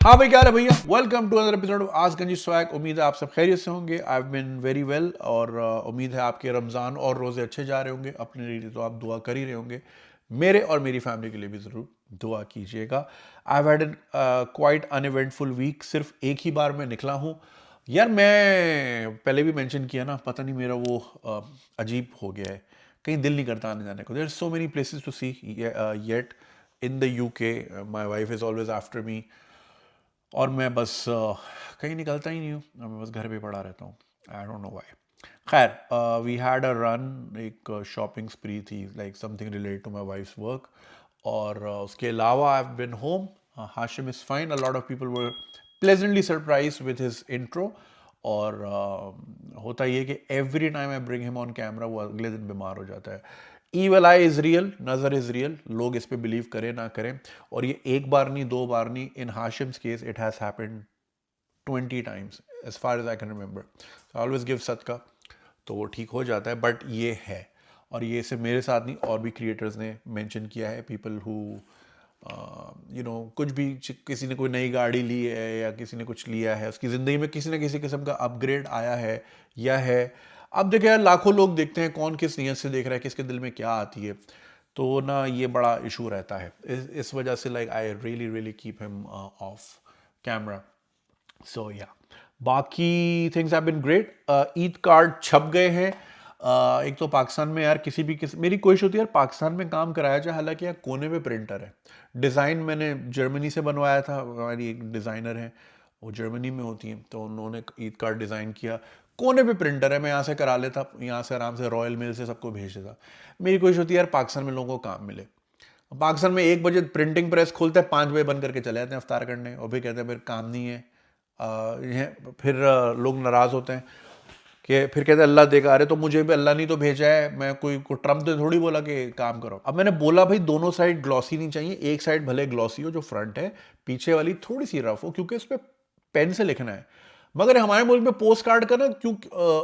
हाँ भाई, क्या है भैया। Welcome to other episode of आज गंजी स्वैग। उम्मीद है आप सब खैरियत से होंगे। I have been very well और उम्मीद है आपके रमज़ान और रोज़े अच्छे जा रहे होंगे। अपने लिए तो आप दुआ कर ही रहे होंगे। मेरे और मेरी फैमिली के लिए भी ज़रूर दुआ कीजिएगा। I have had an quite uneventful week. सिर्फ एक ही बार मैं निकला हूँ यार। मैं पहले भी मेंशन किया ना, पता नहीं मेरा वो अजीब हो गया है। कहीं दिल नहीं करता आने जाने को। There are so many places to see yet in the UK. My wife is always after me और मैं बस कहीं निकलता ही नहीं हूँ। मैं बस घर पे पड़ा रहता हूँ। I don't know why. खैर, वी हैड अ रन, एक शॉपिंग स्प्री थी, like something related to my wife's work. और उसके अलावा I have been home. Hashim is fine. A lot of people were pleasantly surprise with his intro. और होता ये कि every time I bring him on camera वो अगले दिन बीमार हो जाता है। ईवल आई इज रियल, नजर इज रियल। लोग इस पे बिलीव करें ना करें। और ये एक बार नहीं, दो बार नहीं। In Hashim's case it has happened 20 times as far as I can remember. I always give सदका, तो वो ठीक हो जाता है। बट ये है, और ये सिर्फ मेरे साथ नहीं, और भी क्रिएटर्स ने मेंशन किया है। पीपल हु कुछ भी, किसी ने कोई नई गाड़ी ली है या किसी ने कुछ लिया है, उसकी ज़िंदगी में किसी न किसी किस्म का अपग्रेड आया है या है। अब देखो यार, लाखों लोग देखते हैं, कौन किस नीयत से देख रहा है, किसके दिल में क्या आती है। तो ना ये बड़ा इशू रहता है। इस वजह से like I really really keep him off camera. So या, बाकी things have been great. Eid card छप गए हैं। एक तो पाकिस्तान में यार, मेरी कोशिश होती है यार पाकिस्तान में काम कराया जाए। हालांकि यार कोने पे प्रिंटर है। डिज़ाइन मैंने जर्मनी से बनवाया था। हमारी एक डिज़ाइनर है, वो जर्मनी में होती हैं, तो उन्होंने ईद कार्ड डिज़ाइन किया। कोने पे प्रिंटर है, मैं यहाँ से करा लेता, यहाँ से आराम से रॉयल मेल से सबको भेज देता। मेरी कोशिश होती है यार पाकिस्तान में लोगों को काम मिले। पाकिस्तान में 1 बजे प्रिंटिंग प्रेस खोलते हैं, 5 बजे बंद करके चले जाते हैं अफ्तार करने, और फिर कहते हैं फिर काम नहीं है। फिर लोग नाराज़ होते हैं कि फिर कहते हैं अल्लाह देगा। अरे तो मुझे भी अल्लाह नहीं तो भेजा है, मैं कोई ट्रम्प तो थोड़ी बोला कि काम करो। अब मैंने बोला भाई दोनों साइड ग्लॉसी नहीं चाहिए। एक साइड भले ग्लॉसी हो जो फ्रंट है, पीछे वाली थोड़ी सी रफ हो, क्योंकि उस पर पेन से लिखना है। मगर हमारे मुल्क में पोस्ट कार्ड का ना, क्यों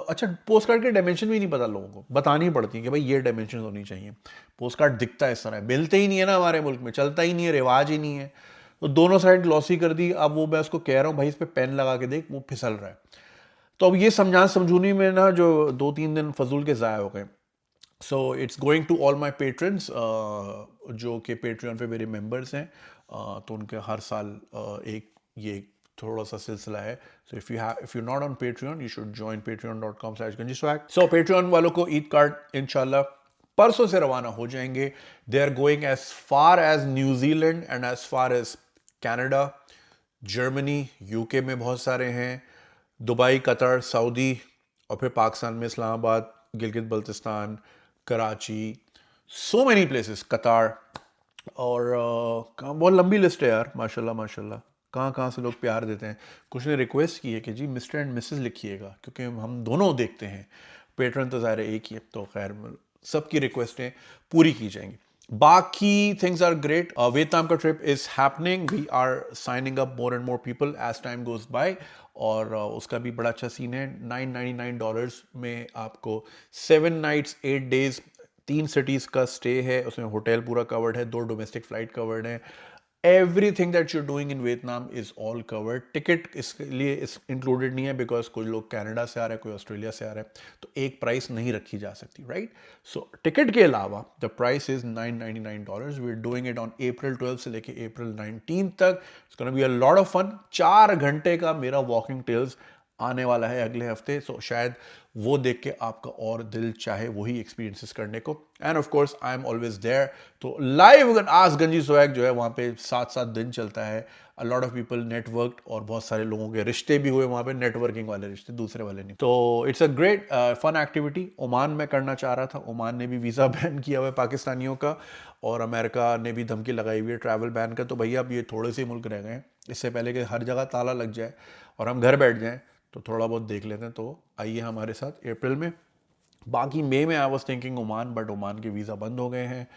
अच्छा, पोस्ट कार्ड के डायमेंशन भी नहीं पता लोगों को, बतानी पड़ती है कि भाई ये डायमेंशन होनी चाहिए। पोस्ट कार्ड दिखता है इस तरह, मिलते ही नहीं है ना हमारे मुल्क में, चलता ही नहीं है, रिवाज ही नहीं है। तो दोनों साइड ग्लॉसी कर दी। अब वो मैं उसको कह रहा हूँ भाई इस पे पेन लगा के देख, वो फिसल रहा है। तो अब ये समझूनी में ना जो 2-3 दिन फजूल के ज़ाया हो गए। So it's going to all my patrons, जो कि पेट्रियन पे मेरे मेंबर्स हैं। तो उनके हर साल एक ये थोड़ा सा सिलसिला है। So if you not on Patreon, you should join patreon.com/ganjiswag। So Patreon वालों को ईद कार्ड इंशाल्लाह परसों से रवाना हो जाएंगे। They are going as far as New Zealand and as far as Canada, Germany, UK में बहुत सारे हैं, दुबई, कतर, सऊदी, और फिर पाकिस्तान में इस्लामाबाद, गिलगित बल्तिस्तान, कराची, सो मेनी प्लेसेस, कतार। और बहुत लंबी लिस्ट है यार, माशाल्लाह माशाल्लाह। कहाँ कहाँ से लोग प्यार देते हैं। कुछ ने रिक्वेस्ट की है कि जी मिस्टर एंड मिसेस लिखिएगा, क्योंकि हम दोनों देखते हैं। पेट्रन तो ज़ाहिर है एक ही है, तो खैर सबकी रिक्वेस्टें पूरी की जाएंगी। बाकी थिंग्स आर ग्रेट। वियतनाम का trip is happening. We are signing up more and more people as time goes by. और उसका भी बड़ा अच्छा सीन है। $999 में आपको 7 नाइट्स 8 डेज 3 सिटीज़ का स्टे है। उसमें होटल पूरा कवर्ड है, 2 डोमेस्टिक फ्लाइट कवर्ड है। Everything that you doing in Vietnam is all covered. Ticket इसके लिए इस इंक्लूडेड नहीं है, बिकॉज कुछ लोग कनाडा से आ रहे हैं, कोई ऑस्ट्रेलिया से आ रहे हैं, तो एक प्राइस नहीं रखी जा सकती, राइट। सो टिकट के अलावा the price is $999। We are doing it on April 12 से लेके April 19 तक। It's gonna be a lot of fun. 4 घंटे का मेरा वॉकिंग टेल्स आने वाला है अगले हफ्ते। सो शायद वो देख के आपका और दिल चाहे वही एक्सपीरियंसेस करने को। And of course I am always there. तो लाइव आज गंजी स्वैग जो है वहाँ पे 7-7 दिन चलता है। अ लॉट ऑफ पीपल नेटवर्क, और बहुत सारे लोगों के रिश्ते भी हुए वहाँ पे, नेटवर्किंग वाले रिश्ते, दूसरे वाले नहीं। तो it's a great fun activity. Oman में करना चाह रहा था, ओमान ने भी वीज़ा बैन किया हुआ है पाकिस्तानियों का, और अमेरिका ने भी धमकी लगाई हुई है ट्रैवल बैन का। तो भैया अब ये थोड़े से मुल्क रह गए हैं, इससे पहले कि हर जगह ताला लग जाए और हम घर बैठ जाएं, तो थोड़ा बहुत देख लेते हैं। तो आइए हमारे साथ अप्रैल में। बाकी मई में I was thinking Oman, but Oman के वीज़ा बंद हो गए हैं।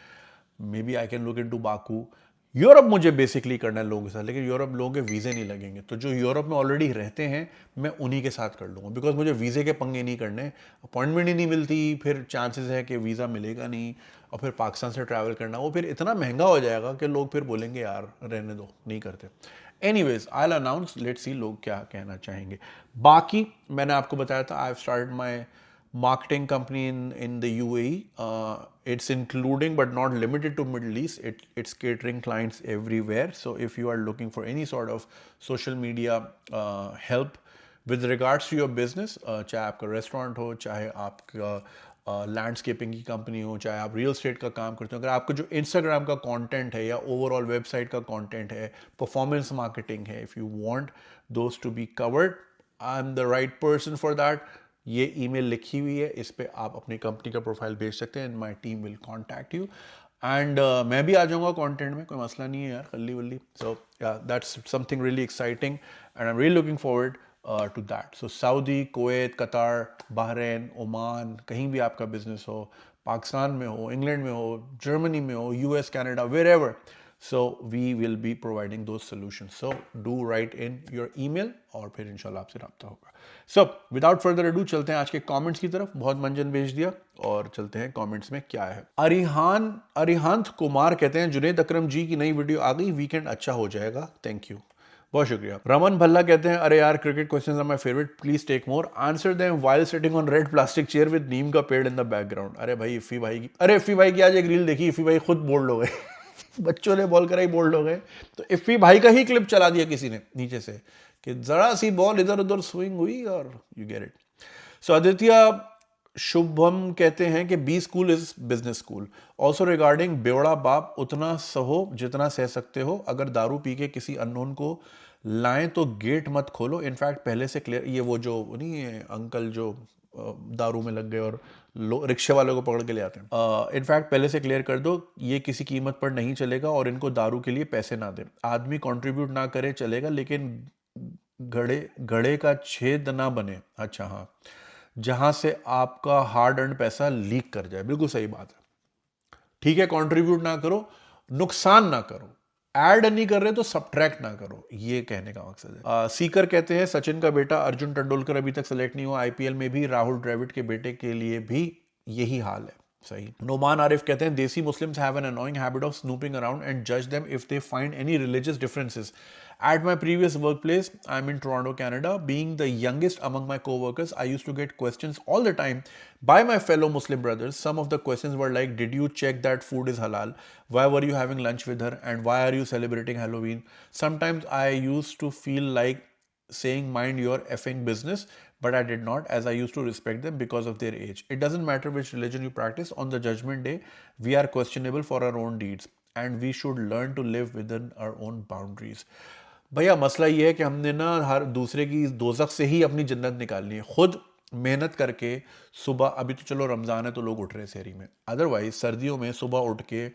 Maybe I can look in to Baku. Europe मुझे बेसिकली करना है लोगों के साथ, लेकिन यूरोप लोगों के वीज़े नहीं लगेंगे। तो जो यूरोप में ऑलरेडी रहते हैं मैं उन्हीं के साथ कर लूँगा, बिकॉज मुझे वीज़े के पंगे नहीं करने। अपॉइंटमेंट ही नहीं मिलती, फिर चांसेस है कि वीज़ा मिलेगा नहीं, और फिर पाकिस्तान से ट्रैवल करना वो फिर इतना महंगा हो जाएगा कि लोग फिर बोलेंगे यार रहने दो, नहीं करते। Anyways I will announce, let's see लोग क्या कहना चाहेंगे। बाकी मैंने आपको बताया था, I have started my marketing company in the UAE. It's including but not limited to Middle East. It's catering clients everywhere. So if you are looking for any sort of social media help with regards to your business, चाहे आपका restaurant हो, चाहे आपका landscaping की company हो, चाहे आप real estate का काम करते हो, अगर आपका जो इंस्टाग्राम का कंटेंट है या ओवरऑल वेबसाइट का कंटेंट है, परफॉर्मेंस मार्केटिंग है, if you want those to be covered, I am the right person for that. ये ईमेल लिखी हुई है, इस पे आप अपनी कंपनी का प्रोफाइल भेज सकते हैं and my team will contact you. And मैं भी आ जाऊंगा कंटेंट में, कोई मसला नहीं है यार, खल्ली वल्ली। So yeah that's something really exciting and I am really looking forward to that. So Saudi, Kuwait, Qatar, Bahrain, Oman, कहीं भी आपका बिजनेस हो, पाकिस्तान में हो, इंग्लैंड में हो, जर्मनी में हो, US, Canada, where, so we will be providing those solutions. So do write in your email और फिर इंशाल्लाह आपसे रब्ता होगा। So without further ado चलते हैं आज के कमेंट्स की तरफ। बहुत मंजन भेज दिया और चलते हैं कमेंट्स में क्या है। अरिहांत कुमार कहते हैं जुनैद अकरम जी की नई वीडियो आ गई, वीकेंड अच्छा हो जाएगा, थैंक यू, बहुत शुक्रिया। रमन भल्ला कहते हैं अरे यार cricket questions are my favourite, please take more, answer them while sitting on red plastic chair with नीम का पेड़ इन द बैकग्राउंड। अरे भाई इफ़ी भाई की आज एक रील देखी, इफ़ी भाई खुद बोल्ड हो गए बच्चों ने बॉल कराई, बोल्ड हो गए, तो इफ़ी भाई का ही क्लिप चला दिया किसी ने नीचे से कि जरा सी बॉल इधर उधर स्विंग हुई और you get it. So Aditya Shubham कहते हैं कि B school is business school, also regarding बेवड़ा बाप, उतना सहो जितना सह सकते हो, अगर दारू पी के किसी अननोन को लाएं तो गेट मत खोलो, इनफैक्ट पहले से क्लियर, ये वो जो नहीं है अंकल जो दारू में लग गए और रिक्शे वालों को पकड़ के ले आते हैं, इनफैक्ट पहले से क्लियर कर दो ये किसी कीमत पर नहीं चलेगा और इनको दारू के लिए पैसे ना दे, आदमी कंट्रीब्यूट ना करे चलेगा लेकिन घड़े का छेद ना बने। अच्छा हाँ, जहां से आपका हार्ड अर्न पैसा लीक कर जाए, बिल्कुल सही बात है, ठीक है, कंट्रीब्यूट ना करो, नुकसान ना करो, ऐड नहीं कर रहे तो सब्ट्रैक्ट ना करो, ये कहने का मकसद है। सीकर कहते हैं सचिन का बेटा अर्जुन तेंदुलकर अभी तक सेलेक्ट नहीं हुआ आईपीएल में भी, राहुल द्रविड़ के बेटे के लिए भी यही हाल है। सही। नोमान आरिफ कहते हैं desi Muslims have an annoying habit of snooping around and जज them if they find any religious differences. At my previous workplace, I'm in Toronto, Canada. Being the youngest among my co-workers, I used to get questions all the time by my fellow Muslim brothers. Some of the questions were like, did you check that food is halal? Why were you having lunch with her? And why are you celebrating Halloween? Sometimes I used to feel like saying mind your effing business, but I did not, as I used to respect them because of their age. It doesn't matter which religion you practice. On the judgment day, we are questionable for our own deeds and we should learn to live within our own boundaries. भैया मसला ये है कि हमने ना हर दूसरे की दोजख से ही अपनी जन्नत निकालनी है, खुद मेहनत करके सुबह, अभी तो चलो रमज़ान है तो लोग उठ रहे हैं सहरी में, अदरवाइज सर्दियों में सुबह उठ के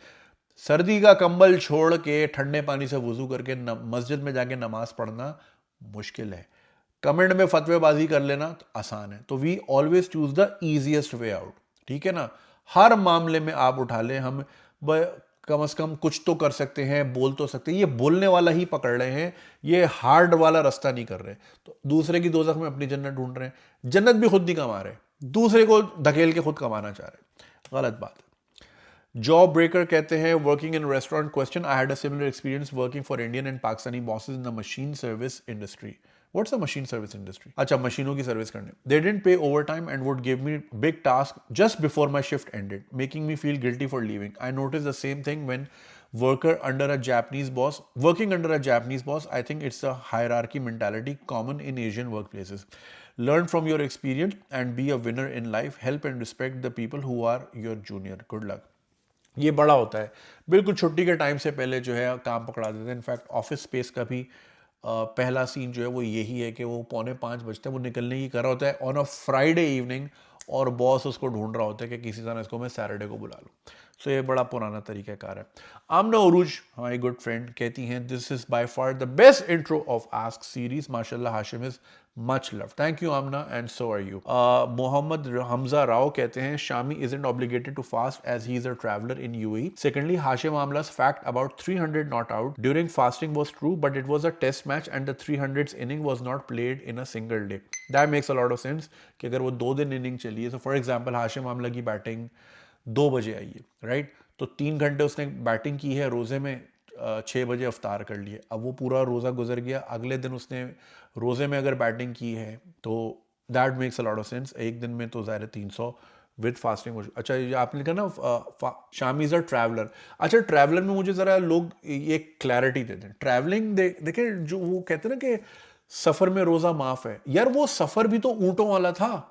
सर्दी का कंबल छोड़ के ठंडे पानी से वुजू करके मस्जिद में जाके नमाज पढ़ना मुश्किल है, कमेंट में फतवेबाजी कर लेना तो आसान है, तो we always choose the easiest way out, ठीक है ना। हर मामले में आप उठा लें, हम कम से कम कुछ तो कर सकते हैं, बोल तो सकते हैं, ये बोलने वाला ही पकड़ रहे हैं, ये हार्ड वाला रास्ता नहीं कर रहे, तो दूसरे की दोजख में अपनी जन्नत ढूंढ रहे हैं, जन्नत भी खुद नहीं कमा रहे, दूसरे को धकेल के खुद कमाना चाह रहे, गलत बात है। जॉब ब्रेकर कहते हैं working in restaurant question, I had a similar experience working for Indian and Pakistani bosses in the machine service industry. What's a machine service industry? अच्छा, मशीनों की सर्विस करने। They didn't pay overtime and would give me big task just before my shift ended, making me feel guilty for leaving. I noticed the same thing when working under a Japanese boss. I think it's a hierarchy mentality common in Asian workplaces. Learn from your experience and be a winner in life. Help and respect the people who are your junior. Good luck. ये बड़ा होता है, बिल्कुल छुट्टी के time से पहले जो है काम पकड़ा देते हैं। इनफैक्ट ऑफिस स्पेस का भी पहला सीन जो है वो यही है कि वो 4:45 बजते हैं, वो निकलने की कर रहा होता है ऑन अ फ्राइडे इवनिंग और बॉस उसको ढूंढ रहा होता है कि किसी तरह इसको मैं सैटरडे को बुला लूँ। सो ये बड़ा पुराना तरीक़ाकार है। आमना उरूज हमारी गुड फ्रेंड कहती हैं this is by far the best intro of ask series, माशाल्लाह Hashim is much love. Thank you Amna, and so are you. Mohammad Hamza Rao कहते हैं Shami isn't obligated to fast as he is a traveler in UAE. Secondly, Hashim Amla's fact about 300 not out during fasting was true, but it was a test match and the 300th inning was not played in a single day. That makes a lot of sense कि अगर वो 2 दिन inning चली है, so for example Hashim Amla की batting 2 बजे आई है, right, तो 3 घंटे उसने बैटिंग की है रोजे में, 6 बजे अफ्तार कर लिए, अब वो पूरा रोज़ा गुजर गया, अगले दिन उसने रोज़े में अगर बैटिंग की है तो that makes a lot of sense. एक दिन में तो ज़ाहिर है 300 विद फास्टिंग। अच्छा, ये आपने लिखा ना शामी इज़ अ ट्रैवलर। अच्छा, ट्रैवलर में मुझे ज़रा लोग ये क्लैरिटी देते हैं। ट्रैवलिंग देखें, जो वो कहते हैं ना कि सफ़र में रोज़ा माफ़ है, यार वो सफ़र भी तो ऊँटों वाला था,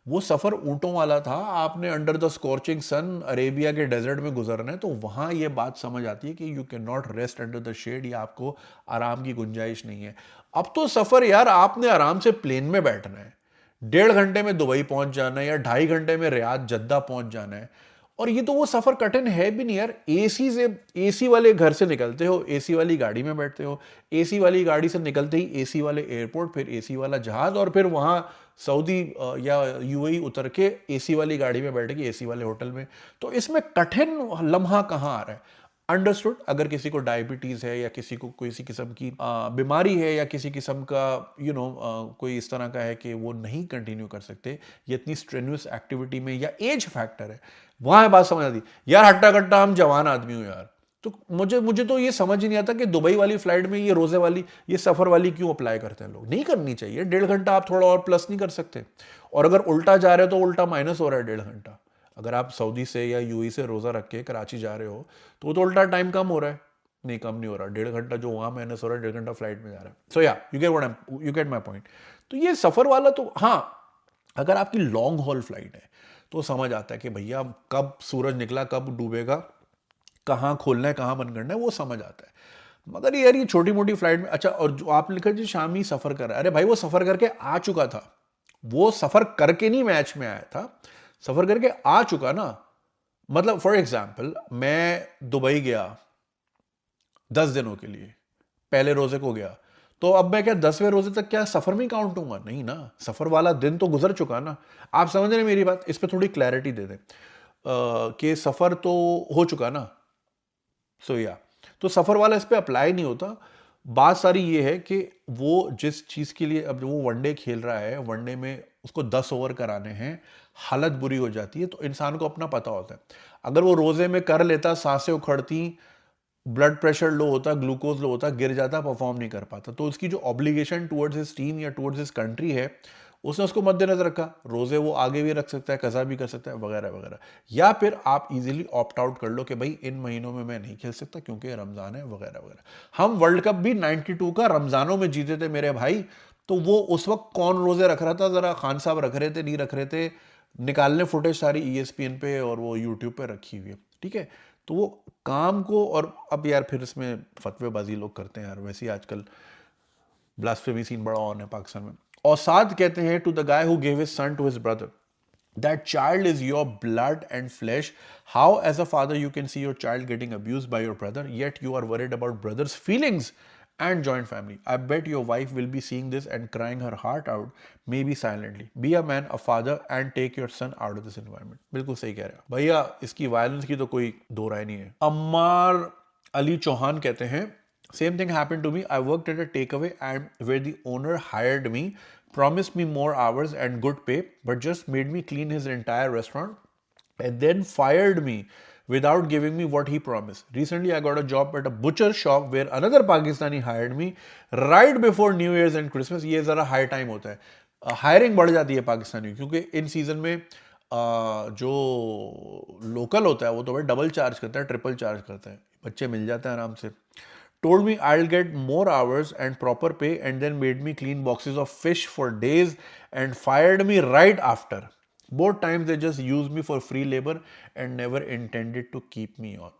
वो सफ़र ऊँटों वाला था। आपने under the scorching sun Arabia के डेजर्ट में गुजरना है, तो वहाँ ये बात समझ आती है कि you can not rest under the shade, या आपको आराम की गुंजाइश नहीं है। अब तो सफ़र यार आपने आराम से प्लेन में बैठना है, 1.5 घंटे में दुबई पहुंच जाना है, या 2.5 घंटे में रियाद जद्दा पहुंच जाना है। और ये तो वो सफ़र कठिन है भी नहीं यार। एसी से, एसी वाले घर से निकलते हो, एसी वाली गाड़ी में बैठते हो, एसी वाली गाड़ी से निकलते ही एसी वाले एयरपोर्ट, फिर एसी वाला जहाज, और फिर वहां सऊदी या यूएई उतर के एसी वाली गाड़ी में बैठ के एसी वाले होटल में। तो इसमें कठिन लम्हा कहाँ आ रहा है? अंडरस्टूड, अगर किसी को डायबिटीज है, या किसी को किसी किस्म की बीमारी है, या किसी किस्म का कोई इस तरह का है कि वो नहीं कंटिन्यू कर सकते ये इतनी स्ट्रेन्यूअस एक्टिविटी में, या एज फैक्टर है, वहां है बात समझ आती। यार हट्टा कट्टा हम जवान आदमी हो यार, तो मुझे तो ये समझ ही नहीं आता कि दुबई वाली फ्लाइट में ये रोजे वाली, ये सफर वाली क्यों अप्लाई करते हैं लोग। नहीं करनी चाहिए। 1.5 घंटा आप थोड़ा और प्लस नहीं कर सकते? और अगर उल्टा जा रहे हो तो उल्टा माइनस हो रहा है 1.5 घंटा। अगर आप सऊदी से या यूएई से रोजा रख के कराची जा रहे हो तो उल्टा टाइम कम हो रहा है। नहीं, कम नहीं हो रहा। 1.5 घंटा जो वहां माइनस हो रहा है, 1.5 घंटा फ्लाइट में जा रहा है। सो या यू गेट माई पॉइंट। तो ये सफर वाला तो हाँ, अगर आपकी लॉन्ग हॉल फ्लाइट है तो समझ आता है कि भैया कब सूरज निकला, कब डूबेगा, कहाँ खोलना है, कहाँ बंद करना है, वो समझ आता है। मगर यार ये छोटी मोटी फ्लाइट में, अच्छा, और जो आप लिखा जी शामी सफर कर रहा है, अरे भाई वो सफर करके आ चुका था, वो सफर करके नहीं मैच में आया था, सफर करके आ चुका ना। मतलब फॉर एग्जाम्पल, मैं दुबई गया 10 दिनों के लिए, पहले रोजे को गया, तो अब मैं क्या 10वें रोजे तक क्या सफर में काउंट होऊंगा? नहीं ना, सफर वाला दिन तो गुजर चुका ना। आप समझ रहे हैं मेरी बात? इस पर थोड़ी क्लैरिटी दे दें कि सफर तो हो चुका ना। सो या, तो सफर वाला इस पे अप्लाई नहीं होता। बात सारी ये है कि वो जिस चीज के लिए, अब वो वनडे खेल रहा है, वनडे में उसको 10 ओवर कराने हैं, हालत बुरी हो जाती है, तो इंसान को अपना पता होता है। अगर वो रोजे में कर लेता, सांसें उखड़ती, ब्लड प्रेशर लो होता, ग्लूकोज लो होता, गिर जाता, परफॉर्म नहीं कर पाता, तो उसकी जो ऑब्लिगेशन टुवर्ड्स हिज टीम या टुवर्ड्स हिज कंट्री है, उसने उसको मद्देनजर रखा। रोजे वो आगे भी रख सकता है, कजा भी कर सकता है, वगैरह वगैरह। या फिर आप इजीली ऑप्ट आउट कर लो कि भाई इन महीनों में मैं नहीं खेल सकता क्योंकि रमजान है, वगैरह वगैरह। हम वर्ल्ड कप भी 92 का रमजानों में जीते थे मेरे भाई, तो वो उस वक्त कौन रोजे रख रहा था? जरा खान साहब रख रहे थे, नहीं रख रहे थे, निकालने फुटेज सारी ESPN पे और वो यूट्यूब पे रखी हुई है, ठीक है। तो वो काम को, और अब यार फिर इसमें फतवेबाजी लोग करते हैं यार, वैसे ही आजकल ब्लास्फेमी सीन बड़ा ऑन है पाकिस्तान में। और साथ कहते हैं to the guy who give his son to his brother, that child is your blood and flesh. How as a father you can see your child getting abused by your brother, yet you are worried about brother's feelings and joint family? I bet your wife will be seeing this and crying her heart out, maybe silently. Be a man, a father, and take your son out of this environment. बिल्कुल सही कह रहे हैं भैया, इसकी violence की तो कोई दो राय नहीं है। अम्मार अली चौहान कहते हैं, same thing happened to me. I worked at a takeaway and where the owner hired me, promised me more hours and good pay, but just made me clean his entire restaurant and then fired me without giving me what he promised. Recently, I got a job at a butcher shop where another Pakistani hired me right before New Year's and Christmas. ये ज़रा high time होता है, hiring बढ़ जाती है पाकिस्तानी, क्योंकि इन season में जो लोकल होता है वो तो भाई डबल चार्ज करता है, ट्रिपल चार्ज करता है, बच्चे मिल जाते हैं आराम से। Told me I'll get more hours and proper pay, and then made me clean boxes of fish for days and fired me right after. Both times they just used me for free labor and never intended to keep me on.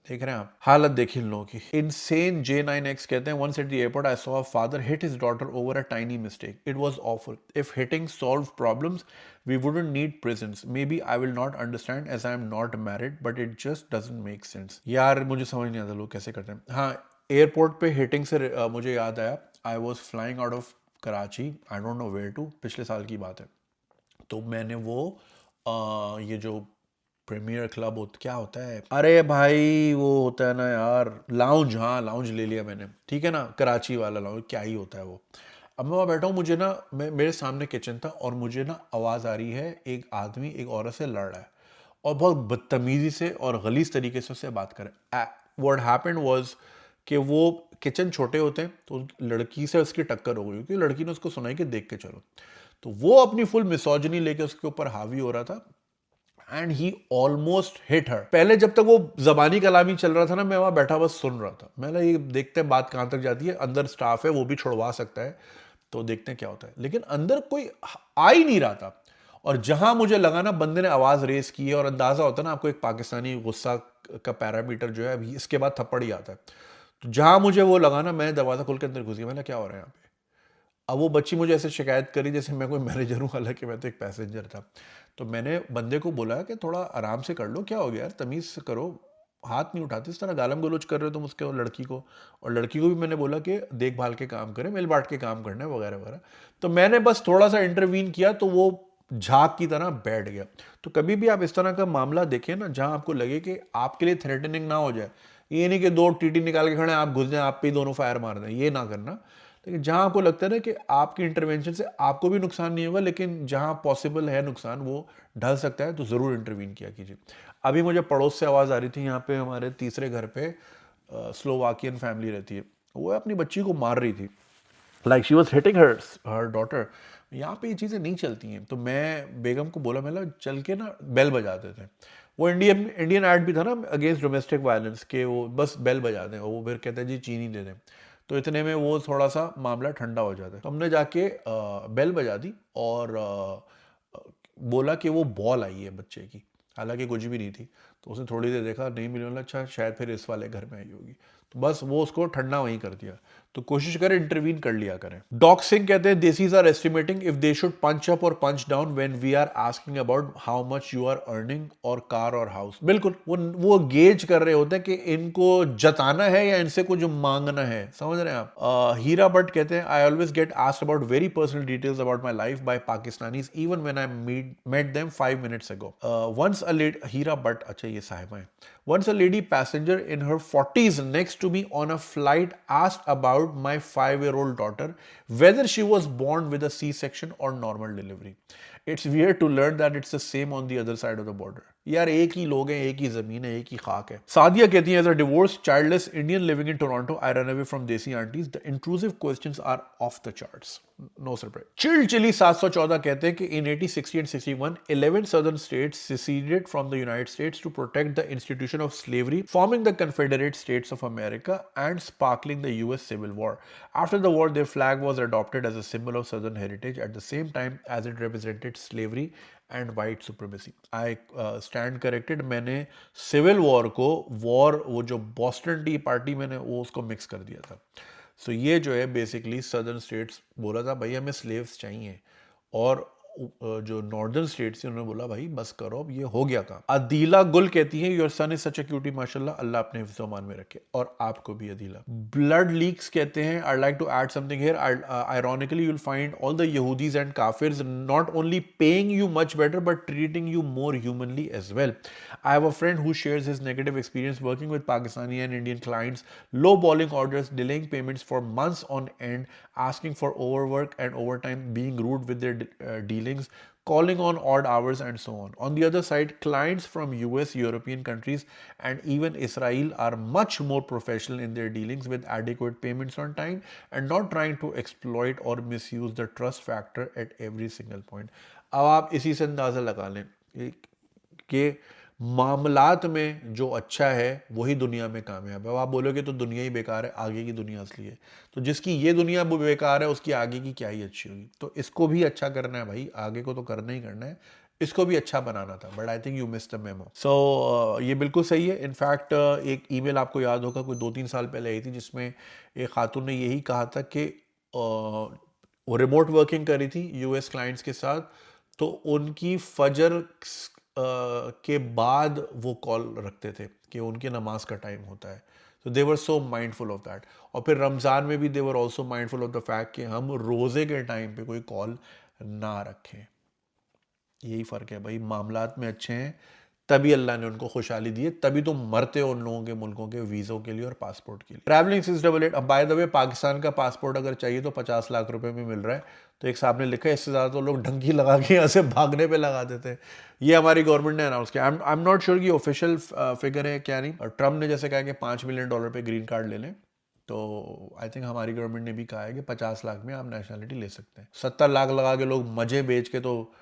देख रहे हैं आप हालत, देखिए इन लोगों की। Insane J9X कहते हैं, once at the airport I saw a father hit his daughter over a tiny mistake. It was awful. If hitting solved problems, we wouldn't need prisons. Maybe I will not understand as I am not married, but it just doesn't make sense. यार मुझे समझ नहीं आता लोग कैसे करते हैं। हाँ, एयरपोर्ट पे हिटिंग से मुझे याद आया, I was flying out of Karachi, I don't know where to, पिछले साल की बात है। तो मैंने वो ये जो प्रीमियर क्लब क्या होता है, अरे भाई वो होता है ना यार, लाउंज, हाँ लाउंज ले लिया मैंने, ठीक है ना, कराची वाला लाउंज, क्या ही होता है वो। अब मैं वहाँ बैठा हूँ, मुझे ना, मेरे सामने किचन था और मुझे ना आवाज़ आ रही है, एक आदमी एक औरत से लड़ रहा है और बहुत बदतमीजी से और गलीज तरीके से उससे बात करे। व्हाट हैपेंड वाज कि वो किचन छोटे होते हैं तो लड़की से उसकी टक्कर हो गई क्योंकि लड़की ने उसको सुनाई कि देख के चलो, तो वो अपनी फुल मिसोजिनी लेके उसके ऊपर हावी हो रहा था एंड ही ऑलमोस्ट हिट हर। पहले जब तक वो जबानी कलामी चल रहा था ना, मैं वहां बैठा बस सुन रहा था। मैंने ये देखते हैं बात कहां तक जाती है, अंदर स्टाफ है वो भी छुड़वा सकता है, तो देखते हैं क्या होता है। लेकिन अंदर कोई आ ही नहीं रहा था, और जहां मुझे लगा ना बंदे ने आवाज रेस की है, और अंदाजा होता है ना आपको एक पाकिस्तानी गुस्सा का पैरामीटर जो है अभी इसके बाद थप्पड़ ही आता है, तो जहां मुझे वो लगा ना, मैं दरवाजा खोल के अंदर घुस गया। मैंने क्या हो रहा है यहाँ पे। अब वो बच्ची मुझे ऐसे शिकायत करी जैसे मैं कोई मैनेजर हूँ, हालांकि मैं तो एक पैसेंजर था। तो मैंने बंदे को बोला कि थोड़ा आराम से कर लो, क्या हो गया यार, तमीज़ से करो, हाथ नहीं उठाते, इस तरह गालम गलोच कर रहे हो तुम उसके और लड़की को। और लड़की को भी मैंने बोला कि देखभाल के काम करें, मिल बांट के काम करना है वगैरह वगैरह। तो मैंने बस थोड़ा सा इंटरवीन किया तो वो झाग की तरह बैठ गया। तो कभी भी आप इस तरह का मामला देखें ना जहां आपको लगे कि आपके लिए थ्रेटनिंग ना हो जाए, ये नहीं कि दो टीटी निकाल के खड़े हैं, आप घुस जाए, आप पे ही दोनों फायर मार दें, ये ना करना। लेकिन जहां आपको लगता है ना कि आपकी इंटरवेंशन से आपको भी नुकसान नहीं होगा, लेकिन जहां पॉसिबल है नुकसान वो ढल सकता है, तो ज़रूर इंटरवीन किया कीजिए। अभी मुझे पड़ोस से आवाज़ आ रही थी, यहाँ पे हमारे तीसरे घर पे स्लोवाकियन फैमिली रहती है, वो अपनी बच्ची को मार रही थी, like she was hitting her daughter. यहाँ पे ये चीज़ें नहीं चलती हैं। तो मैं बेगम को बोला, मतलब चल के ना बेल बजा देते हैं। वो इंडियन ऐड भी था ना अगेंस्ट डोमेस्टिक वायलेंस के, वो बस बेल बजा दें, वो फिर कहते हैं जी चीनी दे दें। तो इतने में वो थोड़ा सा मामला ठंडा हो जाता है। तो हमने जाके बेल बजा दी और बोला कि वो बॉल आई है बच्चे की, हालांकि कुछ भी नहीं थी। तो उसने थोड़ी देर देखा, नहीं मिली, बोला अच्छा शायद फिर इस वाले घर में आई होगी। तो बस वो उसको ठंडा वहीं कर दिया। तो कोशिश करें इंटरवीन कर लिया करें। डॉक सिंह कहते हैं desis are estimating if they should punch up और punch down when we are asking about how much you are earning और कार और हाउस। बिल्कुल वो गेज कर रहे होते हैं कि इनको जताना है या इनसे कुछ मांगना है, समझ रहे हैं आप। हीरा भट्ट कहते हैं I always get asked about very personal details about my life by Pakistanis even when I met them 5 minutes ago. Once a lady, Hira Bhatt, अच्छा ये साहिबा है। Once a lady passenger in her 40s next to me on a flight asked about my 5-year-old daughter whether she was born with a C-section or normal delivery. It's weird to learn that it's the same on the other side of the border. यार एक ही लोग हैं, एक ही जमीन है, एक ही खाक है। सादिया कहती है as a divorce childless Indian living in Toronto I run away from desi aunties the intrusive questions are off the charts, no surprise. Chill chilly 714 कहते हैं कि in 80, 60 and 61 11 southern states seceded from the United States to protect the institution of slavery, forming the Confederate States of America and sparkling the US Civil War. After the war, their flag was adopted as a symbol of southern heritage at the same time as it represented slavery and white supremacy. I stand corrected, मैंने civil war को war, वो जो Boston T party, मैंने वो उसको mix कर दिया था। सो ये जो है बेसिकली सदर्न स्टेट्स बोला था भाई हमें स्लेव्स चाहिए, और जो नॉर्दर्न स्टेट्स थी उन्होंने बोला भाई बस करो, अब ये हो गया काम। अदीला गुल कहती है your son is such a cutie माशाल्लाह, अल्लाह अपने हिफ्ज़-ओ-मान में रखे, और आपको भी अदीला। ब्लड लीक्स कहते हैं I like to add something here, ironically you'll find all the Yehudis and Kafirs not only paying you much better but treating you more humanly as well. I have a friend who shares his negative experience working with Pakistani and Indian clients, lowballing orders, delaying payments for months on end, asking for overwork and overtime, being rude with their dealings, calling on odd hours and so on. On the other side, clients from US, European countries and even Israel are much more professional in their dealings with adequate payments on time and not trying to exploit or misuse the trust factor at every single point. अब आप इसी से अंदाज़ा लगा लें कि मामलात में जो अच्छा है वही दुनिया में कामयाब है। अब आप बोलोगे तो दुनिया ही बेकार है, आगे की दुनिया असली है। तो जिसकी ये दुनिया बेकार है उसकी आगे की क्या ही अच्छी होगी। तो इसको भी अच्छा करना है भाई, आगे को तो करना ही करना है, इसको भी अच्छा बनाना था। But I think you miss the memo. सो ये बिल्कुल सही है। इनफैक्ट एक ईमेल आपको याद होगा कोई 2-3 साल पहले आई थी जिसमें एक खातून ने यही कहा था कि वो रिमोट वर्किंग करी थी यूएस क्लाइंट्स के साथ, तो उनकी फजर के बाद वो कॉल रखते थे कि उनकी नमाज का टाइम होता है। तो they were so mindful of that. और फिर रमज़ान में भी they were also mindful of the fact कि हम रोज़े के टाइम पे कोई कॉल ना रखें। यही फ़र्क है भाई, मामलात में अच्छे हैं तभी अल्लाह ने उनको खुशहाली दी है, तभी तुम मरते हो उन लोगों के मुल्कों के वीज़ों के लिए और पासपोर्ट के लिए। ट्रैवलिंग 688, अब बाय द वे पाकिस्तान का पासपोर्ट अगर चाहिए तो 50 लाख रुपए में मिल रहा है। तो एक साहब ने लिखा है इससे ज़्यादा तो लोग ढंकी लगा के यहाँ से भागने पे लगा देते हैं। ये हमारी गवर्नमेंट ने अनाउंस किया। आई एम नॉट श्योर कि ऑफिशियल फिगर है क्या नहीं। और ट्रम्प ने जैसे कहा कि $5 मिलियन पे ग्रीन कार्ड ले लें, तो आई थिंक हमारी गवर्नमेंट ने भी कहा है कि 50 लाख में आप नेशनलिटी ले सकते हैं। 70 लाख लगा के लोग मजे बेच के तो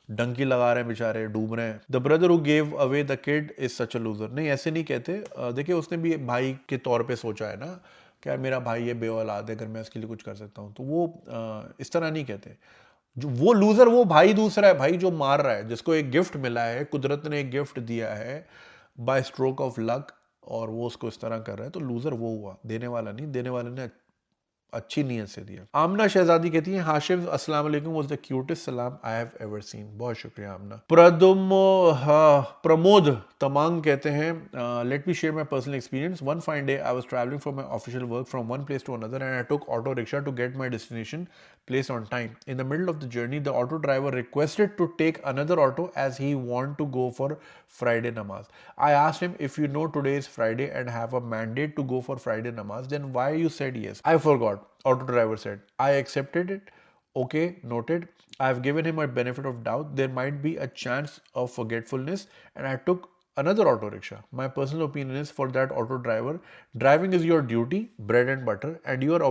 डंकी लगा रहे हैं, बेचारे डूब रहे हैं। The brother who gave away the kid is such a loser. नहीं, ऐसे नहीं कहते। देखिए, उसने भी भाई के तौर पे सोचा है ना कि यार मेरा भाई ये बेऔलाद है, अगर मैं इसके लिए कुछ कर सकता हूँ, तो वो इस तरह नहीं कहते। जो वो लूजर, वो भाई दूसरा है, भाई जो मार रहा है, जिसको एक गिफ्ट मिला है, कुदरत ने एक गिफ्ट दिया है बाय स्ट्रोक ऑफ लक, और वो उसको इस तरह कर रहा है, तो लूजर वो हुआ, देने वाला नहीं। देने वाले ने अच्छी नीयत से दिया। आमना शहजादी कहती है हाशिम अस्सलाम वालेकुम वाज द क्यूटेस्ट सलाम आई हैव एवर सीन। बहुत शुक्रिया आमना। प्रमोद तमांग कहते हैं let me share my personal experience. One fine day I was travelling for my official work from one place to another and I took auto rickshaw to get my destination place on time. In the middle of the journey, the auto driver requested to take another auto as he want to go for Friday namaz. I asked him, if you know today is Friday and have a mandate to go for Friday namaz, then why you said yes? I forgot. Auto driver said. I accepted it. Okay, noted. I have given him a benefit of doubt. There might be a chance of forgetfulness, and I took another auto rickshaw. My personal opinion is for that auto driver, driving is your duty, bread and butter, and you are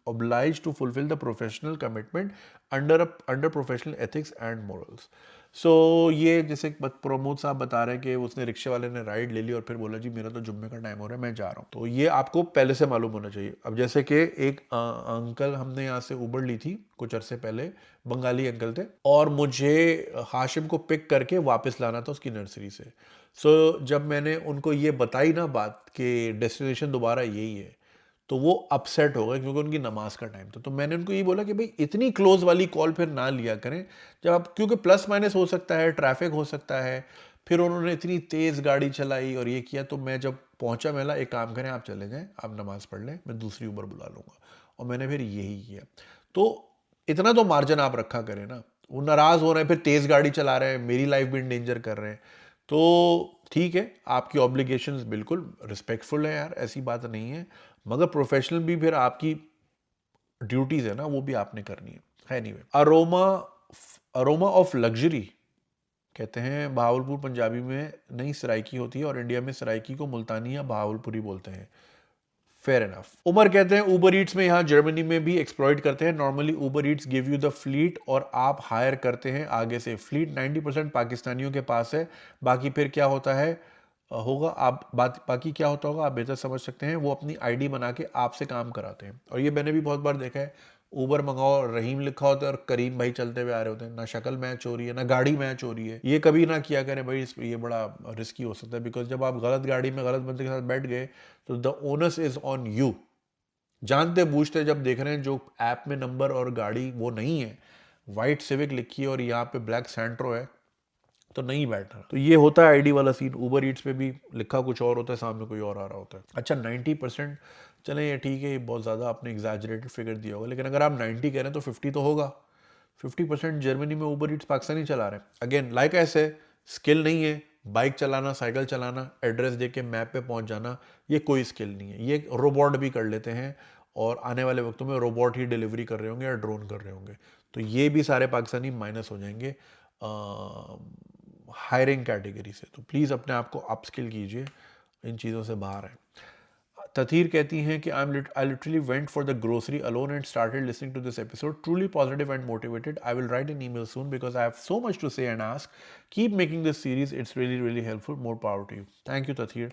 obliged to fulfill the professional commitment under professional ethics and morals. So ये जैसे प्रमोद साहब बता रहे हैं कि उसने रिक्शे वाले ने राइड ले ली और फिर बोला जी मेरा तो जुम्मे का टाइम हो रहा है, मैं जा रहा हूँ। तो ये आपको पहले से मालूम होना चाहिए। अब जैसे कि एक अंकल, हमने यहाँ से उबर ली थी कुछ अरसे पहले, बंगाली अंकल थे, और मुझे हाशिम को पिक करके वापस लाना था उसकी नर्सरी से। जब मैंने उनको ये बताई ना बात कि डेस्टिनेशन दोबारा यही है, तो वो अपसेट हो गए क्योंकि उनकी नमाज का टाइम था। तो मैंने उनको ये बोला कि भाई इतनी क्लोज वाली कॉल फिर ना लिया करें जब आप, क्योंकि प्लस माइनस हो सकता है, ट्रैफिक हो सकता है। फिर उन्होंने इतनी तेज़ गाड़ी चलाई और ये किया, तो मैं जब पहुंचा मैं बोला एक काम करें, आप चले जाएं, आप नमाज पढ़ लें, मैं दूसरी उबर बुला लूँगा। और मैंने फिर यही किया। तो इतना तो मार्जिन आप रखा करें ना। वो नाराज़ हो रहे हैं, फिर तेज़ गाड़ी चला रहे हैं, मेरी लाइफ भी इन डेंजर कर रहे हैं, तो ठीक है, आपकी ऑब्लिगेशंस बिल्कुल रिस्पेक्टफुल है यार, ऐसी बात नहीं है, मगर प्रोफेशनल भी फिर आपकी ड्यूटीज है ना, वो भी आपने करनी है। एनीवे, अरोमा ऑफ लग्जरी कहते हैं बहावलपुर पंजाबी में नई सराइकी होती है और इंडिया में सराइकी को मुल्तानी या बहावलपुरी बोलते हैं। Fair enough. उमर कहते हैं ऊबर ईट्स में यहाँ जर्मनी में भी एक्सप्लॉइट करते हैं। Normally Uber Eats give you the fleet और आप हायर करते हैं आगे से। फ्लीट 90% पाकिस्तानियों के पास है, बाकी फिर क्या होता है होगा आप बाकी क्या होता होगा आप बेहतर समझ सकते हैं। वो अपनी आईडी बना के आपसे काम कराते हैं, और ये मैंने भी बहुत बार देखा है। ऊबर मंगाओ, रहीम लिखा होता है और करीम भाई चलते हुए आ रहे होते हैं। ना शक्ल मैच हो रही है, ना गाड़ी मैच हो रही है। ये कभी ना किया करें भाई, ये बड़ा रिस्की हो सकता है, बिकॉज जब आप गलत गाड़ी में गलत बंदे के साथ बैठ गए तो the onus is on you. जानते बूझते जब देख रहे हैं जो ऐप में नंबर और गाड़ी वो नहीं है, वाइट सिविक लिखी है और यहाँ पे ब्लैक सेंट्रो है, तो नहीं बैठना। तो ये होता है आईडी वाला सीन। ऊबर ईट्स पे भी लिखा कुछ और होता है, सामने कोई और आ रहा होता है। अच्छा, 90%, चलें ये ठीक है, ये बहुत ज़्यादा आपने एग्जैजरेटेड फिगर दिया होगा, लेकिन अगर आप 90 कह रहे हैं तो 50 तो होगा। 50% जर्मनी में ऊबर ईट्स पाकिस्तानी चला रहे हैं। अगेन लाइक ऐसे स्किल नहीं है, बाइक चलाना, साइकिल चलाना, एड्रेस दे के मैप पे पहुंच जाना, ये कोई स्किल नहीं है। ये रोबोट भी कर लेते हैं, और आने वाले वक्तों में रोबोट ही डिलीवरी कर रहे होंगे या ड्रोन कर रहे होंगे, तो ये भी सारे पाकिस्तानी माइनस हो जाएंगे हायरिंग कैटेगरी से। तो प्लीज़ अपने आप को अपस्किल कीजिए, इन चीज़ों से बाहर है। तथीर कहती हैं कि I literally went for the grocery alone and started listening to this episode. Truly positive and motivated. I will write an email soon because I have so much to say and ask. Keep making this series. It's really, really helpful. More power to you. Thank you, Tathir.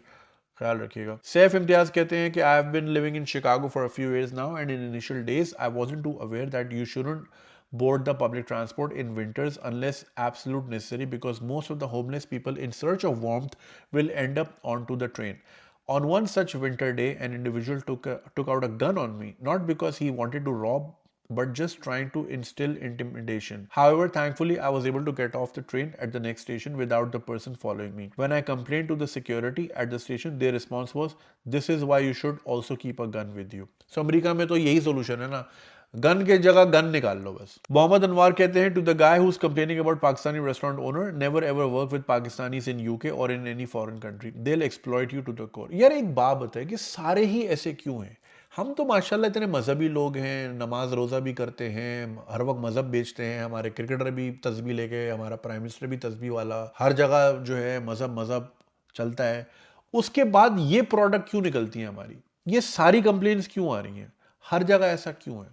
ख्याल रखिएगा। सैफ इम्तियाज कहते हैं कि I have been living in Chicago for a few years now, and in initial days I wasn't too aware that you shouldn't board the public transport in winters unless absolute necessary, because most of the homeless people in search of warmth will end up onto the train. On one such winter day, an individual took out a gun on me, not because he wanted to rob, but just trying to instill intimidation. However, thankfully, I was able to get off the train at the next station without the person following me. When I complained to the security at the station, their response was, "This is why you should also keep a gun with you." So, America में तो यही solution है ना, gun के जगह gun निकाल लो बस। मोहम्मद अनवार कहते हैं, to the guy who is complaining about Pakistani restaurant owner, never ever work with Pakistanis in UK और in any foreign country, they will exploit you to the core. यार एक बात बताए कि सारे ही ऐसे क्यों हैं? हम तो माशाल्लाह इतने मजहबी लोग हैं, नमाज रोज़ा भी करते हैं, हर वक्त मजहब बेचते हैं, हमारे क्रिकेटर भी तस्बीह लेके, हमारा प्राइम मिनिस्टर भी तस्बीह वाला, हर जगह जो है मजहब मजहब चलता है। उसके बाद ये प्रोडक्ट क्यों निकलती हैं हमारी? ये सारी कंप्लेंट्स क्यों आ रही हैं? हर जगह ऐसा क्यों है?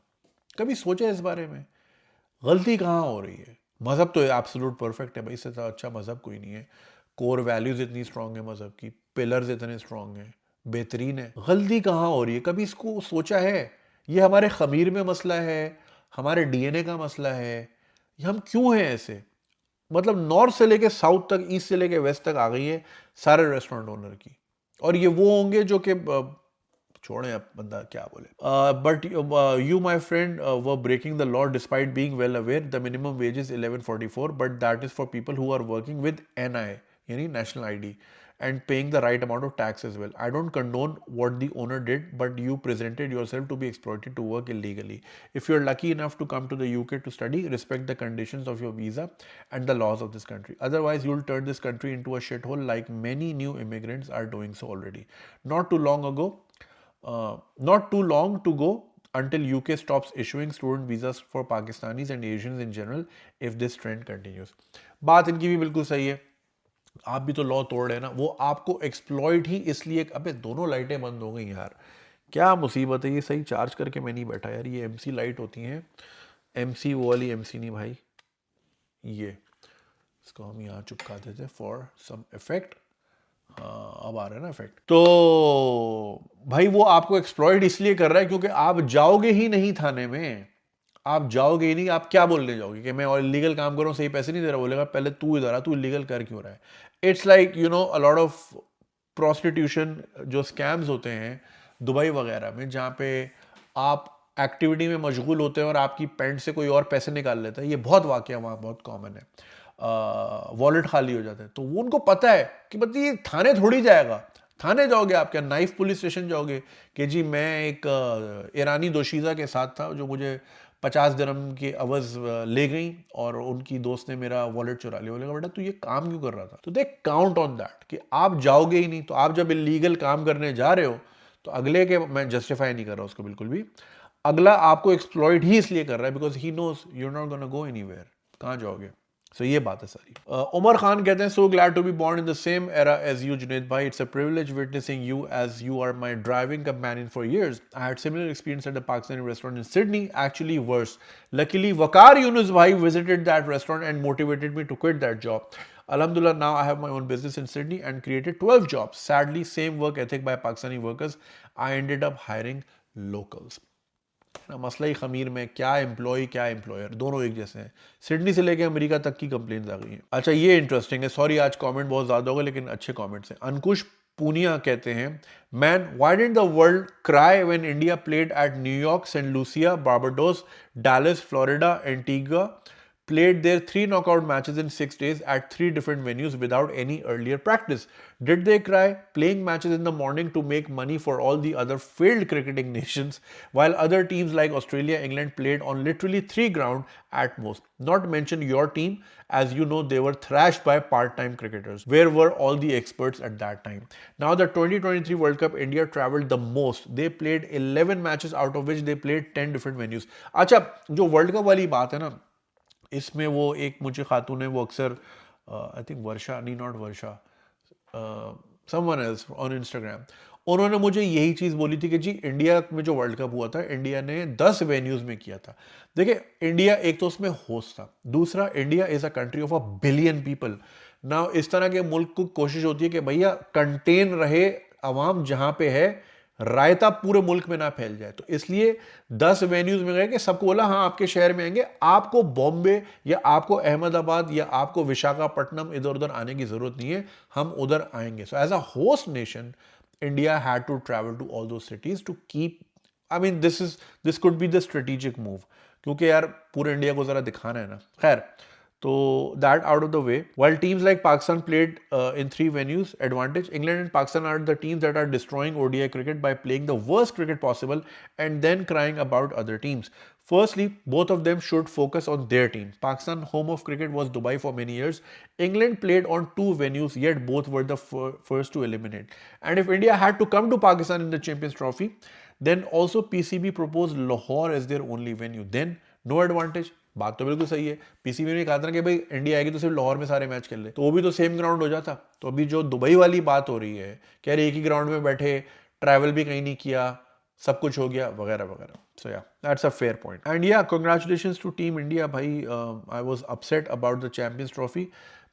कभी सोचा इस बारे में? गलती कहाँ हो रही है? मजहब तो एब्सोल्यूट परफेक्ट है भाई, इससे तो अच्छा मजहब कोई नहीं है। कोर वैल्यूज इतनी स्ट्रांग है मजहब की, पिलर्स इतने स्ट्रांग हैं, बेहतरीन है। गलती कहाँ हो रही है? कभी इसको सोचा है? ये हमारे खमीर में मसला है, हमारे डीएनए का मसला है, ये हम क्यों हैं ऐसे? मतलब नॉर्थ से लेके साउथ तक, ईस्ट से लेके वेस्ट तक आ गई है सारे रेस्टोरेंट ओनर की। और ये वो होंगे जो कि छोड़ें, अब बंदा क्या बोले। But you my friend were breaking the law despite being well aware the minimum wage is 1144, but that is for people who are working with NI यानी national ID and paying the right amount of tax as well. I don't condone what the owner did, but you presented yourself to be exploited to work illegally. If you're lucky enough to come to the UK to study, respect the conditions of your visa and the laws of this country. Otherwise, you'll turn this country into a shithole like many new immigrants are doing so already. Not too long ago, not too long to go until UK stops issuing student visas for Pakistanis and Asians in general if this trend continues. बात इनकी भी बिल्कुल सही है। आप भी तो law तोड़ रहे हैं ना, वो आपको एक्सप्लॉइट ही इसलिए। अबे दोनों लाइटें बंद हो गई यार, क्या मुसीबत है। ये सही चार्ज करके मैं नहीं बैठा यार, ये एमसी लाइट होती हैं, एमसी वो वाली एमसी नहीं भाई, ये इसको हम यहाँ चुपका देते फॉर सम इफेक्ट। हाँ अब आ रहा है ना इफेक्ट। तो भाई वो आपको एक्सप्लॉइट इसलिए कर रहा है क्योंकि आप जाओगे ही नहीं थाने में, आप जाओगे ही नहीं। आप क्या बोलने जाओगे कि मैं और इलीगल काम कर रहा हूँ, सही पैसे नहीं दे रहा? बोलेगा पहले तू इधर आ, तू इलीगल कर क्यों रहा है? It's like you no a lot of prostitution जो स्कैम्स होते हैं दुबई वगैरह में, जहाँ पे आप एक्टिविटी में मशगूल होते हैं और आपकी पैंट से कोई और पैसे निकाल लेता है। ये बहुत वाकया वहाँ बहुत कॉमन है। वॉलेट खाली हो जाता है, तो वो उनको पता है कि मतलब ये थाने थोड़ी जाएगा। थाने जाओगे आप क्या, नाइफ पुलिस स्टेशन जाओगे कि जी मैं एक ईरानी दोशीज़ा के साथ था जो मुझे 50 दिरहम की अवज़ ले गई और उनकी दोस्त ने मेरा वॉलेट चुरा लिया। बोलेगा बेटा तू ये काम क्यों कर रहा था? तो दे काउंट ऑन दैट कि आप जाओगे ही नहीं। तो आप जब इलीगल काम करने जा रहे हो तो अगले के, मैं जस्टिफाई नहीं कर रहा उसको बिल्कुल भी, अगला आपको एक्सप्लॉइट ही इसलिए कर रहा है because he knows you are not gonna go anywhere. कहाँ जाओगे? So ये बात है सारी। उमर खान कहते हैं, so glad to be born in the same era as you, Junaid bhai. It's a privilege witnessing you as you are my driving companion for years. I had similar experience at a Pakistani restaurant in Sydney, actually worse. Luckily, Waqar Yunus bhai visited that restaurant and motivated me to quit that job. Alhamdulillah, now I have my own business in Sydney and created 12 jobs. Sadly, same work ethic by Pakistani workers. I ended up hiring locals. ना मसला ही खमीर में, क्या employ क्या employer, दोनों एक जैसे हैं। सिडनी से लेके अमेरिका तक की कंप्लेंट्स आ गई हैं। अच्छा ये इंटरेस्टिंग है, सॉरी आज कमेंट बहुत ज़्यादा होगा लेकिन अच्छे कमेंट्स हैं। अंकुश पूनिया कहते हैं, man why didn't the world cry when India played at New York, Saint Lucia, Barbados, Dallas, Florida, Antigua, played their 3 knockout matches in 6 days at 3 different venues without any earlier practice. Did they cry? Playing matches in the morning to make money for all the other failed cricketing nations, while other teams like Australia, England played on literally 3 grounds at most. Not mention your team, as you know they were thrashed by part-time cricketers. Where were all the experts at that time? Now the 2023 World Cup, India travelled the most. They played 11 matches out of which they played 10 different venues. अच्छा जो world cup वाली बात है ना, इसमें वो एक मुझे खातून है, वो अक्सर आई थिंक वर्षा, नहीं not Varsha, someone else on Instagram, उन्होंने मुझे यही चीज़ बोली थी कि जी इंडिया में जो वर्ल्ड कप हुआ था इंडिया ने 10 वेन्यूज़ में किया था। देखिए इंडिया एक तो उसमें होस्ट था, दूसरा India is a country of 1 billion people ना। इस तरह के मुल्क को कोशिश होती है कि भैया कंटेन रहे अवाम जहाँ पे है, रायता पूरे मुल्क में ना फैल जाए। तो इसलिए 10 वेन्यूज में गए कि सबको बोला हाँ आपके शहर में आएंगे, आपको बॉम्बे या आपको अहमदाबाद या आपको विशाखापट्टनम इधर उधर आने की जरूरत नहीं है, हम उधर आएंगे। So as a host nation India had to travel to all those cities to keep, I mean this could be the strategic move, क्योंकि यार पूरे इंडिया को जरा दिखाना है ना। खैर, so that out of the way, while teams like Pakistan played in 3 venues, advantage, England and Pakistan are the teams that are destroying ODI cricket by playing the worst cricket possible and then crying about other teams. Firstly, both of them should focus on their team. Pakistan, home of cricket, was Dubai for many years. England played on two venues, yet both were the first to eliminate. And if India had to come to Pakistan in the Champions Trophy, then also PCB proposed Lahore as their only venue. Then no advantage. बात तो बिल्कुल सही है. PCB ने कहा था कि भाई इंडिया आएगी तो सिर्फ लाहौर में सारे मैच खेल ले, तो वो भी तो सेम ग्राउंड हो जाता. तो अभी जो दुबई वाली बात हो रही है कि यार एक ही ग्राउंड में बैठे, ट्रैवल भी कहीं नहीं किया, सब कुछ हो गया वगैरह वगैरह. सो yeah that's a fair point. And या कंग्रेचुलेशंस टू टीम इंडिया. भाई I was upset about the champions trophy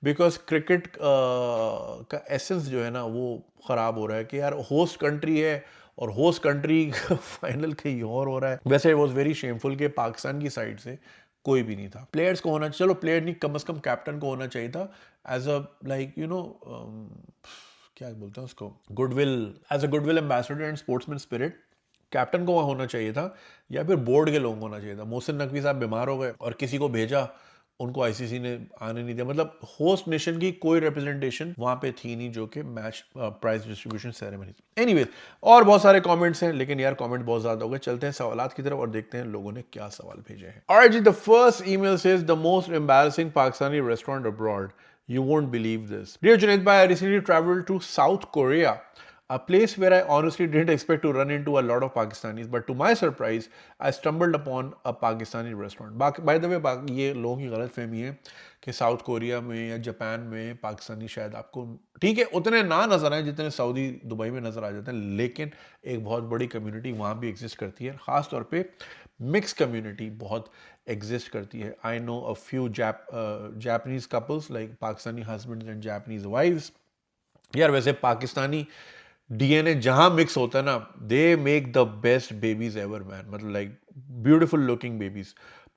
because cricket का एसेंस जो है ना वो ख़राब हो रहा है कि यार होस्ट कंट्री है और होस्ट कंट्री फाइनल कहीं और हो रहा है. वैसे इट वॉज वेरी शेमफुल कि पाकिस्तान की साइड से कोई भी नहीं था. प्लेयर्स को होना, चलो प्लेयर नहीं, कम से कम कैप्टन को होना चाहिए था as a like you know क्या बोलते हैं उसको, goodwill, as a goodwill ambassador and sportsman spirit. Captain को वहाँ होना चाहिए था या फिर बोर्ड के लोगों को होना चाहिए था. मोहसिन नकवी साहब बीमार हो गए और किसी को भेजा, उनको आईसीसी ने आने नहीं दिया. मतलब होस्ट नेशन की कोई रिप्रेजेंटेशन वहां पे थी नहीं जो कि match prize distribution ceremony. Anyways, और बहुत सारे कमेंट्स हैं, लेकिन यार कमेंट बहुत ज्यादा हो गए. चलते हैं सवालात की तरफ और देखते हैं लोगों ने क्या सवाल भेजे हैं. Alright ji, the first email says the most embarrassing Pakistani restaurant abroad. You won't believe this. Dear Junaid bhai, I recently traveled to South Korea, a place where I honestly didn't expect to run into a lot of Pakistanis, but to my surprise, I stumbled upon a Pakistani restaurant. By the way, ये लोगों की गलत फहमी है कि south Korea में या Japan में पाकिस्तानी शायद आपको ठीक है उतने ना नजर आए जितने सऊदी दुबई में नजर आ जाते हैं, लेकिन एक बहुत बड़ी कम्युनिटी वहाँ भी एग्जिस्ट करती है. ख़ास तौर पे मिक्स कम्युनिटी बहुत एग्जिस्ट करती है. I know a few Japanese couples like Pakistani husbands and Japanese wives. यार वैसे पाकिस्तानी डीएनए जहां मिक्स होता है ना, they make the best babies ever man. मतलब लाइक ब्यूटिफुल लुकिंग बेबीज.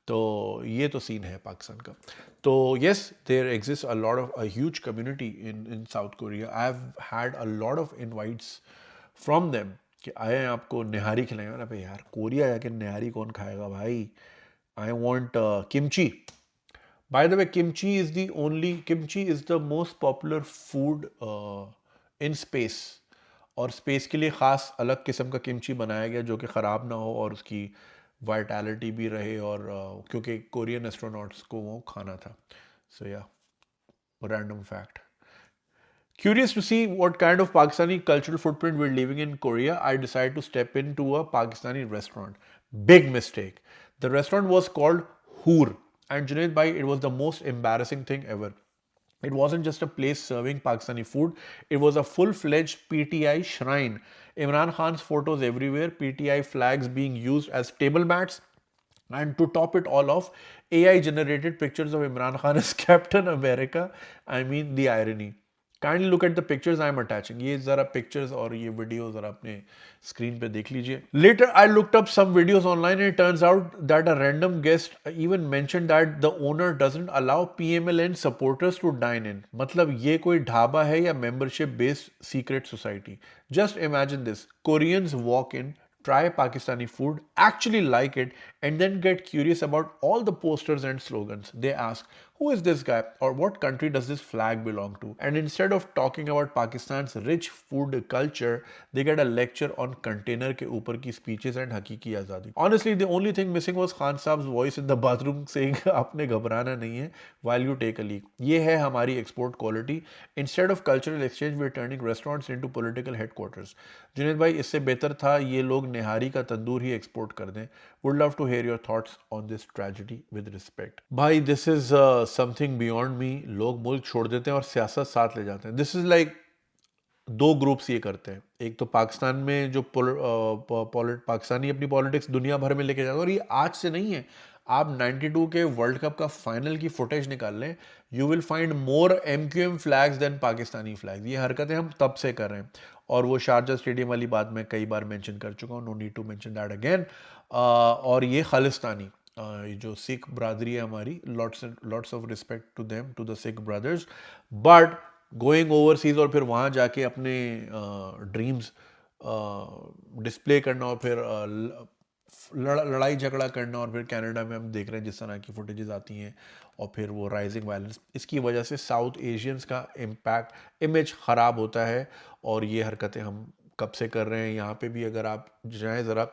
तो ये तो सीन है पाकिस्तान का. तो yes, there exist a lot of a huge community in South Korea. I have had a lot of invites from them कि आए आपको निहारी खिलाएंगे. ना भाई यार, कोरिया जाके निहारी कौन खाएगा भाई. I want kimchi. By the way, kimchi is the most popular food in space. और स्पेस के लिए ख़ास अलग किस्म का किमची बनाया गया जो कि ख़राब ना हो और उसकी वाइटैलिटी भी रहे, और क्योंकि कोरियन एस्ट्रोनॉट्स को वो खाना था. सो या, random fact. Curious to see what kind of Pakistani cultural footprint we're leaving in Korea, I decided to step into a Pakistani restaurant. Big mistake. The restaurant was called Hoor. And Junaid bhai, it was the most embarrassing thing ever. It wasn't just a place serving Pakistani food, it was a full-fledged PTI shrine. Imran Khan's photos everywhere, PTI flags being used as table mats, and to top it all off, AI generated pictures of Imran Khan as Captain America. I mean, the irony. Kindly look at the pictures I am attaching. ये जरा pictures और ये video जरा अपने screen पे देख लीजिए. Later I looked up some videos online and it turns out that a random guest even mentioned that the owner doesn't allow PMLN supporters to dine in. मतलब ये कोई ढाबा है या membership based secret society. Just imagine this. Koreans walk in, try Pakistani food, actually like it, and then get curious about all the posters and slogans. They ask, who is this guy or what country does this flag belong to? And instead of talking about Pakistan's rich food culture, they get a lecture on container के ऊपर की speeches and हकीकी आज़ादी. Honestly, the only thing missing was Khan Saab's voice in the bathroom saying आपने घबराना नहीं है while you take a leak. ये है हमारी export quality. Instead of cultural exchange, we're turning restaurants into political headquarters. Junaid भाई, इससे बेहतर था ये लोग निहारी का तंदूर ही एक्सपोर्ट कर दें. Would love to hear your thoughts on this tragedy with respect. भाई, this is something beyond me. लोग मुल्क छोड़ देते हैं और सियासत साथ ले जाते हैं. This is like दो ग्रुप्स ये करते हैं. एक तो पाकिस्तान में जो पाकिस्तानी अपनी पॉलिटिक्स दुनिया भर में लेके जाते हैं, और ये आज से नहीं है. आप 92 के वर्ल्ड कप का फाइनल की फुटेज निकाल लें, you will find more MQM flags then Pakistani flags. ये हरकतें हम तब से कर रहे हैं, और वो शारजा स्टेडियम वाली बात मैं कई बार मेंशन कर चुका हूँ. No need to mention that again. और ये खालिस्तानी जो सिख ब्रादरी है हमारी, lots of respect to them, to the Sikh brothers, but going overseas और फिर वहाँ जाके अपने ड्रीम्स डिस्प्ले करना और फिर लड़ाई झगड़ा करना, और फिर कनाडा में हम देख रहे हैं जिस तरह की फुटेजेस आती हैं, और फिर वो राइजिंग वायलेंस, इसकी वजह से साउथ एशियंस का इमेज ख़राब होता है, और ये हरकतें हम कब से कर रहे हैं। यहाँ पे भी अगर आप जाएँ ज़रा,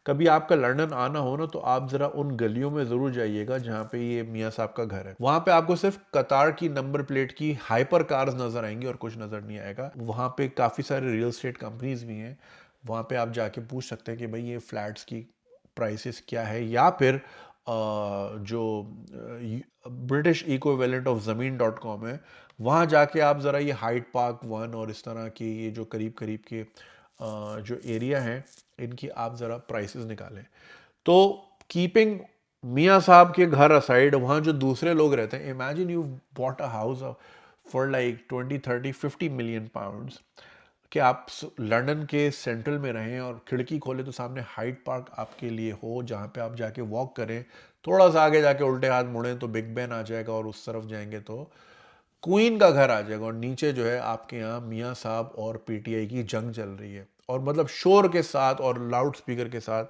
कभी आपका लंदन आना हो ना, तो आप ज़रा उन गलियों में ज़रूर जाइएगा जहाँ पे ये मियाँ साहब का घर है। वहाँ पे आपको सिर्फ कतार की नंबर प्लेट की हाइपर कार्स नज़र आएंगी और कुछ नज़र नहीं आएगा। वहाँ पे काफ़ी सारे रियल एस्टेट कंपनीज भी हैं, वहाँ पे आप जाके पूछ सकते हैं कि भाई ये फ्लैट्स की प्राइसेस क्या है, या फिर जो ब्रिटिश इक्विवेलेंट ऑफ ज़मीन.com है, वहाँ जाके आप ज़रा ये हाइड पार्क 1 और इस तरह के ये जो करीब करीब के जो एरिया हैं, इनकी आप ज़रा प्राइसेस निकालें। तो कीपिंग मियाँ साहब के घर असाइड, वहाँ जो दूसरे लोग रहते हैं, imagine you bought a house for like 20, 30, 50 million pounds, कि आप लंदन के सेंट्रल में रहें और खिड़की खोले तो सामने हाइड पार्क आपके लिए हो, जहाँ पे आप जाके वॉक करें, थोड़ा सा आगे जाके उल्टे हाथ मुड़ें तो बिग बैन आ जाएगा, और उस तरफ जाएंगे तो क्वीन का घर आ जाएगा, और नीचे जो है आपके यहाँ मियाँ साहब और पीटीआई की जंग चल रही है, और मतलब शोर के साथ और लाउड स्पीकर के साथ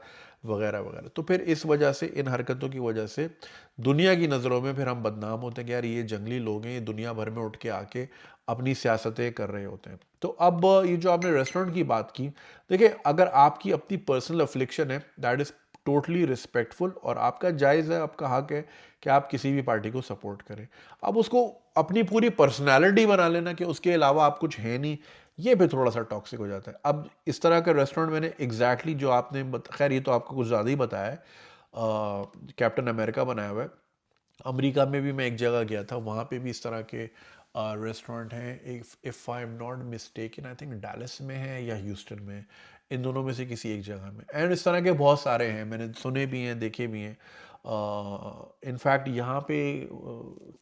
वगैरह वगैरह। तो फिर इस वजह से, इन हरकतों की वजह से दुनिया की नज़रों में फिर हम बदनाम होते हैं कि यार ये जंगली लोग हैं, ये दुनिया भर में उठ के आके अपनी सियासतें कर रहे होते हैं। तो अब ये जो आपने रेस्टोरेंट की बात की, देखिए अगर आपकी अपनी पर्सनल अफ्लिक्शन है, दैट इज़ टोटली रिस्पेक्टफुल, और आपका जायज़ है, आपका हक है कि आप किसी भी पार्टी को सपोर्ट करें। अब उसको अपनी पूरी पर्सनैलिटी बना लेना कि उसके अलावा आप कुछ है नहीं, ये भी थोड़ा सा टॉक्सिक हो जाता है। अब इस तरह का रेस्टोरेंट मैंने एग्जैक्टली जो आपने खैर ये तो आपको कुछ ज़्यादा ही बताया है, कैप्टन अमेरिका बनाया हुआ है। अमेरिका में भी मैं एक जगह गया था, वहाँ पे भी इस तरह के रेस्टोरेंट हैं। If I am not mistaken, I think Dallas में है या ह्यूस्टन में, इन दोनों में से किसी एक जगह में। एंड इस तरह के बहुत सारे हैं, मैंने सुने भी हैं, देखे भी हैं। इनफैक्ट यहाँ पे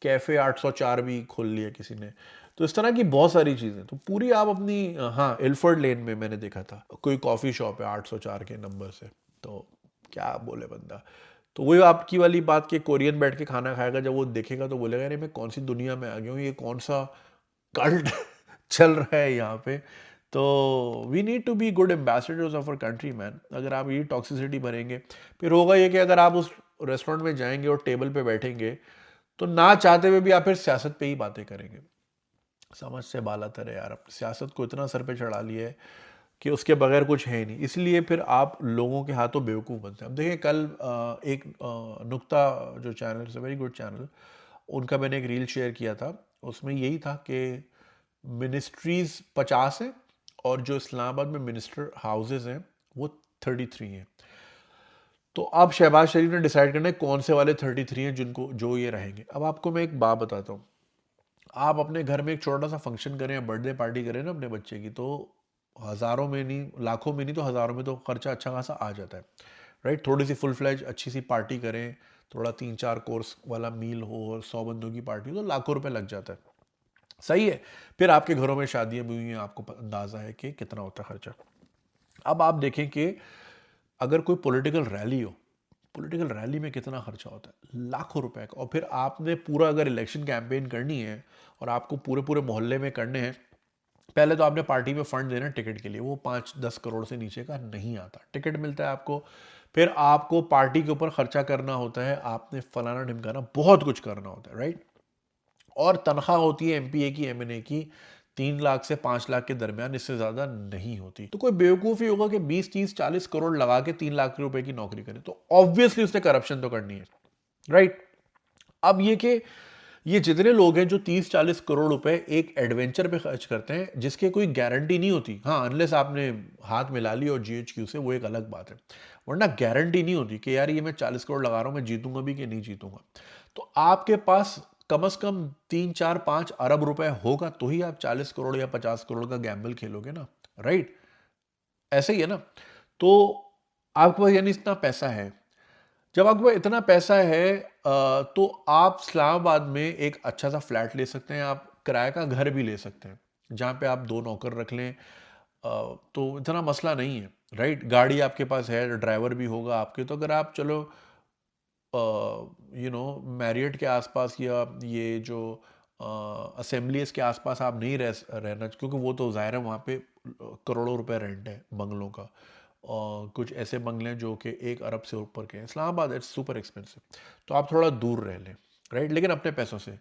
कैफ़े 804 भी खोल लिया किसी ने। तो इस तरह की बहुत सारी चीज़ें, तो पूरी आप अपनी हाँ, इल्फर्ड लेन में मैंने देखा था कोई कॉफ़ी शॉप है 804 के नंबर से, तो क्या बोले बंदा। तो वही आपकी वाली बात कि कोरियन बैठ के खाना खाएगा, जब वो देखेगा तो बोलेगा अरे मैं कौन सी दुनिया में आ गया हूँ, ये कौन सा कल्ट चल रहा है यहाँ पे। तो we need to be good ambassadors of our country man. अगर आप ये टॉक्सिसिटी भरेंगे, फिर होगा ये कि अगर आप उस रेस्टोरेंट में जाएंगे और टेबल पे बैठेंगे, तो ना चाहते हुए भी आप फिर सियासत पे ही बातें करेंगे। समझ से बालातर है यार, सियासत को इतना सर पे चढ़ा लिया है कि उसके बगैर कुछ है नहीं, इसलिए फिर आप लोगों के हाथों बेवकूफ़ बनते हैं। अब देखिए कल एक नुक्ता जो चैनल है, वेरी गुड चैनल, उनका मैंने एक रील शेयर किया था, उसमें यही था कि मिनिस्ट्रीज 50 हैं और जो इस्लामाबाद में मिनिस्टर हाउसेज हैं वो 33 हैं। तो अब शहबाज शरीफ ने डिसाइड करना है कौन से वाले 33 हैं जिनको जो ये रहेंगे। अब आपको मैं एक बात बताता हूँ, आप अपने घर में एक छोटा सा फंक्शन करें या बर्थडे पार्टी करें ना अपने बच्चे की, तो हज़ारों में नहीं, लाखों में नहीं तो हज़ारों में तो खर्चा अच्छा खासा आ जाता है, राइट। थोड़ी सी फुल फ्लैज अच्छी सी पार्टी करें, थोड़ा 3-4 कोर्स वाला मील हो और 100 बंदों की पार्टी हो, तो लाखों रुपए लग जाता है, सही है। फिर आपके घरों में शादियां भी हुई हैं, आपको अंदाज़ा है कि कितना होता है खर्चा। अब आप देखें कि अगर कोई पॉलिटिकल रैली हो, पॉलिटिकल रैली में कितना खर्चा होता है, लाखों रुपए का। और फिर आपने पूरा अगर इलेक्शन कैंपेन करनी है और आपको पूरे पूरे मोहल्ले में करने हैं, पहले तो आपने पार्टी में फंड देना टिकट के लिए, वो 5-10 करोड़ से नीचे का नहीं आता, टिकट मिलता है आपको। फिर आपको पार्टी के ऊपर खर्चा करना होता है, आपने फलाना ढिमकाना बहुत कुछ करना होता है, राइट। और तनख्वाह होती है एमपीए की, एमएनए की 3 लाख से 5 लाख के दरमियान, इससे ज़्यादा नहीं होती। तो कोई बेवकूफ़ी होगा कि 20-30-40 करोड़ लगा के 3 लाख रुपए की नौकरी करे, तो ऑब्वियसली उसने करप्शन तो करनी है, राइट। अब ये कि ये जितने लोग हैं जो 30-40 करोड़ रुपए एक एडवेंचर पे खर्च करते हैं जिसके कोई गारंटी नहीं होती, हाँ अनलेस आपने हाथ मिला ली और जीएचक्यू से, वो एक अलग बात है, वरना गारंटी नहीं होती कि यार ये मैं 40 करोड़ लगा रहा हूँ, मैं जीतूंगा भी कि नहीं जीतूंगा। तो आपके पास कम से कम 3-4-5 अरब रुपए होगा तो ही आप 40 करोड़ या 50 करोड़ का गैम्बल खेलोगे ना, राइट। ऐसे ही है ना। तो आपके पास यानी इतना पैसा है, जब आपके पास इतना पैसा है तो आप इस्लामाबाद में एक अच्छा सा फ्लैट ले सकते हैं, आप किराए का घर भी ले सकते हैं जहाँ पे आप 2 नौकर रख लें, तो इतना मसला नहीं है, राइट। गाड़ी आपके पास है, ड्राइवर भी होगा आपके, तो अगर आप चलो मैरियट के आसपास या ये जो असेंबलीज के आसपास आप नहीं रहना, क्योंकि वो तो ज़ाहिर है वहाँ पे करोड़ों रुपए रेंट है बंगलों का, और कुछ ऐसे बंगले हैं जो कि 1 अरब से ऊपर के हैं। इस्लामाबाद इट्स सुपर एक्सपेंसिव, तो आप थोड़ा दूर रह लें, राइट, लेकिन अपने पैसों से।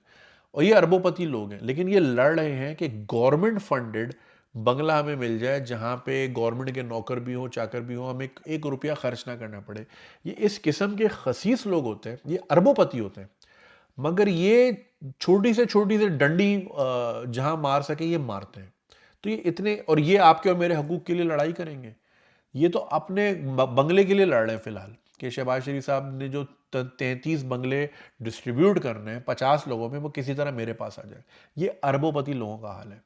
और ये अरबोपति लोग हैं, लेकिन ये लड़ रहे हैं कि गवर्नमेंट फंडेड बंगला हमें मिल जाए जहाँ पे गवर्नमेंट के नौकर भी हों, चाकर भी हों, हमें एक रुपया खर्च ना करना पड़े। ये इस किस्म के खसीस लोग होते हैं, ये अरबोपति होते हैं, मगर ये छोटी से डंडी जहाँ मार सके ये मारते हैं। तो ये इतने, और ये आपके और मेरे हकूक के लिए लड़ाई करेंगे। ये तो अपने बंगले के लिए लड़ रहे हैं फिलहाल, कि शहबाज शरीफ साहब ने जो 33 बंगले डिस्ट्रीब्यूट करने हैं 50 लोगों में, वो किसी तरह मेरे पास आ जाए। ये अरबोपति लोगों का हाल है।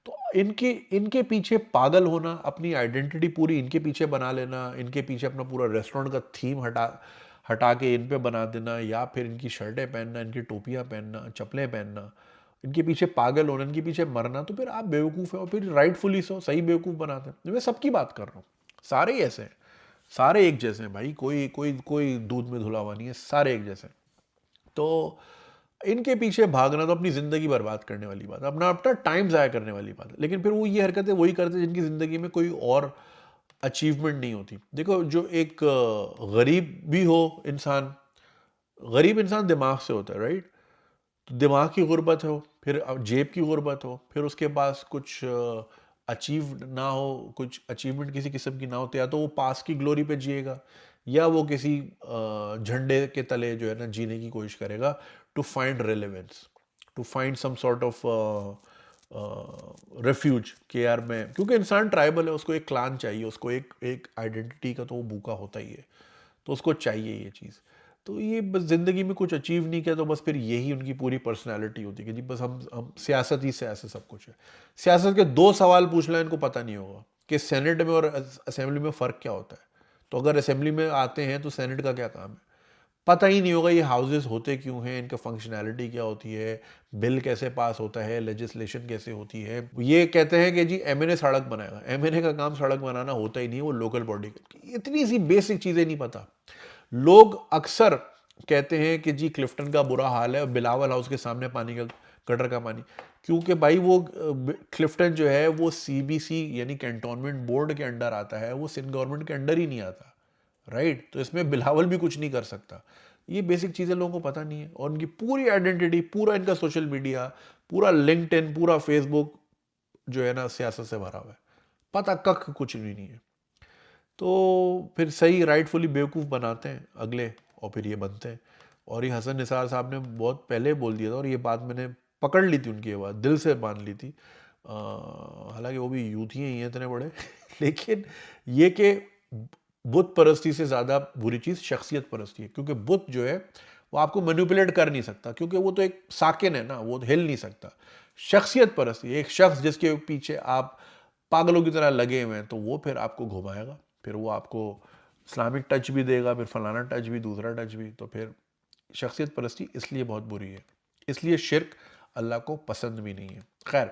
तो इनके इनके पीछे पागल होना, अपनी आइडेंटिटी पूरी इनके पीछे बना लेना, इनके पीछे अपना पूरा रेस्टोरेंट का थीम हटा हटा के इन पे बना देना, या फिर इनकी शर्टें पहनना, इनकी टोपियां पहनना, चप्पलें पहनना, इनके पीछे पागल होना, इनके पीछे मरना, तो फिर आप बेवकूफ़ है, और फिर राइटफुली सो सही बेवकूफ़ बनाते हैं। मैं सबकी बात कर रहा हूँ, सारे ही ऐसे हैं, सारे एक जैसे हैं भाई, कोई कोई कोई दूध में धुला हुआ नहीं है, सारे एक जैसे हैं। तो इनके पीछे भागना तो अपनी ज़िंदगी बर्बाद करने वाली बात है, अपना अपना टाइम ज़ाया करने वाली बात है। लेकिन फिर वो ये हरकतें वही करते हैं जिनकी ज़िंदगी में कोई और अचीवमेंट नहीं होती। देखो, जो एक गरीब भी हो इंसान, गरीब इंसान दिमाग से होता है, राइट? तो दिमाग की गुर्बत हो, फिर जेब की गुर्बत हो, फिर उसके पास कुछ अचीव ना हो, कुछ अचीवमेंट किसी किस्म की ना हो, तो या तो वो पास की ग्लोरी पे जिएगा, या वो किसी झंडे के तले जो है ना जीने की कोशिश करेगा, to find relevance, to find some sort of refuge, कि यार मैं, क्योंकि इंसान ट्राइबल है, उसको एक क्लान चाहिए, उसको एक एक आइडेंटिटी का तो वो भूखा होता ही है, तो उसको चाहिए ये चीज़। तो ये बस ज़िंदगी में कुछ अचीव नहीं किया तो बस फिर यही उनकी पूरी पर्सनैलिटी होती है कि जी बस हम सियासत ही से ऐसे सब कुछ है। सियासत के 2 सवाल पूछ लें, इनको पता नहीं होगा कि सेनेट में और असेंबली में फ़र्क क्या होता है। तो अगर असेंबली में आते हैं तो सेनेट का क्या काम है, पता ही नहीं होगा। ये हाउसेस होते क्यों हैं, इनका फंक्शनैलिटी क्या होती है, बिल कैसे पास होता है, लेजिस्लेशन कैसे होती है। ये कहते हैं कि जी एमएनए सड़क बनाएगा, एमएनए का काम सड़क बनाना होता ही नहीं, वो लोकल बॉडी का। इतनी सी बेसिक चीज़ें नहीं पता। लोग अक्सर कहते हैं कि जी क्लिफ्टन का बुरा हाल है और बिलावल हाउस के सामने पानी का, गटर का पानी, क्योंकि भाई वो क्लिफ्टन जो है वो सीबीसी यानी कैंटोनमेंट बोर्ड के अंडर आता है, वो सिंध गवर्नमेंट के अंडर ही नहीं आता, राइट? तो इसमें बिलावल भी कुछ नहीं कर सकता। ये बेसिक चीज़ें लोगों को पता नहीं है, और उनकी पूरी आइडेंटिटी, पूरा इनका सोशल मीडिया, पूरा लिंक्डइन, पूरा फेसबुक जो है ना सियासत से भरा हुआ है, पता कख कुछ भी नहीं है। तो फिर सही राइटफुली बेवकूफ़ बनाते हैं अगले, और फिर ये बनते हैं। और ये हसन निसार साहब ने बहुत पहले बोल दिया था, और ये बात मैंने पकड़ ली थी, उनकी ये बात दिल से मान ली थी। हालांकि वो भी यूथ ही हैं इतने बड़े लेकिन ये कि बुत परस्ती से ज़्यादा बुरी चीज़ शख्सियत परस्ती है, क्योंकि बुत जो है वो आपको मैनिपुलेट कर नहीं सकता, क्योंकि वो तो एक साकिन है ना, वो तो हिल नहीं सकता। शख्सियत परस्ती, एक शख्स जिसके पीछे आप पागलों की तरह लगे हुए हैं, तो वो फिर आपको घुमाएगा, फिर वो आपको इस्लामिक टच भी देगा, फिर फलाना टच भी, दूसरा टच भी। तो फिर शख्सियत परस्ती इसलिए बहुत बुरी है, इसलिए शिर्क अल्लाह को पसंद भी नहीं है। खैर,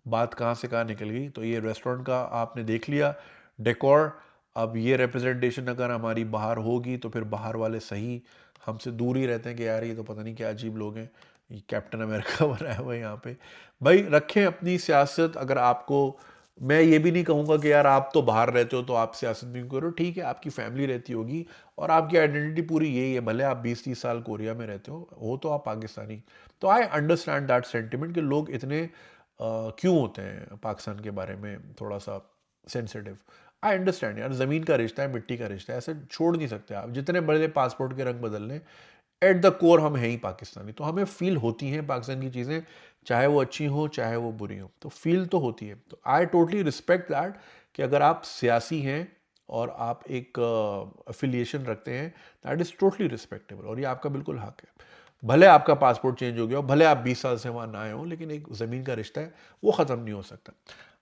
बात कहाँ से कहाँ निकल गई। तो ये रेस्टोरेंट का आपने देख लिया डेकोर। अब ये रिप्रेजेंटेशन अगर हमारी बाहर होगी तो फिर बाहर वाले सही हमसे दूर ही रहते हैं कि यार ये तो पता नहीं क्या अजीब लोग हैं, ये कैप्टन अमेरिका बनाया हुआ है यहाँ पे। भाई रखें अपनी सियासत। अगर आपको, मैं ये भी नहीं कहूँगा कि यार आप तो बाहर रहते हो तो आप सियासत भी करो, ठीक है, आपकी फैमिली रहती होगी और आपकी आइडेंटिटी पूरी यही है, भले आप 20-30 साल कोरिया में रहते हो तो आप पाकिस्तानी। तो आई अंडरस्टैंड दैट सेंटिमेंट कि लोग इतने क्यों होते हैं पाकिस्तान के बारे में थोड़ा सा सेंसिटिव। आई अंडरस्टैंड यार, ज़मीन का रिश्ता है, मिट्टी का रिश्ता है, ऐसे छोड़ नहीं सकते आप, जितने बड़े पासपोर्ट के रंग बदल लें, एट द कोर हम हैं ही पाकिस्तानी। तो हमें फील होती हैं पाकिस्तान की चीज़ें, चाहे वो अच्छी हो चाहे वो बुरी हो, तो फील तो होती है। तो आई टोटली रिस्पेक्ट दैट कि अगर आप सियासी हैं और आप एक अफिलिएशन रखते हैं, दैट इज़ टोटली रिस्पेक्टेबल और ये आपका बिल्कुल हक है। भले आपका पासपोर्ट चेंज हो गया हो, भले आप 20 साल से वहाँ ना आए हो, लेकिन एक ज़मीन का रिश्ता है वो ख़त्म नहीं हो सकता।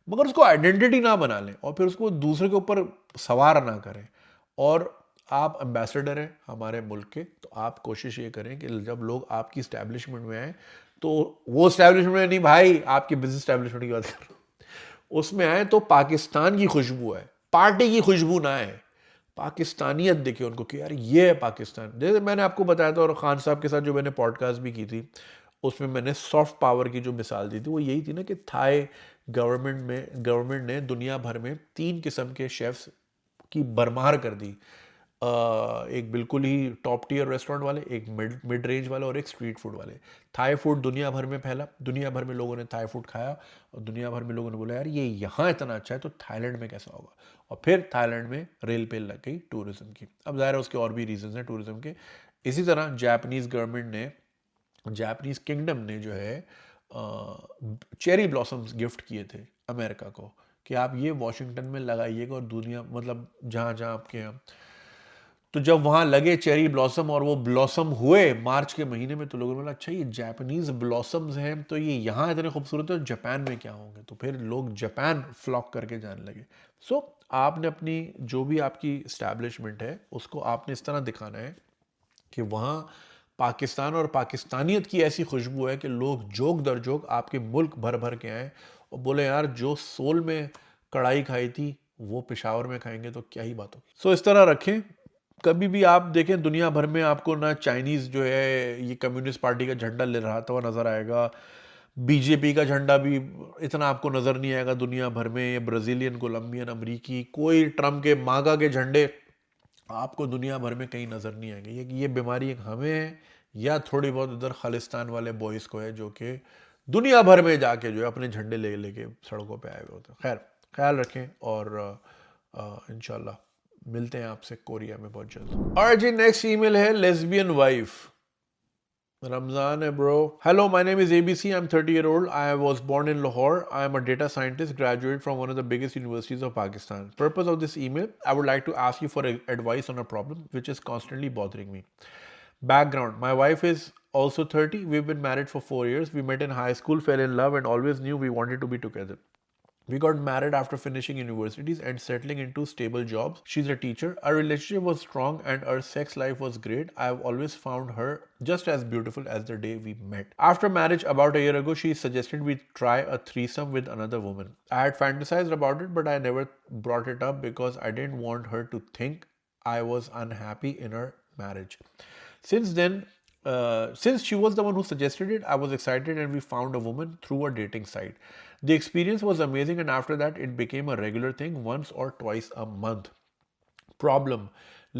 मगर उसको आइडेंटिटी ना बना लें और फिर उसको दूसरे के ऊपर सवार ना करें। और आप एम्बेसडर हैं हमारे मुल्क के, तो आप कोशिश ये करें कि जब लोग आपकी इस्टेब्लिशमेंट में आए, तो वो इस्टेब्लिशमेंट में नहीं भाई, आपकी बिजनेस इस्टेब्लिशमेंट की बात कर रहा हूँ, उसमें आए तो पाकिस्तान की खुशबू है, पार्टी की खुशबू ना है, पाकिस्तानियत देखिए उनको कि यार ये है पाकिस्तान। जैसे मैंने आपको बताया था और खान साहब के साथ जो मैंने पॉडकास्ट भी की थी, उसमें मैंने सॉफ्ट पावर की जो मिसाल दी थी वो यही थी ना कि थाई गवर्नमेंट ने दुनिया भर में 3 किस्म के शेफ्स की भरमार कर दी। एक बिल्कुल ही टॉप टियर रेस्टोरेंट वाले, एक मिड रेंज वाले और एक स्ट्रीट फूड वाले। थाई फूड दुनिया भर में फैला, दुनिया भर में लोगों ने थाई फूड खाया और दुनिया भर में लोगों ने बोला यार ये यहाँ इतना अच्छा है तो थाईलैंड में कैसा होगा। और फिर थाईलैंड में रेल पेल लग गई टूरिज्म की। अब ज़ाहिर है उसके और भी रीजंस हैं टूरिज्म के। इसी तरह जापानीज़ गवर्नमेंट ने, जापानीज़ किंगडम ने जो है चेरी ब्लॉसम्स गिफ्ट किए थे अमेरिका को कि आप ये वॉशिंगटन में लगाइएगा और दुनिया मतलब जहाँ जहाँ आपके यहाँ। तो जब वहाँ लगे चेरी ब्लॉसम और वो ब्लॉसम हुए मार्च के महीने में, तो लोगों ने बोला अच्छा ये जापानीज ब्लॉसम्स हैं तो ये यहाँ इतने खूबसूरत है, जापान में क्या होंगे। तो फिर लोग जापान फ्लॉक करके जाने लगे। सो आपने अपनी जो भी आपकी इस्टेब्लिशमेंट है उसको आपने इस तरह दिखाना है कि वहाँ पाकिस्तान और पाकिस्तानियत की ऐसी खुशबू है कि लोग जोक दर जोक आपके मुल्क भर भर के आए और बोले यार जो सोल में कढ़ाई खाई थी वो पेशावर में खाएंगे तो क्या ही बात होगी। सो इस तरह रखें। कभी भी आप देखें दुनिया भर में आपको ना चाइनीज़ जो है ये कम्युनिस्ट पार्टी का झंडा ले रहा था वो नज़र आएगा, बीजेपी का झंडा भी इतना आपको नज़र नहीं आएगा दुनिया भर में। ये ब्राज़ीलियन, कोलंबियन, अमरीकी, कोई ट्रम्प के मागा के झंडे आपको दुनिया भर में कहीं नज़र नहीं आएंगे। ये बीमारी एक हमें है या थोड़ी बहुत इधर खालिस्तान वाले बॉयज़ को है जो कि दुनिया भर में जाके जो है अपने झंडे ले लेके सड़कों पे आए हुए होते हैं। खैर ख्याल रखें और इंशाल्लाह मिलते हैं आपसे कोरिया में बहुत जल्द। और जी नेक्स्ट ईमेल है lesbian wife Ramzan, bro. Hello, my name is ABC. I'm 30-year old. I was born in Lahore. I am a data scientist, graduate from one of the biggest universities of Pakistan. Purpose of this email, I would like to ask you for advice on a problem which is constantly bothering me. Background, my wife is also 30. We've been married for 4 years. We met in high school, fell in love and always knew we wanted to be together. We got married after finishing universities and settling into stable jobs. She's a teacher. Our relationship was strong and our sex life was great. I've always found her just as beautiful as the day we met. After marriage, about a year ago, she suggested we try a threesome with another woman. I had fantasized about it, but I never brought it up because I didn't want her to think I was unhappy in our marriage. Since she was the one who suggested it, I was excited and we found a woman through a dating site. The experience was amazing, and after that, it became a regular thing once or twice a month. Problem: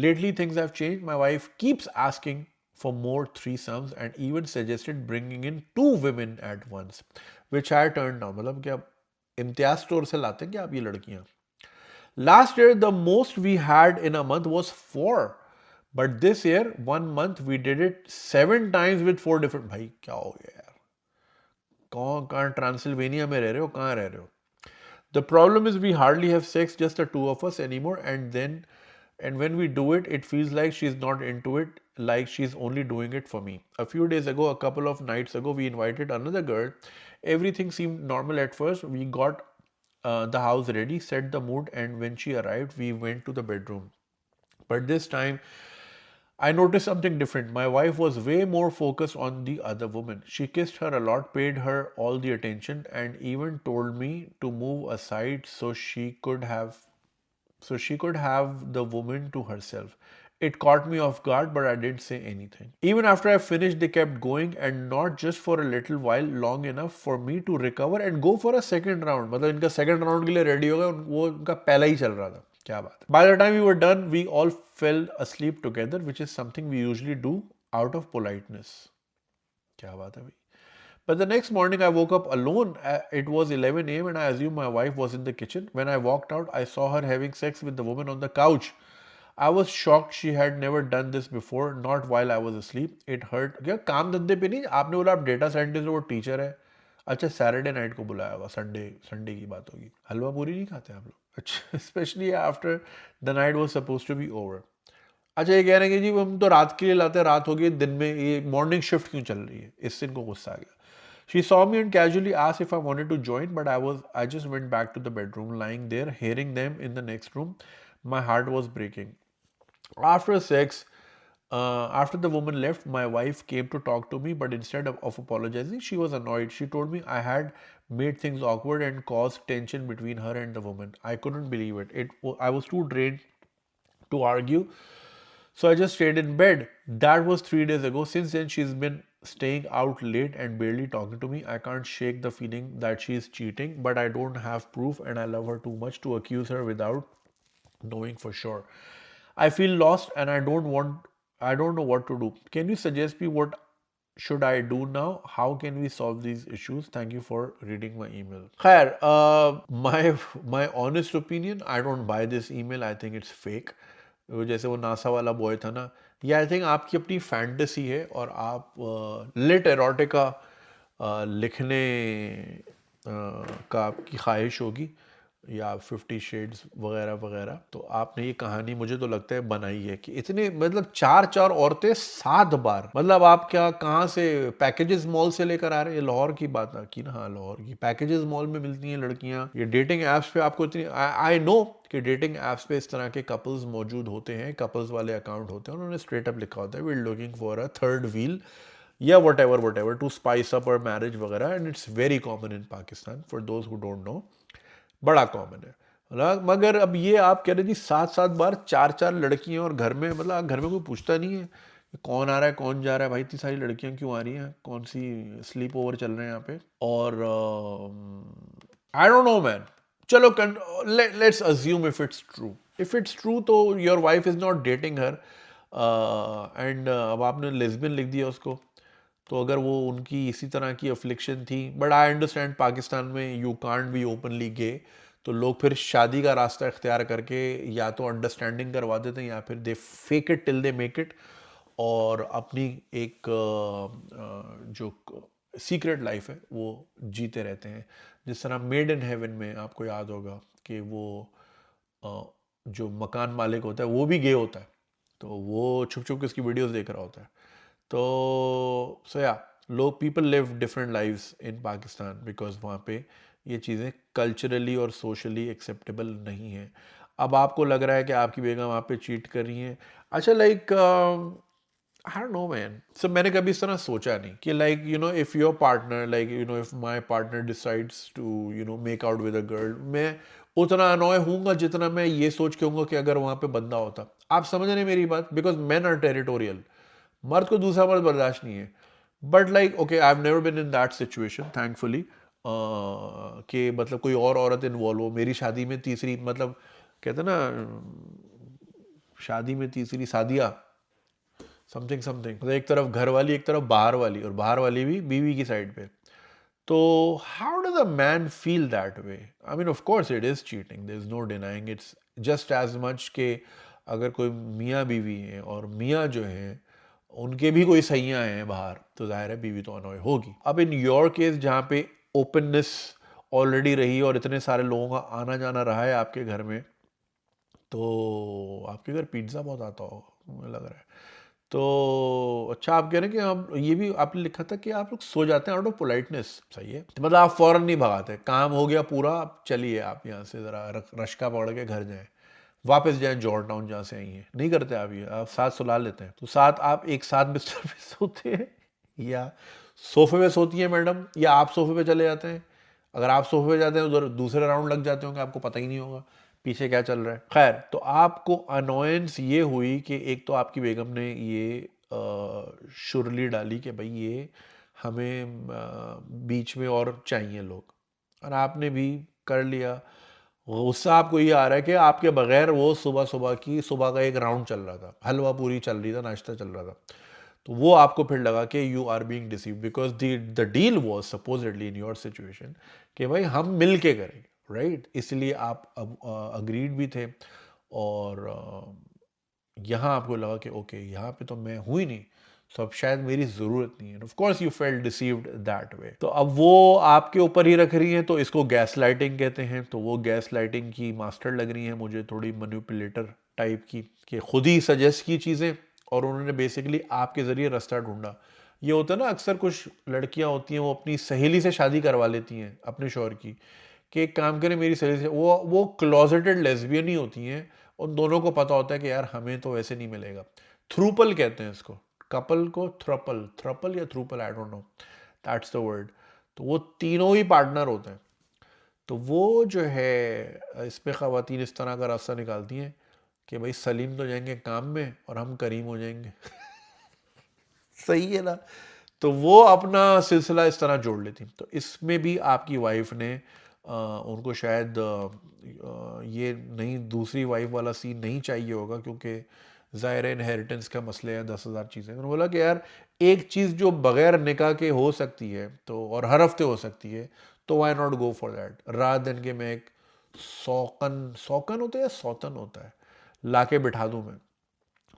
lately, things have changed. My wife keeps asking for more threesomes and even suggested bringing in 2 women at once, which I turned down. मतलब कि अब Imtiaz store से लाते हैं कि आप ये लड़कियां। Last year, the most we had in a month was 4. But this year, 1 month, we did it 7 times with 4 different. भाई क्या हो गया यार? कहाँ ट्रांसिल्वेनिया में रह रहे हो, कहाँ रह रहे हो? The problem is we hardly have sex, just the two of us anymore, and when we do it, it feels like she's not into it, like she's only doing it for me. A few days ago, a couple of nights ago, we invited another girl. Everything seemed normal at first. We got the house ready, set the mood, and when she arrived, we went to the bedroom. But this time, I noticed something different. My wife was way more focused on the other woman. She kissed her a lot, paid her all the attention, and even told me to move aside so she could have the woman to herself. It caught me off guard, but I didn't say anything. Even after I finished, they kept going, and not just for a little while, long enough for me to recover and go for a second round. मतलब इनका second round के लिए ready हो गए, वो इनका पहला ही चल रहा था। क्या बात है। By the time we were done, we all fell asleep together, which is something we usually do out of politeness. क्या बात है भाई। But the next morning I woke up alone. It was 11 a.m. and I assumed my wife was in the kitchen. When I walked out, I saw her having sex with the woman on the couch. I was shocked. She had never done this before, not while I was asleep. It hurt. क्या काम धंधे पे नहीं? आपने बोला आप data scientist हो, वो टीचर है। अच्छा सैटरडे नाइट को बुलाया होगा, संडे की बात होगी। हलवा पूरी नहीं खाते आप लोग? अच्छा, specially after the night was suppose to be over. अच्छा ये कह रहे हैं कि जी हम तो रात के लिए लाते हैं, रात हो गई, दिन में ये मॉर्निंग शिफ्ट क्यों चल रही है? इससे इनको गुस्सा आ गया। She saw me and casually asked if I wanted to join, but I just went back to the bedroom, lying there, hearing them in the next room. My heart was breaking. After sex, after the woman left, my wife came to talk to me, but instead of apologizing, she was annoyed. She told me I had made things awkward and caused tension between her and the woman. I couldn't believe it. I was too drained to argue, so I just stayed in bed. That was 3 days ago. Since then, she's been staying out late and barely talking to me. I can't shake the feeling that she's cheating, but I don't have proof and I love her too much to accuse her without knowing for sure. I feel lost and I don't know what to do. Can you suggest me what should I do now? How can we solve these issues? Thank you for reading my email. Khair, my honest opinion, I don't buy this email. I think it's fake. वो जैसे वो NASA वाला boy था ना, ये I think आपकी अपनी fantasy है और आप लिट एरोटिका लिखने का आपकी ख्वाहिश होगी या 50 शेड्स वगैरह वगैरह, तो आपने ये कहानी मुझे तो लगता है बनाई है कि इतने मतलब चार चार औरतें 7 बार, मतलब आप क्या कहाँ से पैकेजेस मॉल से लेकर आ रहे हैं? लाहौर की बात की ना, हाँ लाहौर की पैकेजेस मॉल में मिलती हैं लड़कियां। ये डेटिंग एप्स पे आपको इतनी, आई नो कि डेटिंग एप्स पे इस तरह के कपल्स मौजूद होते हैं, कपल्स वाले अकाउंट होते हैं, उन्होंने स्ट्रेट अप लिखा होता है we are looking for a third wheel या whatever to spice up और मैरिज वगैरह, and it's very common in Pakistan for those who don't know, बड़ा कॉमन है। मगर अब ये आप कह रहे थी 7 बार 4 लड़कियां और घर में, मतलब घर में कोई पूछता नहीं है कौन आ रहा है कौन जा रहा है, भाई इतनी सारी लड़कियां क्यों आ रही हैं, कौन सी स्लीप ओवर चल रहे हैं यहाँ पे? और आई डोंट नो मैन, चलो let's assume if it's true तो your wife is not dating her, and अब आपने लेस्बियन लिख दिया उसको, तो अगर वो उनकी इसी तरह की अफ्लिक्शन थी, बट आई अंडरस्टैंड पाकिस्तान में यू कांट बी ओपनली गे, तो लोग फिर शादी का रास्ता इख्तियार करके या तो अंडरस्टैंडिंग करवा देते हैं या फिर they fake it till they make it, और अपनी एक जो सीक्रेट लाइफ है वो जीते रहते हैं। जिस तरह मेड इन हेवन में आपको याद होगा कि वो जो मकान मालिक होता है वो भी गे होता है, तो वो छुप छुप के उसकी वीडियोस देख रहा होता है। तो सो या लोग people live different lives in Pakistan because वहाँ पे ये चीज़ें कल्चरली और सोशली एक्सेप्टेबल नहीं है। अब आपको लग रहा है कि आपकी बेगम आप पे चीट कर रही है, अच्छा like I don't know man, so मैंने कभी इस तरह सोचा नहीं कि like you know if your partner like you know if my partner decides to you know make out with a girl, मैं उतना अनॉय हूँगा जितना मैं ये सोच के हूँगा कि अगर वहाँ पे बंदा होता। आप समझ रहे हैं मेरी बात? बिकॉज मैन आर टेरिटोरियल, मर्द को दूसरा मर्द बर्दाश्त नहीं है, but like okay I have never been in that situation thankfully, कि मतलब कोई और औरत इन्वॉल्व हो मेरी शादी में, तीसरी मतलब कहते ना शादी में तीसरी शादियाँ समथिंग समथिंग, मतलब एक तरफ घर वाली एक तरफ बाहर वाली, और बाहर वाली भी बीवी की साइड पे। तो how does a man feel that way? I mean of course it is cheating, there is no denying, it's just as much के अगर कोई मियाँ बीवी हैं और मियाँ जो हैं उनके भी कोई सैयाँ हैं बाहर, तो जाहिर है बीवी तो अनॉय होगी। अब इन योर केस जहाँ पे ओपननेस ऑलरेडी रही और इतने सारे लोगों का आना जाना रहा है आपके घर में, तो आपके घर पिज्ज़ा बहुत आता हो मुझे लग रहा है। तो अच्छा आप कह रहे हैं कि आप ये भी आपने लिखा था कि आप लोग सो जाते हैं आउट ऑफ पोलाइटनेस, सही है, तो मतलब आप फौरन नहीं भगाते, काम हो गया पूरा, आप चलिए आप यहाँ से ज़रा रश्का पकड़ के घर जाएं, वापस जाएं जॉर्ज टाउन जहाँ से आई हैं, नहीं करते आप ये? आप साथ सुला लेते हैं? तो साथ आप एक साथ बिस्तर पे सोते हैं या सोफे पे सोती हैं मैडम, या आप सोफे पे चले जाते हैं? अगर आप सोफे पे जाते हैं उधर दूसरे राउंड लग जाते होंगे, आपको पता ही नहीं होगा पीछे क्या चल रहा है। खैर, तो आपको अनोयंस ये हुई कि एक तो आपकी बेगम ने ये शुरली डाली कि भाई ये हमें बीच में और चाहिए लोग, और आपने भी कर लिया। गुस्सा आपको ये आ रहा है कि आपके बगैर वो सुबह का एक राउंड चल रहा था, हलवा पूरी चल रही था, नाश्ता चल रहा था, तो वो आपको फिर लगा कि you are being deceived because the deal was supposedly in your situation कि भाई हम मिल के करेंगे, राइट? इसलिए आप अब अग्रीड भी थे, और यहाँ आपको लगा कि ओके यहाँ पे तो मैं हूँ ही नहीं, तो अब शायद मेरी ज़रूरत नहीं है। Of course you felt deceived that way. तो अब वो आपके ऊपर ही रख रही हैं, तो इसको गैस लाइटिंग कहते हैं। तो वो गैस लाइटिंग की मास्टर लग रही हैं मुझे, थोड़ी मैनिपुलेटर टाइप की, कि खुद ही सजेस्ट की चीज़ें और उन्होंने बेसिकली आपके ज़रिए रास्ता ढूंढा। ये होता है ना, अक्सर कुछ लड़कियां होती हैं वो अपनी सहेली से शादी करवा लेती हैं अपने शौहर की, कि एक काम करें मेरी सहेली से, वो क्लोजेटेड लेस्बियन ही होती हैं, उन दोनों को पता होता है कि यार हमें तो वैसे नहीं मिलेगा। थ्रूपल कहते हैं इसको, कपल को थ्रपल या throuple, I don't know, that's the word. तो वो तीनों ही पार्टनर होते हैं। तो वो जो है इसमें ख़वातीन इस तरह का रास्ता निकालती हैं कि भाई सलीम तो जाएंगे काम में और हम करीम हो जाएंगे सही है ना? तो वो अपना सिलसिला इस तरह जोड़ लेती। तो इसमें भी आपकी वाइफ ने उनको शायद ये नहीं दूसरी वाइफ वाला सीन नहीं चाहिए होगा, क्योंकि ज़ाहिर है इनहेरिटेंस का मसले है, 10,000 चीज़ें। उन्होंने बोला कि यार एक चीज़ जो बगैर निकाह के हो सकती है तो और हर हफ्ते हो सकती है, तो why not go for that, रात दिन के मैं एक सौकन सौकन होता है या सौतन होता है लाके बिठा दूं मैं।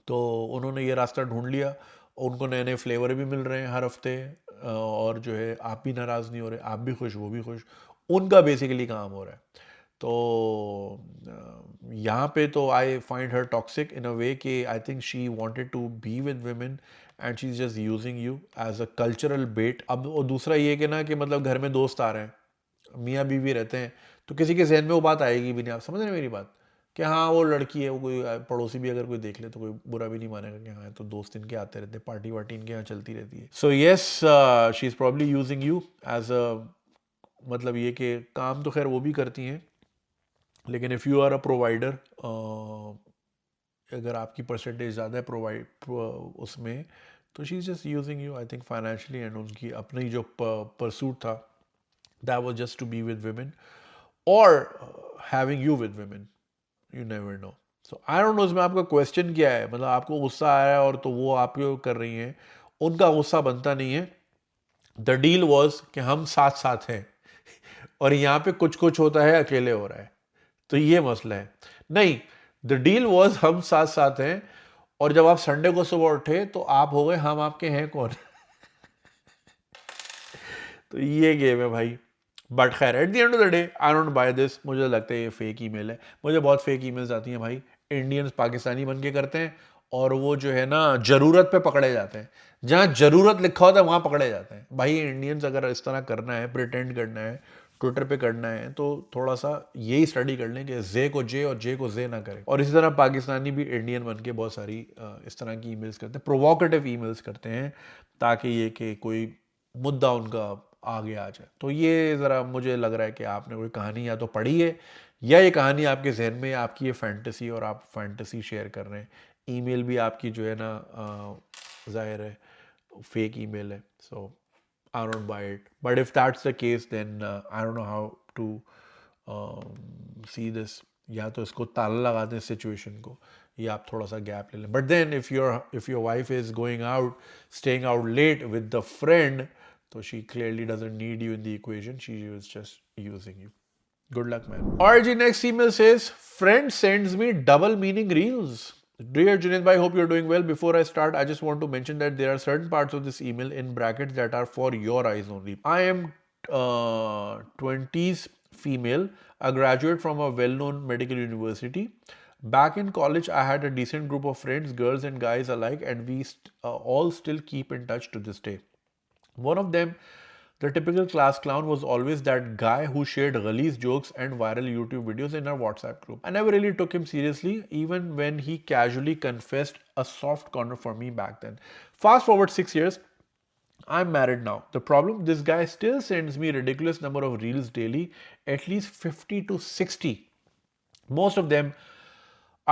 तो उन्होंने ये रास्ता ढूंढ लिया। उनको नए नए फ्लेवर भी मिल रहे हैं हर हफ्ते, और जो है आप भी नाराज़ नहीं हो रहे, आप भी खुश वो भी खुश, उनका बेसिकली काम हो रहा है। तो यहाँ पे तो I find her toxic in a way कि I think she wanted to be with women and she is just using you as a cultural bait. अब और दूसरा ये कि ना कि मतलब घर में दोस्त आ रहे हैं, मियाँ बीवी रहते हैं, तो किसी के जहन में वो बात आएगी भी नहीं। आप समझ रहे हैं मेरी बात, कि हाँ वो लड़की है, वो कोई पड़ोसी भी अगर कोई देख ले तो कोई बुरा भी नहीं मानेगा कि हाँ तो दोस्त इनके आते रहते हैं, पार्टी वार्टी इनके यहाँ चलती रहती है। So yes, she is probably using you as a, मतलब ये कि काम तो खैर वो भी करती हैं, लेकिन if you are a provider, अगर आपकी परसेंटेज ज़्यादा है प्रोवाइड उसमें, तो she is just using you I think financially, and उनकी अपनी जो परसूट था that was just to be with women और having you with women, you never know. So I don't know इसमें आपका क्वेश्चन क्या है, मतलब आपको गुस्सा आ रहा है और तो वो आप कर रही हैं, उनका गुस्सा बनता नहीं है। द डील वॉज कि हम साथ साथ हैं, और यहाँ पे कुछ कुछ होता है अकेले हो रहा है, तो ये मसला है। नहीं, द डील वॉज हम साथ साथ हैं, और जब आप संडे को सुबह उठे तो आप हो गए हम आपके हैं कौन। तो ये गेम है भाई। बट खैर eight the end of the day I don't by this, मुझे लगता है ये फेक ईमेल है। मुझे बहुत फेक ईमेल्स आती हैं भाई, इंडियंस पाकिस्तानी बन के करते हैं, और वो जो है ना ज़रूरत पे पकड़े जाते हैं, जहाँ ज़रूरत लिखा होता है वहाँ पकड़े जाते हैं। भाई इंडियंस अगर इस तरह करना है, प्रिटेंड करना है, ट्विटर पे करना है, तो थोड़ा सा यही स्टडी कर लें कि जे को जे और जे को जे ना करें। और इसी तरह पाकिस्तानी भी इंडियन बन के बहुत सारी इस तरह की ईमेल्स करते हैं, प्रोवोकेटिव ईमेल्स करते हैं, ताकि ये कि कोई मुद्दा उनका आगे आ जाए। तो ये ज़रा मुझे लग रहा है कि आपने कोई कहानी या तो पढ़ी है, या ये कहानी आपके जहन में है, आपकी ये फैंटेसी और आप फैंटेसी शेयर कर रहे हैं। ईमेल भी आपकी जो है ना ज़ाहिर है फेक ईमेल है। So I don't buy it, but if that's the case then I don't know how to see this. या तो इसको ताला लगा दें सिचुएशन को, या आप थोड़ा सा गैप ले लें। But then if your wife is going out, staying out late with the friend, so she clearly doesn't need you in the equation. She was just using you. Good luck, man. RG next email says, friend sends me double meaning reels. Dear Junaid bhai, hope you're doing well. Before I start, I just want to mention that there are certain parts of this email in brackets that are for your eyes only. I am 20s female, a graduate from a well-known medical university. Back in college, I had a decent group of friends, girls and guys alike, and we all still keep in touch to this day. One of them, the typical class clown, was always that guy who shared ghaliz jokes and viral YouTube videos in our WhatsApp group. I never really took him seriously, even when he casually confessed a soft corner for me back then. Fast forward 6 years, I'm married now. The problem, this guy still sends me ridiculous number of reels daily, at least 50 to 60. Most of them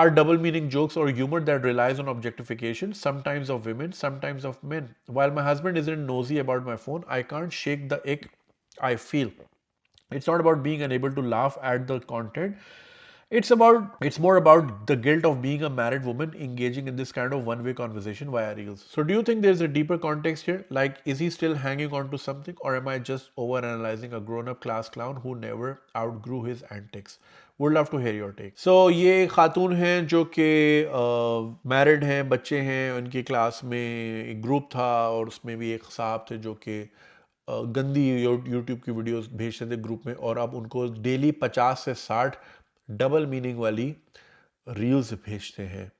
are double meaning jokes or humor that relies on objectification, sometimes of women, sometimes of men. While my husband isn't nosy about my phone, I can't shake the ick I feel. It's not about being unable to laugh at the content. It's more about the guilt of being a married woman engaging in this kind of one-way conversation via reels. So do you think there's a deeper context here? Like, is he still hanging on to something, or am I just overanalyzing a grown-up class clown who never outgrew his antics? Would love to hear your take. So ये खातून हैं जो कि married हैं, बच्चे हैं, उनकी class में एक ग्रुप था और उसमें भी एक साहब थे जो कि गंदी यूट्यूब की वीडियोस भेजते थे ग्रुप में, और अब उनको डेली 50 से 60 डबल मीनिंग वाली रील्स भेजते हैं,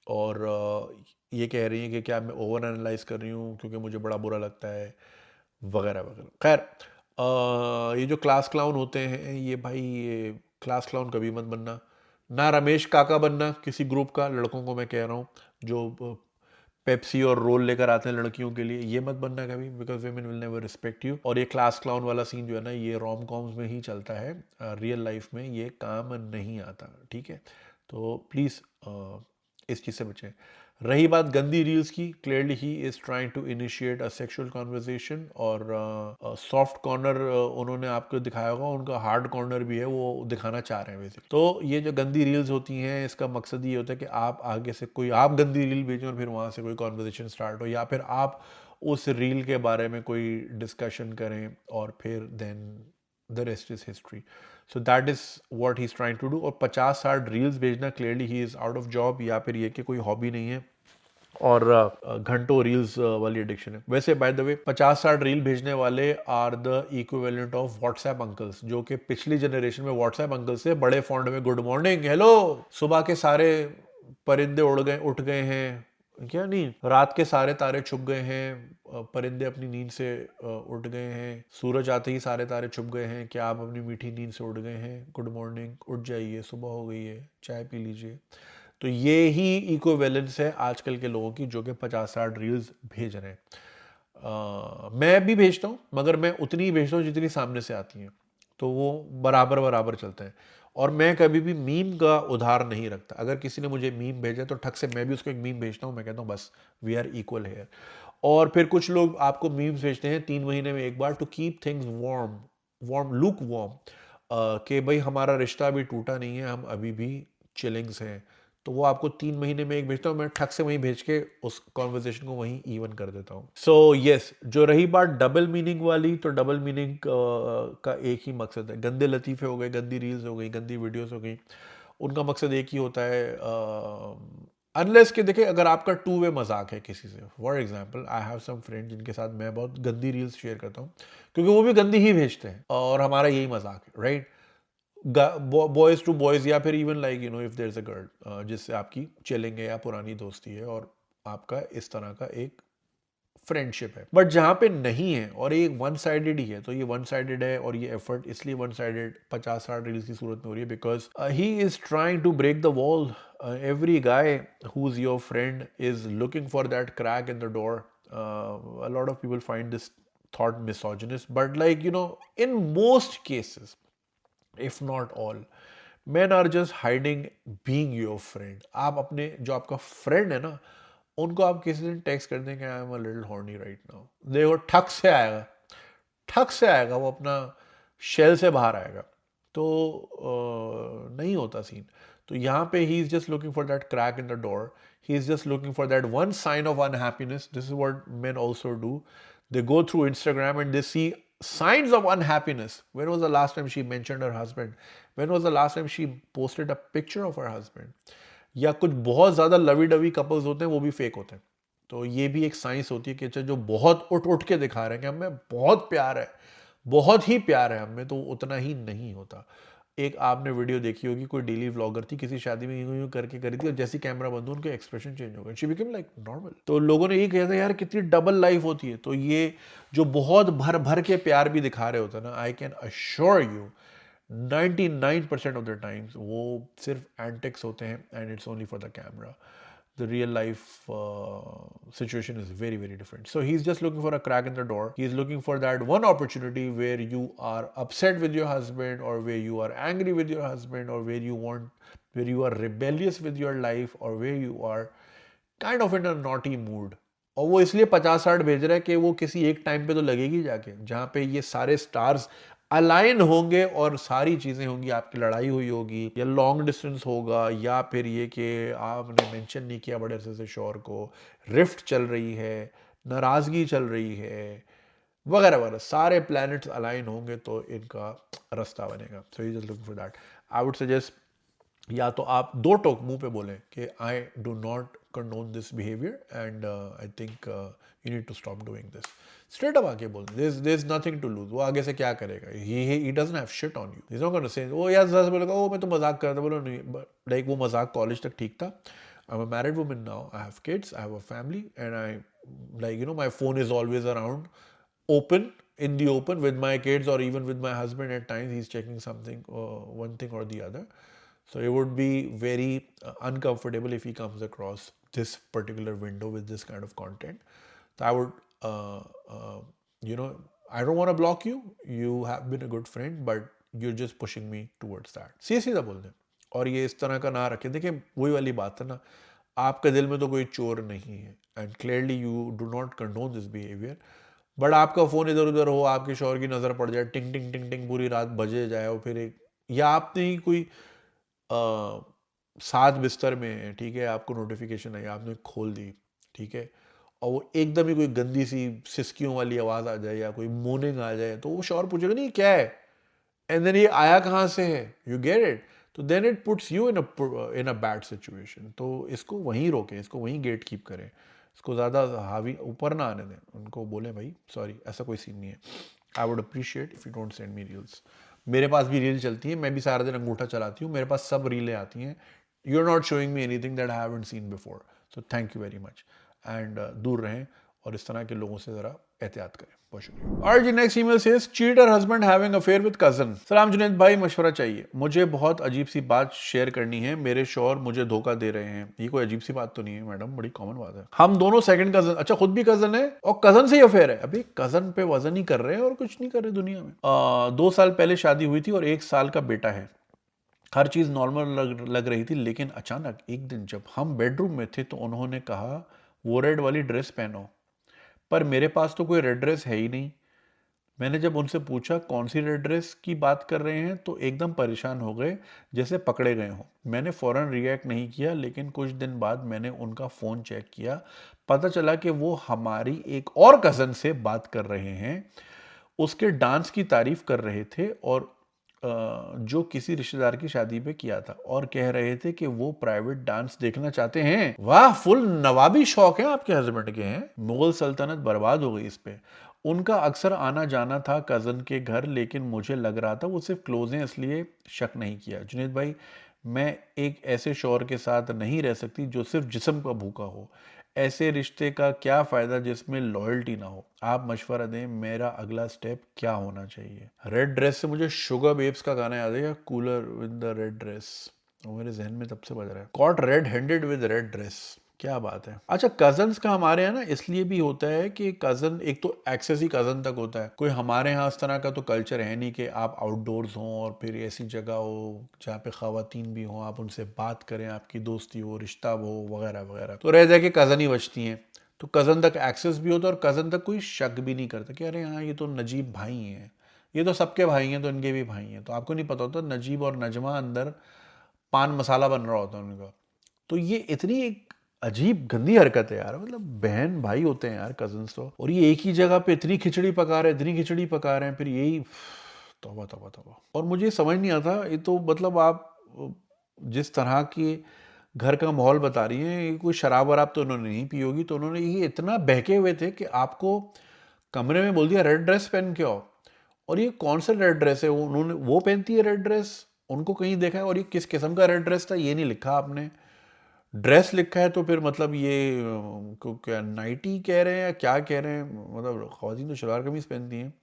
और ये कह रही हैं कि क्या मैं ओवर एनालाइज कर रही हूँ क्योंकि मुझे बड़ा बुरा लगता है, वगैरह वगैरह। खैर, ये जो क्लास क्लाउन होते हैं, ये भाई ये क्लास क्लाउन कभी मत बनना, ना रमेश काका बनना किसी ग्रुप का, लड़कों को मैं कह रहा हूँ, जो पेप्सी और रोल लेकर आते हैं लड़कियों के लिए, ये मत बनना कभी, because women will never respect you. और ये क्लास क्लाउन वाला सीन जो है ना, ये रोम कॉम्स में ही चलता है, रियल लाइफ में ये काम नहीं आता, ठीक है। तो प्लीज़ इस चीज़ से बचें। रही बात गंदी रील्स की, clearly he is trying to initiate a sexual conversation, और सॉफ्ट कॉर्नर उन्होंने आपको दिखाया होगा, उनका हार्ड कॉर्नर भी है, वो दिखाना चाह रहे हैं बेसिक। तो ये जो गंदी रील्स होती हैं, इसका मकसद ये होता है कि आप आगे से कोई आप गंदी रील भेजें और फिर वहाँ से कोई कॉन्वर्सेशन स्टार्ट हो, या फिर आप उस रील के बारे में कोई डिस्कशन करें और फिर then the rest is history. So that is what he is trying to do. और 50-60 रील्स भेजना, clearly he is out of job, या फिर ये कि कोई हॉबी नहीं है और घंटों रील्स वाली एडिक्शन है। वैसे बाय द वे 50-60 रील भेजने वाले are the equivalent of WhatsApp uncles, जो कि पिछली जनरेशन में व्हाट्सएप अंकल्स से बड़े फॉन्ट में गुड मॉर्निंग, हेलो, सुबह के सारे परिंदे उठ गए हैं, क्या नहीं, रात के सारे तारे छुप गए हैं, परिंदे अपनी नींद से उठ गए हैं, सूरज आते ही सारे तारे छुप गए हैं, क्या आप अपनी मीठी नींद से उठ गए हैं, गुड मॉर्निंग, उठ जाइए, सुबह हो गई है, चाय पी लीजिए। तो ये ही इक्विवेलेंस है आजकल के लोगों की, जो कि 50-60 रील्स भेज रहे हैं। मैं भी भेजता हूँ, मगर मैं उतनी ही भेजता हूँ जितनी सामने से आती हैं, तो वो बराबर बराबर चलते हैं। और मैं कभी भी मीम का उधार नहीं रखता। अगर किसी ने मुझे मीम भेजा तो ठक से मैं भी उसको एक मीम भेजता हूँ, मैं कहता हूँ बस वी आर इक्वल हेयर। और फिर कुछ लोग आपको मीम्स भेजते हैं 3 महीने में एक बार, to keep things warm, look warm, कि भाई हमारा रिश्ता अभी टूटा नहीं है, हम अभी भी चिलिंग्स हैं। तो वो आपको 3 महीने में एक भेजता हूँ, मैं ठक से वहीं भेज के उस कॉन्वर्जेशन को वहीं इवन कर देता हूँ। सो यस, जो रही बात डबल मीनिंग वाली, तो डबल मीनिंग का एक ही मकसद है। गंदे लतीफ़े हो गए, गंदी रील्स हो गई, गंदी वीडियोस हो गई, उनका मकसद एक ही होता है, अनलेस कि देखिए अगर आपका टू वे मजाक है किसी से, for example I have some friend जिनके साथ मैं बहुत गंदी रील्स शेयर करता हूँ, क्योंकि वो भी गंदी ही भेजते हैं और हमारा यही मजाक है, राइट। बॉयज टू बॉयज, या फिर even like you know if there is a girl जिससे आपकी चिलिंग है या पुरानी दोस्ती है और आपका इस तरह का एक फ्रेंडशिप है। बट जहाँ पे नहीं है और ये वन साइडेड ही है, तो ये वन साइडेड है और ये एफर्ट इसलिए वन साइडेड 50-60 रील्स की सूरत में हो रही है, because he is trying to break the wall. Every guy who is your friend is looking for that crack in the door. A lot of people find this thought misogynist, but like you know, in most cases, if not all, men are just hiding being your friend. आप अपने जो आपका friend है ना, उनको आप किसी दिन टेक्स्ट कर देंगे आई am a little horny right now, देखो ठक से आएगा, ठक से आएगा, वो अपना शेल से बाहर आएगा। तो नहीं होता सीन। तो यहाँ पे he is just looking for that crack in the door, he is just looking for that one sine of unhappiness. This is what main also do, they go through Instagram and they see signs of unhappiness. When was the last time she mentioned her husband? When was the last time she posted a picture of her husband? या कुछ बहुत ज़्यादा lovey dovey couples होते हैं, वो भी fake होते हैं। तो ये भी एक साइंस होती है कि अच्छा, जो बहुत उठ उठ के दिखा रहे हैं कि हमें बहुत प्यार है, बहुत ही प्यार है हमें, तो उतना ही नहीं होता। एक आपने वीडियो देखी होगी, कोई डेली व्लॉगर थी, किसी शादी में यूं यूं करके करी थी और जैसी कैमरा बंद हो उनके एक्सप्रेशन चेंज हो गए, शी बिकम लाइक नॉर्मल। तो लोगों ने ये कहा था यार कितनी डबल लाइफ होती है। तो ये जो बहुत भर भर के प्यार भी दिखा रहे होते हैं ना, I can assure you 99% of the times वो सिर्फ एंटिक्स होते हैं and it's only for the camera. The real life situation is very very different. So he's just looking for a crack in the door. He's looking for that one opportunity where you are upset with your husband, or where you are angry with your husband, or where you are rebellious with your life, or where you are kind of in a naughty mood. और वो इसलिए 50-60 भेज रहा है कि वो किसी एक टाइम पे तो लगेगी जाके, जहाँ पे ये सारे स्टार्स अलाइन होंगे और सारी चीज़ें होंगी, आपकी लड़ाई हुई होगी या लॉन्ग डिस्टेंस होगा, या फिर ये कि आपने मेंशन नहीं किया बड़े अरसे से शोर को, रिफ्ट चल रही है, नाराज़गी चल रही है, वगैरह वगैरह, सारे प्लैनेट्स अलाइन होंगे तो इनका रास्ता बनेगा। So you just looking for that. I would suggest, या तो आप दो टोक मुंह पे बोलें कि I do not condone this behaviour and I think you need to stop doing this. Straight up आके बोल, there is nothing to lose. वो आगे से क्या करेगा, he doesn't have shit on you, he is not gonna say oh यार just बोलेगा ओ मैं तो मजाक कर रहा था, बोलो नहीं, लाइक वो मजाक कॉलेज तक ठीक था। आई am a married woman now, I have kids, I have a family and I like you no my phone is always around, open, in the open with my kids, or even with my husband. At times he's checking something, one thing or the other. So it would be very uncomfortable if he comes across this particular window with this kind of content. So I would you know, I don't want to block you, you have been a good friend, but you're just pushing me towards that. सीधा सीधा बोल दें। और ये इस तरह का ना रखें। देखिए वही वाली बात है ना, आपके दिल में तो कोई चोर नहीं है and clearly you do not condone this behaviour, but आपका फ़ोन इधर उधर हो, आपके शौहर की नज़र पड़ जाए, टिंग टिंग टिंग टिंग पूरी रात बजे जाए, और फिर एक, या आपने ही कोई साथ बिस्तर में है, ठीक है, आपको नोटिफिकेशन आई, आपने खोल दी, ठीक है, और वो एकदम ही कोई गंदी सी सिसकियों वाली आवाज़ आ जाए या कोई मोर्निंग आ जाए, तो वो शौहर पूछेगा नहीं क्या है, एंड देन ये आया कहाँ से है, यू गेट इट, तो then it puts you in a bad situation. तो इसको वहीं रोकें, इसको वहीं गेट कीप करें, इसको ज़्यादा हावी ऊपर ना आने दें, उनको बोलें भाई सॉरी ऐसा कोई सीन नहीं है, I would appreciate if you don't send me reels. मेरे पास भी रील चलती है, मैं भी सारा दिन अंगूठा चलाती हूँ, मेरे पास सब रीलें आती हैं, you are not showing me anything that I haven't seen before, so thank you very much, and दूर रहें और इस तरह के लोगों से ज़रा एहतियात करें। बहुत शुक्रिया। और जी next email says cheater husband having affair with cousin. सलाम जुनैद भाई, मशवरा चाहिए, मुझे बहुत अजीब सी बात शेयर करनी है, मेरे शौहर मुझे धोखा दे रहे हैं। ये कोई अजीब सी बात तो नहीं है मैडम, बड़ी कॉमन बात है, हम दोनों सेकंड कजन, अच्छा खुद भी कजन है और कजन से ही अफेयर है। अभी कजन पे वजन ही कर रहे हैं और कुछ नहीं कर रहे दुनिया में। 2 साल पहले शादी हुई थी और 1 साल का बेटा है, हर चीज़ नॉर्मल लग रही थी, लेकिन अचानक एक दिन जब हम बेडरूम में थे तो उन्होंने कहा वो रेड वाली ड्रेस पहनो, पर मेरे पास तो कोई रेड ड्रेस है ही नहीं। मैंने जब उनसे पूछा कौन सी रेड ड्रेस की बात कर रहे हैं तो एकदम परेशान हो गए, जैसे पकड़े गए हों। मैंने फ़ौरन रिएक्ट नहीं किया, लेकिन कुछ दिन बाद मैंने उनका फ़ोन चेक किया, पता चला कि वो हमारी एक और कज़न से बात कर रहे हैं, उसके डांस की तारीफ कर रहे थे, और जो किसी रिश्तेदार की शादी पे किया था, और कह रहे थे कि वो प्राइवेट डांस देखना चाहते हैं। वाह, फुल नवाबी शौक है आपके हस्बैंड के हैं। मुगल सल्तनत बर्बाद हो गई इस पे। उनका अक्सर आना जाना था कज़न के घर, लेकिन मुझे लग रहा था वो सिर्फ क्लोज हैं, इसलिए शक नहीं किया। जुनैद भाई, मैं एक ऐसे शौहर के साथ नहीं रह सकती जो सिर्फ जिस्म का भूखा हो। ऐसे रिश्ते का क्या फ़ायदा जिसमें लॉयल्टी ना हो। आप मशवरा दें, मेरा अगला स्टेप क्या होना चाहिए। रेड ड्रेस से मुझे शुगर बेब्स का गाना याद है, cooler with the red dress, वो मेरे जहन में तब से बज रहा है। Cot red handed with red dress, क्या बात है। अच्छा, कजन्स का हमारे यहाँ ना इसलिए भी होता है कि कजन एक तो एक्सेस ही कजन तक होता है, कोई हमारे यहाँ इस तरह का तो कल्चर है नहीं कि आप आउटडोर्स हों और फिर ऐसी जगह हो जहाँ पे खवातीन भी हों, आप उनसे बात करें, आपकी दोस्ती हो, रिश्ता हो वगैरह वगैरह, तो रह जाके कजन ही बचती हैं। तो कजन तक एक्सेस भी होता है और कजन तक कोई शक भी नहीं करता कि अरे हाँ ये तो नजीब भाई हैं, ये तो सबके भाई हैं तो इनके भी भाई हैं। तो आपको नहीं पता होता नजीब और नजमा अंदर पान मसाला बन रहा होता है उनका। तो ये इतनी एक अजीब गंदी हरकत है यार, मतलब बहन भाई होते हैं यार कजन्स तो, और ये एक ही जगह पे इतनी खिचड़ी पका रहे हैं, इतनी खिचड़ी पका रहे हैं, फिर यही तौबा तौबा तौबा। और मुझे समझ नहीं आता, ये तो मतलब आप जिस तरह की घर का माहौल बता रही हैं, ये कोई शराब वराब तो उन्होंने नहीं पी होगी, तो उन्होंने ये इतना बहके हुए थे कि आपको कमरे में बोल दिया रेड ड्रेस पहन के आओ। और ये कौन सा रेड ड्रेस है, उन्होंने वो पहनती है रेड ड्रेस, उनको कहीं देखा है, और ये किस किस्म का रेड ड्रेस था ये नहीं लिखा आपने। ड्रेस लिखा है तो फिर मतलब ये को क्या नाइटी कह रहे हैं या क्या कह रहे हैं, मतलब ख़वातीन तो शलवार कमीज पहनती हैं,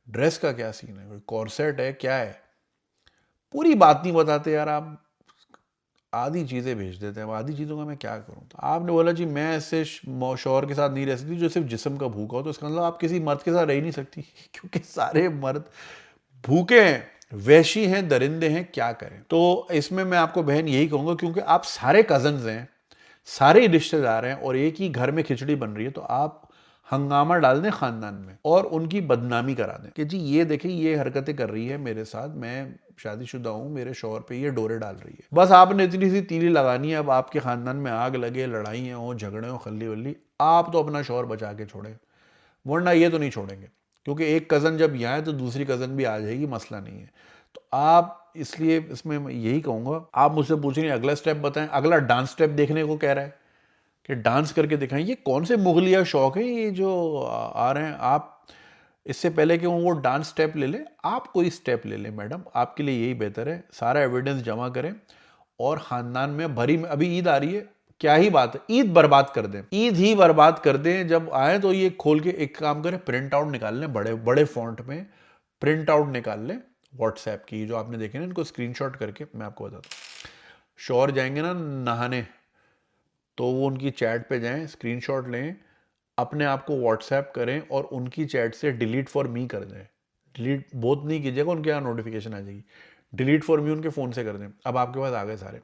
ड्रेस का क्या सीन है, कोई कॉर्सेट है क्या है, पूरी बात नहीं बताते यार आप, आधी चीज़ें भेज देते हैं। अब आधी चीज़ों का मैं क्या करूं। तो आपने बोला जी मैं ऐसे शौहर के साथ नहीं रह सकती जो सिर्फ जिस्म का भूखा हो, तो इसका मतलब आप किसी मर्द के साथ रह ही नहीं सकती क्योंकि सारे मर्द भूखे हैं, वैशी हैं, दरिंदे हैं, क्या करें। तो इसमें मैं आपको बहन यही कहूंगा, क्योंकि आप सारे कजन्स हैं, सारे रिश्तेदार हैं, और एक ही घर में खिचड़ी बन रही है, तो आप हंगामा डाल दें खानदान में और उनकी बदनामी करा दें कि जी ये देखिए ये हरकतें कर रही है मेरे साथ, मैं शादीशुदा हूं, मेरे शौहर पे ये डोरे डाल रही है। बस आपने इतनी सी तीली लगानी है, अब आपके खानदान में आग लगे, लड़ाइयाँ हो, झगड़े हो, खल्ली वल्ली, आप तो अपना शौहर बचा के छोड़ें, वरना ये तो नहीं छोड़ेंगे, क्योंकि एक कज़न जब यहाँ है तो दूसरी कज़न भी आ जाएगी, मसला नहीं है। तो आप इसलिए इसमें मैं यही कहूँगा, आप मुझसे पूछ रही हैं अगला स्टेप बताएं, अगला डांस स्टेप देखने को कह रहा है कि डांस करके दिखाएं। ये कौन से मुगलिया शौक है ये जो आ रहे हैं। आप इससे पहले कि वो डांस स्टेप ले लें, आप कोई स्टेप ले लें मैडम, आपके लिए यही बेहतर है। सारा एविडेंस जमा करें और ख़ानदान में भरी में, अभी ईद आ रही है, क्या ही बात है, ईद बर्बाद कर दें, ईद ही बर्बाद कर दें। जब आए तो ये खोल के एक काम करें, प्रिंट आउट निकाल लें, बड़े बड़े फॉन्ट में प्रिंट आउट निकाल लें व्हाट्सएप की, जो आपने देखे ना, इनको स्क्रीनशॉट करके मैं आपको बताता हूँ। शौहर जाएंगे ना नहाने, तो वो उनकी चैट पे जाएं, स्क्रीनशॉट लें, अपने आप को व्हाट्सएप करें और उनकी चैट से डिलीट फॉर मी कर दें। डिलीट बहुत नहीं कीजिएगा, उनके यहाँ नोटिफिकेशन आ जाएगी, डिलीट फॉर मी उनके फ़ोन से कर दें। अब आपके पास आ गए सारे,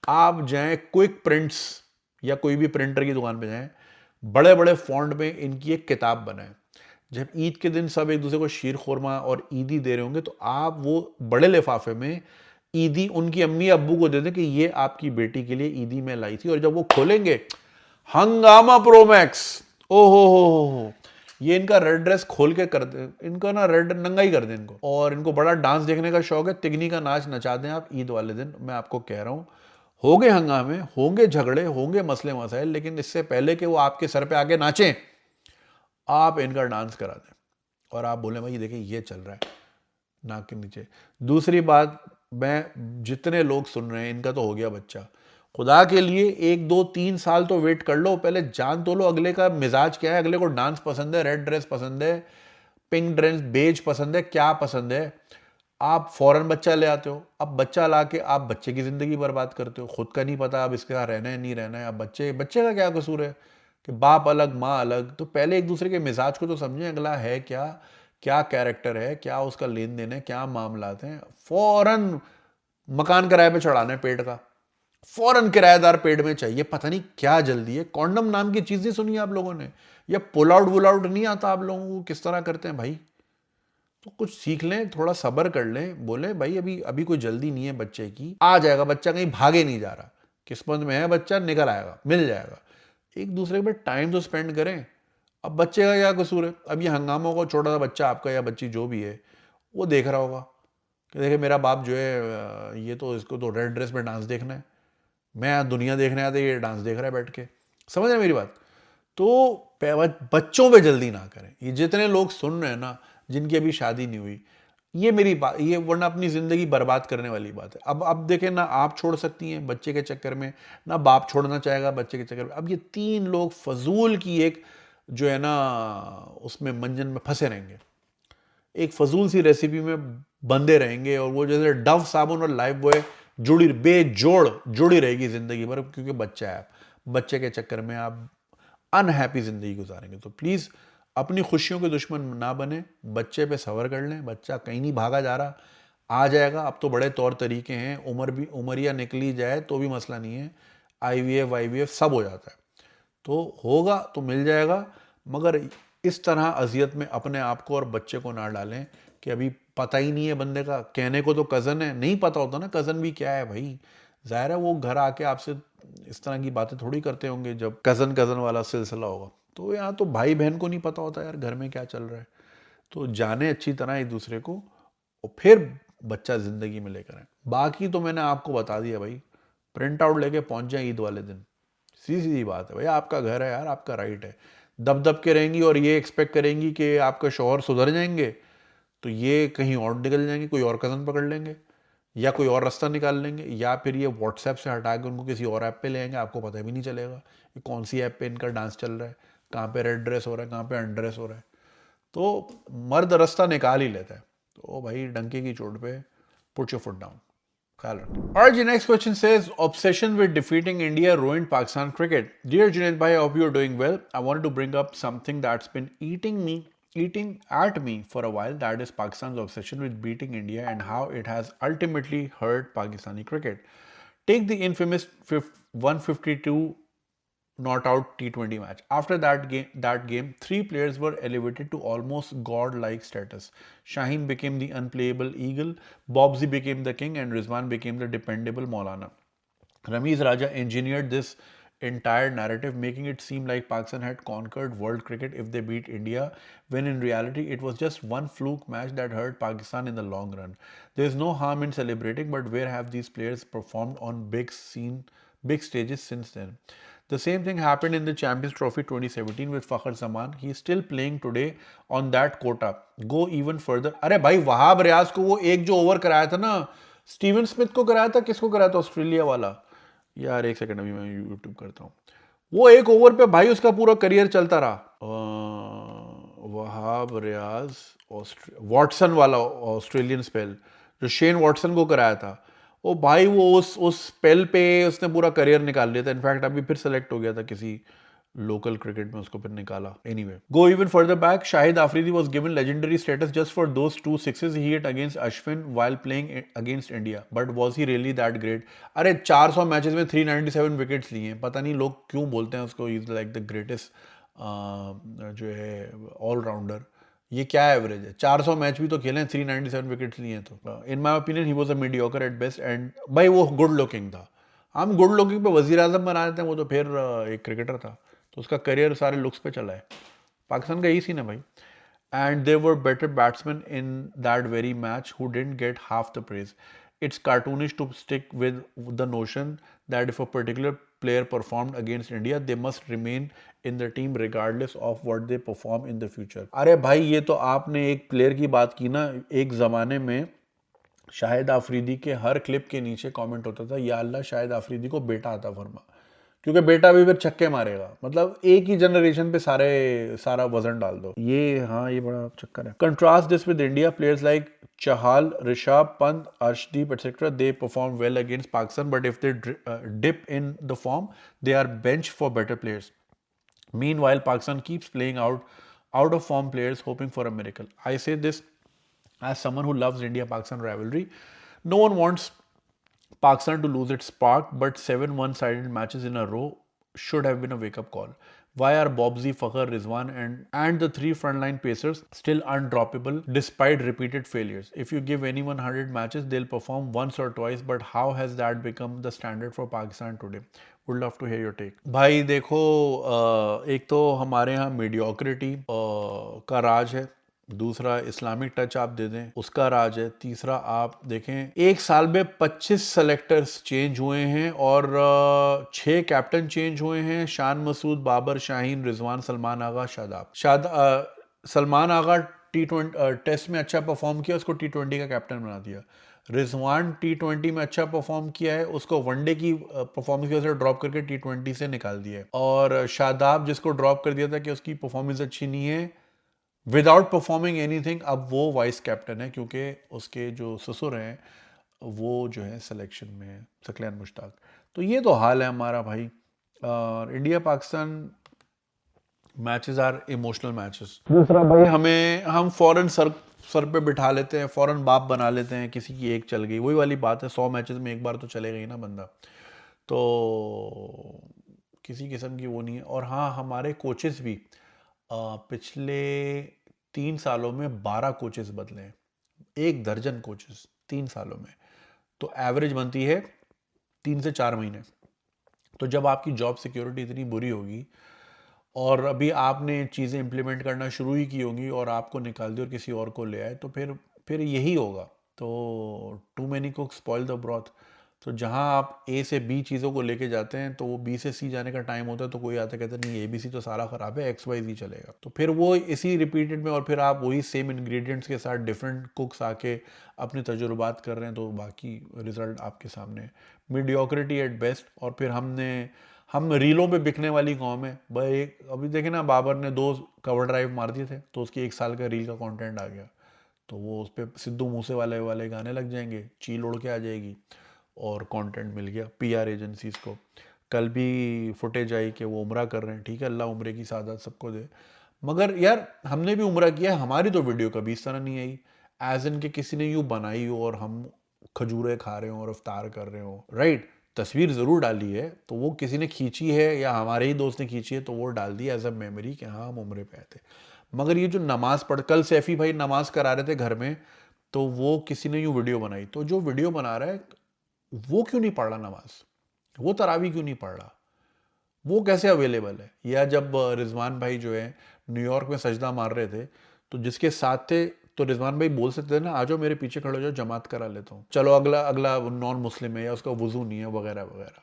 आप जाएं क्विक प्रिंट्स या कोई भी प्रिंटर की दुकान पे जाएं, बड़े बड़े फॉन्ट में इनकी एक किताब बनाएं। जब ईद के दिन सब एक दूसरे को शीर खुरमा और ईदी दे रहे होंगे तो आप वो बड़े लिफाफे में ईदी उनकी अम्मी अब्बू को दे दें कि ये आपकी बेटी के लिए ईदी में लाई थी, और जब वो खोलेंगे हंगामा प्रो मैक्स, ओ हो, ये इनका रेड ड्रेस खोल के कर दे, इनका ना रेड नंगा ही कर दे इनको। और इनको बड़ा डांस देखने का शौक है, तिगनी का नाच नचा दें आप ईद वाले दिन। मैं आपको कह रहा हूं, होंगे हंगामे, होंगे झगड़े, होंगे मसले मसाइल, लेकिन इससे पहले कि वो आपके सर पे आके नाचें, आप इनका डांस करा दें और आप बोले भाई देखिए ये चल रहा है नाक के नीचे। दूसरी बात, मैं जितने लोग सुन रहे हैं इनका तो हो गया बच्चा, खुदा के लिए 1 2 3 साल तो वेट कर लो, पहले जान तो लो अगले का मिजाज क्या है, अगले को डांस पसंद है, रेड ड्रेस पसंद है, पिंक ड्रेस बेज पसंद है, क्या पसंद है। आप फौरन बच्चा ले आते हो, अब बच्चा ला के आप बच्चे की जिंदगी बर्बाद करते हो, खुद का नहीं पता अब इसके साथ रहना है नहीं रहना है। अब बच्चे का क्या कसूर है कि बाप अलग माँ अलग, तो पहले एक दूसरे के मिजाज को तो समझें, अगला है क्या, क्या कैरेक्टर है, क्या उसका लेन देन है, क्या मामलात हैं। फौरन मकान किराए पे चढ़ाना है पेट का, फौरन किराएदार पेड़ में चाहिए, पता नहीं क्या जल्दी है। कॉन्डम नाम की चीज नहीं सुनी आप लोगों ने, या पुल आउट वुल आउट नहीं आता आप लोगों को किस तरह करते हैं भाई। तो कुछ सीख लें, थोड़ा सब्र कर लें, बोले भाई अभी अभी कोई जल्दी नहीं है बच्चे की, आ जाएगा बच्चा, कहीं भागे नहीं जा रहा, किस्मत में है बच्चा, निकल आएगा, मिल जाएगा। एक दूसरे पे टाइम तो स्पेंड करें। अब बच्चे का क्या कसूर है, अब ये हंगामों को छोटा सा बच्चा आपका या बच्ची जो भी है वो देख रहा होगा कि देखे मेरा बाप जो है ये तो इसको तो रेड ड्रेस में डांस देखना है, मैं दुनिया देखने आता, ये डांस देख रहा है बैठ के। समझ रहे मेरी बात। तो बच्चों पे जल्दी ना करें। ये जितने लोग सुन रहे हैं ना जिनकी अभी शादी नहीं हुई, ये मेरी बात, ये वरना अपनी जिंदगी बर्बाद करने वाली बात है। अब देखें ना, आप छोड़ सकती हैं बच्चे के चक्कर में, ना बाप छोड़ना चाहेगा बच्चे के चक्कर में। अब ये 3 लोग फजूल की एक जो है ना उसमें मंजन में फंसे रहेंगे, एक फजूल सी रेसिपी में बंधे रहेंगे, और वो जैसे डव साबुन और लाइफ बॉय जुड़ी रहेगी जिंदगी भर, क्योंकि बच्चा है। बच्चे के चक्कर में आप अनहैप्पी जिंदगी गुजारेंगे। तो प्लीज अपनी खुशियों के दुश्मन ना बने, बच्चे पे सब्र कर लें, बच्चा कहीं नहीं भागा जा रहा, आ जाएगा। अब तो बड़े तौर तरीके हैं, उमरिया निकली जाए तो भी मसला नहीं है, IVF सब हो जाता है, तो होगा तो मिल जाएगा। मगर इस तरह अजियत में अपने आप को और बच्चे को ना डालें कि अभी पता ही नहीं है बंदे का। कहने को तो कज़न है, नहीं पता होता ना कज़न भी क्या है भाई। जाहिर है वो घर आके आपसे इस तरह की बातें थोड़ी करते होंगे जब कज़न वाला सिलसिला होगा। तो यहाँ तो भाई बहन को नहीं पता होता यार घर में क्या चल रहा है। तो जाने अच्छी तरह एक दूसरे को और फिर बच्चा ज़िंदगी में लेकर आए। बाकी तो मैंने आपको बता दिया भाई, प्रिंट आउट लेके पहुंच जाए ईद वाले दिन। सीधी बात है भाई, आपका घर है यार, आपका राइट है। दब के रहेंगी और ये एक्सपेक्ट करेंगी कि आपका शौहर सुधर जाएंगे, तो ये कहीं और निकल जाएंगे, कोई और कज़न पकड़ लेंगे या कोई और रास्ता निकाल लेंगे, या फिर ये व्हाट्सएप से हटा के उनको किसी और ऐप पे ले आएंगे, आपको पता भी नहीं चलेगा कि कौन सी ऐप पे इनका डांस चल रहा है, कहाँ पे रेड ड्रेस हो रहा है, कहाँ पे अनड्रेस हो रहा है। तो मर्द रास्ता निकाल ही लेता है। तो भाई डंके की चोट पे put your foot down. Alright, the next question says, obsession with defeating India ruined Pakistan cricket. Dear Junaid bhai, I hope you're doing well. I wanted to bring up something that's been eating at me for a while, that is Pakistan's obsession with beating India and how it has ultimately hurt Pakistani cricket. Take the infamous 152 not out T20 match. After that game, 3 players were elevated to almost god-like status. Shaheen became the unplayable eagle, Bobsy became the king, and Rizwan became the dependable Maulana. Ramiz Raja engineered this entire narrative, making it seem like Pakistan had conquered world cricket if they beat India, when in reality it was just one fluke match that hurt Pakistan in the long run. There is no harm in celebrating, but where have these players performed on big stages since then? The same thing happened in the Champions Trophy 2017 with Fakhar Zaman. He is still playing today on that quota. Go even further. अरे भाई वहाब रियाज को वो एक जो over कराया था ना, Steven Smith को कराया था, किसको कराया था, ऑस्ट्रेलिया वाला यार, एक सेकंड अभी मैं यूट्यूब करता हूँ। वो एक ओवर पे भाई उसका पूरा करियर चलता रहा। वहाब रियाज वॉटसन वाला ऑस्ट्रेलियन स्पेल जो शेन वॉटसन को कराया था, ओ भाई वो उस स्पेल पे उसने पूरा करियर निकाल लिया था। इनफैक्ट अभी फिर सेलेक्ट हो गया था किसी लोकल क्रिकेट में उसको फिर निकाला। Anyway, go even further back, Shahid Afridi was given legendary status just for those 2 sixes he hit against Ashwin while playing against India, but was he really that great? अरे 400 मैचेस में 397 विकेट्स लिए हैं, पता नहीं लोग क्यों बोलते हैं उसको इज लाइक द ग्रेटेस्ट जो है ऑलराउंडर। ये क्या एवरेज है? 400 मैच भी तो खेले, 397 विकेट्स लिए हैं। तो in my opinion he was a mediocre at best. And भाई वो गुड लुकिंग था, हम गुड लुकिंग पे वजीर आजम बना देते हैं, वो तो फिर एक क्रिकेटर था, तो उसका करियर सारे लुक्स पे चला है। पाकिस्तान का यही सीन है भाई। And there were better batsmen in that very match who didn't get half the praise. It's cartoonish to stick with the notion that if a particular player performed against India, they must remain in the team regardless of what they perform in the future. अरे भाई ये तो आपने एक player की बात की ना, एक ज़माने में शाहिद आफरीदी के हर क्लिप के नीचे कमेंट होता था, या अल्लाह शाहिद आफरीदी को बेटा आता फरमा, क्योंकि बेटा भी फिर छक्के मारेगा। मतलब एक ही जनरेशन पे सारा वजन डाल दो। ये हाँ, ये बड़ा चक्कर है। Contrast this with India, players like Chahal, Rishabh Pant, Arshdeep etcetera, they perform well against Pakistan, but if they dip in the form they are bench for better players. Meanwhile, Pakistan keeps playing out of form players hoping for a miracle. I say this as someone who loves India-Pakistan rivalry. No one wants Pakistan to lose its spark, but 7 one-sided matches in a row should have been a wake-up call. Why are Bobsy, Fakhar, Rizwan and the 3 frontline pacers still undroppable despite repeated failures? If you give anyone 100 matches, they'll perform once or twice, but how has that become the standard for Pakistan today? Would love to hear your take. भाई देखो, एक तो हमारे यहाँ mediocrity का राज है, दूसरा Islamic touch आप दे दें उसका राज है, तीसरा आप देखें एक साल में 25 सेलेक्टर्स चेंज हुए हैं और 6 कैप्टन चेंज हुए हैं, शान मसूद, बाबर, शाहीन, रिजवान, सलमान आगा, सलमान आगा T20 टेस्ट में अच्छा परफॉर्म किया, उसको T20 का कैप्टन बना दिया। रिजवान T20 में अच्छा परफॉर्म किया है, उसको वनडे की परफॉर्मेंस की वजह से ड्रॉप करके T20 से निकाल दिया है। और शादाब जिसको ड्रॉप कर दिया था कि उसकी परफॉर्मेंस अच्छी नहीं है, विदाउट परफॉर्मिंग एनीथिंग, अब वो वाइस कैप्टन है क्योंकि उसके जो ससुर हैं वो जो है सिलेक्शन में है, सकलैन मुश्ताक। तो ये तो हाल है हमारा भाई। और India Pakistan matches are emotional matches. दूसरा भाई हम फौरन सर पे बिठा लेते हैं, फौरन बाप बना लेते हैं, किसी की एक चल गई, वही वाली बात है, 100 मैचेस में एक बार तो चलेगा ही ना बंदा, तो किसी किस्म की वो नहीं है। और हाँ, हमारे कोचेस भी पिछले 3 सालों में 12 कोचेस बदले हैं, 1 दर्जन कोचेस 3 सालों में, तो एवरेज बनती है 3 से 4 महीने। तो जब आपकी जॉब सिक्योरिटी इतनी बुरी होगी और अभी आपने चीज़ें इंप्लीमेंट करना शुरू ही की होंगी और आपको निकाल दिया और किसी और को ले आए, तो फिर यही होगा। तो too many cooks spoil the broth. तो जहाँ आप ए से बी चीज़ों को लेके जाते हैं, तो वो बी से सी जाने का टाइम होता है, तो कोई आता कहता नहीं ABC तो सारा ख़राब है, XYZ चलेगा। तो फिर वो इसी रिपीटेड में, और फिर आप वही सेम इंग्रेडिएंट्स के साथ डिफरेंट कुक्स आके अपने तजुर्बात कर रहे हैं, तो बाकी रिजल्ट आपके सामने। Mediocrity at best. और फिर हम रीलों पे बिकने वाली कौम है भाई। अभी देखे ना, बाबर ने 2 कवर ड्राइव मार दिए थे, तो उसकी 1 साल का रील का कंटेंट आ गया, तो वो उस पर सिद्धू मूसे वाले गाने लग जाएंगे, चील उड़ के आ जाएगी और कंटेंट मिल गया PR एजेंसीज को। कल भी फुटेज आई कि वो उम्रा कर रहे हैं, ठीक है, अल्लाह उम्रे की सादात सबको दे, मगर यार हमने भी उम्रा किया, हमारी तो वीडियो कभी इस तरह नहीं आई, एज इन के किसी ने यूँ बनाई हो और हम खजूरें खा रहे हो और अफ्तार कर रहे हो, राइट। तस्वीर ज़रूर डाली है, तो वो किसी ने खींची है या हमारे ही दोस्त ने खींची है, तो वो डाल दी एज अ मेमोरी कि हाँ हम उम्रे पे आए थे। मगर ये जो नमाज पढ़, कल सैफ़ी भाई नमाज करा रहे थे घर में, तो वो किसी ने यूँ वीडियो बनाई, तो जो वीडियो बना रहा है वो क्यों नहीं पढ़ रहा नमाज, वो तरावी क्यों नहीं पढ़ रहा, वो कैसे अवेलेबल है? या जब रिजवान भाई जो है न्यूयॉर्क में सजदा मार रहे थे, तो जिसके साथ थे, तो रिजवान भाई बोल सकते थे ना, आ जाओ मेरे पीछे खड़े हो जाओ, जमात करा लेता हूँ, चलो अगला नॉन मुस्लिम है या उसका वजू नहीं है वगैरह वगैरह।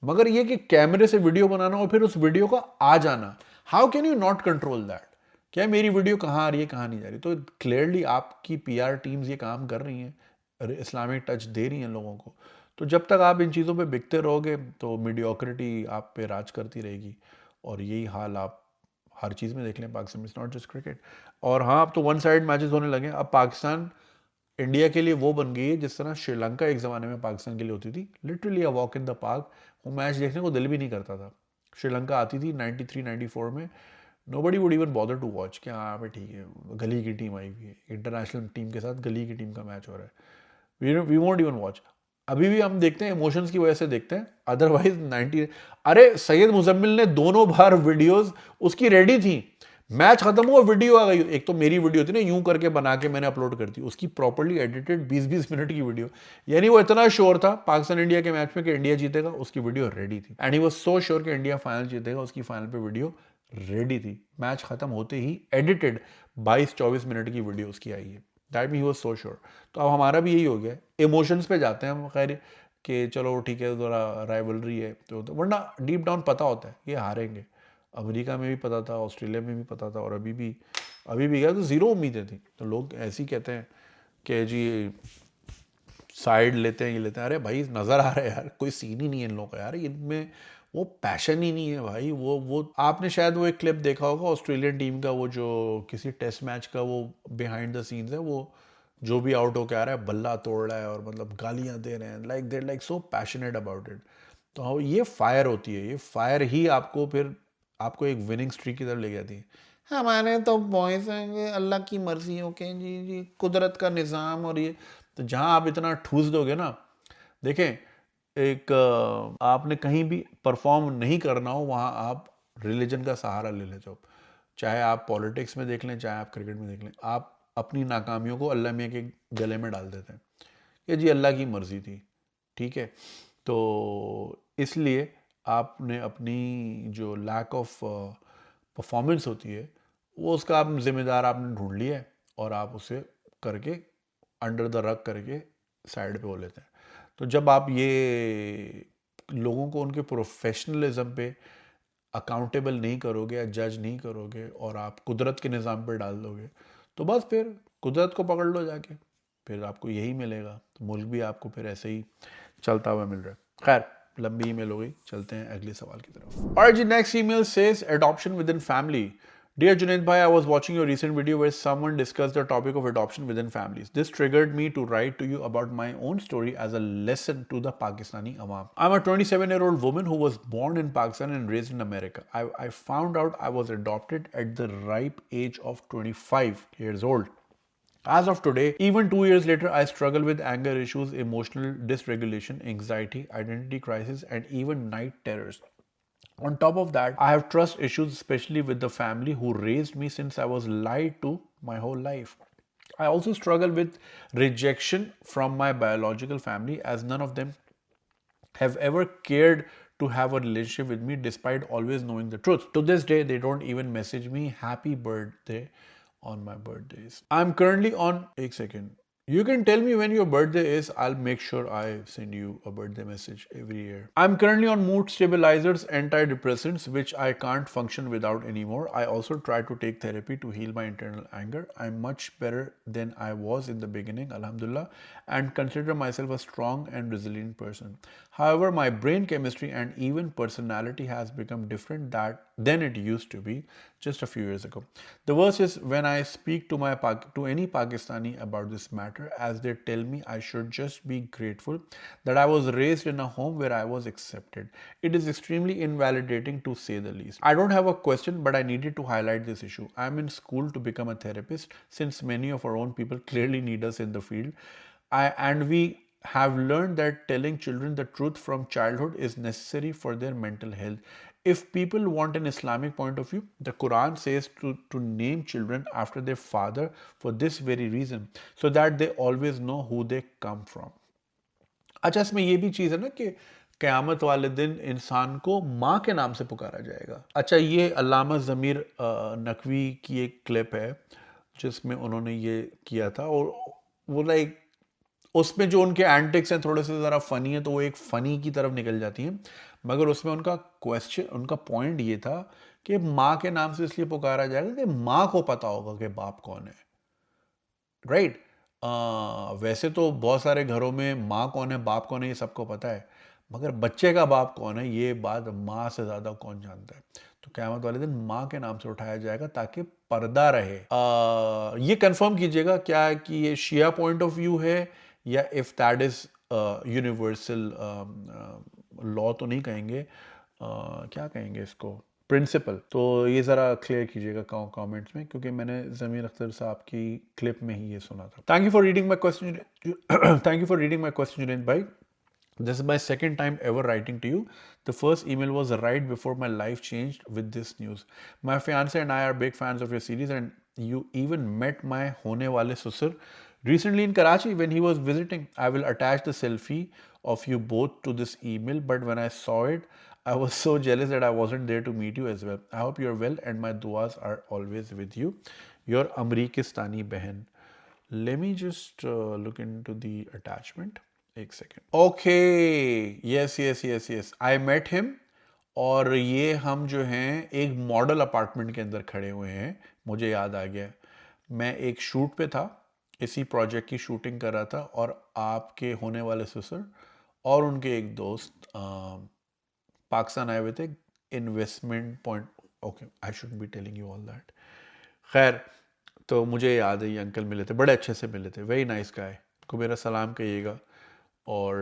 मगर ये कि कैमरे से वीडियो बनाना और फिर उस वीडियो का आ जाना, how can you not control that? क्या मेरी वीडियो कहाँ आ रही है, कहाँ नहीं जा रही? तो क्लियरली आपकी PR टीम्स ये काम कर रही हैं, इस्लामिक टच दे रही हैं लोगों को। तो जब तक आप इन चीज़ों पे बिकते रहोगे, तो मीडियोक्रिटी आप पे राज करती रहेगी, और यही हाल आप हर चीज़ में देख लें पाकिस्तान में, इट्स नॉट जस्ट क्रिकेट। और हाँ, अब तो 1 साइड मैचेस होने लगे। अब पाकिस्तान इंडिया के लिए वो बन गई है जिस तरह श्रीलंका एक ज़माने में पाकिस्तान के लिए होती थी, literally a walk in the park. वो मैच देखने को दिल भी नहीं करता था। श्रीलंका आती थी 93-94 में, nobody would even bother to watch, क्या हाँ भाई ठीक है, गली की टीम आई हुई है, इंटरनेशनल टीम के साथ गली की टीम का मैच हो रहा है, वी वोंट इवन वॉच। अभी भी हम देखते हैं, इमोशंस की वजह से देखते हैं, अदरवाइज 90। अरे सैयद मुजम्मिल ने दोनों बार वीडियोस उसकी रेडी थी, मैच खत्म हुआ वीडियो आ गई, एक तो मेरी वीडियो थी ना यूं करके बना के मैंने अपलोड कर दी, उसकी प्रॉपर्ली एडिटेड 20-20 मिनट की वीडियो, यानी वो इतना श्योर था पाकिस्तान इंडिया के मैच में कि इंडिया जीतेगा, उसकी वीडियो रेडी थी, and he was so sure कि इंडिया फाइनल जीतेगा, उसकी फाइनल पे वीडियो रेडी थी, मैच खत्म होते ही एडिटेड 22-24 मिनट की वीडियो उसकी आई है, that mean he was so sure. तो अब हमारा भी यही हो गया, इमोशंस पे जाते हैं हम, खैर कि चलो ठीक है थोड़ा राइवलरी है, तो वरना डीप डाउन पता होता है ये हारेंगे। अमेरिका में भी पता था, ऑस्ट्रेलिया में भी पता था, और अभी भी गया तो ज़ीरो उम्मीदें थी। तो लोग ऐसे ही कहते हैं कि जी साइड लेते हैं, ये लेते हैं, अरे भाई नज़र आ रहा है यार कोई सीन ही नहीं है इन लोगों का यार, इनमें वो पैशन ही नहीं है भाई। वो आपने शायद वो एक क्लिप देखा होगा ऑस्ट्रेलियन टीम का, वो जो किसी टेस्ट मैच का वो बिहाइंड द सीन्स है, वो जो भी आउट होके आ रहा है बल्ला तोड़ रहा है और मतलब गालियां दे रहे हैं, like there like so passionate about it. तो हाँ ये फायर होती है, ये फायर ही आपको फिर आपको एक विनिंग स्ट्रीक की तरफ ले जाती है। हमारे तो बॉयज हैं, अल्लाह की मर्जी हो के जी जी कुदरत का निज़ाम, और ये तो जहाँ आप इतना ठूस दोगे ना, देखें एक आपने कहीं भी परफॉर्म नहीं करना हो वहाँ आप रिलीजन का सहारा ले लेते हो, चाहे आप पॉलिटिक्स में देख लें, चाहे आप क्रिकेट में देख लें, आप अपनी नाकामियों को अल्लाह मियाँ के गले में डाल देते हैं, ये जी अल्लाह की मर्जी थी, ठीक है। तो इसलिए आपने अपनी जो लैक ऑफ परफॉर्मेंस होती है वो उसका आप जिम्मेदार आपने ढूंढ लिया है, और आप उसे करके अंडर द रग करके साइड पे हो लेते हैं। तो जब आप ये लोगों को उनके प्रोफेशनलिज्म पे अकाउंटेबल नहीं करोगे या जज नहीं करोगे और आप कुदरत के निज़ाम पे डाल दोगे, तो बस फिर कुदरत को पकड़ लो जाके, फिर आपको यही मिलेगा। तो मुल्क भी आपको फिर ऐसे ही चलता हुआ मिल रहा है। खैर लंबी ईमेल हो गई, चलते हैं अगले सवाल की तरफ। और जी next email says adoption within family. Dear Junaid Bhai, I was watching your recent video where someone discussed the topic of adoption within families. This triggered me to write to you about my own story as a lesson to the Pakistani Awam. I'm a 27-year-old woman who was born in Pakistan and raised in America. I found out I was adopted at the ripe age of 25 years old. As of today, even 2 years later, I struggle with anger issues, emotional dysregulation, anxiety, identity crisis, and even night terrors. On top of that, I have trust issues, especially with the family who raised me since I was lied to my whole life. I also struggle with rejection from my biological family, as none of them have ever cared to have a relationship with me despite always knowing the truth. To this day, they don't even message me happy birthday on my birthdays. I'm currently on, एक second. You can tell me when your birthday is. I'll make sure I send you a birthday message every year. I'm currently on mood stabilizers, antidepressants, which I can't function without anymore. I also try to take therapy to heal my internal anger. I'm much better than I was in the beginning, alhamdulillah, and consider myself a strong and resilient person. However, my brain chemistry and even personality has become different than it used to be just a few years ago. The worst is when I speak to any Pakistani about this matter, as they tell me I should just be grateful that I was raised in a home where I was accepted. It is extremely invalidating to say the least. I don't have a question, but I needed to highlight this issue. I'm in school to become a therapist since many of our own people clearly need us in the field. And we have learned that telling children the truth from childhood is necessary for their mental health. If people want an Islamic point of view, the Quran says to name children after their father for this very reason, so that they always know who they come from. अच्छा इसमें ये भी चीज़ है ना कि क़यामत वाले दिन इंसान को माँ के नाम से पुकारा जाएगा। अच्छा ये अल्लामा ज़मीर नकवी की एक क्लिप है जिसमें उन्होंने ये किया था, और वो लाइक उसमें जो उनके एंटिक्स हैं थोड़े से ज़रा फ़नी है, तो वो एक फ़नी की तरफ निकल जाती हैं, मगर उसमें उनका पॉइंट ये था कि माँ के नाम से इसलिए पुकारा जाएगा कि माँ को पता होगा कि बाप कौन है, राइट। वैसे तो बहुत सारे घरों में माँ कौन है बाप कौन है ये सबको पता है, मगर बच्चे का बाप कौन है ये बात माँ से ज़्यादा कौन जानता है। तो क़यामत वाले दिन माँ के नाम से उठाया जाएगा ताकि पर्दा रहे। ये कंफर्म कीजिएगा क्या कि ये शिया पॉइंट ऑफ व्यू है, या if that is universal law तो नहीं कहेंगे, क्या कहेंगे इसको, प्रिंसिपल। तो ये ज़रा क्लियर कीजिएगा कमेंट्स में, क्योंकि मैंने ज़मीर अख्तर साहब की क्लिप में ही ये सुना था। Thank you for reading my question, thank you for reading my question Junaid भाई। This is my second time ever writing to you. The first email was right before my life changed with this news. My fiance and I are big fans of your series, and you even met my hone wale susur recently in Karachi when he was visiting. I will attach the selfie of you both to this email, but when I saw it, I was so jealous that I wasn't there to meet you as well. I hope you're well, and my duas are always with you. Your Amrikistani behan. Let me just look into the attachment. एक second. Okay, yes yes yes yes, I met him. और ये हम जो हैं एक model apartment के अंदर खड़े हुए हैं, मुझे याद आ गया। मैं एक शूट पे था, इसी प्रोजेक्ट की शूटिंग कर रहा था, और आपके होने वाले ससुर और उनके एक दोस्त पाकिस्तान आए हुए थे investment point. Okay, I should be telling you all that. खैर, तो मुझे याद है ये अंकल मिले थे, बड़े अच्छे से मिले थे, वेरी नाइस गाय, को मेरा सलाम कहिएगा। और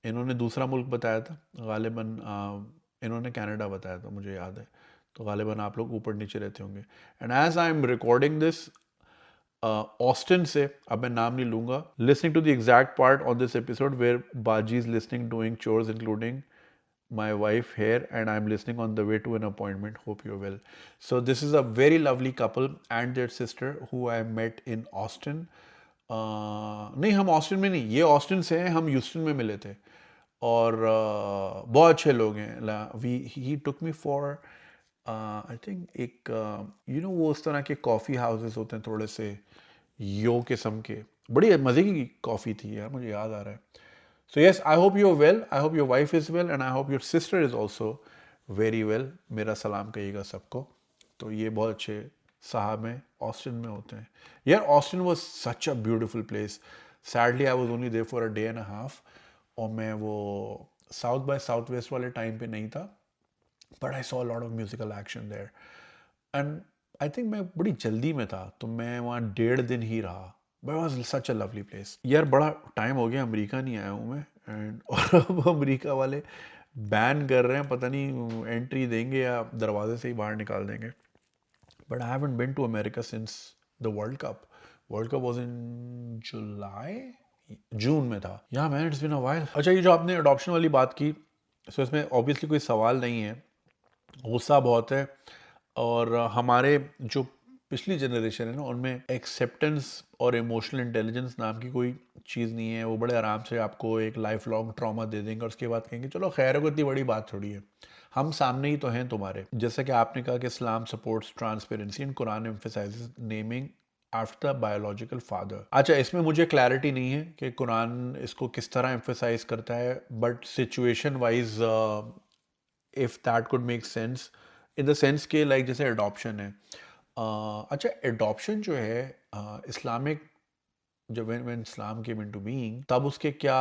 इन्होंने दूसरा मुल्क बताया था, गालिबन इन्होंने कनाडा बताया था, मुझे याद है। तो गालिबन आप लोग ऊपर नीचे रहते होंगे। And as I am recording this, Austin से, अब मैं नाम नहीं लूंगा, listening to the exact part on this episode where baji is listening doing chores including my wife here, and I'm listening on the way to an appointment. Hope you're well. So this is a very lovely couple and their sister who I met in Austin. नहीं, हम Austin में नहीं, ये Austin से हैं, हम Houston में मिले थे। और बहुत अच्छे लोग हैं। ही टुक मी फॉर आई थिंक एक वो उस तरह के कॉफ़ी हाउसेस होते हैं थोड़े से यो किस्म के, बड़ी मज़े की कॉफ़ी थी यार, मुझे याद आ रहा है। So yes, I hope you're well. I hope your wife is well, and I hope your sister is also very well. मेरा सलाम कहिएगा सबको। तो ये बहुत अच्छे साहब हैं, ऑस्टिन में होते हैं यार। Austin was such a beautiful place. Sadly, I was only there for a day and a half, और मैं वो साउथ बाय साउथ वेस्ट वाले टाइम पे नहीं था, but I saw a lot of musical action there. And I think मैं बड़ी जल्दी में था, तो मैं वहाँ 1.5 दिन ही रहा। But was such a lovely place यार। बड़ा टाइम हो गया अमेरिका नहीं आया हूँ मैं, एंड और अब अमेरिका वाले बैन कर रहे हैं, पता नहीं एंट्री देंगे या दरवाजे से ही बाहर निकाल देंगे। But I haven't been to America since the world cup. World cup was in July, जून में था। Yeah man, it's been a while. अच्छा, ये जो आपने अडॉप्शन वाली बात की, सो इसमें ऑब्वियसली कोई सवाल नहीं है, गुस्सा बहुत है। और हमारे जो पिछली जनरेशन है ना, उनमें एक्सेप्टेंस और इमोशनल इंटेलिजेंस नाम की कोई चीज़ नहीं है। वो बड़े आराम से आपको एक लाइफ लॉन्ग ट्रॉमा दे देंगे, और उसके बाद कहेंगे चलो खैर है, कोई इतनी बड़ी बात थोड़ी है, हम सामने ही तो हैं तुम्हारे। जैसा कि आपने कहा कि Islam supports transparency and Quran emphasises naming after the biological father. अच्छा, इसमें मुझे क्लैरिटी नहीं है कि कुरान इसको किस तरह एम्फसाइज करता है, but situation wise if that could make sense, in the sense के लाइक जैसे अडॉप्शन है। अच्छा, अडॉप्शन जो है इस्लामिक, जब when Islam came into being, तब उसके क्या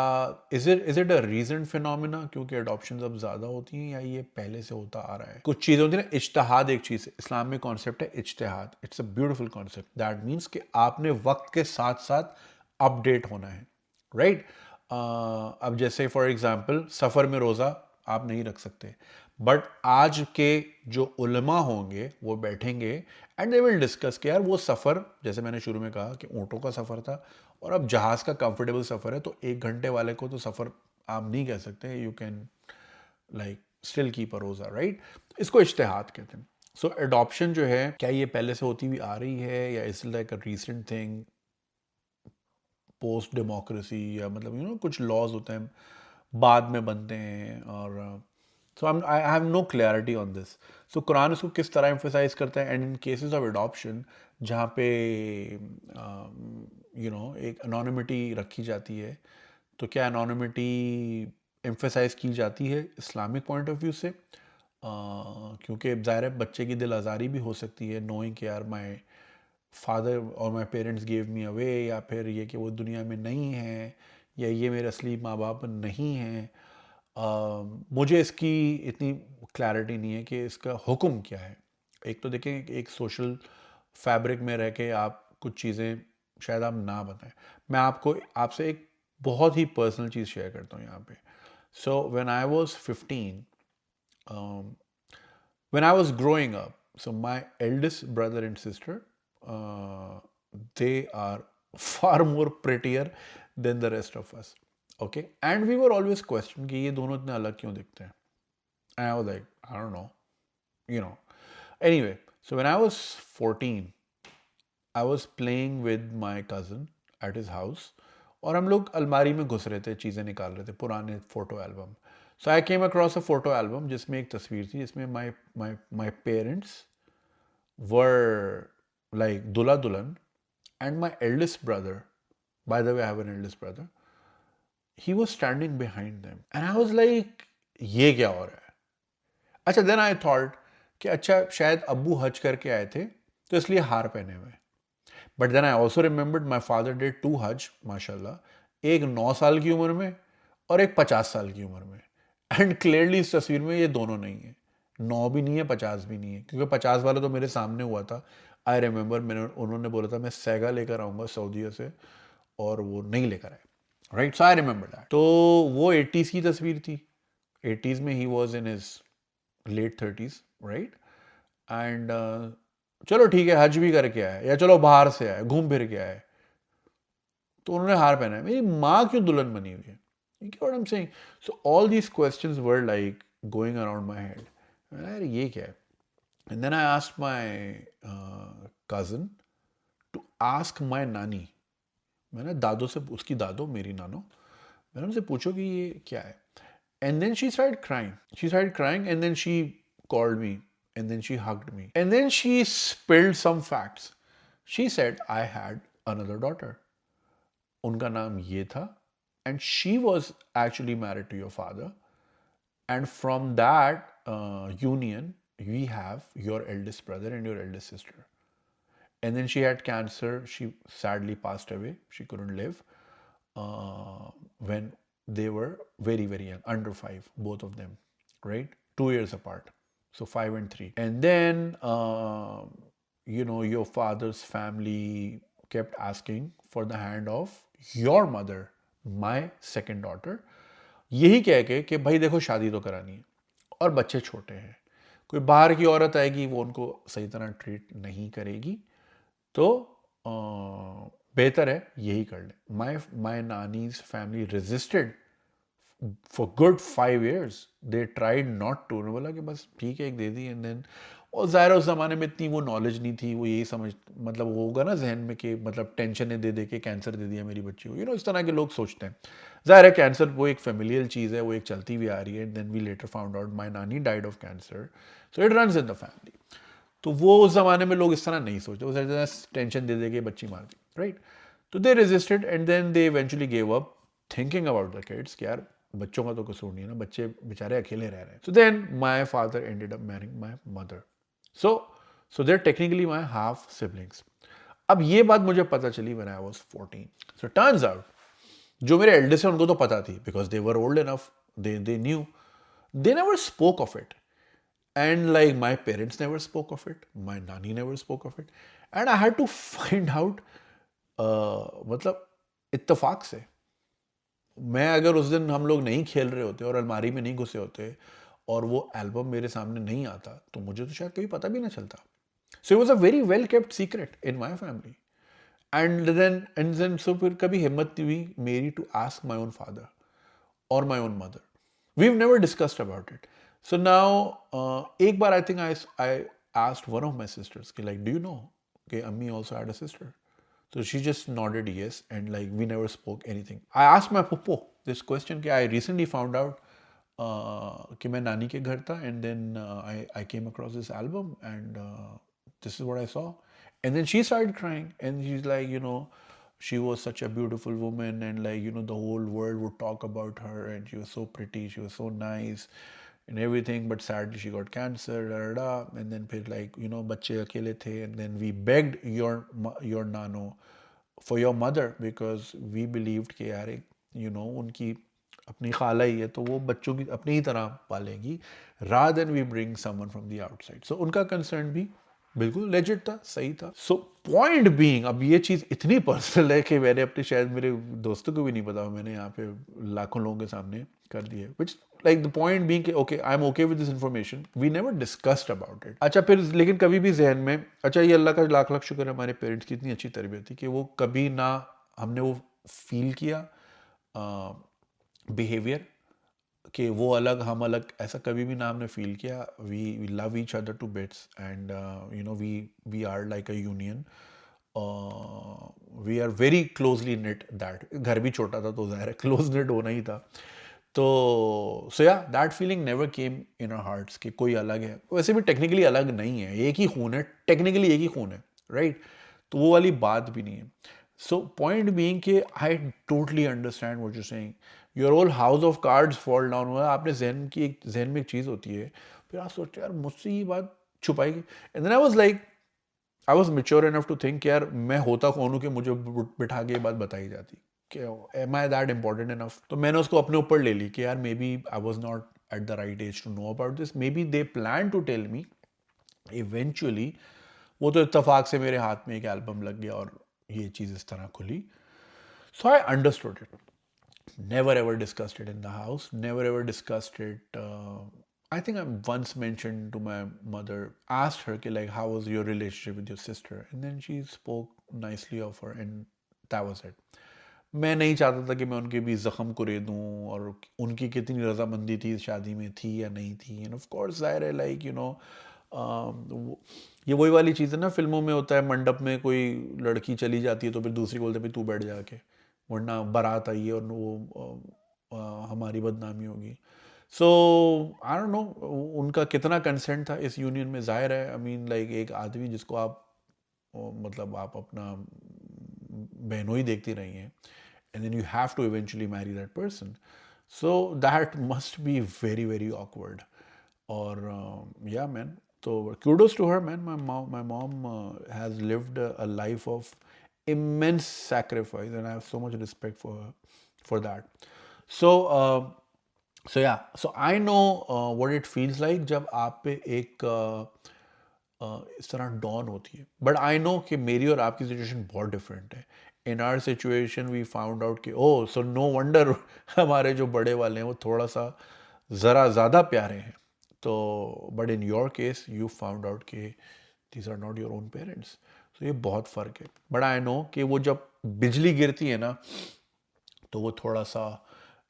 is it a reason phenomena, क्योंकि अडॉप्शन अब ज़्यादा होती हैं, या ये पहले से होता आ रहा है? कुछ चीज़ें होती है ना, इज्तिहाद एक चीज़ है, इस्लाम में कॉन्सेप्ट है इज्तिहाद। It's a beautiful concept. That means कि आपने वक्त के साथ साथ अपडेट होना है, राइट? अब जैसे फॉर एग्जाम्पल सफ़र में रोज़ा आप नहीं रख सकते, बट आज के जो उलमा होंगे वो बैठेंगे एंड दे विल डिस्कस कि यार वो सफ़र, जैसे मैंने शुरू में कहा कि ऊँटों का सफ़र था और अब जहाज़ का कंफर्टेबल सफ़र है, तो 1 घंटे वाले को तो सफ़र आप नहीं कह सकते, you can like still keep a रोज़ा, राइट? इसको इज्तिहाद कहते हैं। सो एडॉप्शन जो है, क्या ये पहले से होती हुई आ रही है, या it's like a recent thing post democracy, या मतलब कुछ लॉज होते हैं बाद में बनते हैं, और so I have no clarity on this. So Quran इसको किस तरह एम्फेसाइज करता है, and in cases of adoption जहाँ पे एक अनोनिमिटी रखी जाती है, तो क्या अनोनिमिटी एम्फेसाइज की जाती है इस्लामिक पॉइंट ऑफ व्यू से? क्योंकि ज़ाहिर है बच्चे की दिल आज़ारी भी हो सकती है नोइंग कि यार माई फादर और my parents gave me away, या फिर ये कि वो दुनिया में नहीं है, या ये मेरे असली माँ बाप नहीं हैं। मुझे इसकी इतनी क्लैरिटी नहीं है कि इसका हुक्म क्या है। एक तो देखें, एक सोशल फैब्रिक में रह के आप कुछ चीज़ें शायद आप ना बताएं। मैं आपसे एक बहुत ही पर्सनल चीज़ शेयर करता हूँ यहाँ पे। So when I was 15, Um, when I was growing up, so my eldest brother and sister, uh, they are far more prettier than the rest of us. Okay, and we were always questioned कि ये दोनों इतने अलग क्यों दिखते हैं? And I was like, I don't know, you know. Anyway, so when I was 14, I was playing with my cousin at his house और हम लोग अलमारी में घुस रहे थे, चीज़ें निकाल रहे थे, पुराने photo album. So I came across a photo album जिसमें एक तस्वीर थी जिसमें माई पेरेंट्स वर लाइक दुल्हा दुल्हन and my eldest brother, by the way I have an eldest brother, he was standing behind them and I was like ये क्या हो रहा है. अच्छा, देन आई थॉट कि अच्छा शायद अब्बू हज करके आए थे तो इसलिए हार पहने हुए. But then I also remembered my father did 2 हज माशाल्लाह, एक 9 साल की उम्र में और एक 50 साल की उम्र में. एंड क्लियरली इस तस्वीर में ये दोनों नहीं है, 9 भी नहीं है 50 भी नहीं है, क्योंकि 50 वाला तो मेरे सामने हुआ था. आई रिमेंबर उन्होंने बोला था मैं सेगा लेकर आऊँगा सऊदीया से और वो नहीं लेकर आए. Right, so I remember that. तो वो 80s की तस्वीर थी. 80s में he was in his late 30s, right. And चलो ठीक है, हज भी करके आए या चलो बाहर से आए, घूम फिर के आए, तो उन्होंने हार पहना है. मेरी माँ क्यों दुल्हन बनी हुई है? You get what I'm saying? So all these questions were like going around my head. यार ये क्या है? And then I asked my cousin to ask my nani. मैंने दादो से, उसकी दादो मेरी नानो, मैंने उनसे पूछो कि ये क्या है. And then she started crying. She started crying and then she called me and then she hugged me. And then she spilled some facts. She said I had another daughter. उनका नाम ये था and she was actually married to your father. And from that union, we have your eldest brother and your eldest sister. And then she had cancer. She sadly passed away. She couldn't live when they were very, very young, under 5, both of them, right? 2 years apart. So 5 and 3. And then, your father's family kept asking for the hand of your mother, my second daughter, यही कह के कि भाई देखो शादी तो करानी है और बच्चे छोटे हैं, कोई बाहर की औरत आएगी वो उनको सही तरह ट्रीट नहीं करेगी, तो बेहतर है यही कर ले. My nani's family resisted for good 5 years. They tried not to. बोला कि बस ठीक है एक दे दी. एंड देन, और ज़ाहिर उस ज़माने में इतनी वो नॉलेज नहीं थी, वो यही समझ, मतलब वो होगा ना जहन में कि मतलब टेंशन दे दे के कैंसर दे दिया मेरी बच्ची को, इस तरह के लोग सोचते हैं. ज़ाहिर है कैंसर वो एक फेमिलियल चीज़ है, वो एक चलती हुई आ रही है. And then we later found out my nani died of cancer, so it runs in the family. तो वो उस ज़माने में लोग इस तरह नहीं सोचते, वो टेंशन दे दे के बच्ची मार दी, राइट. तो they resisted and then they eventually gave up thinking about the kids कि यार बच्चों का तो कसूर नहीं है ना, बच्चे बेचारे अकेले रह रहे हैं. So then my father ended up marrying my mother. So they're technically my half siblings. अब ये बात मुझे पता चली when I was 14. So turns out, जो मेरे eldest हैं उनको तो पता थी because they were old enough, they knew. They never spoke of it. And like my parents never spoke of it, my nani never spoke of it. And I had to find out, मतलब इत्तेफाक से. मैं अगर उस दिन हम लोग नहीं खेल रहे होते और अलमारी में नहीं घुसे होते और वो एल्बम मेरे सामने नहीं आता तो मुझे तो शायद कभी पता भी ना चलता. So it was a very well kept secret in my family. And then so फिर कभी हिम्मत नहीं हुई मेरी to ask my own father or my own mother. We've never discussed about it. So now एक बार I think I asked one of my sisters कि like, do you know कि अम्मी also had a sister? So she just nodded yes and like we never spoke anything. I asked my puppo this question कि I recently found out कि मैं नानी के घर था and then I came across this album and this is what I saw. And then she started crying and she's like, she was such a beautiful woman and like, the whole world would talk about her and she was so pretty, she was so nice and everything, but sadly she got cancer, and then फिर like, बच्चे अकेले थे and then we begged your nano for your mother because we believed कि यार उनकी अपनी खाला ही है तो वो बच्चों की अपनी ही तरह पालेगी rather than we bring someone from the outside. So उनका concern भी बिल्कुल लेजिट था, सही था. सो पॉइंट बीइंग, अब ये चीज़ इतनी पर्सनल है कि मैंने अपने शायद मेरे दोस्तों को भी नहीं पता, मैंने यहाँ पे लाखों लोगों के सामने कर दी है. Which like the point being कि okay I am okay with this information, we never discussed about it. अच्छा फिर लेकिन कभी भी जहन में, अच्छा ये अल्लाह का लाख लाख शुक्र है हमारे पेरेंट्स की इतनी अच्छी तरबियत थी कि वो कभी ना हमने वो फील किया बिहेवियर कि वो अलग हम अलग, ऐसा कभी भी ना हमने फील किया. We love each other to bits and you know we are like a union. We are very closely knit. That घर भी छोटा था तो ज़ाहिर है क्लोज निट होना ही था. तो सो या that feeling never came in our hearts कि कोई अलग है. वैसे भी टेक्निकली अलग नहीं है, एक ही खून है, टेक्निकली एक ही खून है, राइट? तो वो वाली बात भी नहीं है. सो पॉइंट बीइंग कि I totally understand what you saying. Your whole house of cards fall down हुआ. आपने जहन में एक चीज़ होती है, फिर आप सोचते हैं यार मुझसे ये बात छुपाएगी. And then I was mature enough to think यार मैं होता कौन हूँ कि मुझे बिठा के ये बात बताई जाती कि am I that important enough. तो मैंने उसको अपने ऊपर ले ली कि यार maybe I was not at the right age to know about this. Maybe they plan to tell me eventually. वो तो इत्तेफाक से मेरे हाथ में एक एल्बम लग गया और ये चीज़ इस तरह खुली. So I understood it. Never ever discussed it in the house. Never ever discussed it. I think I once mentioned to my mother, asked her, ki, like, how was your relationship with your sister? And then she spoke nicely of her, and that was it. मैं नहीं चाहता था कि मैं उनके भी ज़ख्म कुरे दूँ और उनकी कितनी रजामंदी थी शादी में, थी या नहीं थी. एंड ऑफ कोर्स ज़ाहिर है लाइक यू नो ये वही वाली चीज़ है ना, फिल्मों में होता है मंडप में कोई लड़की चली जाती है तो फिर दूसरी बोलते भाई तू बैठ जाके, वरना बारात आई है और वो हमारी बदनामी होगी. सो आई डोंट नो उनका कितना कंसेंट था इस यूनियन में. ज़ाहिर है आई मीन लाइक एक आदमी जिसको आप मतलब आप अपना बहनोई देखती रही हैं and then you have to eventually marry that person. So that must be very very awkward. Or yeah man, so kudos to her man. My mom has lived a life of immense sacrifice and I have so much respect for her for that. So so yeah, so I know what it feels like जब आप पे एक इस तरह don होती है. But I know कि मेरी और आपकी सिचुएशन बहुत डिफरेंट है. In our situation we found out कि ओह सो नो वंडर हमारे जो बड़े वाले हैं वो थोड़ा सा ज़रा ज़्यादा प्यारे हैं. तो but in your case you found out कि these are not your own parents. तो ये बहुत फ़र्क है. बट आई नो कि वो जब बिजली गिरती है ना तो वो थोड़ा सा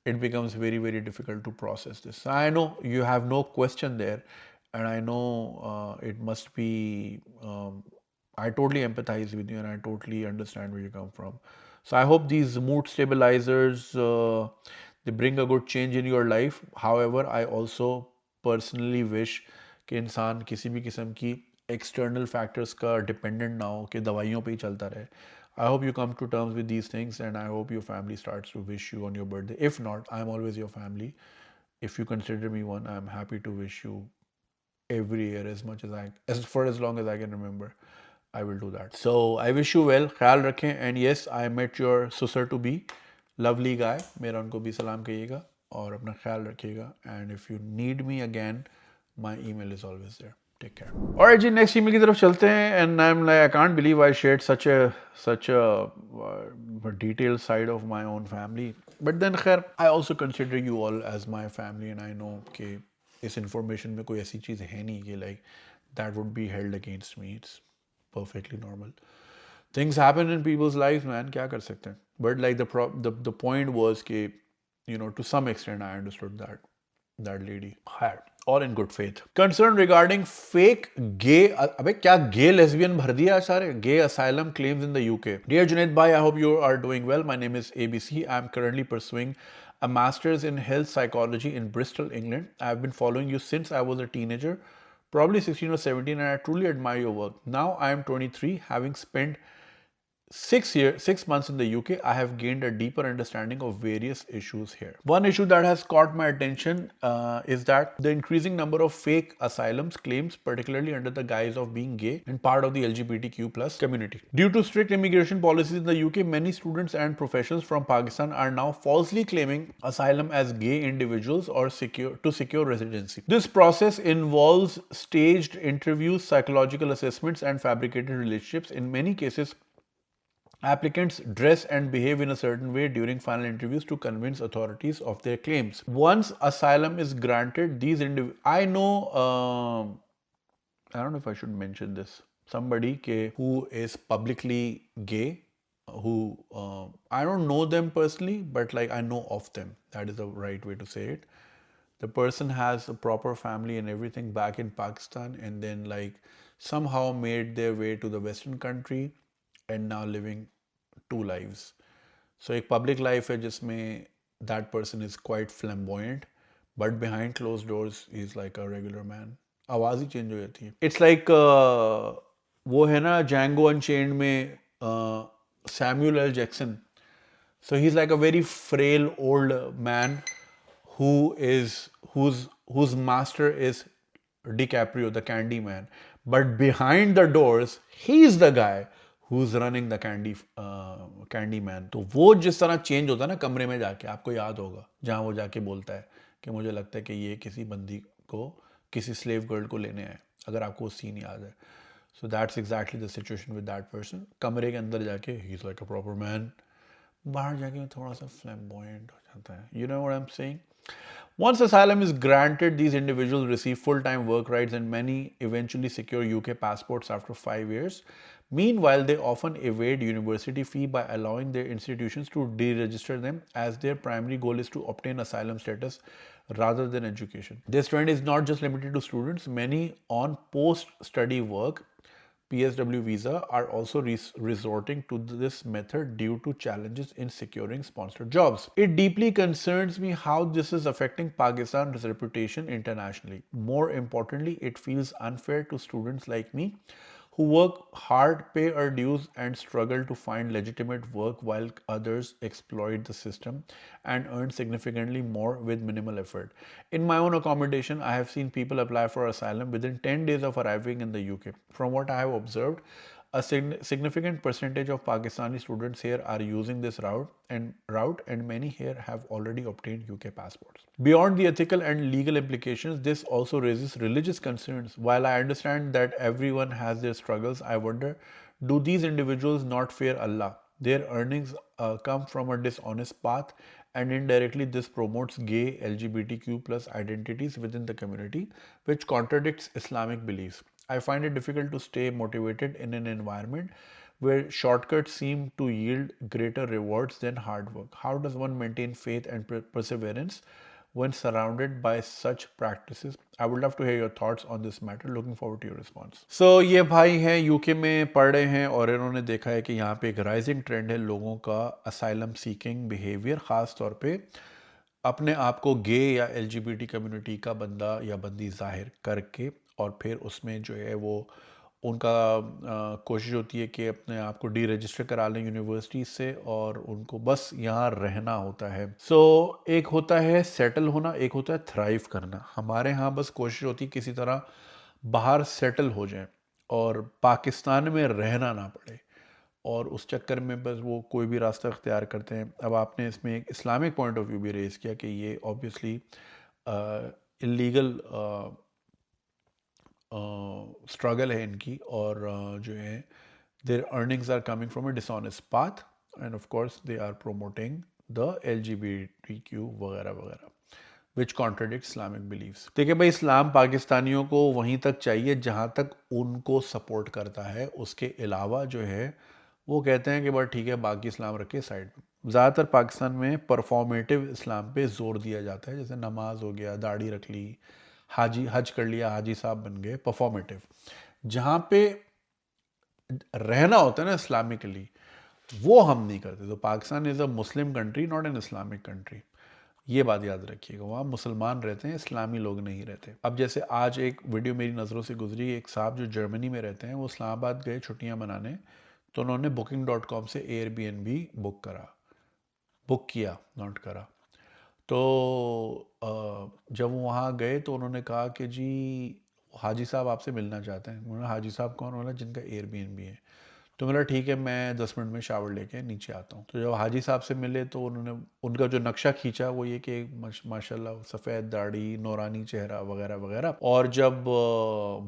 it becomes very very difficult to process this. I know you have no question there and I know it must be I totally empathize with you and I totally understand where you come from. So I hope these mood stabilizers they bring a good change in your life. However, I also personally wish कि इंसान किसी भी किस्म की external factors का dependent ना हो कि दवाइयों पे ही चलता रहे. I hope you come to terms with these things and I hope your family starts to wish you on your birthday. If not, I'm always your family. If you consider me one, I'm happy to wish you every year as for as long as I can remember. I will do that. So I wish you well. ख्याल रखें. And yes, I met your sister to be lovely guy. मेरा उनको भी सलाम कहिएगा और अपना ख्याल रखिएगा. And if you need me again, my email is always there. Take care. Alright ji, next email की तरफ चलते हैं. And I'm like, I can't believe I shared such a detailed side of my own family. But then खैर, I also consider you all as my family and I know कि इस information में कोई ऐसी चीज़ है नहीं कि like that would be held against me. It's perfectly normal. Things happen in people's lives, man. क्या कर सकते हैं? But like the point was कि you know to some extent I understood that lady had. All in good faith. Concern regarding fake gay, अबे क्या gay lesbian भर दिया सारे gay asylum claims in the UK. Dear Junaid bhai, I hope you are doing well. My name is ABC. I am currently pursuing a master's in health psychology in Bristol, England. I have been following you since I was a teenager, probably 16 or 17, and I truly admire your work. Now I am 23, having spent 6 months in the UK, I have gained a deeper understanding of various issues here. One issue that has caught my attention is that the increasing number of fake asylums claims, particularly under the guise of being gay and part of the LGBTQ plus community. Due to strict immigration policies in the UK, many students and professionals from Pakistan are now falsely claiming asylum as gay individuals or secure residency. This process involves staged interviews, psychological assessments, and fabricated relationships. In many cases, applicants dress and behave in a certain way during final interviews to convince authorities of their claims. Once asylum is granted, these I know, I don't know if I should mention this. Somebody who is publicly gay, who I don't know them personally, but like I know of them. That is the right way to say it. The person has a proper family and everything back in Pakistan, and then like somehow made their way to the Western country and now living two lives. So एक public life है जिसमें that person is quite flamboyant, but behind closed doors he's like a regular man. आवाज़ ही change हो जाती है. It's like वो है ना Django Unchained में Samuel L. Jackson. So he's like a very frail old man whose master is DiCaprio, the candy man. But behind the doors, he's the guy who's running the candy man. तो वो जिस तरह change होता है ना कमरे में जाके, आपको याद होगा जहाँ वो जाके बोलता है कि मुझे लगता है कि ये किसी बंदी को, किसी स्लेव गर्ल को लेने आए, अगर आपको वो सीन याद है. So that's exactly the situation with that person. कमरे के अंदर जाके he's like a proper man. बाहर जाके थोड़ा सा flamboyant हो जाता है. You know what I'm saying? Once asylum is granted, these individuals receive full-time work rights and many eventually secure UK passports after 5 years. Meanwhile, they often evade university fee by allowing their institutions to deregister them, as their primary goal is to obtain asylum status rather than education. This trend is not just limited to students. Many on post-study work PSW visa are also resorting to this method due to challenges in securing sponsored jobs. It deeply concerns me how this is affecting Pakistan's reputation internationally. More importantly, it feels unfair to students like me who work hard, pay our dues, and struggle to find legitimate work while others exploit the system and earn significantly more with minimal effort. In my own accommodation, I have seen people apply for asylum within 10 days of arriving in the UK. From what I have observed, a significant percentage of Pakistani students here are using this route, and many here have already obtained UK passports. Beyond the ethical and legal implications, this also raises religious concerns. While I understand that everyone has their struggles, I wonder, do these individuals not fear Allah? Their earnings come from a dishonest path, and indirectly this promotes gay LGBTQ plus identities within the community, which contradicts Islamic beliefs. I find it difficult to stay motivated in an environment where shortcuts seem to yield greater rewards than hard work. How does one maintain faith and perseverance when surrounded by such practices? I would love to hear your thoughts on this matter. Looking forward to your response. So ये भाई हैं UK में पढ़ रहे हैं और इन्होंने देखा है कि यहाँ पे एक राइजिंग ट्रेंड है लोगों का असाइलम सीकिंग बिहेवियर, ख़ास तौर पे अपने आप को गे या LGBT कम्युनिटी का बंदा या बंदी जाहिर करके, और फिर उसमें जो है वो उनका कोशिश होती है कि अपने आप को डीरजिस्टर करा लें यूनिवर्सिटी से और उनको बस यहाँ रहना होता है. सो एक होता है सेटल होना, एक होता है थ्राइव करना. हमारे यहाँ बस कोशिश होती है किसी तरह बाहर सेटल हो जाए और पाकिस्तान में रहना ना पड़े, और उस चक्कर में बस वो कोई भी रास्ता अख्तियार करते हैं. अब आपने इसमें एक इस्लामिक पॉइंट ऑफ व्यू भी रेज़ किया कि ये ऑब्वियसली इलीगल स्ट्रगल है इनकी, और जो है their earnings are coming from a dishonest path, and of course they are promoting the LGBTQ वगैरह वगैरह, विच कॉन्ट्रडिक्ट इस्लामिक बिलीव्स. देखिए भाई, इस्लाम पाकिस्तानियों को वहीं तक चाहिए जहाँ तक उनको सपोर्ट करता है. उसके अलावा जो है वो कहते हैं कि बस ठीक है, बाकी इस्लाम रखे साइड में. ज़्यादातर पाकिस्तान में परफॉर्मेटिव इस्लाम पे जोर दिया जाता है, जैसे नमाज हो गया, दाढ़ी रख ली, हज कर लिया, हाजी साहब बन गए, परफॉर्मेटिव. जहाँ पे रहना होता है ना इस्लामिकली, वो हम नहीं करते. तो Pakistan is a Muslim country, not an Islamic country. ये बात याद रखिएगा, वहाँ मुसलमान रहते हैं, इस्लामी लोग नहीं रहते. अब जैसे आज एक वीडियो मेरी नज़रों से गुजरी, एक साहब जो जर्मनी में रहते हैं, वो इस्लामाबाद गए छुट्टियाँ मनाने, तो उन्होंने Booking.com से Airbnb बुक किया, नोट करा। तो जब वो वहाँ गए तो उन्होंने कहा कि जी हाजी साहब आपसे मिलना चाहते हैं। उन्होंने हाजी साहब कौन? बोला जिनका एयरबीएनबी है। तो मेरा ठीक है, मैं 10 मिनट में शावर लेके नीचे आता हूँ। तो जब हाजी साहब से मिले तो उन्होंने उनका जो नक्शा खींचा वो ये कि माशाल्लाह सफ़ेद दाढ़ी, नौरानी चेहरा वगैरह वगैरह। और जब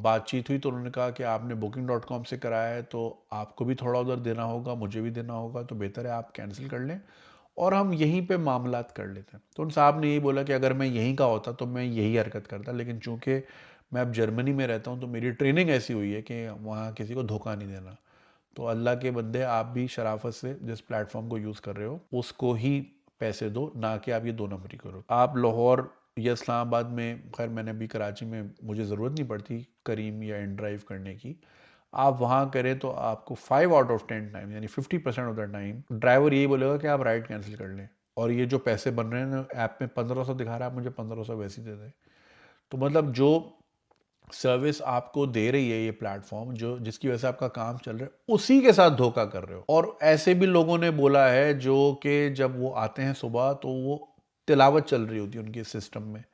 बातचीत हुई तो उन्होंने कहा कि आपने Booking.com से कराया है तो आपको भी थोड़ा उधर देना होगा, मुझे भी देना होगा, तो बेहतर है आप कैंसिल कर लें और हम यहीं पे मामलात कर लेते हैं। तो उन साहब ने यही बोला कि अगर मैं यहीं का होता तो मैं यही हरकत करता, लेकिन चूंकि मैं अब जर्मनी में रहता हूँ तो मेरी ट्रेनिंग ऐसी हुई है कि वहाँ किसी को धोखा नहीं देना। तो अल्लाह के बंदे, आप भी शराफत से जिस प्लेटफॉर्म को यूज़ कर रहे हो उसको ही पैसे दो, ना कि आप ये 2 नंबरी करो। आप लाहौर या इस्लामाबाद में, खैर मैंने अभी कराची में, मुझे ज़रूरत नहीं पड़ती करीम या इन ड्राइव करने की, आप वहाँ करें तो आपको 5 आउट ऑफ 10 टाइम यानी 50% ऑफ द टाइम ड्राइवर यही बोलेगा कि आप राइड कैंसिल कर लें। और ये जो पैसे बन रहे हैं ना, ऐप में 1500 दिखा रहा है, आप मुझे 1500 वैसे ही दे दें। तो मतलब जो सर्विस आपको दे रही है ये प्लेटफॉर्म, जो जिसकी वजह से आपका काम चल रहा है, उसी के साथ धोखा कर रहे हो। और ऐसे भी लोगों ने बोला है जो कि जब वो आते हैं सुबह तो वो तिलावत चल रही होती है उनके सिस्टम में,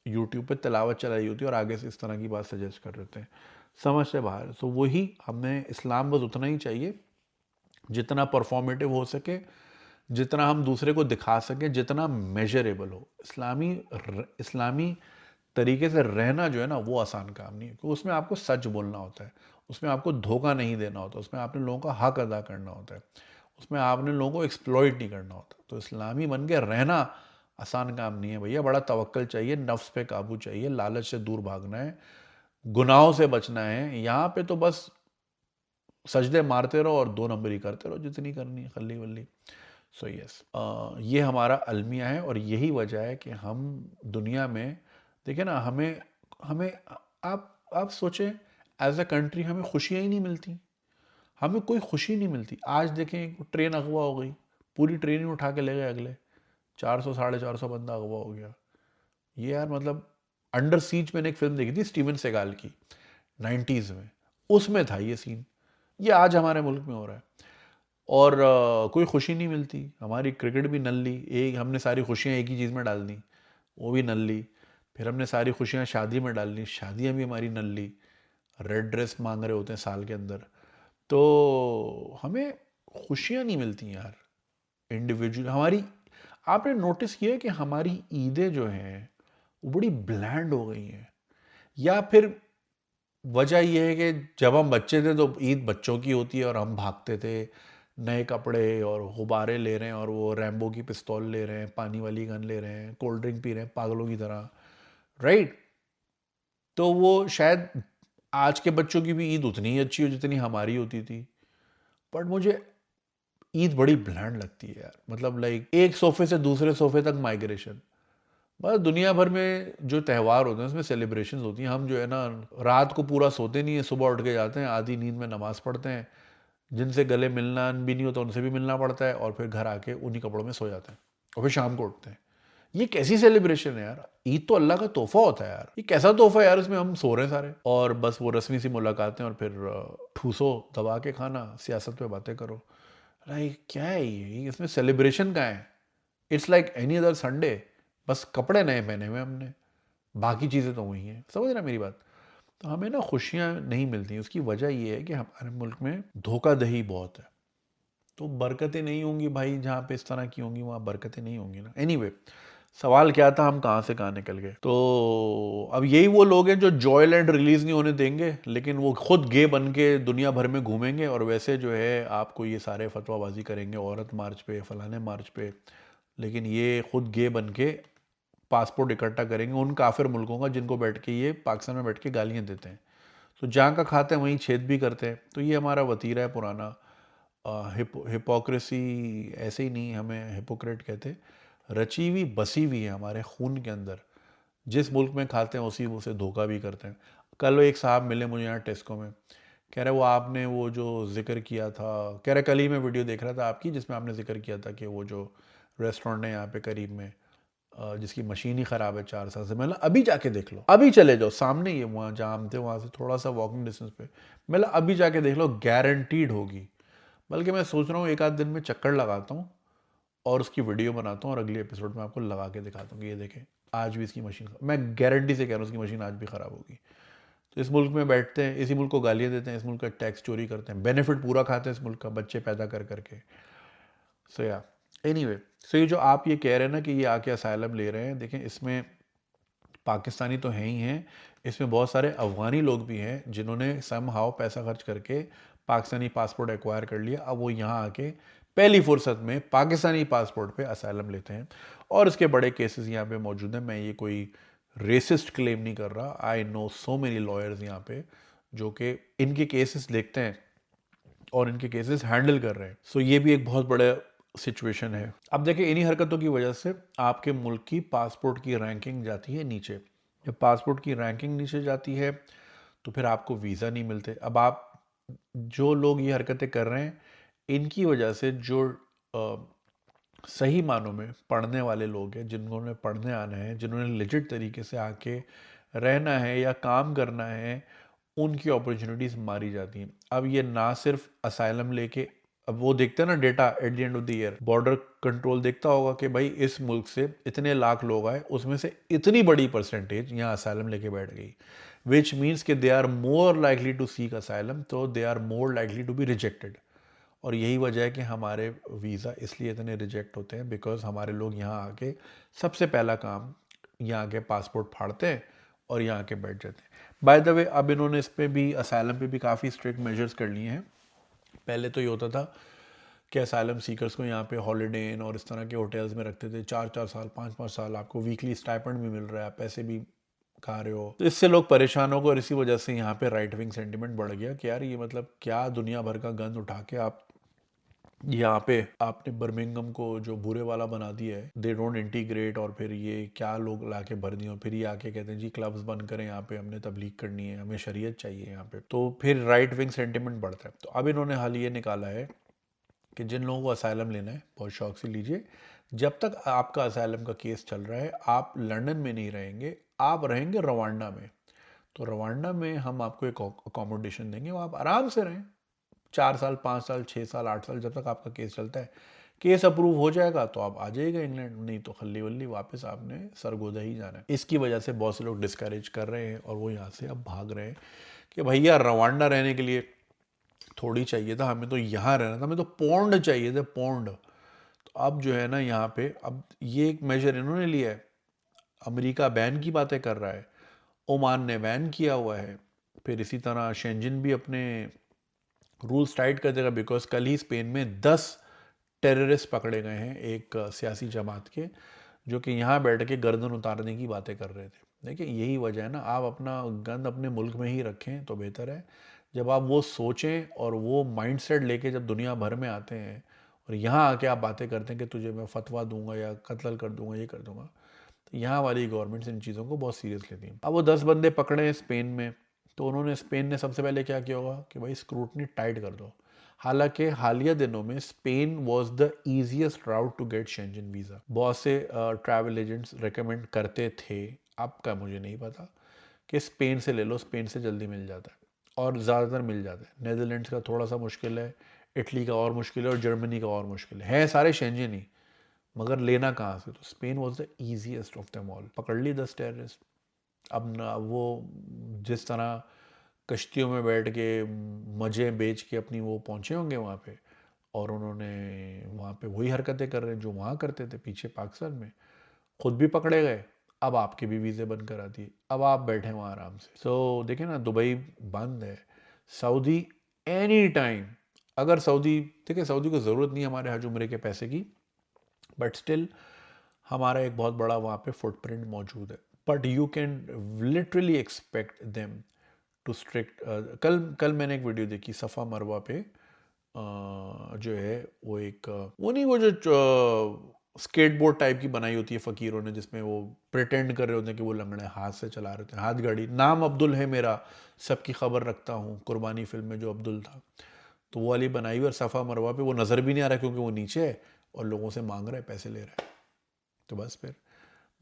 यूट्यूब पे तिलावत चल रही होती है और आगे से इस तरह की बात सजेस्ट कर रहे होते हैं, समझ से बाहर। तो वही हमें इस्लाम बस उतना ही चाहिए जितना परफॉर्मेटिव हो सके, जितना हम दूसरे को दिखा सकें, जितना मेजरेबल हो। इस्लामी तरीके से रहना जो है ना, वो आसान काम नहीं है, क्योंकि उसमें आपको सच बोलना होता है, उसमें आपको धोखा नहीं देना होता, उसमें आपने लोगों का हक अदा करना होता है, उसमें आपने लोगों को एक्सप्लॉइट नहीं करना होता। तो इस्लामी बन के रहना आसान काम नहीं है भैया, बड़ा तवक्कल चाहिए, नफ्स पे काबू चाहिए, लालच से दूर भागना है, गुनाहों से बचना है। यहाँ पे तो बस सजदे मारते रहो और 2 नंबरी करते रहो जितनी करनी है, खल्ली वल्ली। सो यस, ये हमारा अलमिया है और यही वजह है कि हम दुनिया में, देखिए ना, हमें हमें आप सोचें, एज अ कंट्री हमें खुशियाँ ही नहीं मिलती, हमें कोई खुशी नहीं मिलती। आज देखें ट्रेन अगवा हो गई, पूरी ट्रेन ही उठा के ले गए अगले, 400 450 बंदा अगवा हो गया। ये यार मतलब, अंडर सीज मैंने एक फिल्म देखी थी स्टीवन सेगाल की, 90s में, उसमें था ये सीन। ये आज हमारे मुल्क में हो रहा है और कोई खुशी नहीं मिलती। हमारी क्रिकेट भी नल्ली, एक हमने सारी खुशियाँ एक ही चीज़ में डाल दी, वो भी नल्ली। फिर हमने सारी खुशियाँ शादी में डाल दी, शादियाँ भी हमारी नल्ली। रेड ड्रेस मांग रहे होते हैं साल के अंदर। तो हमें खुशियाँ नहीं मिलती यार इंडिविजुअल हमारी। आपने नोटिस किया है कि हमारी ईदें जो हैं वो बड़ी ब्लैंड हो गई हैं, या फिर वजह यह है कि जब हम बच्चे थे तो ईद बच्चों की होती है और हम भागते थे, नए कपड़े और गुब्बारे ले रहे हैं और वो रैम्बो की पिस्तौल ले रहे हैं, पानी वाली गन ले रहे हैं, कोल्ड ड्रिंक पी रहे हैं पागलों की तरह, राइट। तो वो शायद आज के बच्चों की भी ईद उतनी ही अच्छी हो जितनी हमारी होती थी, बट मुझे ईद बड़ी ब्लैंड लगती है यार। मतलब लाइक एक सोफे से दूसरे सोफे तक माइग्रेशन। बस दुनिया भर में जो त्यौहार होते हैं उसमें सेलिब्रेशंस होती हैं, हम जो है ना रात को पूरा सोते नहीं है, सुबह उठ के जाते हैं, आधी नींद में नमाज़ पढ़ते हैं, जिनसे गले मिलना भी नहीं होता उनसे भी मिलना पड़ता है, और फिर घर आके उन्हीं कपड़ों में सो जाते हैं और फिर शाम को उठते हैं। ये कैसी सेलिब्रेशन है यार? ईद तो अल्लाह का तोहफा होता है यार, ये कैसा तोहफा है यार? इसमें हम सो रहे हैं सारे और बस वो रस्मी सी मुलाकातें और फिर ठूसो दबा के खाना, सियासत पे बातें करो। लाइक क्या है ये? इसमें सेलिब्रेशन कहाँ है? It's like any other Sunday, बस कपड़े नए पहने हुए हमने, बाकी चीज़ें तो वही हैं। समझ रहे हैं मेरी बात? तो हमें ना खुशियाँ नहीं मिलती, उसकी वजह ये है कि हमारे मुल्क में धोखाधड़ी बहुत है। तो बरकतें नहीं होंगी भाई, जहाँ पे इस तरह की होंगी वहाँ बरकतें नहीं होंगी ना। एनीवे, सवाल क्या था, हम कहाँ से कहाँ निकल गए? तो अब यही वो लोग हैं जो जॉयलैंड रिलीज नहीं होने देंगे, लेकिन वो खुद गे बन के दुनिया भर में घूमेंगे और वैसे जो है आपको ये सारे फतवाबाजी करेंगे औरत मार्च पे, फलाने मार्च पे, लेकिन ये खुद गे बन के पासपोर्ट इकट्ठा करेंगे उन काफिर मुल्कों का जिनको बैठ के ये पाकिस्तान में बैठ के गालियाँ देते हैं। तो जहाँ का खाते हैं वहीं छेद भी करते हैं। तो ये हमारा वतीरा है पुराना। हिपोक्रेसी ऐसे ही नहीं, हमें हिपोक्रेट कहते, रची हुई बसी हुई है हमारे खून के अंदर। जिस मुल्क में खाते हैं उसी से धोखा भी करते हैं। कल एक साहब मिले मुझे यहाँ टेस्को में, कह रहे वो आपने वो जो जिक्र किया था, कह रहे कल ही मैं वीडियो देख रहा था आपकी जिसमें आपने जिक्र किया था कि वो जो रेस्टोरेंट है यहाँ पे करीब में, जिसकी मशीन ही ख़राब है 4 साल से, मतलब अभी जाके देख लो, अभी चले जाओ सामने, ये वहाँ जहाँ हम थे वहाँ से थोड़ा सा वॉकिंग डिस्टेंस पे, मतलब अभी जाके देख लो, गारंटीड होगी। बल्कि मैं सोच रहा हूँ एक आध दिन में चक्कर लगाता हूँ और उसकी वीडियो बनाता हूँ और अगले एपिसोड में आपको लगा के दिखाता हूँ कि ये देखें आज भी इसकी मशीन, मैं गारंटी से कह रहा हूँ उसकी मशीन आज भी ख़राब होगी। तो इस मुल्क में बैठते हैं, इसी मुल्क को गालियाँ देते हैं, इस मुल्क का टैक्स चोरी करते हैं, बेनिफिट पूरा खाते हैं इस मुल्क का, बच्चे पैदा कर करके। सो या एनीवे, सो ये जो आप ये कह रहे हैं ना कि ये आके असाइलम ले रहे हैं, देखें इसमें पाकिस्तानी तो हैं ही हैं, इसमें बहुत सारे अफगानी लोग भी हैं जिन्होंने सम हाउ पैसा खर्च करके पाकिस्तानी पासपोर्ट एक्वायर कर लिया। अब वो यहाँ आके पहली फुर्सत में पाकिस्तानी पासपोर्ट पे असाइलम लेते हैं और इसके बड़े केसेस यहाँ पे मौजूद हैं। मैं ये कोई रेसिस्ट क्लेम नहीं कर रहा, I know so many lawyers यहाँ पे जो कि इनके केसेस देखते हैं और इनके केसेस हैंडल कर रहे हैं। सो ये भी एक बहुत बड़ा सिचुएशन है। अब देखिए इन्हीं हरकतों की वजह से आपके मुल्क की पासपोर्ट की रैंकिंग जाती है नीचे। जब पासपोर्ट की रैंकिंग नीचे जाती है तो फिर आपको वीज़ा नहीं मिलते। अब आप जो लोग ये हरकतें कर रहे हैं इनकी वजह से जो सही मानों में पढ़ने वाले लोग हैं, जिन्होंने पढ़ने आना है, जिन्होंने लेजिट तरीके से आके रहना है या काम करना है, उनकी अपॉर्चुनिटीज़ मारी जाती हैं। अब ये ना सिर्फ असाइलम लेके, अब वो देखते हैं ना data eight the end of the year, border control देखता होगा कि भाई इस मुल्क से इतने लाख लोग आए, उसमें से इतनी बड़ी परसेंटेज यहाँ असाइलम लेके बैठ गई, विच मीन्स कि they are more likely to seek asylum, तो they are more likely to be rejected. और यही वजह है कि हमारे वीज़ा इसलिए इतने रिजेक्ट होते हैं बिकॉज हमारे लोग यहाँ आके सबसे पहला काम यहाँ आके पासपोर्ट फाड़ते हैं और यहाँ आके बैठ जाते हैं। बाय द वे अब इन्होंने इस पर भी, असाइलम पे भी काफ़ी स्ट्रिक्ट मेजर्स कर लिए हैं। पहले तो ये होता था कि असाइलम सीकर्स को यहाँ पे हॉलीडे इन और इस तरह के होटल्स में रखते थे, 4-4 साल 5-5 साल आपको वीकली स्टाइपेंड भी मिल रहा है, पैसे भी खा रहे हो, तो इससे लोग परेशान हो गए और इसी वजह से यहाँ पे राइट विंग सेंटिमेंट बढ़ गया कि यार ये मतलब क्या दुनिया भर का गंद उठा के आप यहाँ पे आपने बर्मिंघम को जो बुरे वाला बना दिया है, दे डोंट इंटीग्रेट, और फिर ये क्या लोग लाके भर दिए और फिर ये आके कहते हैं जी क्लब्स बंद करें, यहाँ पे हमने तबलीग करनी है, हमें शरीयत चाहिए यहाँ पे, तो फिर राइट विंग सेंटिमेंट बढ़ता है। तो अब इन्होंने हाल ये निकाला है कि जिन लोगों को असाइलम लेना है बहुत शौक से लीजिए, जब तक आपका असाइलम का केस चल रहा है आप लंदन में नहीं रहेंगे, आप रहेंगे रवांडा में। तो रवांडा में हम आपको एक अकोमोडेशन देंगे, वो आप आराम से रहें 4 साल 5 साल 6 साल 8 साल, जब तक आपका केस चलता है। केस अप्रूव हो जाएगा तो आप आ जाइएगा इंग्लैंड, नहीं तो खल्ली वल्ली वापस आपने सरगोदा ही जाना है। इसकी वजह से बहुत से लोग डिस्करेज कर रहे हैं और वो यहाँ से अब भाग रहे हैं कि भैया रवांडा रहने के लिए थोड़ी चाहिए था, हमें तो यहाँ रहना था, हमें तो पौंड चाहिए थे, पौंड। तो अब जो है ना यहाँ पे अब ये एक मेजर इन्होंने लिया है। अमेरिका बैन की बातें कर रहा है, ओमान ने बैन किया हुआ है, फिर इसी तरह शेंजन भी अपने रूल्स टाइट कर देगा बिकॉज कल ही स्पेन में 10 टेररिस्ट पकड़े गए हैं एक सियासी जमात के, जो कि यहाँ बैठ के गर्दन उतारने की बातें कर रहे थे। देखिए यही वजह है ना, आप अपना गंद अपने मुल्क में ही रखें तो बेहतर है। जब आप वो सोचें और वो माइंडसेट लेके जब दुनिया भर में आते हैं और यहाँ आके आप बातें करते हैं कि तुझे मैं फतवा दूंगा या कत्ल कर दूंगा, ये कर दूंगा, तो यहाँ वाली गवर्नमेंट्स इन चीज़ों को बहुत सीरियस लेती हैं। अब वो 10 बंदे पकड़े हैं स्पेन में, तो उन्होंने, स्पेन ने सबसे पहले क्या किया होगा कि भाई स्क्रूटनी टाइट कर दो। हालांकि हालिया दिनों में Spain was the easiest route to get Schengen visa, बहुत से ट्रैवल एजेंट्स रेकमेंड करते थे, आपका मुझे नहीं पता, कि स्पेन से ले लो, स्पेन से जल्दी मिल जाता है और ज़्यादातर मिल जाता है। नेदरलैंड्स का थोड़ा सा मुश्किल है, इटली का और मुश्किल है और जर्मनी का और मुश्किल है सारे शेंजन ही, मगर लेना कहाँ से? तो Spain was the easiest of them all. पकड़ ली 10 टेररिस्ट। अब ना वो जिस तरह कश्तियों में बैठ के मज़े बेच के अपनी वो पहुँचे होंगे वहाँ पे, और उन्होंने वहाँ पे वही हरकतें कर रहे हैं जो वहाँ करते थे पीछे पाकिस्तान में, खुद भी पकड़े गए, अब आपके भी वीज़े बंद करा दिए, अब आप बैठे वहाँ आराम से। सो देखिए ना, दुबई बंद है, सऊदी एनी टाइम, अगर सऊदी, देखिए सऊदी को ज़रूरत नहीं है हमारे हज उम्रे के पैसे की, बट स्टिल हमारा एक बहुत बड़ा वहाँ पे फुटप्रिंट मौजूद है, but you can literally expect them to strict. कल मैंने एक वीडियो देखी सफ़ा मरवा पे, जो है वो एक वो नहीं, वो जो स्केटबोर्ड टाइप की बनाई होती है फ़कीरों ने, जिसमें वो प्रिटेंड कर रहे होते हैं कि वो लंगड़े हाथ से चला रहे थे, हाथ गाड़ी, नाम अब्दुल है मेरा, सबकी खबर रखता हूँ, कुर्बानी फिल्म में जो अब्दुल था, तो वो वाली बनाई हुई, और सफ़ा मरवा पे वो नज़र भी नहीं आ रहा क्योंकि वो नीचे है और लोगों से मांग रहा है, पैसे ले रहा है। तो बस फिर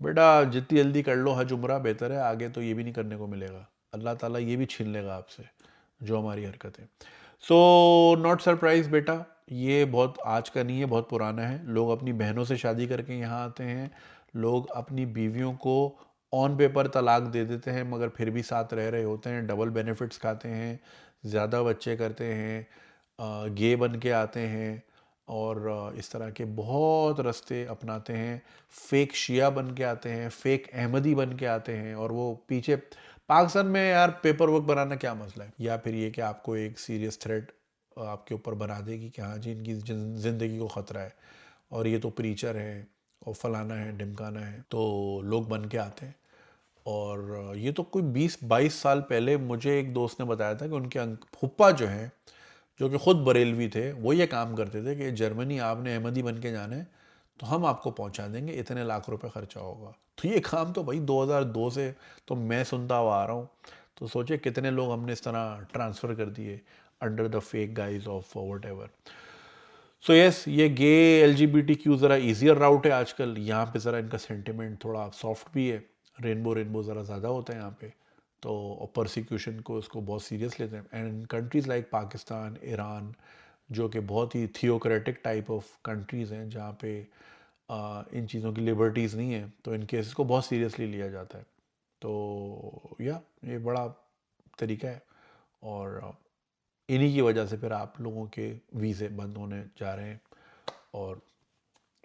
बेटा जितनी जल्दी कर लो हज उम्रा बेहतर है, आगे तो ये भी नहीं करने को मिलेगा, अल्लाह ताला ये भी छीन लेगा आपसे जो हमारी हरकत है। सो नॉट सरप्राइज बेटा, ये बहुत आज का नहीं है, बहुत पुराना है। लोग अपनी बहनों से शादी करके यहाँ आते हैं, लोग अपनी बीवियों को ऑन पेपर तलाक दे देते हैं मगर फिर भी साथ रह रहे होते हैं, डबल बेनिफिट्स खाते हैं, ज़्यादा बच्चे करते हैं, गे बन के आते हैं और इस तरह के बहुत रास्ते अपनाते हैं। फेक शिया बन के आते हैं, फेक अहमदी बन के आते हैं और वो पीछे पाकिस्तान में यार पेपर वर्क बनाना क्या मसला है, या फिर ये कि आपको एक सीरियस थ्रेट आपके ऊपर बना देगी कि हाँ जी इनकी ज़िंदगी को ख़तरा है और ये तो प्रीचर है और फलाना है ढिमकाना है, तो लोग बन के आते हैं। और ये तो कोई 20-22 साल पहले मुझे एक दोस्त ने बताया था कि उनके फूफा जो हैं, जो कि ख़ुद बरेलवी थे, वो ये काम करते थे कि जर्मनी आपने अहमदी बन के जाना है तो हम आपको पहुंचा देंगे, इतने लाख रुपए खर्चा होगा। तो ये काम तो भाई 2002 से तो मैं सुनता हुआ आ रहा हूँ। तो सोचिए कितने लोग हमने इस तरह ट्रांसफ़र कर दिए under the fake guys of what ever. So yes, ये गे LGBTQ ज़रा ईजियर राउट है आजकल, यहाँ पे ज़रा इनका सेंटिमेंट थोड़ा सॉफ्ट भी है, रेनबो रेनबो ज़रा ज़्यादा होता है यहाँ पे, तो परसिक्यूशन को उसको बहुत सीरियस लेते हैं। And countries like Pakistan, Iran, जो कि बहुत ही थियोक्रेटिक टाइप ऑफ कंट्रीज़ हैं जहाँ पे इन चीज़ों की लिबर्टीज़ नहीं है, तो इन केसेस को बहुत सीरियसली लिया जाता है। तो या ये बड़ा तरीका है और इन्हीं की वजह से फिर आप लोगों के वीज़े बंद होने जा रहे हैं और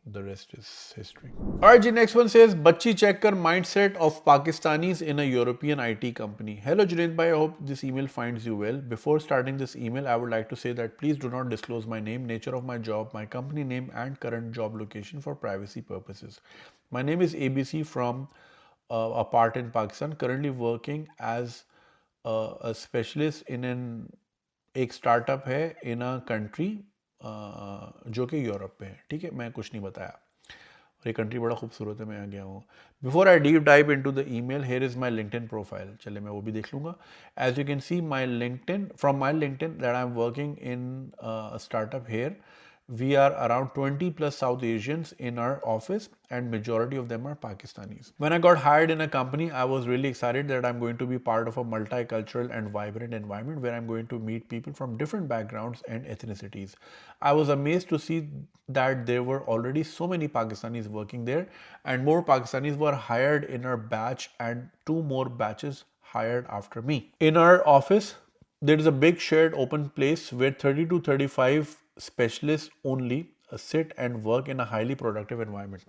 the rest is history. Alright, the next one says, Bachchi checker mindset of Pakistanis in a European IT company. Hello Junaid bhai, I hope this email finds you well. Before starting this email, I would like to say that please do not disclose my name, nature of my job, my company name and current job location for privacy purposes. My name is ABC from a part in Pakistan, currently working as a specialist in एक startup है इन a country जो कि Europe में है। ठीक है, मैं कुछ नहीं बताया और ये कंट्री बड़ा खूबसूरत है, मैं आ गया हूँ। Before I deep dive into the email, here is my LinkedIn profile. चलिए मैं वो भी देख लूँगा। As you can see my LinkedIn, from my LinkedIn that I am working in startup here, we are around 20 plus South Asians in our office and majority of them are Pakistanis. When I got hired in a company, I was really excited that I'm going to be part of a multicultural and vibrant environment where I'm going to meet people from different backgrounds and ethnicities. I was amazed to see that there were already so many Pakistanis working there and more Pakistanis were hired in our batch and 2 more batches hired after me. In our office, there is a big shared open place where 30 to 35 specialists only sit and work in a highly productive environment.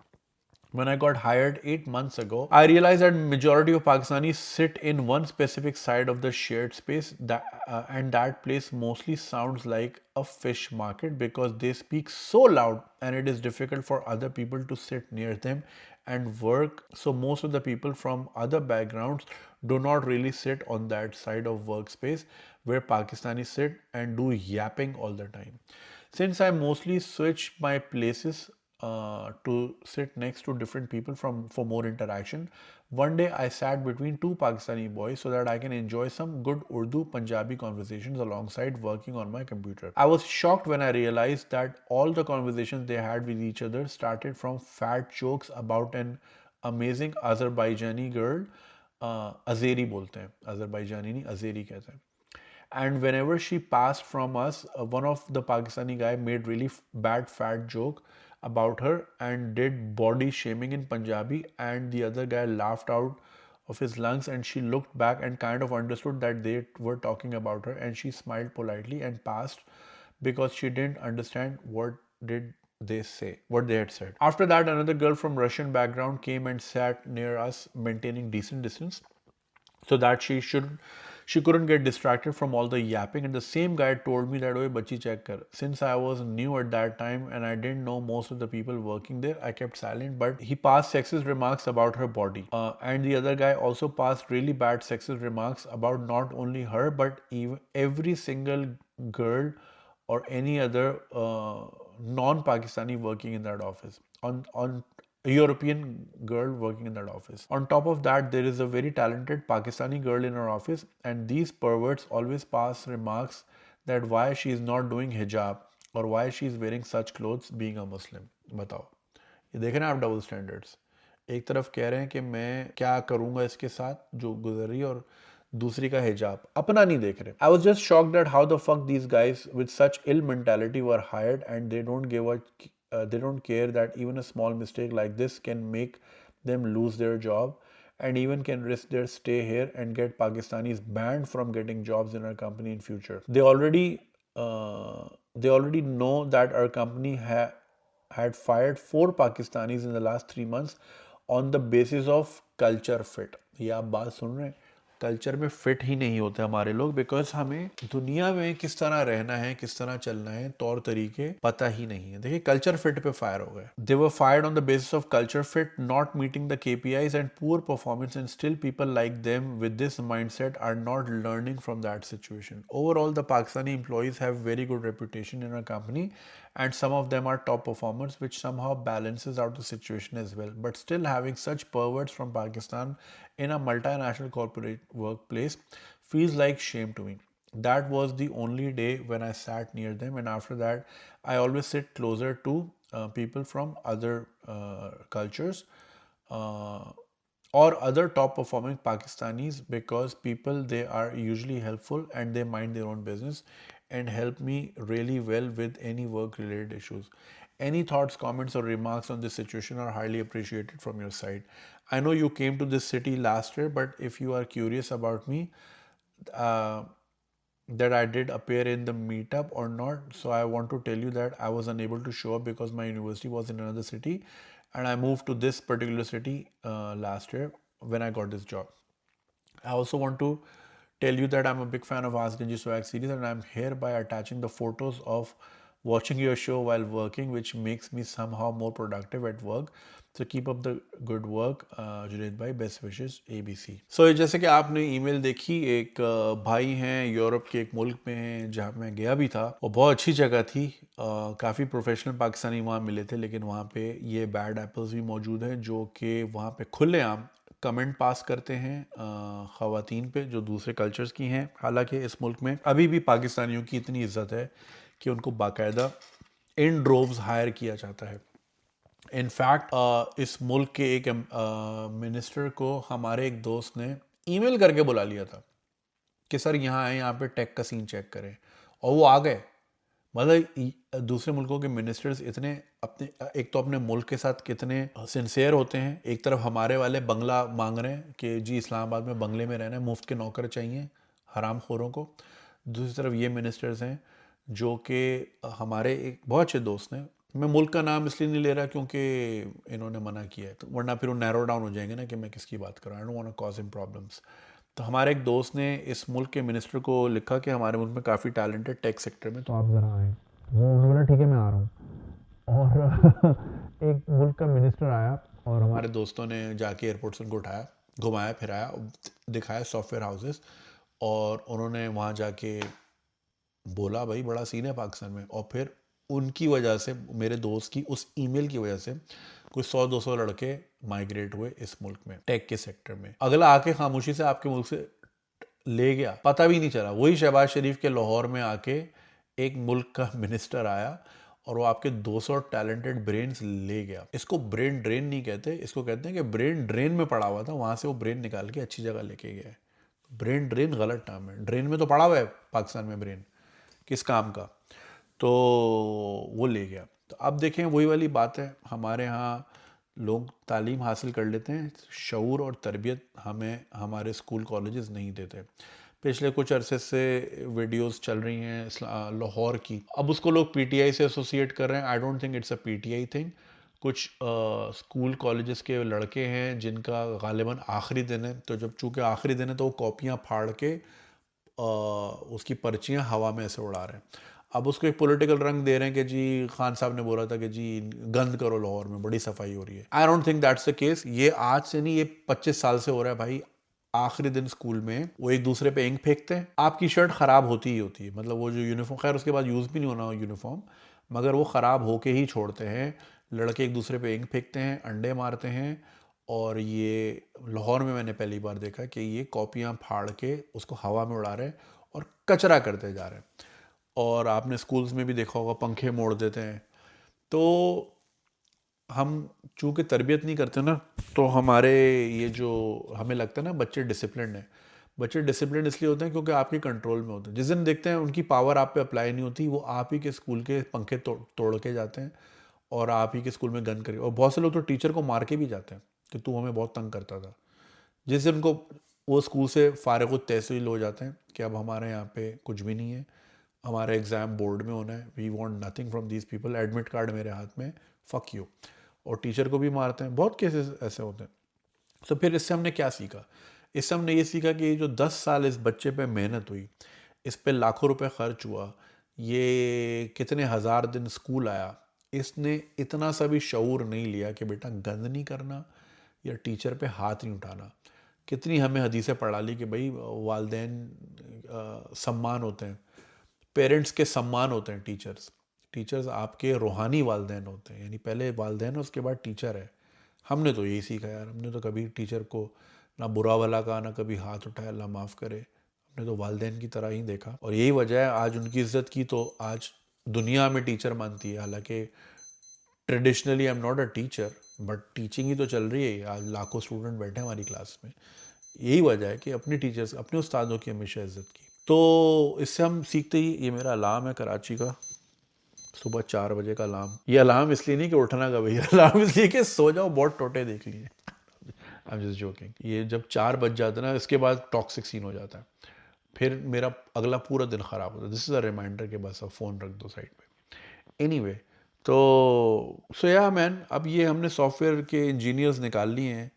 When I got hired 8 months ago, I realized that majority of Pakistanis sit in one specific side of the shared space and that place mostly sounds like a fish market because they speak so loud and it is difficult for other people to sit near them and work. So most of the people from other backgrounds do not really sit on that side of workspace where Pakistanis sit and do yapping all the time. Since I mostly switch my places to sit next to different people for more interaction, one day I sat between 2 Pakistani boys so that I can enjoy some good Urdu Punjabi conversations alongside working on my computer. I was shocked when I realized that all the conversations they had with each other started from fat jokes about an amazing Azerbaijani girl. Azeri बोलते हैं, Azerbaijani नहीं Azeri कहते हैं. And whenever she passed from us, one of the Pakistani guy made really bad fat joke about her and did body shaming in Punjabi, and the other guy laughed out of his lungs and she looked back and kind of understood that they were talking about her and she smiled politely and passed because she didn't understand what they had said. After that, another girl from Russian background came and sat near us, maintaining decent distance so that she couldn't get distracted from all the yapping. And the same guy told me that, "Oye, bachi check kar." Since I was new at that time and I didn't know most of the people working there, I kept silent, but he passed sexist remarks about her body. And the other guy also passed really bad sexist remarks about not only her but even every single girl or any other non-Pakistani working in that office. On a European girl working in that office. On top of that, there is a very talented Pakistani girl in our office, and these perverts always pass remarks that why she is not doing hijab or why she is wearing such clothes being a Muslim. बताओ, ये देखें ना आप double standards, एक तरफ कह रहे हैं कि मैं क्या करूंगा इसके साथ जो गुजर रही है, और दूसरी का हिजाब अपना नहीं देख रहे. I was just shocked at how the fuck these guys with such ill mentality were hired and they don't give a they don't care that even a small mistake like this can make them lose their job, and even can risk their stay here and get Pakistanis banned from getting jobs in our company in future. They already know that our company had fired 4 Pakistanis in the last 3 months on the basis of culture fit. ये आप बात सुन रहे हैं, culture में fit ही नहीं होते हमारे लोग, बिकॉज हमें दुनिया में किस तरह रहना है, किस तरह चलना है, तौर तरीके पता ही नहीं है. देखिए कल्चर फिट पे फायर हो गए. They were fired on the basis of culture fit, not meeting the KPIs and poor performance, and still people like them with this mindset are not learning from that situation. Overall the Pakistani employees have very good reputation in our company, and some of them are top performers, which somehow balances out the situation as well. But still, having such perverts from Pakistan in a multinational corporate workplace feels like shame to me. That was the only day when I sat near them, and after that, I always sit closer to people from other cultures. Uh, or other top performing Pakistanis, because people, they are usually helpful and they mind their own business and help me really well with any work related issues. Any thoughts, comments, or remarks on this situation are highly appreciated from your side. I know you came to this city last year, but if you are curious about me, uh, that I did appear in the meetup or not. So I want to tell you that I was unable to show up because my university was in another city, and I moved to this particular city last year when I got this job. I also want to tell you that I'm a big fan of Ask Ganji Swag series, and I'm hereby attaching the photos of watching your show while working, which makes me somehow more productive at work. So keep up the good work, Junaid bhai. Best wishes, ABC. So जैसे कि आपने email देखी, एक भाई हैं Europe के एक मुल्क में हैं जहाँ मैं गया भी था, वो बहुत अच्छी जगह थी. काफ़ी प्रोफेशनल पाकिस्तानी वहाँ मिले थे, लेकिन वहाँ पे ये बैड एप्पल्स भी मौजूद हैं जो कि वहाँ पे खुलेआम कमेंट पास करते हैं ख़वातीन पे जो दूसरे कल्चर्स की हैं. हालांकि इस मुल्क में अभी भी पाकिस्तानियों की इतनी इज्जत है कि उनको बाकायदा इन ड्रोव्स हायर किया जाता है. इनफैक्ट इस मुल्क के एक मिनिस्टर को हमारे एक दोस्त ने ईमेल करके बुला लिया था कि सर यहाँ आए, यहाँ पे टेक का सीन चेक करें, और वो आ गए. मतलब दूसरे मुल्कों के मिनिस्टर्स इतने अपने, एक तो अपने मुल्क के साथ कितने सिंसियर होते हैं. एक तरफ हमारे वाले बंगला मांग रहे हैं कि जी इस्लामाबाद में बंगले में रहना है, मुफ्त के नौकर चाहिए हराम खोरों को. दूसरी तरफ ये मिनिस्टर्स हैं जो कि हमारे एक बहुत अच्छे दोस्त हैं. मैं मुल्क का नाम इसलिए नहीं ले रहा क्योंकि इन्होंने मना किया है, तो वरना फिर वो नैरो डाउन हो जाएंगे ना कि मैं किसकी बात कर रहा हूँ. I don't want to cause him problems. तो हमारे एक दोस्त ने इस मुल्क के मिनिस्टर को लिखा कि हमारे मुल्क में काफ़ी टैलेंटेड टेक सेक्टर में, तो आप ज़रा आएँ. वो उन्होंने बोला ठीक है मैं आ रहा हूँ. और एक मुल्क का मिनिस्टर आया और हमारे दोस्तों ने जाके एयरपोर्ट से उनको उठाया, घुमाया फिराया, दिखाया सॉफ्टवेयर हाउसेस, और उन्होंने वहाँ जाके बोला भाई बड़ा सीन है पाकिस्तान में. और फिर उनकी वजह से, मेरे दोस्त की उस ईमेल की वजह से, कुछ 100-200 लड़के माइग्रेट हुए इस मुल्क में टेक के सेक्टर में. अगला आके खामोशी से आपके मुल्क से ले गया, पता भी नहीं चला. वही शहबाज शरीफ के लाहौर में आके एक मुल्क का मिनिस्टर आया और वो आपके 200 टैलेंटेड ब्रेन्स ले गया. इसको ब्रेन ड्रेन नहीं कहते, इसको कहते हैं कि ब्रेन ड्रेन में पड़ा हुआ था, वहां से वो ब्रेन निकाल के अच्छी जगह लेके गया. ब्रेन ड्रेन गलत टर्म है. ड्रेन में तो पड़ा हुआ है पाकिस्तान में ब्रेन, किस काम का, तो वो ले गया. तो अब देखें वही वाली बात है, हमारे यहाँ लोग तालीम हासिल कर लेते हैं, शऊर और तरबियत हमें हमारे स्कूल कॉलेजेस नहीं देते. पिछले कुछ अरसे से वीडियोस चल रही हैं लाहौर की, अब उसको लोग पीटीआई से एसोसिएट कर रहे हैं. I don't think it's a PTI thing. कुछ स्कूल कॉलेजेस के लड़के हैं जिनका गालिबन आखिरी दिन है, तो जब चूँकि आखिरी दिन है तो वो कॉपियाँ फाड़ के उसकी पर्चियाँ हवा में ऐसे उड़ा रहे हैं. अब उसको एक पॉलिटिकल रंग दे रहे हैं कि जी खान साहब ने बोला था कि जी गंद करो लाहौर में, बड़ी सफाई हो रही है. I don't think that's the case. ये आज से नहीं, ये 25 साल से हो रहा है भाई. आखिरी दिन स्कूल में वो एक दूसरे पे इंक फेंकते हैं, आपकी शर्ट ख़राब होती ही होती है. मतलब वो जो यूनिफॉर्म, खैर उसके बाद यूज़ भी नहीं होना यूनिफॉर्म, मगर वो ख़राब होके ही छोड़ते हैं. लड़के एक दूसरे पे इंक फेंकते हैं, अंडे मारते हैं. और ये लाहौर में मैंने पहली बार देखा कि ये कॉपियाँ फाड़ के उसको हवा में उड़ा रहे हैं और कचरा करते जा रहे हैं. और आपने स्कूल्स में भी देखा होगा पंखे मोड़ देते हैं. तो हम चूँकि तरबियत नहीं करते ना, तो हमारे ये जो हमें लगता है ना बच्चे डिसिप्लिन्ड हैं, बच्चे डिसिप्लिन इसलिए होते हैं क्योंकि आपके कंट्रोल में होते हैं। जिस दिन देखते हैं उनकी पावर आप पे अप्लाई नहीं होती, वो आप ही के स्कूल के पंखे तोड़ के जाते हैं और आप ही के स्कूल में गन करके, और बहुत से लोग तो टीचर को मार के भी जाते हैं कि तू हमें बहुत तंग करता था। जिस दिन उनको वो स्कूल से फारिग तहसील हो जाते हैं कि अब हमारे यहाँ पे कुछ भी नहीं है, हमारा एग्ज़ाम बोर्ड में होना है, we want nothing from these people, admit card मेरे हाथ में, फक यू। और टीचर को भी मारते हैं, बहुत केसेस ऐसे होते हैं। तो फिर इससे हमने क्या सीखा? इससे हमने ये सीखा कि ये जो 10 साल इस बच्चे पे मेहनत हुई, इस पे लाखों रुपए खर्च हुआ, ये कितने हज़ार दिन स्कूल आया, इसने इतना सा भी शऊर नहीं लिया कि बेटा गंद नहीं करना या टीचर पे हाथ नहीं उठाना। कितनी हमें हदीसें पढ़ा ली कि भाई वालदेन सम्मान होते हैं, पेरेंट्स के सम्मान होते हैं, टीचर्स टीचर्स आपके रूहानी वालदेन होते हैं, यानी पहले वालदेन है उसके बाद टीचर है। हमने तो यही सीखा यार, हमने तो कभी टीचर को ना बुरा भला कहा, ना कभी हाथ उठाया, अल्लाह माफ़ करे, हमने तो वालदेन की तरह ही देखा। और यही वजह है आज उनकी इज्जत की तो आज दुनिया में टीचर मानती है। हालांकि traditionally I am not a teacher, but teaching ही तो चल रही है, आज लाखों स्टूडेंट बैठे हैं हमारी क्लास में। यही वजह है कि अपने टीचर्स, अपने उस्तादों की हमेशा इज्जत की। तो इससे हम सीखते ही, ये मेरा अलार्म है कराची का, सुबह 4 बजे का अलार्म। ये अलार्म इसलिए नहीं कि उठना का भैया, अलार्म इसलिए कि सो जाओ, बहुत टोटे देख लिए। I am just joking. ये जब 4 बज जाता है ना, इसके बाद टॉक्सिक सीन हो जाता है, फिर मेरा अगला पूरा दिन ख़राब होता है। दिस इज़ अ रिमाइंडर कि बस अब फ़ोन रख दो साइड पे। एनीवे, तो सो या मैन, अब ये हमने सॉफ्टवेयर के इंजीनियर्स निकाल लिए हैं,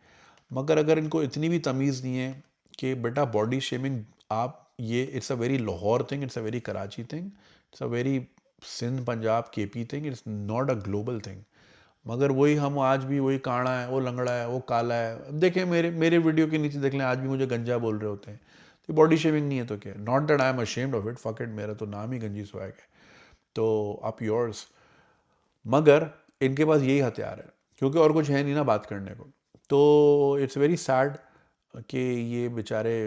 मगर अगर इनको इतनी भी तमीज़ नहीं है कि बेटा बॉडी शेमिंग, आप ये it's a very Lahore thing, it's a very Karachi thing, it's a very Sindh Punjab KP thing, it's not a global thing. मगर वही हम आज भी वही काड़ा है, वो लंगड़ा है, वो काला है। अब देखें मेरे मेरे वीडियो के नीचे देख लें, आज भी मुझे गंजा बोल रहे होते हैं, तो बॉडी शेमिंग नहीं है तो क्या? Not that I M ashamed of it, fuck it, मेरा तो नाम ही गंजी स्वैग है, तो अप योर्स। मगर इनके पास यही हथियार है, क्योंकि और कुछ है नहीं ना बात करने को। तो इट्स वेरी सैड कि ये बेचारे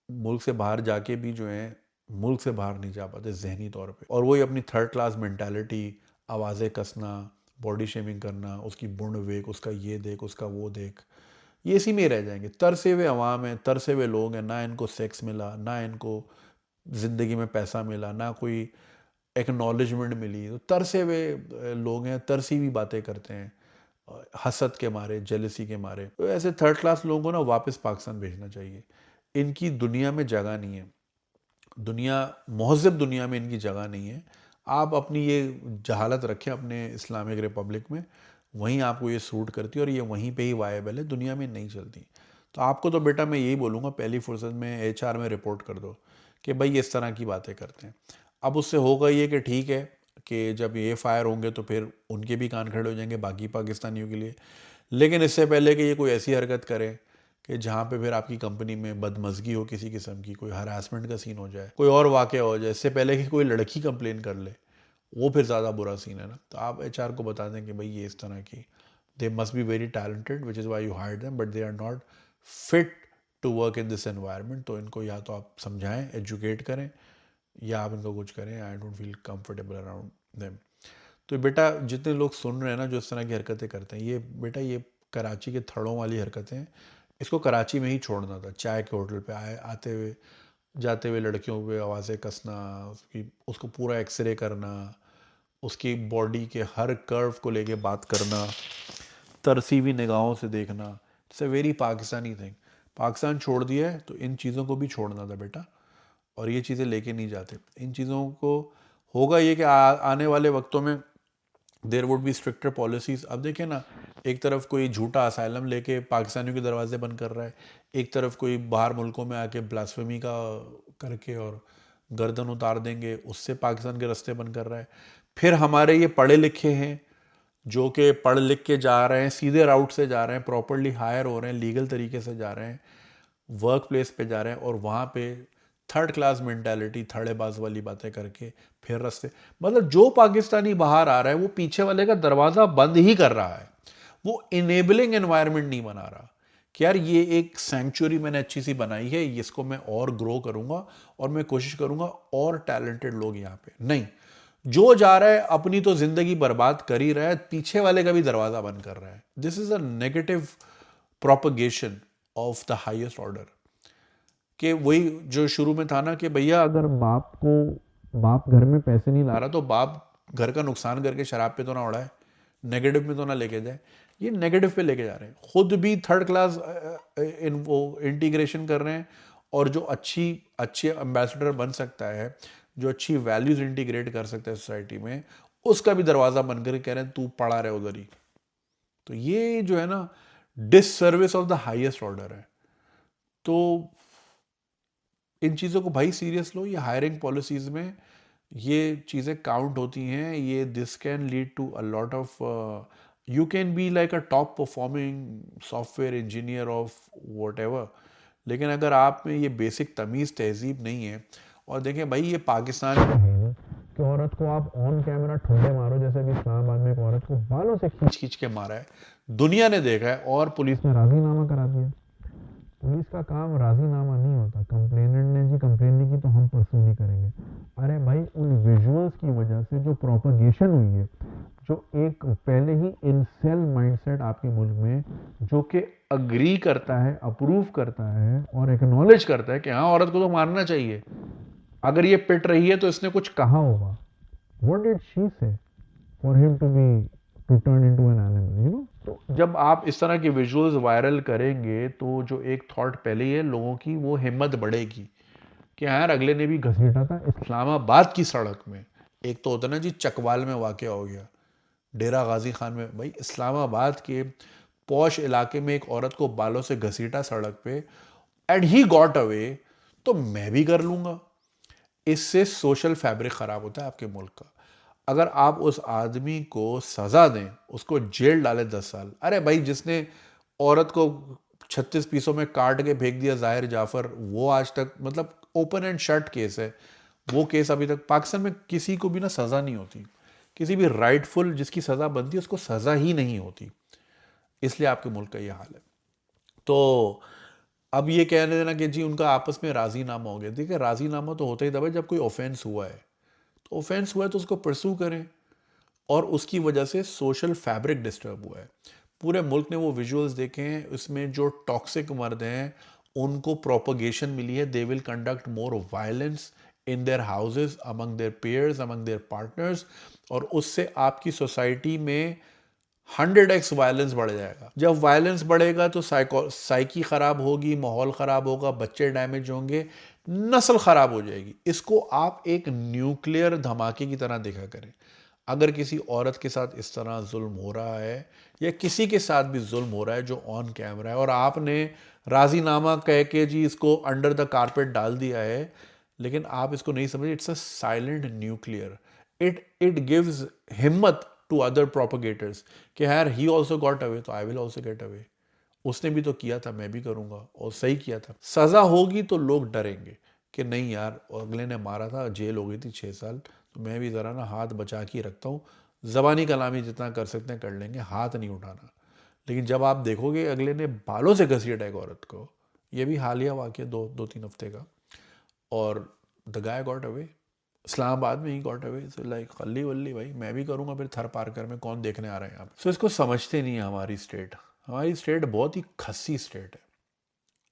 मुल्क से बाहर जाके भी जो है मुल्क से बाहर नहीं जा पाते जहनी तौर पे, और वही अपनी थर्ड क्लास मेंटालिटी, आवाज़ें कसना, बॉडी शेमिंग करना, उसकी बुण वेख, उसका ये देख, उसका वो देख, ये इसी में रह जाएंगे। तरसे हुए अवाम हैं, तरसे हुए लोग हैं, ना इनको सेक्स मिला, ना इनको ज़िंदगी में पैसा मिला, ना कोई एक्नॉलेजमेंट मिली, तो तरसे हुए लोग हैं, तरसी हुई बातें करते हैं, हसद के मारे, जेलसी के मारे। तो ऐसे थर्ड क्लास लोगों को ना वापस पाकिस्तान भेजना चाहिए। इनकी दुनिया में जगह नहीं है, दुनिया, महज़ब दुनिया में इनकी जगह नहीं है। आप अपनी ये जहालत रखें अपने इस्लामिक रिपब्लिक में, वहीं आपको ये सूट करती है और ये वहीं पे ही वायबल है, दुनिया में नहीं चलती। तो आपको तो बेटा मैं यही बोलूँगा, पहली फुर्सत में एचआर में रिपोर्ट कर दो कि भाई इस तरह की बातें करते हैं। अब उससे होगा ये कि ठीक है कि जब ये फायर होंगे तो फिर उनके भी कान खड़े हो जाएंगे बाकी पाकिस्तानियों के लिए। लेकिन इससे पहले कि ये कोई ऐसी हरकत करे कि जहाँ पे फिर आपकी कंपनी में बदमज़गी हो किसी किस्म की, कोई हरासमेंट का सीन हो जाए, कोई और वाक़या हो जाए, इससे पहले कि कोई लड़की कंप्लेन कर ले, वो फिर ज़्यादा बुरा सीन है ना। तो आप एचआर को बता दें कि भाई ये इस तरह की, they must be very talented which is why you hire them, but they are not fit to work in this environment. तो इनको या तो आप समझाएं, एजुकेट करें, या आप इनको कुछ करें। I don't feel comfortable around them. तो बेटा जितने लोग सुन रहे हैं ना जो इस तरह की हरकतें करते हैं, ये बेटा ये कराची के थड़ों वाली हरकतें हैं, इसको कराची में ही छोड़ना था। चाय के होटल पे आते हुए जाते हुए लड़कियों पे आवाज़ें कसना, उसकी उसको पूरा एक्सरे करना, उसकी बॉडी के हर कर्व को लेके बात करना, तरसी हुई निगाहों से देखना, it's a very Pakistani thing. Pakistan छोड़ दिया है तो इन चीज़ों को भी छोड़ना था बेटा, और ये चीज़ें लेके नहीं जाते। इन चीज़ों को होगा ये कि आने वाले वक्तों में there would be stricter policies. अब देखिए ना, एक तरफ कोई झूठा असाइलम लेके पाकिस्तानियों के दरवाजे बंद कर रहा है, एक तरफ कोई बाहर मुल्कों में आके ब्लास्फेमी का करके और गर्दन उतार देंगे उससे पाकिस्तान के रास्ते बंद कर रहा है। फिर हमारे ये पढ़े लिखे हैं जो कि पढ़ लिख के जा रहे हैं, सीधे राउट से जा रहे हैं, प्रॉपरली हायर हो रहे हैं, लीगल तरीके से जा रहे हैं, वर्क प्लेस पे जा रहे हैं, और वहाँ पे थर्ड क्लास मेंटालिटी, थर्डेबाज वाली बातें करके फिर रास्ते, मतलब जो पाकिस्तानी बाहर आ रहा है वो पीछे वाले का दरवाज़ा बंद ही कर रहा है, वो इनेबलिंग एनवायरनमेंट नहीं बना रहा कि यार ये एक सेंचुरी मैंने अच्छी सी बनाई है, इसको मैं और ग्रो करूँगा और मैं कोशिश करूँगा और टैलेंटेड लोग यहाँ पे नहीं। जो जा रहा है अपनी तो जिंदगी बर्बाद कर ही रहा है, पीछे वाले का भी दरवाजा बंद कर रहा है। This is a negative propagation of the highest order. कि वही जो शुरू में था ना कि भैया अगर बाप घर में पैसे नहीं ला रहा तो बाप घर का नुकसान करके शराब पे तो ना उड़ाए, नेगेटिव में तो ना लेके जाए। ये नेगेटिव पे लेके जा रहे हैं, खुद भी थर्ड क्लास इंटीग्रेशन कर रहे हैं। और जो अच्छे एम्बेसडर बन सकता है, जो अच्छी वैल्यूज इंटीग्रेट कर सकता है सोसाइटी में, उसका भी दरवाजा बंद करके कह रहे हैं तू पड़ा रहे उधर ही। तो ये जो है ना disservice of the highest order है। तो इन चीज़ों को भाई सीरियस लो। ये हायरिंग पॉलिसीज में ये चीज़ें काउंट होती हैं। ये this can lead to a lot of, you can be like a top performing software engineer of whatever, लेकिन अगर आप में ये बेसिक तमीज़ तहजीब नहीं है। और देखें भाई ये पाकिस्तान का है ना कि औरत को आप ऑन कैमरा ठुंडे मारो, जैसे अभी इस्लामाबाद में एक औरत को बालों से खींच खींच के मारा है, दुनिया ने देखा है और पुलिस ने राजीनामा करा दिया। पुलिस का काम राजीनामा नहीं होता। कंप्लेनेंट ने जी कंप्लेन नहीं की तो हम परसू नहीं करेंगे। अरे भाई उन विजुअल्स की वजह से जो प्रोपगेशन हुई है, जो एक पहले ही इंसेल माइंडसेट आपके मुल्क में जो कि अग्री करता है, अप्रूव करता है और एक्नॉलेज करता है कि हाँ औरत को तो मारना चाहिए, अगर ये पिट रही है तो इसने कुछ कहा होगा। What did she say for him to turn into an animal, you know. तो जब आप इस तरह के विजुअल्स वायरल करेंगे तो जो एक थॉट पहले ही है लोगों की, वो हिम्मत बढ़ेगी कि यार अगले ने भी घसीटा था इस्लामाबाद की सड़क में। एक तो होता ना जी चकवाल में वाक़या हो गया, डेरा गाजी खान में, भाई इस्लामाबाद के पॉश इलाके में एक औरत को बालों से घसीटा सड़क पे एंड ही गॉट अवे, तो मैं भी कर लूंगा। इससे सोशल फैब्रिक खराब होता है आपके मुल्क का। अगर आप उस आदमी को सजा दें, उसको जेल डालें 10 साल, अरे भाई जिसने औरत को 36 पीसों में काट के फेंक दिया जाहिर जाफर, वो आज तक मतलब ओपन एंड शट केस है। वो केस अभी तक पाकिस्तान में किसी को भी ना सजा नहीं होती, किसी भी राइटफुल जिसकी सजा बनती है उसको सजा ही नहीं होती। इसलिए आपके मुल्क का ये हाल है। तो अब ये कहने देना कि जी उनका आपस में राजीनामा हो गया, देखिए राजीनामा तो होता ही था भाई जब कोई ऑफेंस हुआ है। तो ऑफेंस हुआ है तो उसको परसू करें, और उसकी वजह से सोशल फैब्रिक डिस्टर्ब हुआ है। पूरे मुल्क ने वो विजुअल्स देखे हैं, उसमें जो टॉक्सिक मर्द हैं उनको प्रोपगेशन मिली है, they will conduct more violence in their houses among their peers among their partners, और उससे आपकी सोसाइटी में 100x वायलेंस बढ़ जाएगा। जब वायलेंस बढ़ेगा तो साइकी खराब होगी, माहौल खराब होगा, बच्चे डैमेज होंगे, नस्ल खराब हो जाएगी। इसको आप एक न्यूक्लियर धमाके की तरह देखा करें। अगर किसी औरत के साथ इस तरह जुल्म हो रहा है या किसी के साथ भी जुल्म हो रहा है जो ऑन कैमरा है और आपने राजीनामा कह के जी इसको अंडर द कारपेट डाल दिया है, लेकिन आप इसको नहीं समझे, it's a silent nuclear. It gives हिम्मत टू अदर प्रोपगेटर्स कि यार ही ऑल्सो गॉट अवे तो I will also get away. उसने भी तो किया था, मैं भी करूंगा, और सही किया था। सजा होगी तो लोग डरेंगे कि नहीं यार अगले ने मारा था, जेल हो गई थी 6 साल, तो मैं भी ज़रा ना हाथ बचा के रखता हूँ। ज़बानी कलामी जितना कर सकते हैं कर लेंगे, हाथ नहीं उठाना। लेकिन जब आप देखोगे अगले ने बालों से घसीटा एक औरत को, ये भी हालिया वाक़या 2-3 हफ्ते का, और the guy got away, Islamabad में ही गॉट अवे। सो लाइक खल्ली वल्ली भाई मैं भी करूँगा फिर थर पार्कर में, कौन देखने आ रहे हैं आप। सो इसको समझते नहीं है हमारी स्टेट। हमारी स्टेट बहुत ही खस्सी स्टेट है।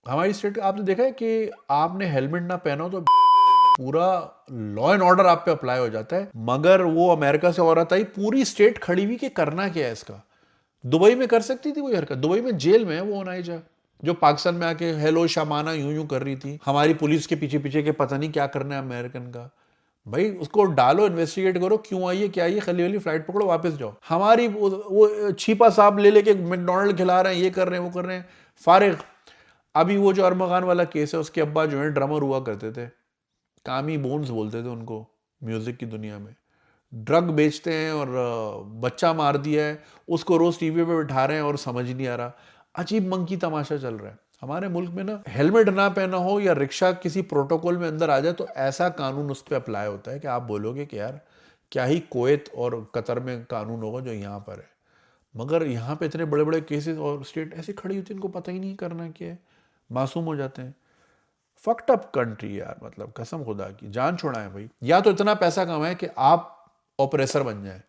हमारी स्टेट आपने देखा है कि आपने हेलमेट ना पहनो तो पूरा लॉ एंड ऑर्डर आप पे अप्लाई हो जाता है। मगर वो अमेरिका से औरत आई, पूरी स्टेट खड़ी हुई कि करना क्या है इसका। दुबई में कर सकती थी वो हरकत, दुबई में जेल में है वो नाइजा, जो पाकिस्तान में आके हेलो शामाना यूं यूं कर रही थी हमारी पुलिस के पीछे पीछे के, पता नहीं क्या करना है अमेरिकन का। भाई उसको डालो, इन्वेस्टिगेट करो, क्यों आई है क्या आई है, खली वाली फ्लाइट पकड़ो वापस जाओ। हमारी वो छिपा साहब ले लेके मैकडोनल्ड खिला रहे हैं, ये कर रहे हैं वो कर रहे हैं, फारिग। अभी वो जो अरमगान वाला केस है, उसके अब्बा जो है ड्रमर हुआ करते थे, कामी बोन्स बोलते थे उनको म्यूजिक की दुनिया में, ड्रग बेचते हैं और बच्चा मार दिया है, उसको रोज टीवी पे बिठा रहे हैं और समझ नहीं आ रहा। अजीब मंकी तमाशा चल रहा है हमारे मुल्क में ना। हेलमेट ना पहना हो या रिक्शा किसी प्रोटोकॉल में अंदर आ जाए तो ऐसा कानून उस पर अप्लाई होता है कि आप बोलोगे कि यार क्या ही कुवैत और कतर में कानून होगा जो यहाँ पर है। मगर यहाँ पे इतने बड़े बड़े केसेस और स्टेट ऐसी खड़ी होती है, इनको पता ही नहीं करना क्या है, मासूम हो जाते हैं। फक्ड अप कंट्री यार, मतलब कसम खुदा की, जान छोड़ाएं भाई। या तो इतना पैसा कमाएं कि आप ऑपरेसर बन जाए,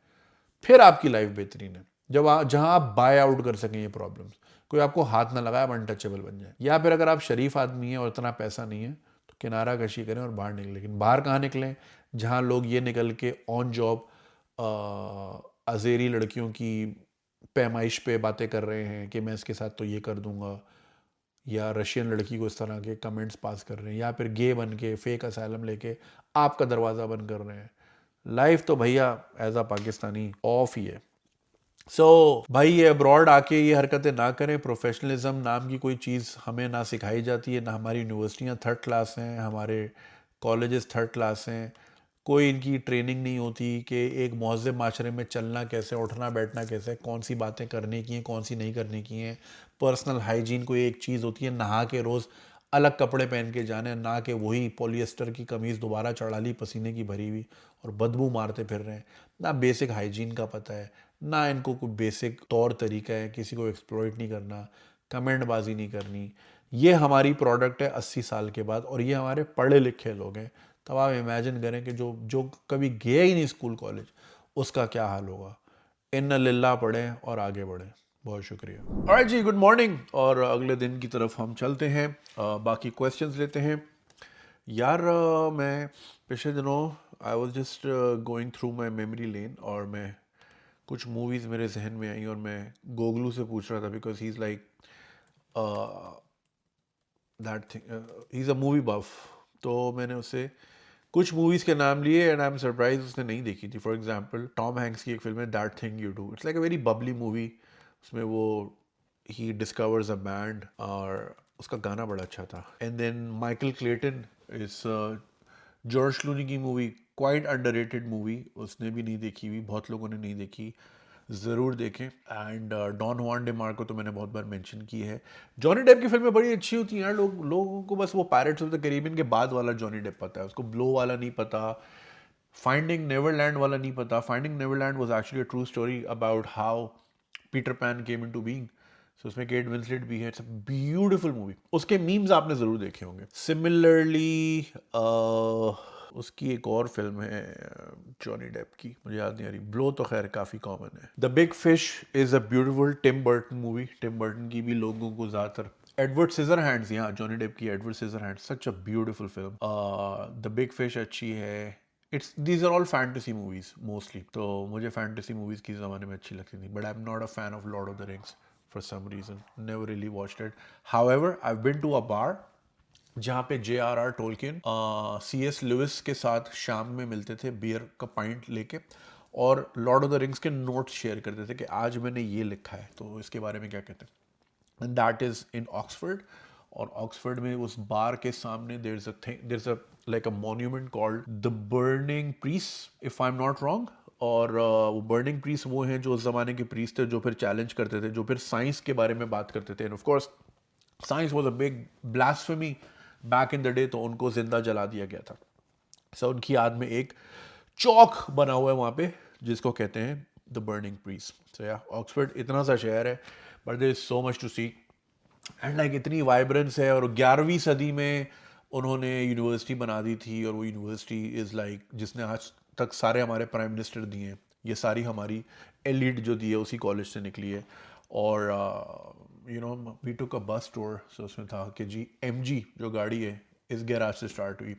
फिर आपकी लाइफ बेहतरीन है। जब जहां आप बाय आउट कर सकें ये प्रॉब्लम्स, कोई आपको हाथ ना लगाए, आप अनटचेबल बन जाए। या फिर अगर आप शरीफ आदमी हैं और इतना पैसा नहीं है तो किनारा कशी करें और बाहर निकलें। लेकिन बाहर कहाँ निकलें? जहाँ लोग ये निकल के ऑन जॉब अजेरी लड़कियों की पैमाइश पे बातें कर रहे हैं कि मैं इसके साथ तो ये कर दूंगा, या रशियन लड़की को इस तरह के कमेंट्स पास कर रहे हैं, या फिर गे बन के फेक असाइलम लेके आपका दरवाज़ा बंद कर रहे हैं। लाइफ तो भैया एज अ पाकिस्तानी ऑफ ही है। भाई ये अब्रॉड आके ये हरकतें ना करें। प्रोफेशनलिज्म नाम की कोई चीज़ हमें ना सिखाई जाती है, ना हमारी यूनिवर्सिटियाँ थर्ड क्लास हैं, हमारे कॉलेजेस थर्ड क्लास हैं। कोई इनकी ट्रेनिंग नहीं होती कि एक महज़ब माशरे में चलना कैसे, उठना बैठना कैसे, कौन सी बातें करने की हैं, कौन सी नहीं करने की हैं। पर्सनल हाइजीन कोई एक चीज़ होती है, नहा के रोज़ अलग कपड़े पहन के जाने, ना कि वही पॉलिएस्टर की कमीज़ दोबारा चढ़ा ली पसीने की भरी हुई और बदबू मारते फिर रहे हैं। ना बेसिक हाइजीन का पता है, ना इनको कोई बेसिक तौर तरीका है, किसी को एक्सप्लॉइट नहीं करना, कमेंटबाजी नहीं करनी। ये हमारी प्रोडक्ट है 80 साल के बाद, और ये हमारे पढ़े लिखे लोग हैं। तब आप इमेजिन करें कि जो जो कभी गया ही नहीं स्कूल कॉलेज, उसका क्या हाल होगा। इन्ना लिल्लाह पढ़ें और आगे बढ़ें। बहुत शुक्रिया। ऑलराइट जी, गुड मॉर्निंग। और अगले दिन की तरफ हम चलते हैं, बाकी क्वेश्चंस लेते हैं। यार मैं पिछले दिनों आई was just going through my memory lane, और मैं कुछ मूवीज़ मेरे जहन में आई और मैं गोगलू से पूछ रहा था, because he is like that thing, he is a movie buff. तो मैंने उससे कुछ मूवीज़ के नाम लिए एंड आई एम सरप्राइज उसने नहीं देखी थी। फॉर एग्जांपल टॉम हैंक्स की एक फिल्म है that thing you do, it's like a very Babli movie. उसमें वो ही डिस्कवर्स अ बैंड और उसका गाना बड़ा अच्छा था। And then Michael Clayton is George Clooney की मूवी, क्वाइट अंडररेटेड मूवी, उसने भी नहीं देखी हुई, बहुत लोगों ने नहीं देखी, ज़रूर देखें। And Don Juan de Marco तो मैंने बहुत बार मेंशन की है। जॉनी डेप की फिल्में बड़ी अच्छी होती हैं यार। लोगों को बस वो पायरेट्स ऑफ द कैरिबियन के बाद वाला जॉनी डेप पता है, उसको ब्लो वाला नहीं पता, फाइंडिंग नेवरलैंड वाला नहीं पता। Finding Neverland was actually a true story about how Peter Pan came into being. So उसमें केट विंसलेट भी है। It's a beautiful movie. उसके मीम्स आपने ज़रूर देखे होंगे। सिमिलरली उसकी एक और फिल्म है जॉनी डेप की, मुझे याद नहीं आ रही, ब्लो तो खैर काफ़ी कॉमन है। The big fish is a beautiful Tim Burton movie. Tim Burton की भी लोगों को ज़्यादातर एडवर्ड सीजर हैंड्स, यहाँ जॉनी डेप की Edward Scissorhands, such a beautiful film. The big fish अच्छी है। It's these are all fantasy movies mostly, तो मुझे फैंटेसी मूवीज की ज़माने में अच्छी लगती थी, but I am not a fan of Lord of the Rings for some reason, never really watched it. However I been to a bar जहाँ पे J.R.R. Tolkien C.S. लुइस के साथ शाम में मिलते थे बियर का पाइंट लेके, और लॉर्ड ऑफ द रिंग्स के नोट्स शेयर करते थे कि आज मैंने ये लिखा है तो इसके बारे में क्या कहते हैं। And that is in Oxford. और ऑक्सफोर्ड में उस बार के सामने there is a like a monument called the burning priests, if I am not wrong. और वो बर्निंग प्रीस वो हैं जो उस जमाने के प्रीस थे, जो फिर चैलेंज करते थे, जो फिर साइंस के बारे में बात करते थे। And of course science was a big blasphemy back in the day, तो उनको जिंदा जला दिया गया था। सो उनकी याद में एक चौक बना हुआ है वहाँ पे जिसको कहते हैं द बर्निंग प्रीस। सो या ऑक्सफोर्ड इतना सा शहर है, but there is so much to see and like इतनी वाइब्रेंस है। और 11वीं सदी में उन्होंने यूनिवर्सिटी बना दी थी, और वो यूनिवर्सिटी इज़ लाइक जिसने आज तक सारे हमारे प्राइम मिनिस्टर दिए हैं, ये सारी हमारी एलिट जो दी है उसी कॉलेज से निकली है। और यू नो वी टुक अ बस टूर, सो उसमें था कि जी MG जो गाड़ी है इस गैराज से स्टार्ट हुई,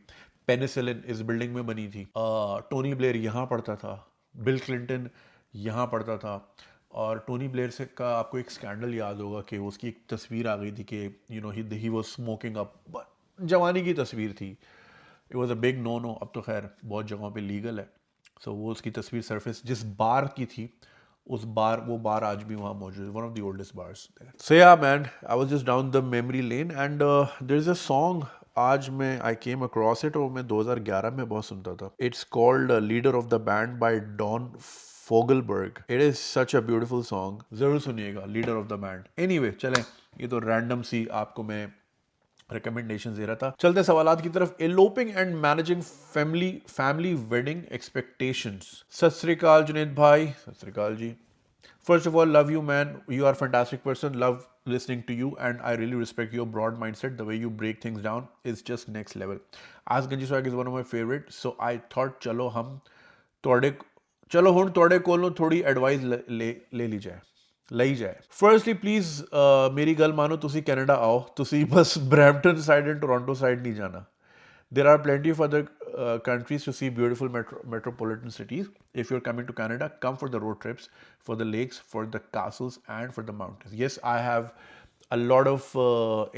पेनिसिलिन इस बिल्डिंग में बनी थी, टोनी ब्लेयर यहाँ पढ़ता था, बिल क्लिंटन यहाँ पढ़ता था। और टोनी ब्लेयर से का आपको एक स्कैंडल याद होगा कि उसकी एक तस्वीर आ गई थी कि you know he was smoking up, जवानी की तस्वीर थी। It was a big no no, अब तो खैर बहुत जगहों पे लीगल है। सो वो उसकी तस्वीर सरफेस जिस बार की थी, उस बार वो बार आज भी वहाँ मौजूद है, one of the oldest bars. So या man, I was just down the memory lane and there is a song, आज मैं आई केम अक्रॉस इट और मैं 2011 में बहुत सुनता था। It's called Leader of the Band by Dan Fogelberg. It is such a beautiful song, जरूर सुनिएगा, Leader of the Band. Anyway चलें, ये तो रैंडम सी आपको मैं रिकमेंडेशन दे रहा था। चलते सवालात की तरफ। Eloping and managing family wedding expectations. Sat Sri अकाल जुनेद भाई। सत श्री अकाल जी। First of all, love you, man. You are a fantastic person. Love listening to you, and I really respect your broad mindset. The way you break things down is just next level. Ask Ganji Swag is one of my favorite. So I thought, चलो हम थोड़े चलो हुण तुहाडे कोलों थोड़ी advice ले ली जाए ਲਈ ਜਾਏ ਫਰਸਟਲੀ ਪਲੀਜ਼ ਮੇਰੀ ਗੱਲ ਮਾਨੋ ਤੁਸੀਂ ਕੈਨੇਡਾ ਆਓ ਤੁਸੀਂ ਬਸ Brampton side and Toronto side ਨਹੀਂ ਜਾਣਾ there are plenty of other countries to see beautiful metropolitan cities. If you're coming to Canada, come for the road trips, for the lakes, for the castles, and for the mountains. Yes, I have a lot of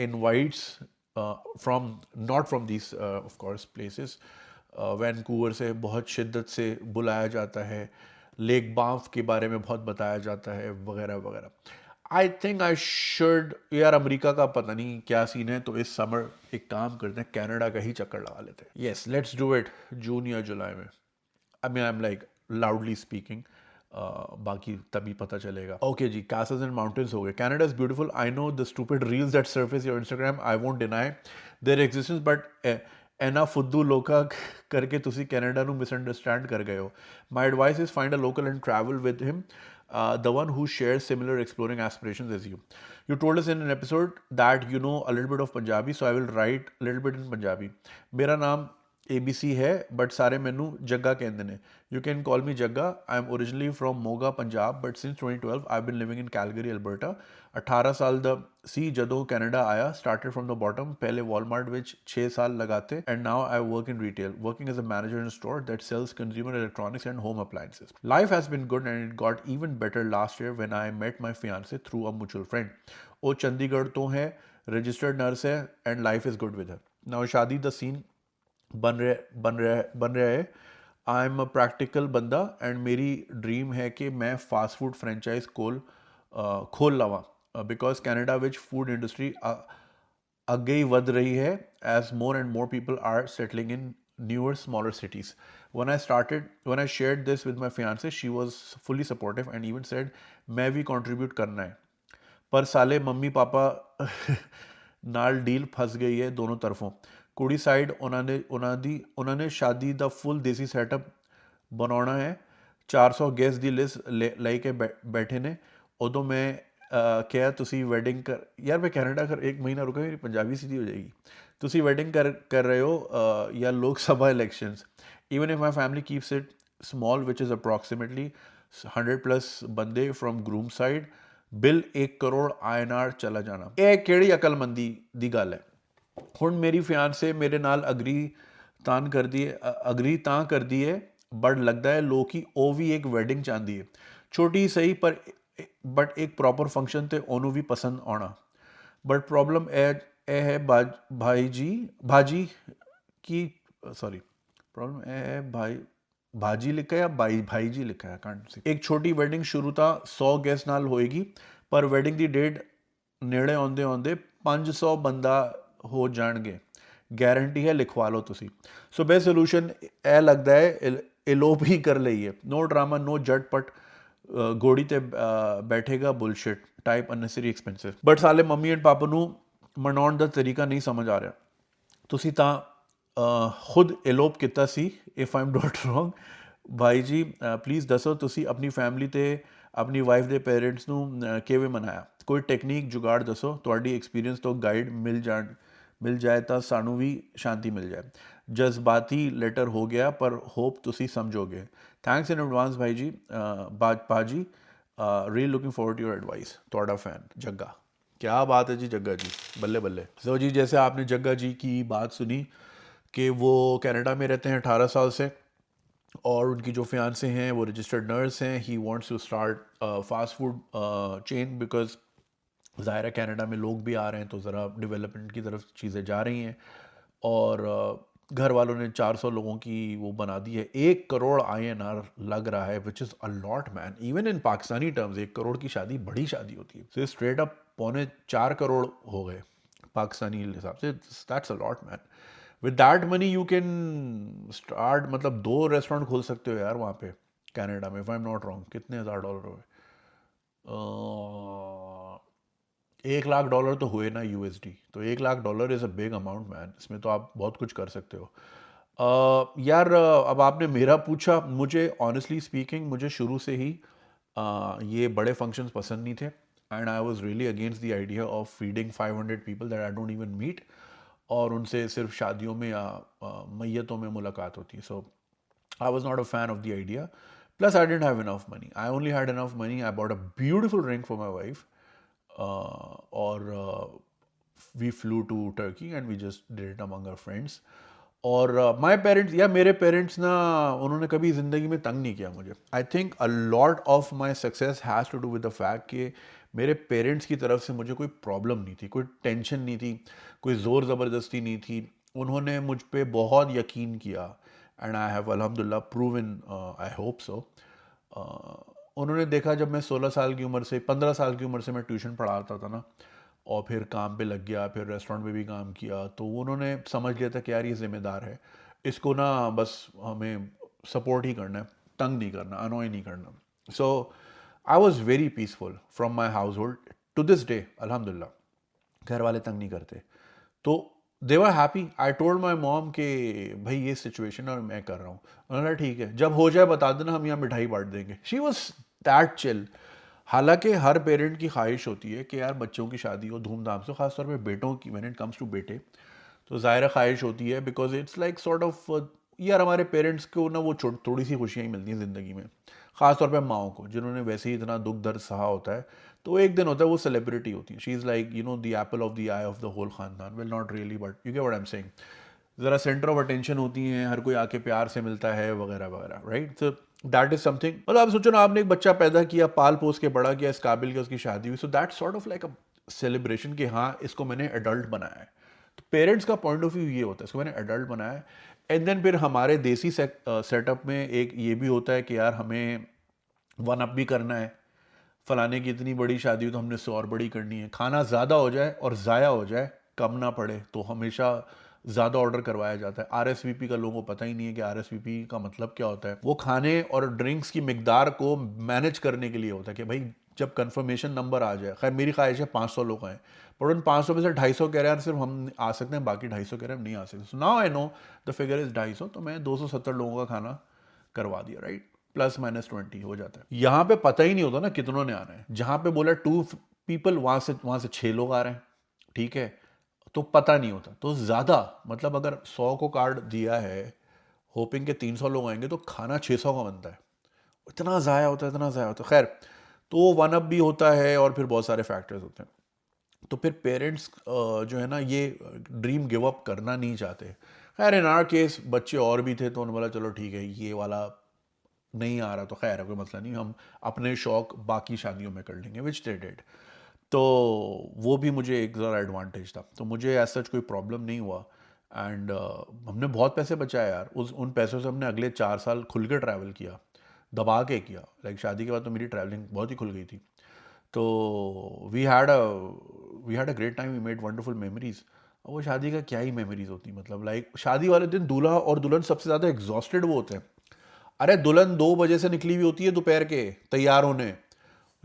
invites from not from these of course places. Vancouver से बहुत शिद्दत से बुलाया जाता है, lake बांफ के बारे में बहुत बताया जाता है वगैरह वगैरह. आई थिंक आई शुड यार अमेरिका का पता नहीं क्या सीन है तो इस समर एक काम करते हैं कनाडा का ही चक्कर लगा लेते हैं. येस लेट्स डू इट जून या जुलाई में. I am like loudly speaking बाकी तभी पता चलेगा. ओके जी कैसल्स एंड माउंटेन्स हो गए. Canada is beautiful. I know the stupid reels that surface your Instagram. I won't deny their existence but एना फुद्दू लोका करके तुसी कैनेडा ਨੂੰ ਮਿਸਅੰਡਰਸਟੈਂਡ ਕਰ ਗਏ ਹੋ. My advice is find a local and travel with him, the one who shares similar exploring aspirations as you. You told us in an episode that you know a little bit of Punjabi, so I will write a little bit in Punjabi. मेरा नाम ABC है but सारे मैनू जग्गा कहते हैं. You can call me Jagga. I am originally from Moga, Punjab, but since 2012 I've been living in Calgary, Alberta. 18 ਸਾਲ ਦਾ ਸੀ ਜਦੋਂ Canada ਆਇਆ. Started from the bottom. ਪਹਿਲੇ Walmart ਵਿੱਚ 6 ਸਾਲ ਲਗਾਤੇ and now I work in retail, working as a manager in a store that sells consumer electronics and home appliances. Life has been good and it got even better last year when I met my fiance through a mutual friend. ਉਹ ਚੰਡੀਗੜ੍ਹ ਤੋਂ ਹੈ, registered nurse है and life is good with her. Now शादी ਦਾ scene बन रहा है. I am a practical बंदा and मेरी ड्रीम है कि मैं फास्ट फूड फ्रेंचाइज खोल लवां बिकॉज कैनेडा विच फूड इंडस्ट्री अगे ही वध रही है as more and more people are settling in newer smaller cities. when I shared this with my fiance, she was fully supportive and even said मैं भी contribute करना है. पर साले मम्मी पापा नाल डील फस गई है दोनों तरफों. कुड़ी साइड ਉਹਨਾਂ ਨੇ ਸ਼ਾਦੀ ਦਾ ਫੁੱਲ ਦੇਸੀ ਸੈਟਅਪ ਬਣਾਉਣਾ ਹੈ. 400 ਗੈਸ ਦੀ ਲਿਸਟ ਲੈ ਕੇ ਬੈਠੇ ਨੇ. ਉਦੋਂ ਮੈਂ ਕਿਹਾ ਤੁਸੀਂ ਵੈਡਿੰਗ ਕਰ ਯਾਰ ਮੈਂ ਕੈਨੇਡਾ ਕਰ 1 ਮਹੀਨਾ ਰੁਕਾ ਮੇਰੀ ਪੰਜਾਬੀ ਸਿੱਧੀ ਹੋ ਜਾਏਗੀ. ਤੁਸੀਂ ਵੈਡਿੰਗ ਕਰ ਰਹੇ ਹੋ ਜਾਂ ਲੋਕ ਸਭਾ elections. even if my family keeps it small, which is approximately 100+ ਬੰਦੇ from groom side, bill 1 crore INR ਚਲਾ ਜਾਣਾ. ਇਹ ਕਿਹੜੀ ਅਕਲਮੰਦੀ ਦੀ ਗੱਲ ਹੈ. ਹੁਣ ਮੇਰੀ ਫਿਆਂਸੇ ਮੇਰੇ ਨਾਲ ਅਗਰੀ ਤਾਂ ਕਰਦੀ ਹੈ ਬਟ ਲੱਗਦਾ ਹੈ ਲੋਕੀ ਉਹ ਵੀ ਇੱਕ ਵੈਡਿੰਗ ਚਾਹੁੰਦੀ ਹੈ. ਛੋਟੀ ਸਹੀ ਬਟ ਇੱਕ ਪ੍ਰੋਪਰ ਫੰਕਸ਼ਨ ਤੇ ਉਹਨੂੰ ਵੀ ਪਸੰਦ ਆਉਣਾ. ਬਟ ਪ੍ਰੋਬਲਮ ਇਹ ਹੈ ਭਾਜੀ ਕੀ ਸੌਰੀ प्रॉब्लम है भाजी लिखा या भाई जी लिखा है कांट सी. एक छोटी वेडिंग शुरू ਤਾਂ 100 ਗੈਸਟ ਨਾਲ ਹੋਏਗੀ ਪਰ ਵੈਡਿੰਗ ਦੀ ਡੇਟ ਨੇੜੇ ਆਉਂਦੇ 500 ਬੰਦਾ ਹੋ ਜਾਣਗੇ. ਗਾਰੰਟੀ ਹੈ ਲਿਖਵਾ ਲਓ ਤੁਸੀਂ. ਸੋ ਬੈਸਟ ਸੋਲੂਸ਼ਨ ਇਹ ਲੱਗਦਾ ਹੈ ਇਲੋਪ ਹੀ ਕਰ ਲਈਏ. ਨੋ ਡਰਾਮਾ ਨੋ ਝਟਪਟ ਗੋੜੀ ਤੇ ਬੈਠੇਗਾ ਬੁਲਸ਼ਿਟ ਟਾਈਪ ਅਨਨੈਸਰੀ ਐਕਸਪੈਂਸਿਵ. ਬਟ ਸਾਲੇ ਮੰਮੀ ਐਂਡ ਪਾਪਾ ਨੂੰ ਮਨਾਉਣ ਦਾ ਤਰੀਕਾ ਨਹੀਂ ਸਮਝ ਆ ਰਿਹਾ. ਤੁਸੀਂ ਤਾਂ खुद एलोप किया see if I am not wrong. भाई जी प्लीज़ दसो तुसी अपनी फैमिली ते अपनी वाइफ दे पेरेंट्स नू किवें मनाया. कोई टेक्निक जुगाड़ दसो. तुहाडी एक्सपीरियंस तो गाइड मिल जाए तो सानू भी शांति मिल जाए. जज्बाती लेटर हो गया पर होप तुसी समझोगे. थैंक्स इन एडवांस भाई जी. भाजी really looking forward to your advice. तुहाडा फैन जग्गा. क्या बात है जी जग्गा जी, बल्ले बल्ले. सो जी जैसे आपने जग्गा जी की बात सुनी कि वो कनाडा में रहते हैं 18 साल से और उनकी जो फियांसे हैं वो रजिस्टर्ड नर्स हैं. He wants to start fast food chain बिकॉज ज़ाहिर है कनाडा में लोग भी आ रहे हैं तो ज़रा डेवलपमेंट की तरफ चीज़ें जा रही हैं. और घर वालों ने 400 लोगों की वो बना दी है. 1 करोड़ INR लग रहा है which is a lot man. Even in Pakistani terms 1 crore की शादी बड़ी शादी होती है. सो स्ट्रेट अप 4.25 करोड़ हो गए पाकिस्तानी हिसाब से. That's a lot man. With that money you can start मतलब 2 रेस्टोरेंट खोल सकते हो यार वहाँ पे कनाडा में. If I am not wrong कितने $1,000 हुए? $1,00,000 तो हुए ना USD. तो $1,00,000 is a big amount man. इसमें तो आप बहुत कुछ कर सकते हो. यार अब आपने मेरा पूछा. मुझे ऑनेस्टली स्पीकिंग मुझे शुरू से ही ये बड़े फंक्शंस पसंद नहीं थे and I was really against the idea of feeding 500 people that I don't even meet और उनसे सिर्फ शादियों में या मैयतों में मुलाकात होती है. So I was not a fan of the idea. Plus, I didn't have enough money. I only had enough money. I bought a beautiful ring for my wife, or we flew to Turkey and we just did it among our friends. और my parents या मेरे parents ना, उन्होंने कभी ज़िंदगी में तंग नहीं किया मुझे. I think a lot of my success has to do with the fact कि मेरे पेरेंट्स की तरफ से मुझे कोई प्रॉब्लम नहीं थी, कोई टेंशन नहीं थी, कोई ज़ोर ज़बरदस्ती नहीं थी. उन्होंने मुझ पे बहुत यकीन किया एंड आई हैव अल्हम्दुलिल्लाह प्रूवन, आई होप सो. उन्होंने देखा जब मैं 16 साल की उम्र से, 15 साल की उम्र से मैं ट्यूशन पढ़ाता था ना, और फिर काम पे लग गया, फिर रेस्टोरेंट में भी काम किया, तो उन्होंने समझ लिया था कि यार ये ज़िम्मेदार है, इसको ना बस हमें सपोर्ट ही करना है, तंग नहीं करना, अनॉय नहीं करना. So I was very peaceful from my household to this day. अल्हम्दुलिल्लाह घर वाले तंग नहीं करते. तो they were happy. I told my mom कि भाई ये सिचुएशन और मैं कर रहा हूँ. उन्होंने कहा ठीक है, जब हो जाए बता देना, हम यहाँ मिठाई बांट देंगे. She was that chill. हालांकि हर पेरेंट की ख्वाहिश होती है कि यार बच्चों की शादी हो धूमधाम से, खासतौर पे बेटों की. व्हेन इट कम्स टू बेटे तो ज़ाहिर ख्वाहिश होती है, because it's like sort of, यार हमारे पेरेंट्स को ना वो थोड़ी सी खुशियाँ ही मिलती हैं ज़िंदगी में, ख़ासतौर पे माओं को जिन्होंने वैसे ही इतना दुख दर्द सहा होता है. तो एक दिन होता है वो सेलिब्रिटी होती है. She is like you know the apple of the eye of the whole खानदान. Well not really, but you get what I am saying. ज़रा सेंटर ऑफ अटेंशन होती हैं, हर कोई आके प्यार से मिलता है वगैरह वगैरह, राइट. तो दैट इज समथिंग. मतलब आप सोचो ना, आपने एक बच्चा पैदा किया, पाल पोस के बड़ा किया, इस काबिल की उसकी शादी हुई, so that sort of like a celebration कि हाँ इसको मैंने एडल्ट बनाया है. तो पेरेंट्स का पॉइंट ऑफ व्यू ये होता है, इसको मैंने एडल्ट बनाया है. एंड देन फिर हमारे देसी सेटअप में एक ये भी होता है कि यार हमें वन अप भी करना है. फलाने की इतनी बड़ी शादी हुई तो हमने उससे और बड़ी करनी है. खाना ज़्यादा हो जाए और ज़ाया हो जाए, कम ना पड़े, तो हमेशा ज़्यादा ऑर्डर करवाया जाता है. आरएसवीपी का लोगों को पता ही नहीं है कि आरएसवीपी का मतलब क्या होता है. वो खाने और ड्रिंक्स की मिकदार को मैनेज करने के लिए होता है कि भाई जब कंफर्मेशन नंबर आ जाए. खैर मेरी ख्वाहिश है 500 लोग आए, पर उन 500 में से 250 कह रहे हैं सिर्फ हम आ सकते हैं, बाकी 250 कह रहे हैं हम नहीं आ सकते. So now I know the figure is 250, तो मैं 270 लोगों का खाना करवा दिया, राइट. +-20 हो जाता है. यहाँ पे पता ही नहीं होता ना कितनों ने आना है. जहाँ पे बोला 2 पीपल, वहाँ से 6 लोग आ रहे हैं, ठीक है, तो पता नहीं होता. तो ज़्यादा मतलब अगर 100 को कार्ड दिया है होपिंग के 300 लोग आएंगे, तो खाना 600 का बनता है. इतना ज़ाया होता है, इतना ज़ाया होता है. खैर, तो वन अप भी होता है और फिर बहुत सारे फैक्टर्स होते हैं. तो फिर पेरेंट्स जो है ना ये ड्रीम गिव अप करना नहीं चाहते. खैर इन आवर केस बच्चे और भी थे, तो उन्होंने बोला चलो ठीक है, ये वाला नहीं आ रहा तो खैर है, कोई मसला नहीं, हम अपने शौक बाकी शादियों में कर लेंगे, विच दे डिड. तो वो भी मुझे एक ज़रा एडवांटेज था, तो मुझे ऐसा कोई प्रॉब्लम नहीं हुआ. एंड हमने बहुत पैसे बचाए यार. उन पैसों से हमने अगले 4 साल खुल के ट्रैवल किया, दबा के किया. लाइक शादी के बाद तो मेरी ट्रैवलिंग बहुत ही खुल गई थी. तो we had a great time, we made wonderful memories. वो शादी का क्या ही मेमोरीज होती, मतलब लाइक शादी वाले दिन दूल्हा और दुल्हन सबसे ज़्यादा एग्जॉस्टेड वो होते हैं. अरे दुल्हन 2 बजे से निकली हुई होती है दोपहर के तैयार होने,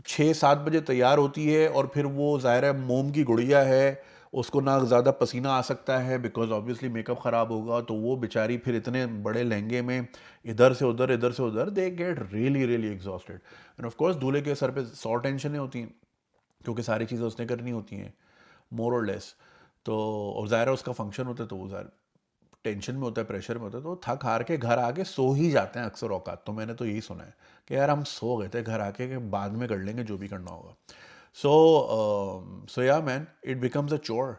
6-7 बजे तैयार होती है, और फिर वो ज़ाहिर है मोम की गुड़िया है, उसको ना ज़्यादा पसीना आ सकता है बिकॉज ऑब्वियसली मेकअप ख़राब होगा. तो वो बेचारी फिर इतने बड़े लहंगे में इधर से उधर, इधर से उधर, they get really really exhausted. And of course दूल्हे के सर पे 100 टेंशनें होती हैं, क्योंकि सारी चीज़ें उसने करनी होती हैं मोर और लेस. तो और ज़ाहिर है उसका फंक्शन होता है, तो वो ज़ाहिर टेंशन में होता है, प्रेशर में होता है, तो थक हार के घर आके सो ही जाते हैं अक्सर औकात. तो मैंने तो यही सुना है कि यार हम सो गए थे घर आके, कि बाद में कर लेंगे जो भी करना होगा. सो या मैन, इट बिकम्स अ चोर.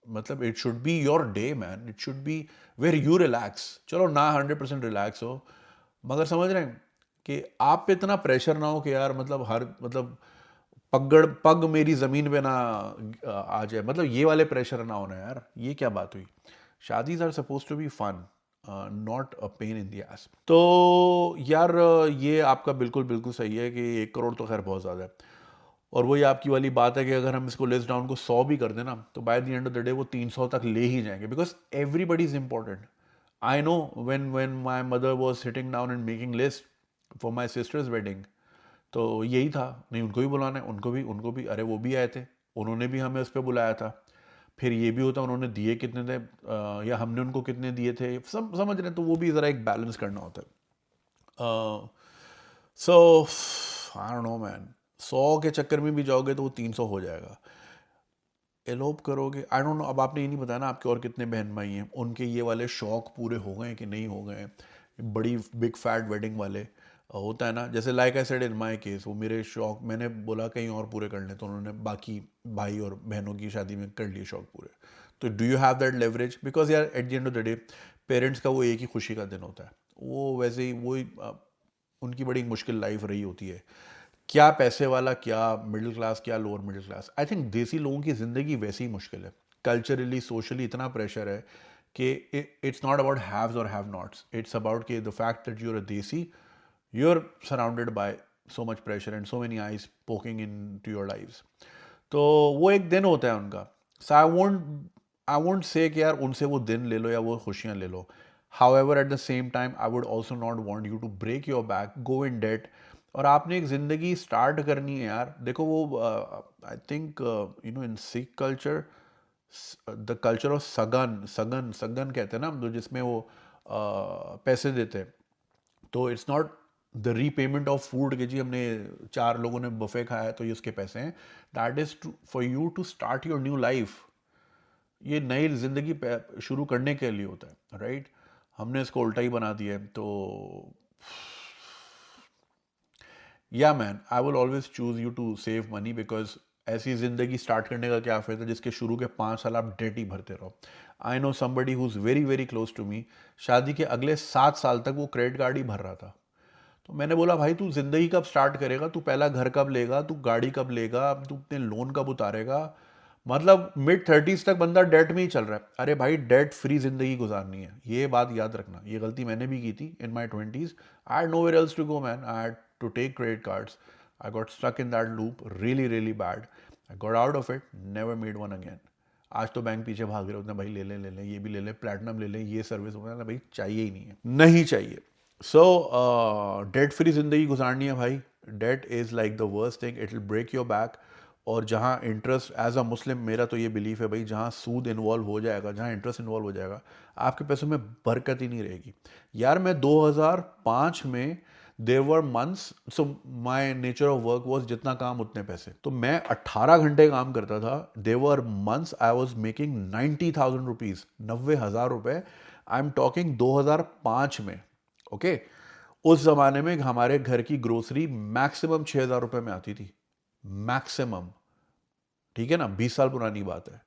मतलब it should be your day man, it should be where you relax. चलो ना 100% रिलैक्स हो, मगर समझ रहे हैं कि आप पे इतना प्रेशर ना हो कि यार मतलब हर मतलब पग मेरी ज़मीन पे ना आ जाए, मतलब ये वाले प्रेशर ना होना यार. ये क्या बात हुई. शादीज are suppose to be fun, not a pain in the ass. तो यार ये आपका बिल्कुल बिल्कुल सही है कि 1 करोड़ तो खैर बहुत ज़्यादा है. और वही आपकी वाली बात है कि अगर हम इसको लेस डाउन को 100 भी कर देना, तो by the end of the day वो 300 तक ले ही जाएंगे, because everybody is important. I know when my mother was sitting down and making list for my sisters wedding, तो यही था, नहीं उनको भी बुलाना है, उनको भी अरे वो भी आए थे, उन्होंने भी हमें उस पर बुलाया था. फिर ये भी होता उन्होंने दिए कितने थे, या हमने उनको कितने दिए थे, सब समझ रहे हैं. तो वो भी ज़रा एक बैलेंस करना होता है. So I don't know man, 100 के चक्कर में भी जाओगे तो वो 300 हो जाएगा. एलोप करोगे, आई डोंट नो. अब आपने ये नहीं बताया ना आपके और कितने बहन भाई हैं, उनके ये वाले शौक पूरे हो गए कि नहीं हो गए, बड़ी बिग फैट वेडिंग वाले. होता है ना, जैसे like I said in my case, वो मेरे शौक मैंने बोला कहीं और पूरे कर लें, तो उन्होंने बाकी भाई और बहनों की शादी में कर लिए शौक पूरे। तो do you have that leverage? Because यार at the end of the day parents का वो एक ही खुशी का दिन होता है, वो वैसे ही वही उनकी बड़ी मुश्किल लाइफ रही होती है, क्या पैसे वाला, क्या मिडिल क्लास, क्या lower middle class. I think देसी लोगों की ज़िंदगी वैसे ही मुश्किल है, कल्चरली सोशली इतना प्रेशर है कि इट्स नॉट अबाउट हैव्स और हैव नॉट्स, इट्स अबाउट कि the fact that you are a desi, you are surrounded by so much pressure and so many eyes poking into your lives. तो वो एक दिन होता है उनका। सो आई वोंट से कि यार उनसे वो दिन ले लो या वो खुशियाँ ले लो। However at the same time I would also not want you to break your back, go in debt. और आपने एक ज़िंदगी स्टार्ट करनी है यार, देखो वो I think in Sikh culture the culture of सगन सगन सगन कहते हैं ना हम, तो जिसमें वो पैसे देते हैं। तो it's not the repayment of food कि जी हमने 4 लोगों ने बफे खाया है तो ये उसके पैसे हैं। That is for you to start your new life. ये नई जिंदगी शुरू करने के लिए होता है, राइट? हमने इसको उल्टा ही बना दिया है। तो yeah man, I will always choose you to save money, because ऐसी जिंदगी स्टार्ट करने का क्या फायदा जिसके शुरू के 5 साल आप डेट ही भरते रहो। I know somebody who is very very close to me, शादी के अगले 7 साल तक वो क्रेडिट कार्ड ही भर रहा था। तो मैंने बोला भाई तू जिंदगी कब स्टार्ट करेगा, तू पहला घर कब लेगा, तू गाड़ी कब लेगा, तू अपने लोन कब उतारेगा? मतलब मिड 30s तक बंदा डेट में ही चल रहा है। अरे भाई डेट फ्री जिंदगी गुजारनी है, ये बात याद रखना। ये गलती मैंने भी की थी इन माई 20s। I had nowhere else to go man, I had to take credit cards. I got stuck in that loop really really bad. I got out of it, never made one again. आज तो bank पीछे भाग रहे होते हैं, भाई ले लें ये भी ले लें, प्लेटिनम ले लें, ये सर्विस हो गया, भाई चाहिए ही नहीं है, नहीं चाहिए। सो डेट फ्री जिंदगी गुजारनी है भाई। Debt is like the worst thing, it will break your back. और जहाँ इंटरेस्ट, एज अ मुस्लिम मेरा तो ये बिलीफ है भाई, जहाँ सूद इन्वॉल्व हो जाएगा, जहाँ इंटरेस्ट इन्वॉल्व हो जाएगा, आपके पैसों में बरकत ही नहीं रहेगी। यार मैं 2005 में there were months, so my nature of work was जितना काम उतने पैसे, तो मैं 18 घंटे काम करता था। There were months I was making 90,000 rupees, 90,000 रुपये। आई एम टॉकिंग 2005 में, ओके? उस जमाने में हमारे घर की ग्रोसरी मैक्सिमम 6,000 रुपये में आती थी, मैक्सिमम। ठीक है ना, 20 साल पुरानी बात है।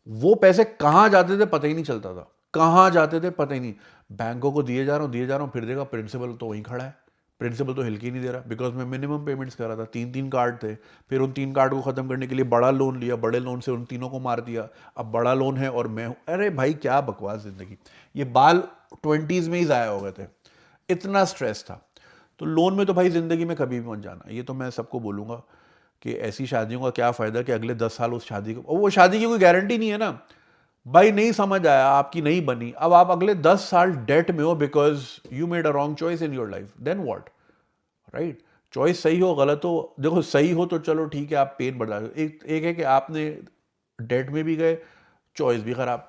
वो पैसे कहाँ जाते थे पता ही नहीं चलता था, कहाँ जाते थे पता ही नहीं। बैंकों को दिए जा रहा हूँ, फिर देखा प्रिंसिपल तो वहीं खड़ा है, प्रिंसिपल तो हिल के ही नहीं दे रहा, बिकॉज मैं मिनिमम पेमेंट्स कर रहा था। 3 3 कार्ड थे, फिर उन 3 कार्ड को ख़त्म करने के लिए बड़ा लोन लिया, बड़े लोन से उन तीनों को मार दिया। अब बड़ा लोन है और मैं हूँ, अरे भाई क्या बकवास ज़िंदगी। ये बाल 20s में ही ज़ाया हो गए थे, इतना स्ट्रेस था। तो लोन में तो भाई ज़िंदगी में कभी भी मत जाना, ये तो मैं सबको बोलूँगा कि ऐसी शादियों का क्या फ़ायदा कि अगले 10 साल उस शादी को, वो शादी की कोई गारंटी नहीं है ना भाई। नहीं समझ आया, आपकी नहीं बनी, अब आप अगले 10 साल डेट में हो because you made a wrong choice in your life, then what, right? Choice सही हो गलत हो, देखो सही हो तो चलो ठीक है, आप पेन बढ़ा, एक है कि आपने डेट में भी गए, चॉइस भी खराब,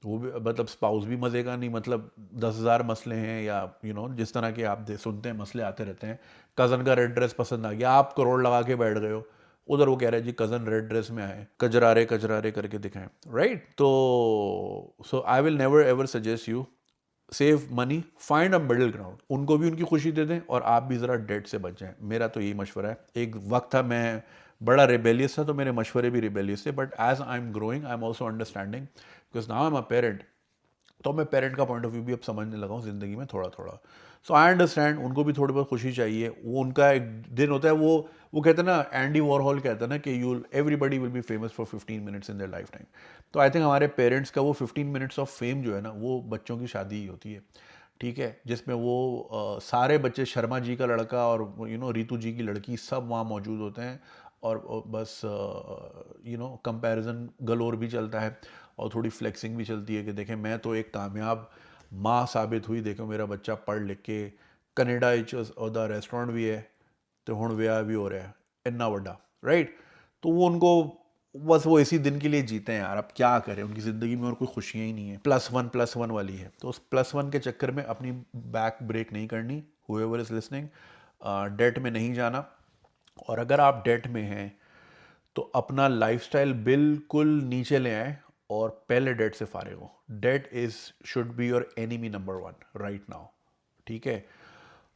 वो भी मतलब स्पाउस भी मज़े का नहीं, मतलब 10,000 मसले हैं, या जिस तरह के आप सुनते हैं मसले आते रहते हैं। कज़न का रेड ड्रेस पसंद आ गया, आप करोड़ लगा के बैठ गए हो, उधर वो कह रहे हैं जी कज़न रेड ड्रेस में आए, कजरारे कजरारे करके दिखाएं, राइट? तो so I will never ever suggest you, save money, find a middle ground, उनको भी उनकी खुशी दे दें और आप भी ज़रा डेट से बच जाएं। मेरा तो यही मशवरा है। एक वक्त था मैं बड़ा रिबेलियस था, तो मेरे मशवरे भी रिबेलियस थे, but as I am growing I am also understanding, because now I am a parent. तो मैं पेरेंट का पॉइंट ऑफ व्यू भी अब समझने लगा हूँ ज़िंदगी में थोड़ा थोड़ा। सो आई अंडरस्टैंड, उनको भी थोड़ी बहुत खुशी चाहिए, वो उनका एक दिन होता है। वो कहते हैं ना, एंडी वॉरहॉल कहता है ना कि you everybody will be famous for 15 minutes in their life time. तो आई थिंक हमारे पेरेंट्स का वो 15 मिनट्स ऑफ फेम जो है ना, वो बच्चों की शादी ही होती है, ठीक है? जिसमें वो सारे बच्चे, शर्मा जी का लड़का और रीतू जी की लड़की, सब वहाँ मौजूद होते हैं। और बस कंपैरिजन गलोर भी चलता है, और थोड़ी फ्लेक्सिंग भी चलती है कि देखें मैं तो एक कामयाब माँ साबित हुई, देखो मेरा बच्चा पढ़ लिख के कनेडा ਉਹਦਾ रेस्टोरेंट भी है, तो हुण विआह भी हो रहा है इन्ना बड़ा, राइट? तो वो उनको बस वो इसी दिन के लिए जीते हैं यार, अब क्या करें, उनकी ज़िंदगी में और कोई खुशियाँ ही नहीं है, +1 वाली है। तो उस +1 के चक्कर में अपनी बैक ब्रेक नहीं करनी। whoever इज़ लिसनिंग, डेट में नहीं जाना। और अगर आप डेट में हैं तो अपना लाइफस्टाइल बिल्कुल नीचे ले आए और पहले डेट से फारिग हो। Debt is should be your enemy number 1 right now, ठीक है?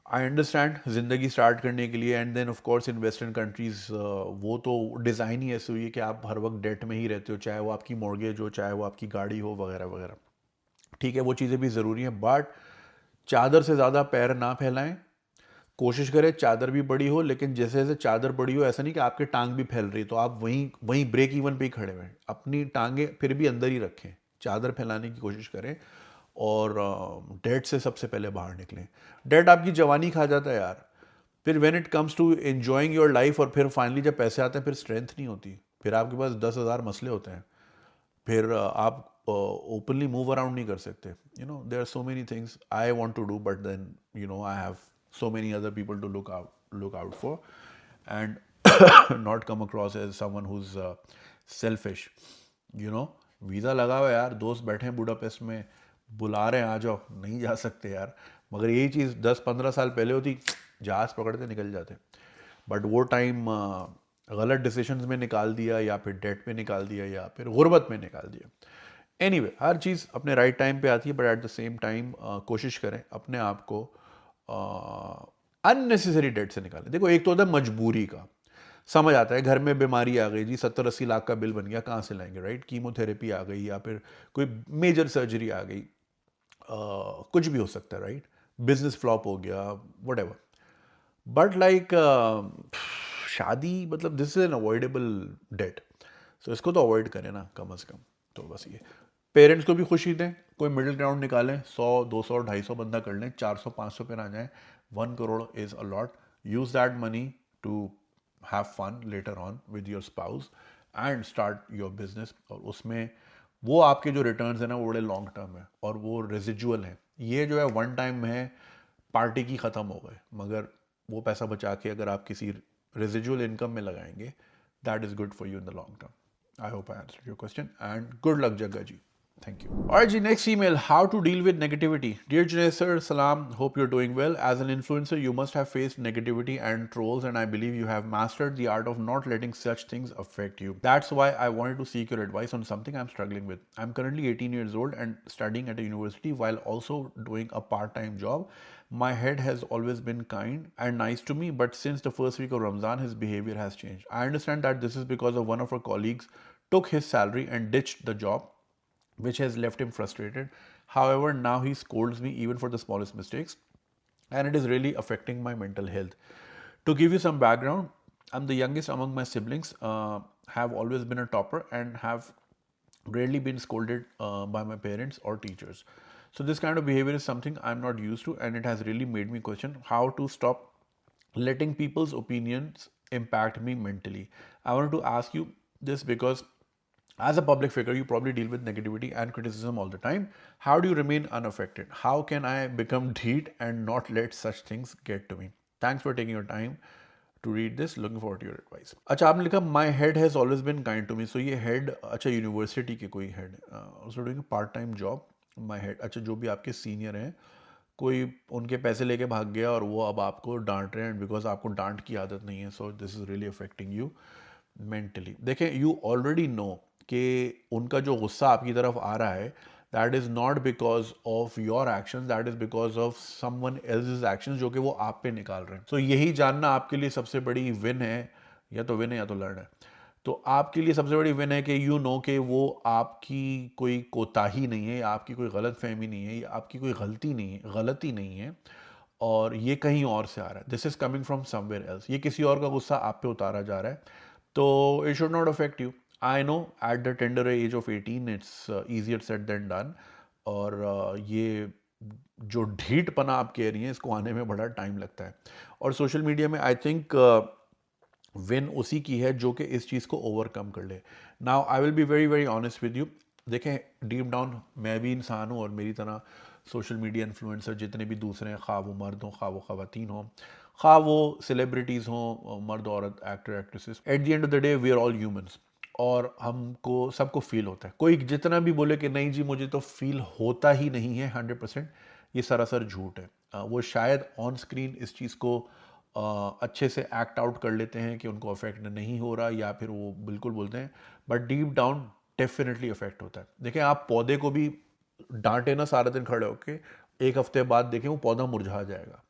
आई अंडरस्टैंड ज़िंदगी स्टार्ट करने के लिए, and then of course in western countries वो तो डिज़ाइन ही ऐसी हुई है कि आप हर वक्त डेट में ही रहते हो, चाहे वो आपकी मॉर्गेज हो, चाहे वो आपकी गाड़ी हो, वगैरह वगैरह। ठीक है, वो चीज़ें भी ज़रूरी हैं, बट चादर से ज़्यादा पैर ना फैलाएं। कोशिश करें चादर भी बड़ी हो, लेकिन जैसे जैसे चादर बड़ी हो, ऐसा नहीं कि आपकी टांग भी फैल रही, तो आप वहीं वहीं ब्रेक इवन पे ही खड़े हुए हैं। अपनी टांगे फिर भी अंदर ही रखें, चादर फैलाने की कोशिश करें, और डेट से सबसे पहले बाहर निकलें। डेट आपकी जवानी खा जाता है यार। फिर when it comes to enjoying your life, और फिर फाइनली जब पैसे आते हैं, फिर स्ट्रेंथ नहीं होती, फिर आपके पास 10,000 मसले होते हैं, फिर आप ओपनली मूव अराउंड नहीं कर सकते। There are so many things I want to do, but then I have so many other people to look out for, and not come across as someone who's selfish. Visa लगा हुआ है यार, दोस्त बैठे हैं बुडापेस्ट में, बुला रहे हैं, आ जाओ, नहीं जा सकते यार। मगर यही चीज़ 10-15 साल पहले होती, जहाज़ पकड़ते निकल जाते। बट वो टाइम गलत डिसीजंस में निकाल दिया, या फिर डेट में निकाल दिया, या फिर गुर्बत में निकाल दिया। एनीवे, हर चीज़ अपने राइट टाइम पे आती है, but at the same time कोशिश करें अपने आप को अननेसेसरी डेट से निकालें। देखो, एक तो होता है मजबूरी का, समझ आता है घर में बीमारी आ गई जी, 70-80 लाख का बिल बन गया, कहाँ से लाएंगे, राइट? कीमोथेरेपी आ गई, या फिर कोई मेजर सर्जरी आ गई, कुछ भी हो सकता है, राइट? बिजनेस फ्लॉप हो गया, वट एवर। बट लाइक शादी, मतलब this is an avoidable debt, so इसको तो अवॉइड करें ना कम अज़ कम। तो बस ये, पेरेंट्स को भी खुशी दें, कोई मिडिल ग्राउंड निकालें, 100, 200, 250 बंदा कर लें, 400, 500 पे ना जाएं। 1 crore is a lot. Use that money to have fun later on with your spouse, and start your business. और उसमें वो आपके जो रिटर्न्स हैं ना, वो बड़े लॉन्ग टर्म है, और वो रेजिजुअल है। ये जो है वन टाइम है, पार्टी की ख़त्म हो गए, मगर वो पैसा बचा के अगर आप किसी रेजिजुअल इनकम में लगाएंगे, that is good for you in the long term. I hope I answered your question, and good luck, Jagga ji. Thank you. Alright, ji, next email. How to deal with negativity. Dear Junaid sir, salam. Hope you're doing well. As an influencer, you must have faced negativity and trolls, and I believe you have mastered the art of not letting such things affect you. That's why I wanted to seek your advice on something I'm struggling with. I'm currently 18 years old and studying at a university while also doing a part-time job. My head has always been kind and nice to me, but since the first week of Ramzan, his behavior has changed. I understand that this is because of one of our colleagues took his salary and ditched the job, which has left him frustrated. However, now he scolds me even for the smallest mistakes, and it is really affecting my mental health. To give you some background, I'm the youngest among my siblings, have always been a topper, and have rarely been scolded by my parents or teachers. So this kind of behavior is something I'm not used to, and it has really made me question how to stop letting people's opinions impact me mentally. I wanted to ask you this because as a public figure, you probably deal with negativity and criticism all the time. How do you remain unaffected? How can I become dheet and not let such things get to me? Thanks for taking your time to read this. Looking forward to your advice. अच्छा, आपने लिखा my head has always been kind to me. So ये head, अच्छा, university के कोई head, also doing a part time job. My head, अच्छा, जो भी आपके सीनियर हैं, कोई उनके पैसे लेके भाग गया और वो अब आपको डांट रहे हैं, बिकॉज आपको डांट की आदत नहीं है। So this is really affecting you mentally. देखें, यू ऑलरेडी नो कि उनका जो गुस्सा आपकी तरफ आ रहा है, that is not because of your action, that is because of someone else's action, जो कि वो आप पे निकाल रहे हैं। सो यही जानना आपके लिए सबसे बड़ी विन है, या तो विन है या तो लर्न है। तो आपके लिए सबसे बड़ी विन है कि यू नो कि वो आपकी कोई कोताही नहीं है, आपकी कोई गलत फहमी नहीं है, या आपकी कोई गलती नहीं है, और ये कहीं और से आ रहा है। This is coming from somewhere else. ये किसी और का गुस्सा आप पे उतारा जा रहा है, तो it should not affect you. I know at the tender age of 18 it's easier said than done, और ये जो ढीठपना आप कह रही हैं, इसको आने में बड़ा टाइम लगता है। और सोशल मीडिया में आई थिंक विन उसी की है जो कि इस चीज़ को ओवरकम कर ले। Now I will be very very honest with you. देखें, डीप डाउन मैं भी इंसान हूँ, और मेरी तरह सोशल मीडिया इन्फ्लुएंसर जितने भी दूसरे हैं, खा वो मर्द हों, खा वो ख़वातीन हों, खा वो सेलिब्रिटीज़ हों, मर्द औरत, actor actresses, at the end of the day we are all humans, और हमको सबको फील होता है। कोई जितना भी बोले कि नहीं जी मुझे तो फील होता ही नहीं है 100%, ये सरासर झूठ है। वो शायद ऑन स्क्रीन इस चीज़ को अच्छे से एक्ट आउट कर लेते हैं कि उनको अफेक्ट नहीं हो रहा, या फिर वो बिल्कुल बोलते हैं, but deep down definitely affect होता है। देखें, आप पौधे को भी डांटे ना सारा दिन खड़े होके, एक हफ्ते बाद देखें वो पौधा मुरझा जाएगा।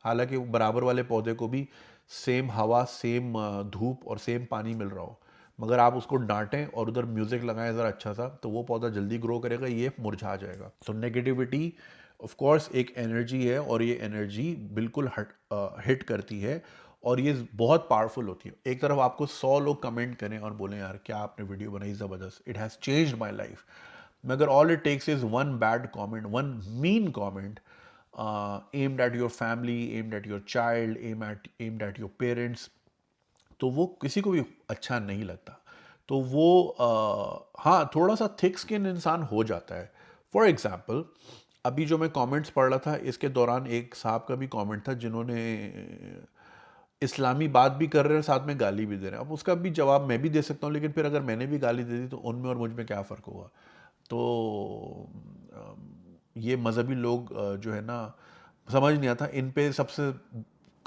हालांकि बराबर वाले पौधे को भी सेम हवा, सेम धूप और सेम पानी मिल रहा हो, मगर आप उसको डांटें और उधर म्यूजिक लगाएं ज़रा अच्छा सा, तो वो पौधा जल्दी ग्रो करेगा, ये मुरझा जाएगा। तो नेगेटिविटी ऑफ कोर्स एक एनर्जी है, और ये एनर्जी बिल्कुल हिट करती है, और ये बहुत पावरफुल होती है। एक तरफ आपको 100 लोग कमेंट करें और बोलें यार क्या आपने वीडियो बनाई ज़बरदस्त, it has changed my life, मगर all it takes is one bad comment, one mean comment aimed at your family, aimed at your child, aimed at your parents, तो वो किसी को भी अच्छा नहीं लगता। तो वो हाँ, थोड़ा सा थिक स्किन इंसान हो जाता है। फॉर एग्जाम्पल, अभी जो मैं कमेंट्स पढ़ रहा था, इसके दौरान एक साहब का भी कमेंट था जिन्होंने इस्लामी बात भी कर रहे हैं, साथ में गाली भी दे रहे हैं। अब उसका भी जवाब मैं भी दे सकता हूँ, लेकिन फिर अगर मैंने भी गाली दे दी तो उनमें और मुझ में क्या फ़र्क होगा। तो ये मज़हबी लोग जो है ना, समझ नहीं आता इन पे सबसे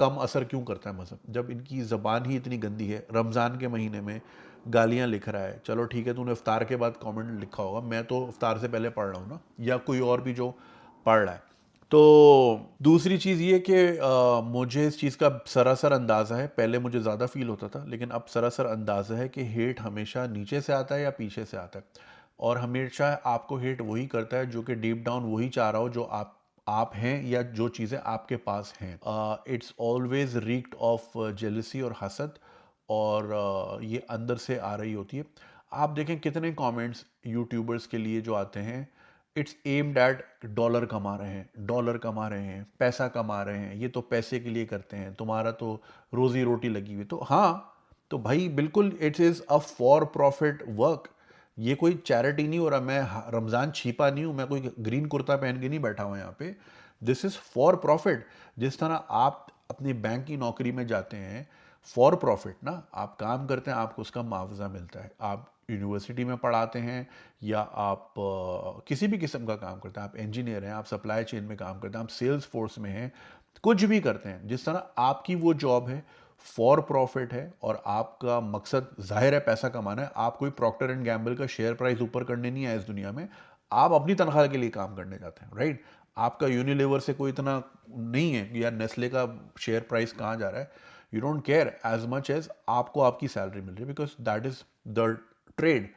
कम असर क्यों करता है मज़हब, जब इनकी ज़बान ही इतनी गंदी है। रमज़ान के महीने में गालियाँ लिख रहा है, चलो ठीक है, तूने इफ्तार के बाद कमेंट लिखा होगा, मैं तो इफ्तार से पहले पढ़ रहा हूँ ना, या कोई और भी जो पढ़ रहा है। तो दूसरी चीज़ ये कि मुझे इस चीज़ का सरासर अंदाज़ा है, पहले मुझे ज़्यादा फील होता था, लेकिन अब सरासर अंदाज़ा है कि हेट हमेशा नीचे से आता है या पीछे से आता है, और हमेशा आपको हेट वही करता है जो कि डीप डाउन वही चाह रहा हो जो आप हैं, या जो चीज़ें आपके पास हैं। इट्स ऑलवेज रीक्ड ऑफ जेलसी और हसद, और ये अंदर से आ रही होती है। आप देखें कितने कमेंट्स यूट्यूबर्स के लिए जो आते हैं, इट्स एम्ड एट डॉलर कमा रहे हैं, डॉलर कमा रहे हैं, पैसा कमा रहे हैं, ये तो पैसे के लिए करते हैं, तुम्हारा तो रोजी रोटी लगी हुई। तो हाँ, तो भाई बिल्कुल it is a for profit work, ये कोई चैरिटी नहीं हो रहा। मैं रमज़ान छिपा नहीं हूँ, मैं कोई ग्रीन कुर्ता पहन के नहीं बैठा हुआ यहाँ पे। This is for profit. जिस तरह आप अपनी बैंक की नौकरी में जाते हैं फॉर प्रॉफिट ना, आप काम करते हैं, आपको उसका मुआवजा मिलता है। आप यूनिवर्सिटी में पढ़ाते हैं, या आप किसी भी किस्म का काम करते हैं, आप इंजीनियर हैं, आप सप्लाई चेन में काम करते हैं, आप सेल्स फोर्स में हैं, कुछ भी करते हैं, जिस तरह आपकी वो जॉब है फॉर प्रॉफिट है, और आपका मकसद जाहिर है पैसा कमाना है। आप कोई प्रॉक्टर एंड गैम्बल का शेयर प्राइस ऊपर करने नहीं आए इस दुनिया में, आप अपनी तनख्वाह के लिए काम करने जाते हैं, राइट। आपका यूनिलीवर से कोई इतना नहीं है कि यार नेस्ले का शेयर प्राइस कहाँ जा रहा है। You don't care as much as आपको आपकी सैलरी मिल रही है, because that is the trade.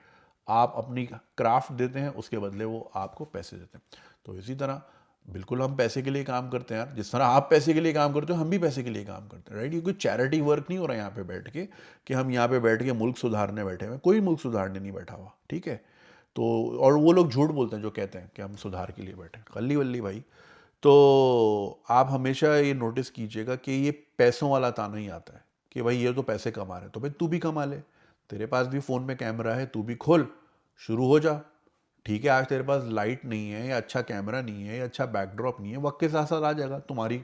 आप अपनी क्राफ्ट देते हैं, उसके बदले वो आपको पैसे देते हैं। तो इसी तरह बिल्कुल हम पैसे के लिए काम करते हैं यार, जिस तरह आप पैसे के लिए काम करते हो हम भी पैसे के लिए काम करते हैं, राइट। ये कोई चैरिटी वर्क नहीं हो रहा है यहाँ पे बैठ के, कि हम यहाँ पे बैठ के मुल्क सुधारने बैठे हुए, कोई मुल्क सुधारने नहीं बैठा हुआ, ठीक है। तो और वो लोग झूठ बोलते हैं जो कहते हैं कि हम सुधार के लिए बैठे, कल्ली वल्ली भाई। तो आप हमेशा ये नोटिस कीजिएगा कि ये पैसों वाला ताना ही आता है कि भाई ये तो पैसे कमा रहे, तो भाई तू भी कमा ले, तेरे पास भी फ़ोन में कैमरा है, तू भी खोल, शुरू हो जा। ठीक है, आज तेरे पास लाइट नहीं है, या अच्छा कैमरा नहीं है, या अच्छा बैकड्रॉप नहीं है, वक्त के साथ साथ आ जाएगा, तुम्हारी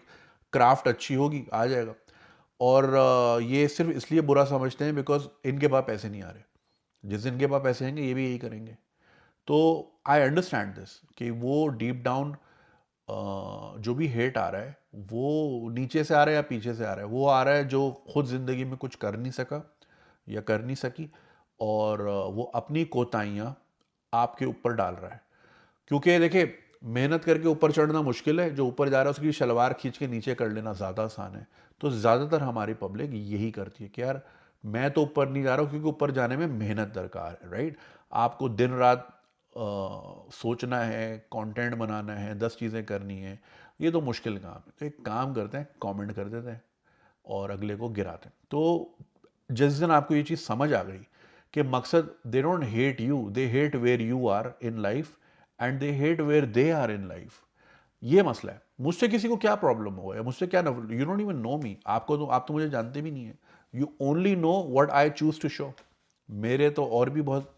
क्राफ्ट अच्छी होगी, आ जाएगा। और ये सिर्फ इसलिए बुरा समझते हैं बिकॉज इनके पास पैसे नहीं आ रहे। जिस दिन इनके पास पैसे आएंगे ये भी यही करेंगे। तो आई अंडरस्टैंड दिस कि वो डीप डाउन जो भी हेट आ रहा है वो नीचे से आ रहा है या पीछे से आ रहा है, वो आ रहा है जो खुद ज़िंदगी में कुछ कर नहीं सका या कर नहीं सकी, और वो अपनी कोताहियाँ आपके ऊपर डाल रहा है। क्योंकि देखिए, मेहनत करके ऊपर चढ़ना मुश्किल है, जो ऊपर जा रहा है उसकी शलवार खींच के नीचे कर लेना ज़्यादा आसान है। तो ज़्यादातर हमारी पब्लिक यही करती है कि यार मैं तो ऊपर नहीं जा रहा हूँ, क्योंकि ऊपर जाने में मेहनत दरकार है, राइट। आपको दिन रात सोचना है, कंटेंट बनाना है, 10 चीज़ें करनी है, ये तो मुश्किल काम है। तो एक काम करते हैं, कमेंट कर देते हैं और अगले को गिराते हैं। तो जिस दिन आपको ये चीज़ समझ आ गई कि मकसद, they don't hate you, they hate where you are in life, and they hate where they are in life. ये मसला है। मुझसे किसी को क्या प्रॉब्लम होगा, या मुझसे क्या, you don't even know me, आपको तो, आप तो मुझे जानते भी नहीं है। You only know what I choose to show. मेरे तो और भी बहुत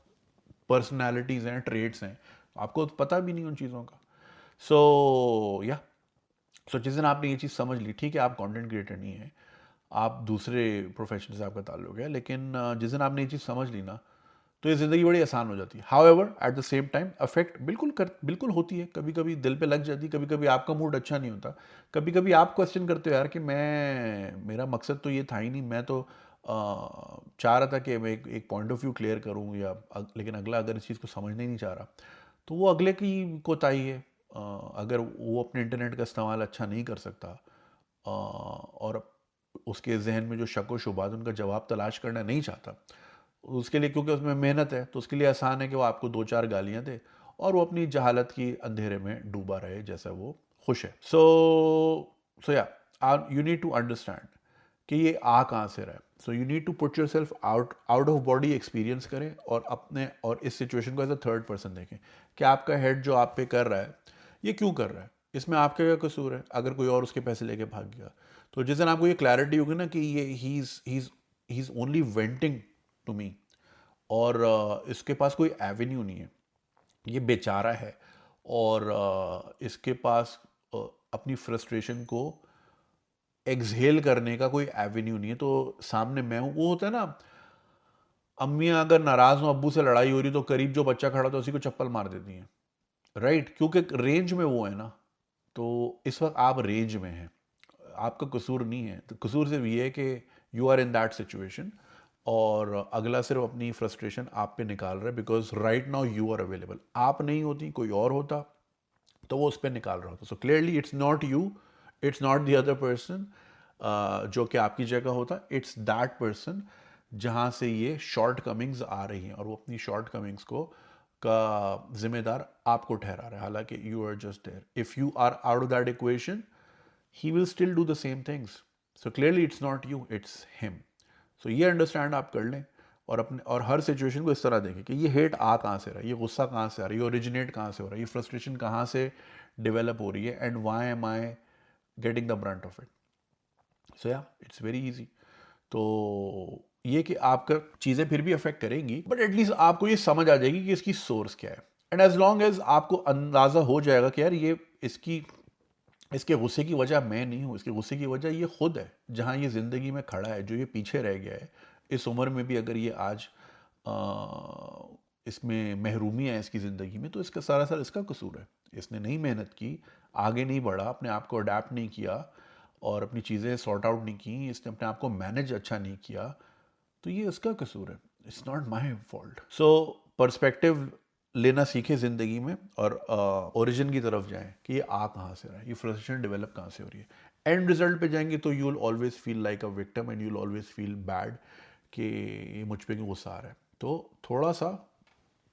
पर्सनैलिटीज़ हैं, ट्रेड्स हैं, आपको तो पता भी नहीं उन चीज़ों का। सो या सो जिस दिन आपने ये चीज़ समझ ली, ठीक है आप कंटेंट क्रिएटर नहीं है, आप दूसरे प्रोफेशन से आपका ताल्लुक है, लेकिन जिस दिन आपने ये चीज़ समझ ली ना, तो ये ज़िंदगी बड़ी आसान हो जाती है। However at the same time affect बिल्कुल होती है, कभी कभी दिल पे लग जाती है, कभी कभी आपका मूड अच्छा नहीं होता, कभी कभी आप क्वेश्चन करते हो यार कि मेरा मकसद तो ये था ही नहीं, मैं तो चाह रहा था कि मैं एक पॉइंट ऑफ व्यू क्लियर करूँ, या लेकिन अगला अगर इस चीज़ को समझना ही नहीं चाह रहा, तो वो अगले की कोताही है। अगर वो अपने इंटरनेट का इस्तेमाल अच्छा नहीं कर सकता, और उसके जहन में जो शक व शुबात उनका जवाब तलाश करना नहीं चाहता, उसके लिए क्योंकि उसमें मेहनत है तो उसके लिए आसान है कि वो आपको दो चार गालियां दे और वो अपनी जहालत की अंधेरे में डूबा रहे जैसा वो खुश है। सो या यू नीड टू अंडरस्टैंड कि ये आ कहाँ से रहा है। So you need to put yourself out of body experience करें और अपने और इस सिचुएशन को एज अ थर्ड पर्सन देखें कि आपका हेड जो आप पे कर रहा है ये क्यों कर रहा है, इसमें आपका क्या कसूर है। अगर कोई और उसके पैसे लेके भाग गया तो जिस दिन आपको ये क्लैरिटी होगी ना कि ये he is only venting to me और इसके पास कोई एवेन्यू नहीं है, ये बेचारा है और इसके पास अपनी फ्रस्ट्रेशन को एक्सहेल करने का कोई एवेन्यू नहीं है, तो सामने मैं हूँ। वो होता है ना, अम्मियाँ अगर नाराज हो, अब्बू से लड़ाई हो रही तो करीब जो बच्चा खड़ा था उसी को चप्पल मार देती हैं, राइट, क्योंकि रेंज में वो है ना। तो इस वक्त आप रेंज में हैं, आपका कसूर नहीं है, तो कसूर सिर्फ ये है कि you are in that situation और अगला सिर्फ अपनी फ्रस्ट्रेशन आप पे निकाल रहा है because right now you are available. आप नहीं होती, कोई और होता तो वो उस पर निकाल रहा होता। So clearly it's not you, it's not the other person जो कि आपकी जगह होता, इट्स दैट पर्सन जहाँ से ये शॉर्ट कमिंग्स आ रही हैं और वो अपनी शॉर्ट कमिंग्स को का जिम्मेदार आपको ठहरा रहा है, हालांकि you are just there. If you are out of that equation he will still do the same things. So clearly it's not you, it's him. So ये अंडरस्टैंड आप कर लें और अपने और हर सिचुएशन को इस तरह देखें कि ये हेट आ कहाँ से रहा है, ये गुस्सा कहाँ से आ रहा है, ये ओरिजिनेट कहाँ से हो रहा है, ये फ्रस्ट्रेशन कहाँ से डेवलप हो रही है and why am I getting the brunt of it. So ya it's very easy. तो ये कि आपका चीज़ें फिर भी अफेक्ट करेंगी बट एटलीस्ट आपको ये समझ आ जाएगी कि इसकी सोर्स क्या है। एंड एज लॉन्ग एज आपको अंदाज़ा हो जाएगा कि यार ये इसके गुस्से की वजह मैं नहीं हूँ, इसके गुस्से की वजह ये खुद है, जहाँ ये ज़िंदगी में खड़ा है, जो ये पीछे रह गया है इस उम्र में भी, अगर ये आज इसमें महरूमी है इसकी ज़िंदगी में, तो इसका सारा इसका कसूर है। इसने नहीं मेहनत की, आगे नहीं बढ़ा, अपने आप को अडेप्ट नहीं किया और अपनी चीज़ें सॉर्ट आउट नहीं की, इसने अपने आप को मैनेज अच्छा नहीं किया, तो ये उसका कसूर है। It's not my fault. So perspective लेना सीखे ज़िंदगी में और ओरिजिन की तरफ जाएं कि ये आ कहाँ से रहा है, ये फ्रस्ट्रेशन डेवलप कहाँ से हो रही है। एंड रिजल्ट पे जाएंगे तो you will always feel like a victim and you will always feel bad कि ये मुझ पे क्यों गुस्सा आ रहा है। तो थोड़ा सा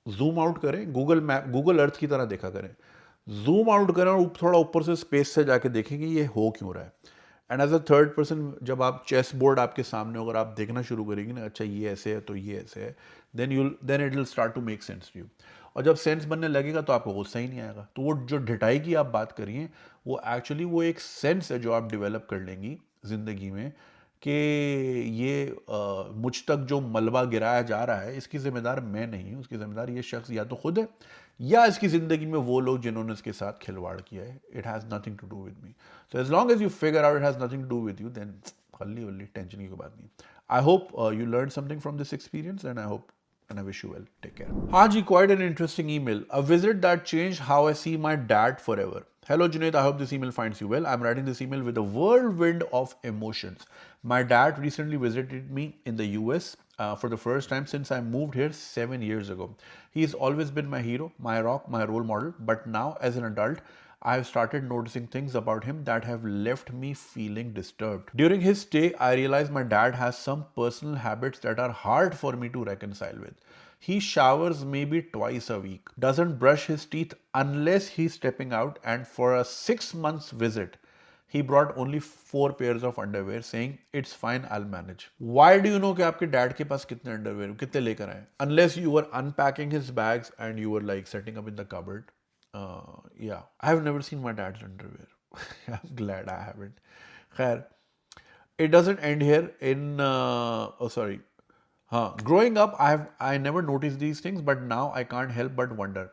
जूम आउट करें, गूगल अर्थ की तरह देखा करें, जूम आउट करें और थोड़ा ऊपर से स्पेस से जाके देखें कि ये हो क्यों रहा है। And as a third person जब आप चेस बोर्ड आपके सामने अगर आप देखना शुरू करेंगे ना, अच्छा ये ऐसे है तो ये ऐसे है, then it will start to make sense to you. और जब सेंस बनने लगेगा तो आपको गुस्सा ही नहीं आएगा। तो वो जो ढिठाई की आप बात करिए वो एक्चुअली वो एक सेंस है जो आप डेवलप कर लेंगी ज़िंदगी में कि ये मुझ तक जो मलबा गिराया जा रहा है इसकी जिम्मेदार मैं नहीं हूँ, उसकी जिम्मेदार ये शख्स या तो खुद है या इसकी ज़िंदगी में वो लोग जिन्होंने इसके साथ खिलवाड़ किया है। It has nothing to do with me. So as long as you figure out it has nothing to do with you, then खल्ली वल्ली टेंशन की कोई बात नहीं। I hope you learn something from this experience and I hope and I wish you well. Take care. Haji, quite an interesting email. A visit that changed how I see my dad forever. Hello Junaid, I hope this email finds you well. I'm writing this email with a whirlwind of emotions. My dad recently visited me in the US for the first time since I moved here 7 years ago. He's always been my hero, my rock, my role model. But now as an adult, I have started noticing things about him that have left me feeling disturbed. During his stay, I realized my dad has some personal habits that are hard for me to reconcile with. He showers maybe twice a week, doesn't brush his teeth unless he's stepping out, and for a 6 months visit, he brought only 4 pairs of underwear saying, it's fine, I'll manage. Why do you know कि आपके dad के पास कितने underwear कितने लेकर आए? Unless you were unpacking his bags and you were like setting up in the cupboard. Yeah, I've never seen my dad's underwear. I'm glad I haven't. Khair, it doesn't end here. Growing up, I never noticed these things, but now I can't help but wonder: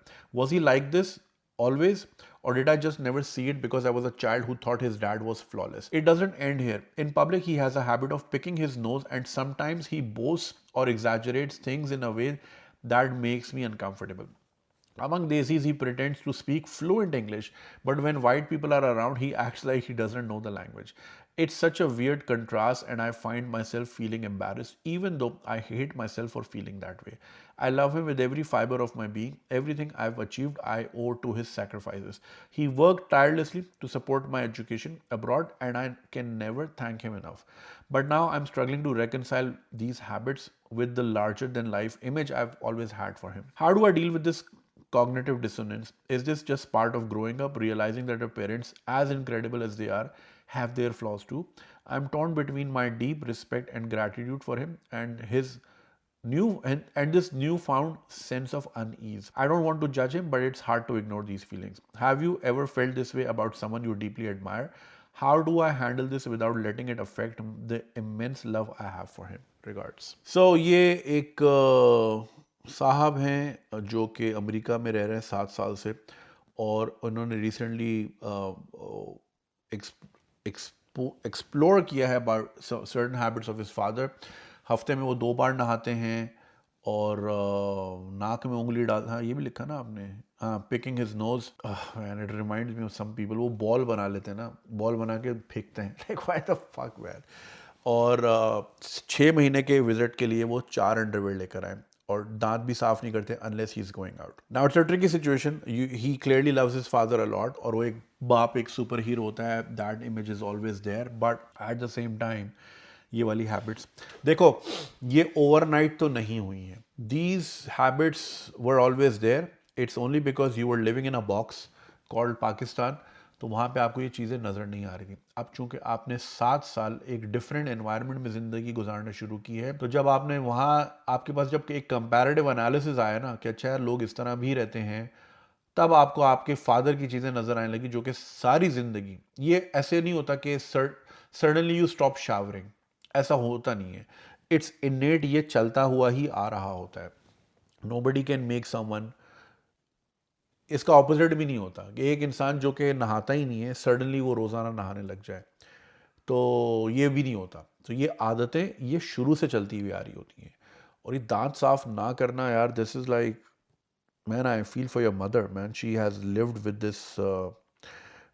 was he like this always, or did I just never see it because I was a child who thought his dad was flawless? It doesn't end here. In public, he has a habit of picking his nose, and sometimes he boasts or exaggerates things in a way that makes me uncomfortable. Among Desis, he pretends to speak fluent English, but when white people are around, he acts like he doesn't know the language. It's such a weird contrast, and I find myself feeling embarrassed, even though I hate myself for feeling that way. I love him with every fiber of my being. Everything I've achieved, I owe to his sacrifices. He worked tirelessly to support my education abroad, and I can never thank him enough. But now I'm struggling to reconcile these habits with the larger than life image I've always had for him. How do I deal with this cognitive dissonance? Is this just part of growing up, realizing that our parents, as incredible as they are, have their flaws too? I'm torn between my deep respect and gratitude for him and his and this newfound sense of unease. I don't want to judge him, but it's hard to ignore these feelings. Have you ever felt this way about someone you deeply admire? How do I handle this without letting it affect the immense love I have for him? Regards. So ये एक साहब हैं जो कि America में रह रहे हैं 7 साल से, और उन्होंने रिसेंटली एक्सप्लोर किया है about certain habits of his father. हफ्ते में वो 2 बार नहाते हैं और नाक में उंगली डाल, हाँ ये भी लिखा ना आपने, हाँ, picking his nose and it reminds me of some people. वो बॉल बना लेते हैं ना, बॉल बना के फेंकते हैं, like why the fuck man. और 6 महीने के विजिट के लिए वो 4 अंडरवेयर लेकर आए और दांत भी साफ नहीं करते unless he is going out. Now it's a tricky situation. He clearly loves his father a lot, और वो एक बाप, एक सुपर हीरो होता है, that image is always there, but at the same time ये वाली हैबिट्स देखो, ये ओवरनाइट तो नहीं हुई हैं. These habits were always there. It's only because you were living in a box called Pakistan, तो वहाँ पे आपको ये चीज़ें नज़र नहीं आ रही थी. अब चूंकि आपने 7 साल एक डिफरेंट एनवायरनमेंट में ज़िंदगी गुजारना शुरू की है, तो जब आपने वहाँ, आपके पास जब एक कंपैरेटिव एनालिसिस आया ना कि अच्छा यार लोग इस तरह भी रहते हैं, तब आपको आपके फादर की चीज़ें नज़र आने लगी, जो कि सारी ज़िंदगी, ये ऐसे नहीं होता कि सडनली यू स्टॉप शावरिंग, ऐसा होता नहीं है. इट्स इनेट, ये चलता हुआ ही आ रहा होता है. Nobody can make someone. इसका ऑपोजिट भी नहीं होता कि एक इंसान जो कि नहाता ही नहीं है सडनली वो रोज़ाना नहाने लग जाए, तो ये भी नहीं होता. तो ये आदतें ये शुरू से चलती हुई आ रही होती हैं. और ये दांत साफ ना करना यार, this is like, man I feel for your mother man, she has lived with this,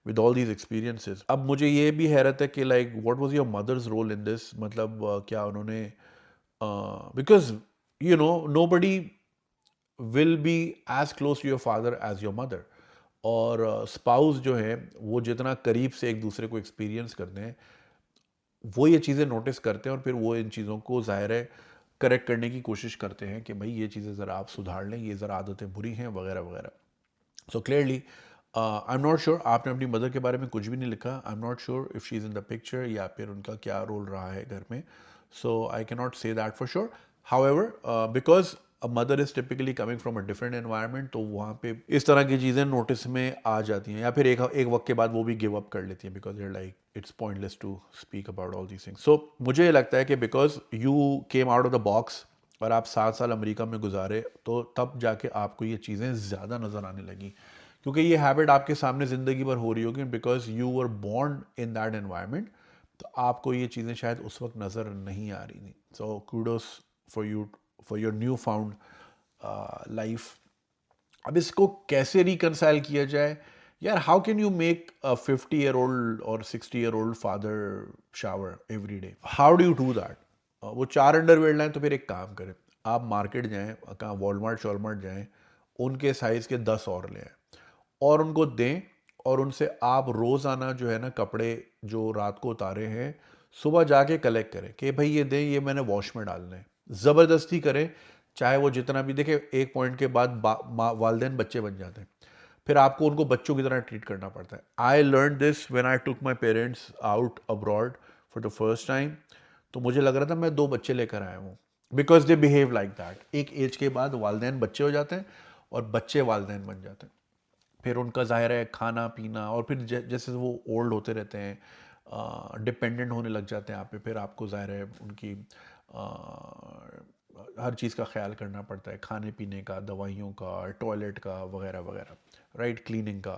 with all these experiences. अब मुझे ये भी हैरत है कि like what was your mother's role in this, मतलब क्या उन्होंने, because you know nobody will be as close to your father as your mother. और स्पाउस जो है वो जितना करीब से एक दूसरे को एक्सपीरियंस करते हैं, वो ये चीज़ें नोटिस करते हैं और फिर वो इन चीज़ों को ज़ाहिर है करेक्ट करने की कोशिश करते हैं कि भाई ये चीज़ें ज़रा आप सुधार लें, ये ज़रा आदतें बुरी हैं वगैरह वगैरह. So clearly I am not sure, आपने अपनी मदर के बारे में कुछ भी नहीं लिखा. I am not sure if she is in the picture या फिर उनका क्या रोल रहा है घर में. So I can not say that for sure. However, because a mother is typically coming from a different environment, तो वहाँ पे इस तरह की चीज़ें नोटिस में आ जाती हैं, या फिर एक वक्त के बाद वो भी गिव अप कर लेती हैं, because like it's pointless to speak about all these things. So मुझे लगता है कि because you came out of the box और आप 7 साल अमेरिका में गुजारे, तो तब जाके आपको ये चीज़ें ज़्यादा नज़र आने लगी, क्योंकि ये हैबिट आपके सामने ज़िंदगी भर हो रही होगी, because you were born in that environment, तो आपको ये चीज़ें शायद उस वक्त नज़र नहीं आ रही थी. So kudos for you for your new found life. अब इसको कैसे रिकनसाइल किया जाए यार? How can you make a 50-year-old और 60-year-old father shower every day? How do you do that? वो 4 अंडरवेयर लाएं, तो फिर एक काम करें, आप मार्केट जाएं, कहाँ वॉलमार्ट शॉलमार्ट जाएं, उनके साइज़ के 10 और ले आएं और उनको दें, और उनसे आप रोज़ाना जो है ना कपड़े जो रात को उतारे हैं सुबह जाके कलेक्ट करें कि भाई ये दें, ये मैंने वॉश में डालना है. ज़बरदस्ती करें, चाहे वो जितना भी. देखें, एक पॉइंट के बाद वालदेन बच्चे बन जाते हैं, फिर आपको उनको बच्चों की तरह ट्रीट करना पड़ता है. I learn this when I took my parents out abroad for the first time. तो मुझे लग रहा था मैं 2 बच्चे लेकर आया हूँ, because they behave like that. एक एज के बाद वालदेन बच्चे हो जाते हैं और बच्चे वालदेन बन जाते हैं. फिर उनका ज़ाहिर है खाना पीना, और फिर जैसे वो ओल्ड होते रहते हैं, डिपेंडेंट होने लग जाते हैं आप पे, फिर आपको ज़ाहिर है उनकी हर चीज़ का ख्याल करना पड़ता है, खाने पीने का, दवाइयों का, टॉयलेट का वगैरह वगैरह, राइट, क्लीनिंग का.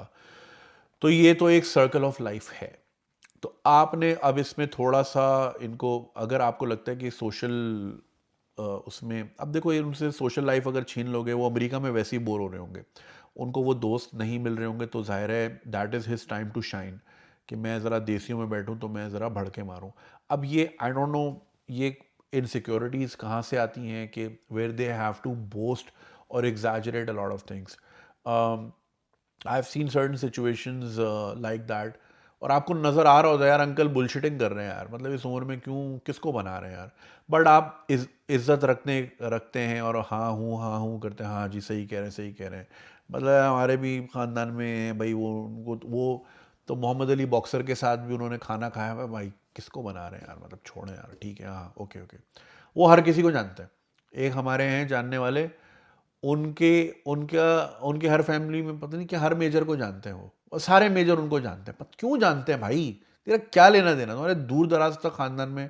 तो ये तो एक सर्कल ऑफ लाइफ है. तो आपने अब इसमें थोड़ा सा इनको, अगर आपको लगता है कि सोशल उसमें, अब देखो ये उनसे सोशल लाइफ अगर छीन लोगे, वो अमेरिका में वैसे ही बोर हो रहे होंगे. उनको वो दोस्त नहीं मिल रहे होंगे, तो जाहिर है that is his time to shine, कि मैं ज़रा देसियों में बैठूं तो मैं ज़रा भड़के मारूं। अब ये आई डोंट नो, ये इनसिक्योरिटीज़ कहाँ से आती हैं कि where they have to boast और exaggerate a lot of things. I have seen certain situations like that, और आपको नज़र आ रहा होता है यार अंकल बुलशिटिंग कर रहे हैं यार, मतलब इस उम्र में क्यों, किसको बना रहे हैं यार। बट आप इज्जत रखते हैं और हाँ हूँ करते हैं, हाँ जी सही कह रहे हैं सही कह रहे हैं। मतलब हमारे भी ख़ानदान में है भाई, वो तो मोहम्मद अली बॉक्सर के साथ भी उन्होंने खाना खाया है भाई, किसको बना रहे हैं यार, मतलब छोड़ें यार, ठीक है हाँ ओके ओके। वो हर किसी को जानते हैं। एक हमारे हैं जानने वाले, उनके उनका उनके हर फैमिली में पता नहीं क्या, हर मेजर को जानते हैं वो, और सारे मेजर उनको जानते हैं। क्यों जानते हैं भाई, तेरा क्या लेना देना, तुम्हारे दूर दराज तक खानदान में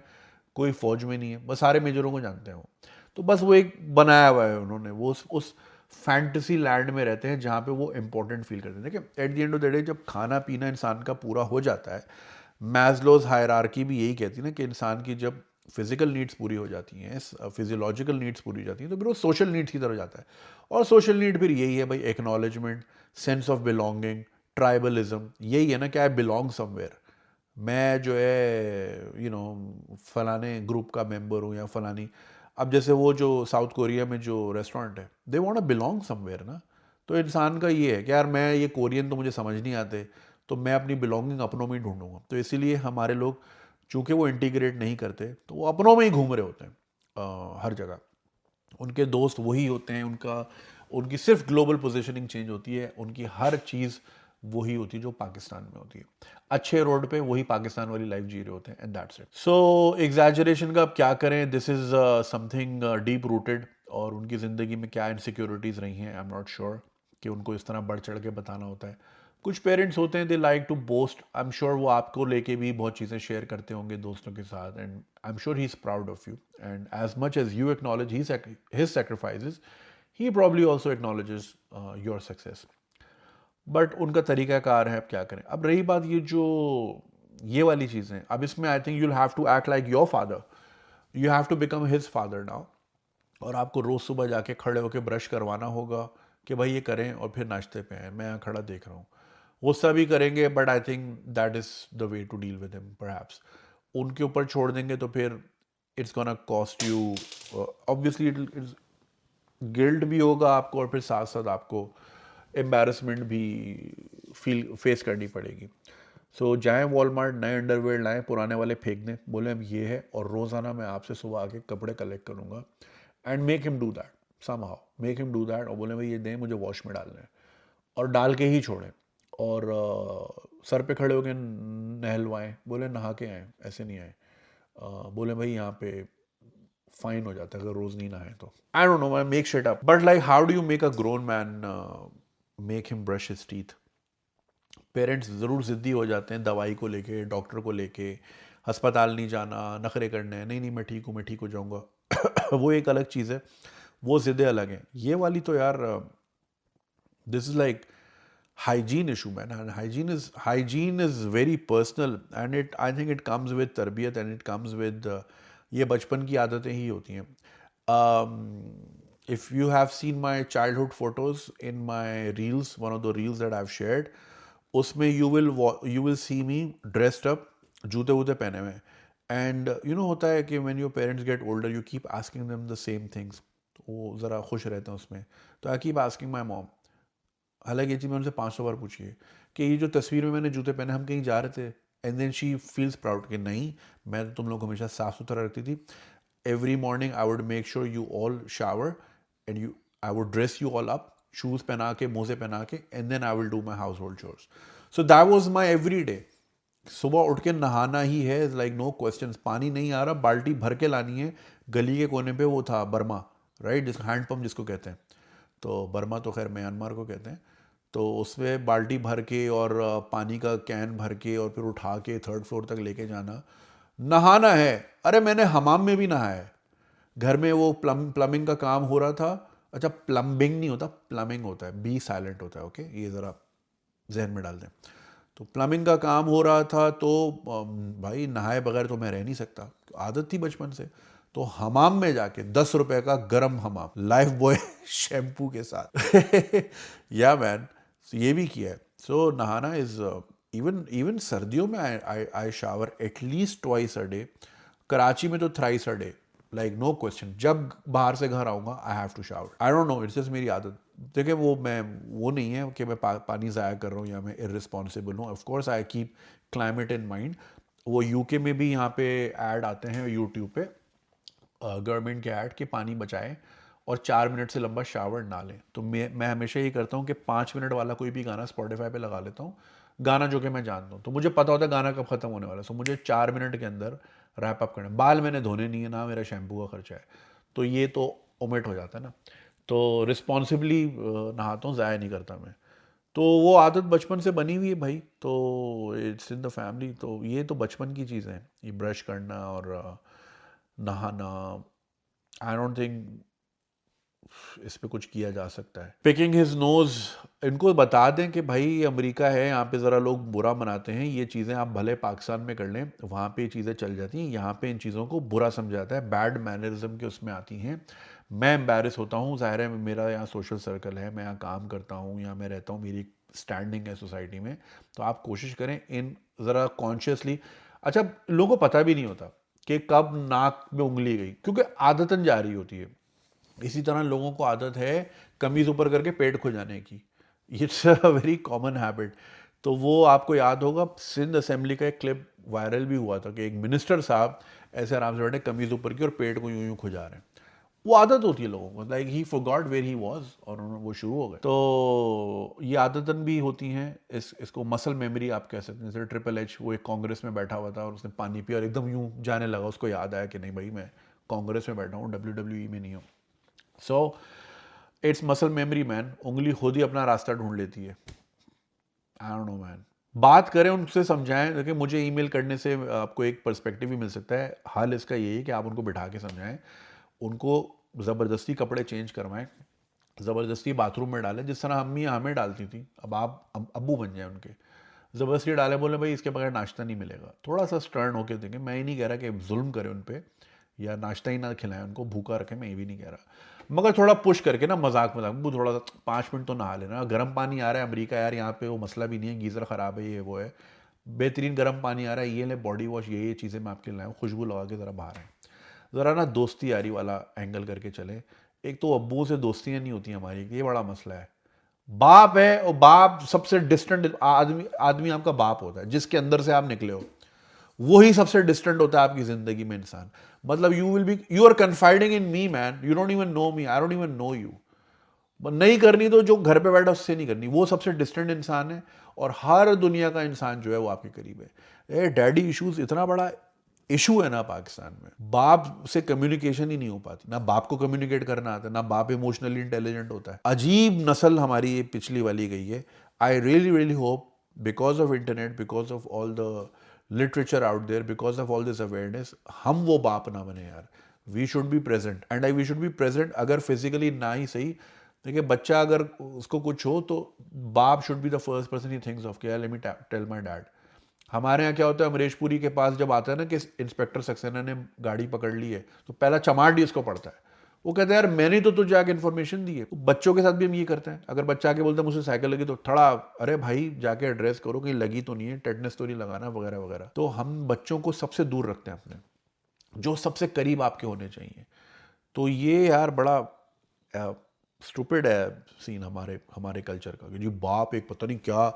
कोई फौज में नहीं है, बस सारे मेजरों को जानते हैं वो। तो बस वो एक बनाया हुआ है उन्होंने, वो उस फैंटेसी लैंड में रहते हैं जहाँ पे वो इंपॉर्टेंट फील करते हैं। देखिए eight the end of the day जब खाना पीना इंसान का पूरा हो जाता है, मैस्लोज हायरार्की भी यही कहती है ना कि इंसान की जब फिजिकल नीड्स पूरी हो जाती हैं, फिजियोलॉजिकल नीड्स पूरी हो जाती हैं, तो फिर वो सोशल नीड्स की तरफ जाता है। और सोशल नीड फिर यही है भाई, acknowledgement, sense of belonging, tribalism, यही है ना कि आई बिलोंग समवेयर। मैं जो है फलाने ग्रुप का मेंबर हूँ या फलानी। अब जैसे वो जो साउथ कोरिया में जो रेस्टोरेंट है, they want to belong somewhere ना। तो इंसान का ये है कि यार मैं ये कोरियन तो मुझे समझ नहीं आते, तो मैं अपनी बिलोंगिंग अपनों में ही ढूंढूंगा। तो इसीलिए हमारे लोग चूंकि वो इंटीग्रेट नहीं करते, तो वो अपनों में ही घूम रहे होते हैं हर जगह। उनके दोस्त वही होते हैं, उनकी सिर्फ ग्लोबल पोजीशनिंग चेंज होती है, उनकी हर चीज़ वही होती है जो पाकिस्तान में होती है। अच्छे रोड पे वही पाकिस्तान वाली लाइफ जी रहे होते हैं, and that's it. So exaggeration का अब क्या करें, this is something deep rooted, और उनकी ज़िंदगी में क्या इनसिक्योरिटीज़ रही हैं, आई एम नॉट श्योर कि उनको इस तरह बढ़ चढ़ के बताना होता है। कुछ पेरेंट्स होते हैं they like to boast, I am sure वो आपको लेके भी बहुत चीज़ें शेयर करते होंगे दोस्तों के साथ, and I am sure he is proud of you, and as much as you acknowledge his sacrifices, he probably also acknowledges your success. But उनका तरीकाकार है, अब क्या करें। अब रही बात ये वाली चीज़ें, अब इसमें I think you'll have to act like your father, you have to become his father now. और आपको रोज़ सुबह जाके खड़े होकर ब्रश करवाना होगा कि भाई ये करें, और फिर नाश्ते पे आए, मैं यहाँ खड़ा देख रहा हूँ। वो सभी करेंगे, but I think that is the way to deal with him perhaps. उनके ऊपर छोड़ देंगे तो फिर it's gonna cost you, obviously guilt भी होगा आपको, और फिर साथ साथ आपको एम्बैरसमेंट भी फेस करनी पड़ेगी। सो जाएं वॉलमार्ट, नए अंडरवेयर लाएं, पुराने वाले फेंक दें, बोले अब ये है, और रोज़ाना मैं आपसे सुबह आके कपड़े कलेक्ट करूँगा, and make him do that somehow, make him do that, और बोले भाई ये दें मुझे वॉश में डालना है, और डाल के ही छोड़ें। और सर पे खड़े होकर नहलवाएं, बोले नहा के आए, ऐसे नहीं आए। बोले भाई यहाँ पे फाइन हो जाता है अगर रोज नहीं नहाए तो। आई don't no, I make shit up, but like how do you make a grown man make him brush his teeth. Parents ज़रूर ज़िद्दी हो जाते हैं दवाई को लेके, डॉक्टर को लेके, अस्पताल नहीं जाना, नखरे करने, नहीं नहीं मैं ठीक हो जाऊंगा। वो एक अलग चीज़ है, वो ज़िद्दें अलग हैं। ये वाली तो यार this is like hygiene issue, man, and hygiene is very personal, and it I think it comes with tarbiyat, and it comes with ये बचपन की आदतें ही होती हैं। If you have seen my childhood photos in my reels, one of the reels that I've shared, उसमें you will see me dressed up, जूते वूते पहने हुए, and होता है कि when your parents get older you keep asking them the same things, वो ज़रा खुश रहते हैं उसमें। तो I keep asking my mom, हालांकि ये चीज़ मैं उनसे 500 बार पूछी है कि ये जो तस्वीर में मैंने जूते पहने, हम कहीं जा रहे थे, and then she feels proud कि नहीं, मैं तो तुम लोग को हमेशा साफ सुथरा रखती थी। Every morning I would make sure you all shower, and I would dress you all up, shoes पहना के, मोजे पहना के, and then I will do my household chores. So that was my everyday. सुबह उठ के नहाना ही है, इज लाइक नो क्वेश्चन। पानी नहीं आ रहा, बाल्टी भर के लानी है। गली के कोने पे वो था बर्मा, राइट, जिसको हैंड पंप जिसको कहते हैं, तो बर्मा तो खैर म्यांमार को कहते हैं। तो उसमें बाल्टी भर के और पानी का कैन भर के और फिर उठा के 3rd फ्लोर तक लेके जाना, नहाना है। अरे मैंने हमाम में भी नहाया है। घर में वो प्लम्बिंग का काम हो रहा था। अच्छा, प्लम्बिंग नहीं होता, प्लमिंग होता है, बी साइलेंट होता है, ओके, ये ज़रा जहन में डाल दें। तो प्लम्बिंग का काम हो रहा था, तो भाई नहाए बगैर तो मैं रह नहीं सकता, आदत थी बचपन से। तो हमाम में जाके 10 रुपए का गरम हमाम लाइफ बॉय शैम्पू के साथ या मैन, ये भी किया है। सो नहाना इज इवन इवन सर्दियों में I shower at least twice a day. Karachi में तो thrice a day, like no question. जब बाहर से घर आऊँगा I have to shower. I don't know, it's just मेरी आदत। देखिए वो नहीं है कि मैं पानी ज़ाया कर रहा हूँ या मैं इर्रिस्पॉन्सिबल हूँ। Of course I keep climate in mind. वो यूके में भी यहाँ पे ऐड आते हैं यूट्यूब पे, गवर्नमेंट के ऐड कि पानी बचाएं और 4 मिनट से लंबा शावर ना लें। तो मैं हमेशा ये करता हूँ कि 5 मिनट वाला कोई भी गाना स्पॉटिफाई पे लगा लेता हूँ, गाना जो कि मैं जानता हूँ, तो मुझे पता होता है गाना कब खत्म होने वाला है। सो मुझे 4 मिनट के अंदर रैप अप करना है। बाल मैंने धोने नहीं है, ना मेरा शैम्पू का खर्चा है, तो ये तो ओमिट हो जाता है ना। तो रिस्पॉन्सिबली नहाता हूँ, ज़ाया नहीं करता मैं। तो वो आदत बचपन से बनी हुई है भाई, तो इट्स इन द फैमिली। तो ये तो बचपन की चीज़ें हैं, ये ब्रश करना और नहाना। आई डोंट थिंक इस पे कुछ किया जा सकता है। पिकिंग हिज नोज, इनको बता दें कि भाई ये अमेरिका है, यहाँ पे ज़रा लोग बुरा मनाते हैं, ये चीज़ें आप भले पाकिस्तान में कर लें, वहाँ पे ये चीज़ें चल जाती हैं, यहाँ पे इन चीज़ों को बुरा समझा जाता है, बैड मैनरिज्म के उसमें आती हैं। मैं एम्बेरस होता हूँ, ज़ाहिर है मेरा यहाँ सोशल सर्कल है, मैं यहाँ काम करता हूँ, यहाँ मैं रहता हूँ, मेरी स्टैंडिंग है सोसाइटी में। तो आप कोशिश करें इन ज़रा कॉन्शियसली। अच्छा, लोगों को पता भी नहीं होता कि कब नाक में उंगली गई, क्योंकि आदतन जा रही होती है। इसी तरह लोगों को आदत है कमीज ऊपर करके पेट खुजाने की, it's a very common habit. तो वो आपको याद होगा, सिंध असेंबली का एक क्लिप वायरल भी हुआ था कि एक मिनिस्टर साहब ऐसे आराम से बैठे कमीज ऊपर की और पेट को यूं यूं खुजा रहे हैं। वो आदत होती है लोगों को, like he forgot where he was, और वो शुरू हो गए। तो ये आदतन भी होती हैं। इसको मसल मेमोरी आप कह सकते हैं। जैसे ट्रिपल एच, वो एक कांग्रेस में बैठा हुआ था और उसने पानी पिया और एकदम यूं जाने लगा, उसको याद आया कि नहीं भाई मैं कांग्रेस में बैठा हूँ, WWE में नहीं हूँ। So it's muscle memory man, उंगली खुद ही अपना रास्ता ढूंढ लेती है। आई डोंट नो मैन। बात करें उनसे, समझाएं। देखिए मुझे ईमेल करने से आपको एक पर्सपेक्टिव भी मिल सकता है। हाल इसका यही है कि आप उनको बिठा के समझाएं, उनको ज़बरदस्ती कपड़े चेंज करवाएं, ज़बरदस्ती बाथरूम में डालें, जिस तरह अम्मी हमें डालती थी। अब आप अब्बू बन जाए उनके, ज़बरदस्ती डाले, बोले भाई इसके बगैर नाश्ता नहीं मिलेगा। थोड़ा सा स्टर्न होकर देंगे। मैं ही नहीं कह रहा कि जुल्म करें उन पर या नाश्ता ही ना खिलाएं उनको, भूखा रखें, मैं ये भी नहीं कह रहा। मगर थोड़ा पुश करके ना, मजाक मजाक, वो थोड़ा सा 5 मिनट तो नहा लेना। गर्म पानी आ रहा है अमेरिका यार, यहाँ पे वो मसला भी नहीं है, गीज़र ख़राब है, ये वो है, बेहतरीन गर्म पानी आ रहा है, ये ले बॉडी वॉश, ये चीज़ें मैं आपके लिए लाऊँ, खुशबू लगा के ज़रा बाहर आए। ज़रा ना दोस्ती यारी वाला एंगल करके चले। एक तो अब्बू से दोस्तियाँ नहीं होती हमारी, ये बड़ा मसला है। बाप है, और बाप सबसे डिस्टेंट आदमी, आदमी आपका बाप होता है, जिसके अंदर से आप निकले हो, वही सबसे डिस्टेंट होता है आपकी जिंदगी में इंसान। मतलब you are confiding in me man, you don't even know me, I don't even know you. नहीं करनी तो जो घर पे बैठा उससे नहीं करनी, वो सबसे डिस्टेंट इंसान है। और हर दुनिया का इंसान जो है वो आपके करीब है। ये डैडी इश्यूज इतना बड़ा इशू है ना पाकिस्तान में, बाप से कम्युनिकेशन ही नहीं हो पाती, ना बाप को कम्युनिकेट करना आता है, ना बाप इमोशनली इंटेलिजेंट होता है। अजीब नस्ल हमारी ये पिछली वाली गई है। I really really hope, because of internet, because of all the literature out there, because of all this awareness, हम वो बाप ना बने यार। We should be present, and I we should be present, अगर फिजिकली ना ही सही। देखिए बच्चा अगर उसको कुछ हो तो बाप should be the first person he thinks of, let me tell my dad. हमारे यहाँ क्या होता है, अमरीशपुरी के पास जब आता है ना कि इंस्पेक्टर सक्सेना ने गाड़ी पकड़ ली है, तो पहला चमार डी उसको पड़ता है। वो कहते हैं यार मैंने तो तुझे आके इन्फॉर्मेशन दी है। तो बच्चों के साथ भी हम ये करते हैं। अगर बच्चा आके बोलता है मुझे साइकिल लगी, तो थोड़ा अरे भाई जाके एड्रेस करो कहीं लगी तो नहीं है, टेटनस तो नहीं लगाना, वगैरह वगैरह। तो हम बच्चों को सबसे दूर रखते हैं अपने, जो सबसे करीब आपके होने चाहिए। तो ये यार बड़ा स्टूपिड है सीन हमारे हमारे कल्चर का, कि जी बाप एक पता नहीं क्या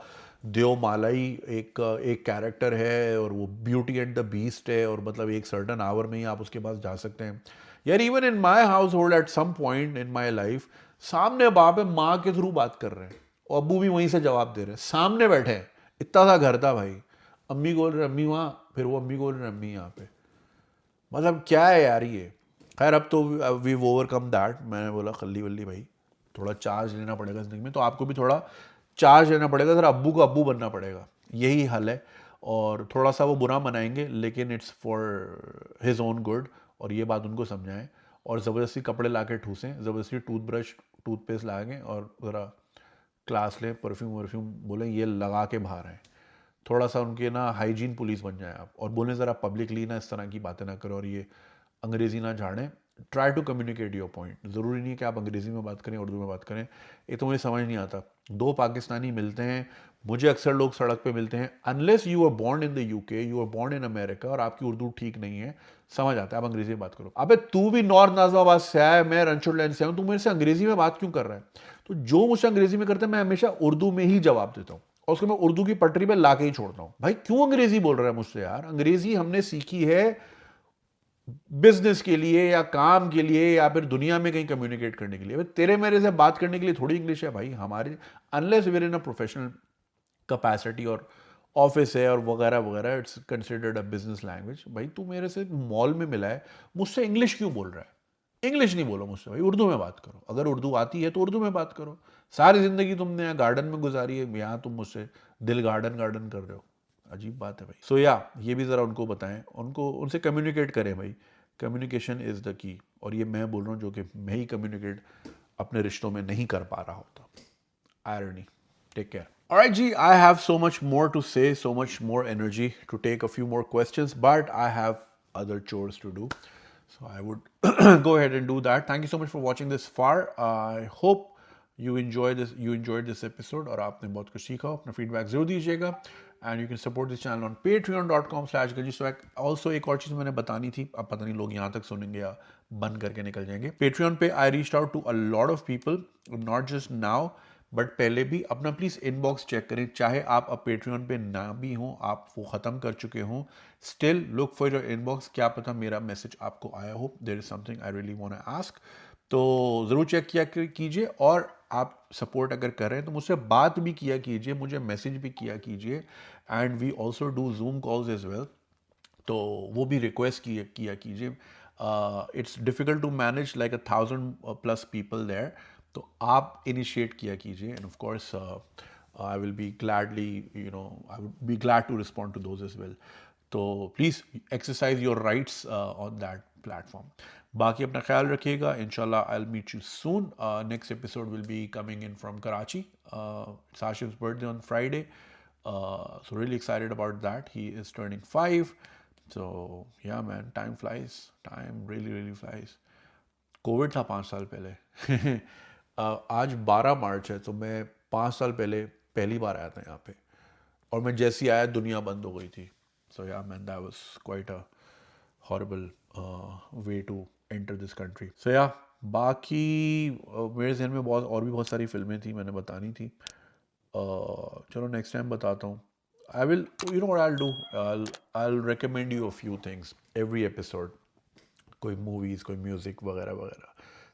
देवमालाई एक एक कैरेक्टर है, और वो ब्यूटी एंड द बीस्ट है, और मतलब एक सर्टन आवर में ही आप उसके पास जा सकते हैं। यार even in my household at some point in my life, सामने बाप है, माँ के थ्रू बात कर रहे हैं और अब्बू भी वहीं से जवाब दे रहे हैं, सामने बैठे हैं। इतना सा घर था भाई, अम्मी बोल रहे अम्मी वहाँ, फिर वो अम्मी बोल रहे अम्मी यहाँ पे। मतलब क्या है यार ये। खैर अब तो वी ओवरकम दैट। मैंने बोला खल्ली वल्ली भाई, थोड़ा चार्ज लेना पड़ेगा ज़िंदगी में, तो आपको भी थोड़ा चार्ज लेना पड़ेगा, ज़रा अब्बू को अब्बू बनना पड़ेगा, यही हल है। और थोड़ा सा वो बुरा मनाएंगे, लेकिन it's for his own good, और ये बात उनको समझाएं। और ज़बरदस्ती कपड़े ला के ठूसें, ज़बरदस्ती टूथब्रश टूथपेस्ट लाएंगे, और ज़रा क्लास लें, परफ्यूम वर्फ्यूम बोलें ये लगा के बाहर आएँ। थोड़ा सा उनके ना हाइजीन पुलिस बन जाए आप, और बोलें ज़रा पब्लिकली ना इस तरह की बातें ना करो, और ये अंग्रेज़ी ना झाड़ें, try to communicate your point. ज़रूरी नहीं है कि आप अंग्रेज़ी में बात करें, उर्दू में बात करें, ये तो मुझे समझ नहीं आता। दो पाकिस्तानी मिलते हैं, मुझे अक्सर लोग सड़क पे मिलते हैं, unless you are born in the UK, you are born in America और आपकी उर्दू ठीक नहीं है, समझ आता है, आप अंग्रेज़ी में बात करो। अबे तू भी नॉर्थ नाज़िमाबाद से आया है, मैं रणछोड़ लाइन से हूँ, तू मेरे से अंग्रेज़ी में बात क्यों कर रहा है? तो जो मुझसे अंग्रेज़ी में करता है मैं हमेशा उर्दू में ही जवाब देता हूँ और उसको मैं उर्दू की पटरी पे ला के ही छोड़ता हूँ। भाई क्यों अंग्रेज़ी बोल रहा है मुझसे यार? अंग्रेज़ी हमने सीखी है बिजनेस के लिए या काम के लिए या फिर दुनिया में कहीं कम्युनिकेट करने के लिए। तेरे मेरे से बात करने के लिए थोड़ी इंग्लिश है भाई हमारे, unless we're in a professional capacity और ऑफिस है और वगैरह वगैरह, it's considered a business language. भाई तू मेरे से मॉल में मिला है, मुझसे इंग्लिश क्यों बोल रहा है? इंग्लिश नहीं बोलो मुझसे भाई, उर्दू में बात करो। अगर उर्दू आती है तो उर्दू में बात करो। सारी जिंदगी तुमने यहाँ गार्डन में गुजारी है, यहाँ तुम मुझसे दिल गार्डन गार्डन कर रहे हो। अजीब बात है भाई। सो या ये भी ज़रा उनको बताएं, उनको उनसे कम्युनिकेट करें भाई। Communication is the key. और ये मैं बोल रहा हूँ जो कि मैं ही कम्युनिकेट अपने रिश्तों में नहीं कर पा रहा होता। Irony. Take care. All right, G, I have so much more to say, so much more energy to take a few more questions, but I have other chores to do. So I would go ahead and do that. Thank you so much for watching this far. I hope you enjoyed this episode और आपने बहुत कुछ सीखा। अपना feedback जरूर दीजिएगा and you can support this channel on patreon.com/GanjiSwag। Also एक और चीज़ मैंने बतानी थी, अब पता नहीं लोग यहाँ तक सुनेंगे या बंद करके निकल जाएंगे। Patreon पे I reached out to a lot of people, not just now but पहले भी। अपना प्लीज़ इनबॉक्स चेक करें, चाहे आप अब पेट्रियन पे ना भी हों, आप वो ख़त्म कर चुके हों, still look for your inbox. क्या पता मेरा मैसेज आपको आया हो, there is something I really want to ask. तो ज़रूर चेक किया कीजिए और आप सपोर्ट अगर कर रहे हैं तो मुझसे बात भी किया कीजिए, मुझे मैसेज भी किया कीजिए। And we also do Zoom calls as well, तो वो भी रिक्वेस्ट किया कीजिए। It's difficult to manage like 1,000+ people there, तो आप इनिशिएट किया कीजिए and of course I will be gladly I would be glad to respond to those as well. तो please exercise your rights on that platform. बाकी अपना ख्याल रखिएगा, इंशाल्लाह I will meet you soon. Next episode will be coming in from Karachi. It's Asif's birthday on Friday, so really excited about that. He is turning 5. So yeah man, time flies, time really flies. Covid था 5 साल पहले आज 12 मार्च है, तो मैं 5 साल पहले पहली बार आया था यहाँ पे और मैं जैसे ही आया दुनिया बंद हो गई थी। सो या man, that was quite a horrible way to enter this country. So या बाकी मेरे जहन में बहुत सारी फिल्में थी, मैंने बतानी थी। चलो नेक्स्ट टाइम बताता हूँ। I will, you know what I will do, I will recommend you a few things every episode, कोई मूवीज़, कोई म्यूज़िक वगैरह वगैरह,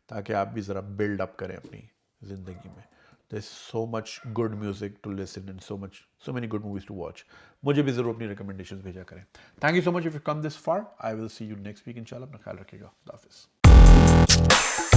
ताकि आप भी ज़रा बिल्ड अप करें अपनी ज़िंदगी में। There is so much good music to listen and so many good movies to watch. मुझे भी ज़रूर अपनी रिकमेंडेशंस भेजा करें। Thank you so much if you come this far. I will see you next week इंशाल्लाह। अपना ख्याल रखिएगा। खुदा हाफिज़।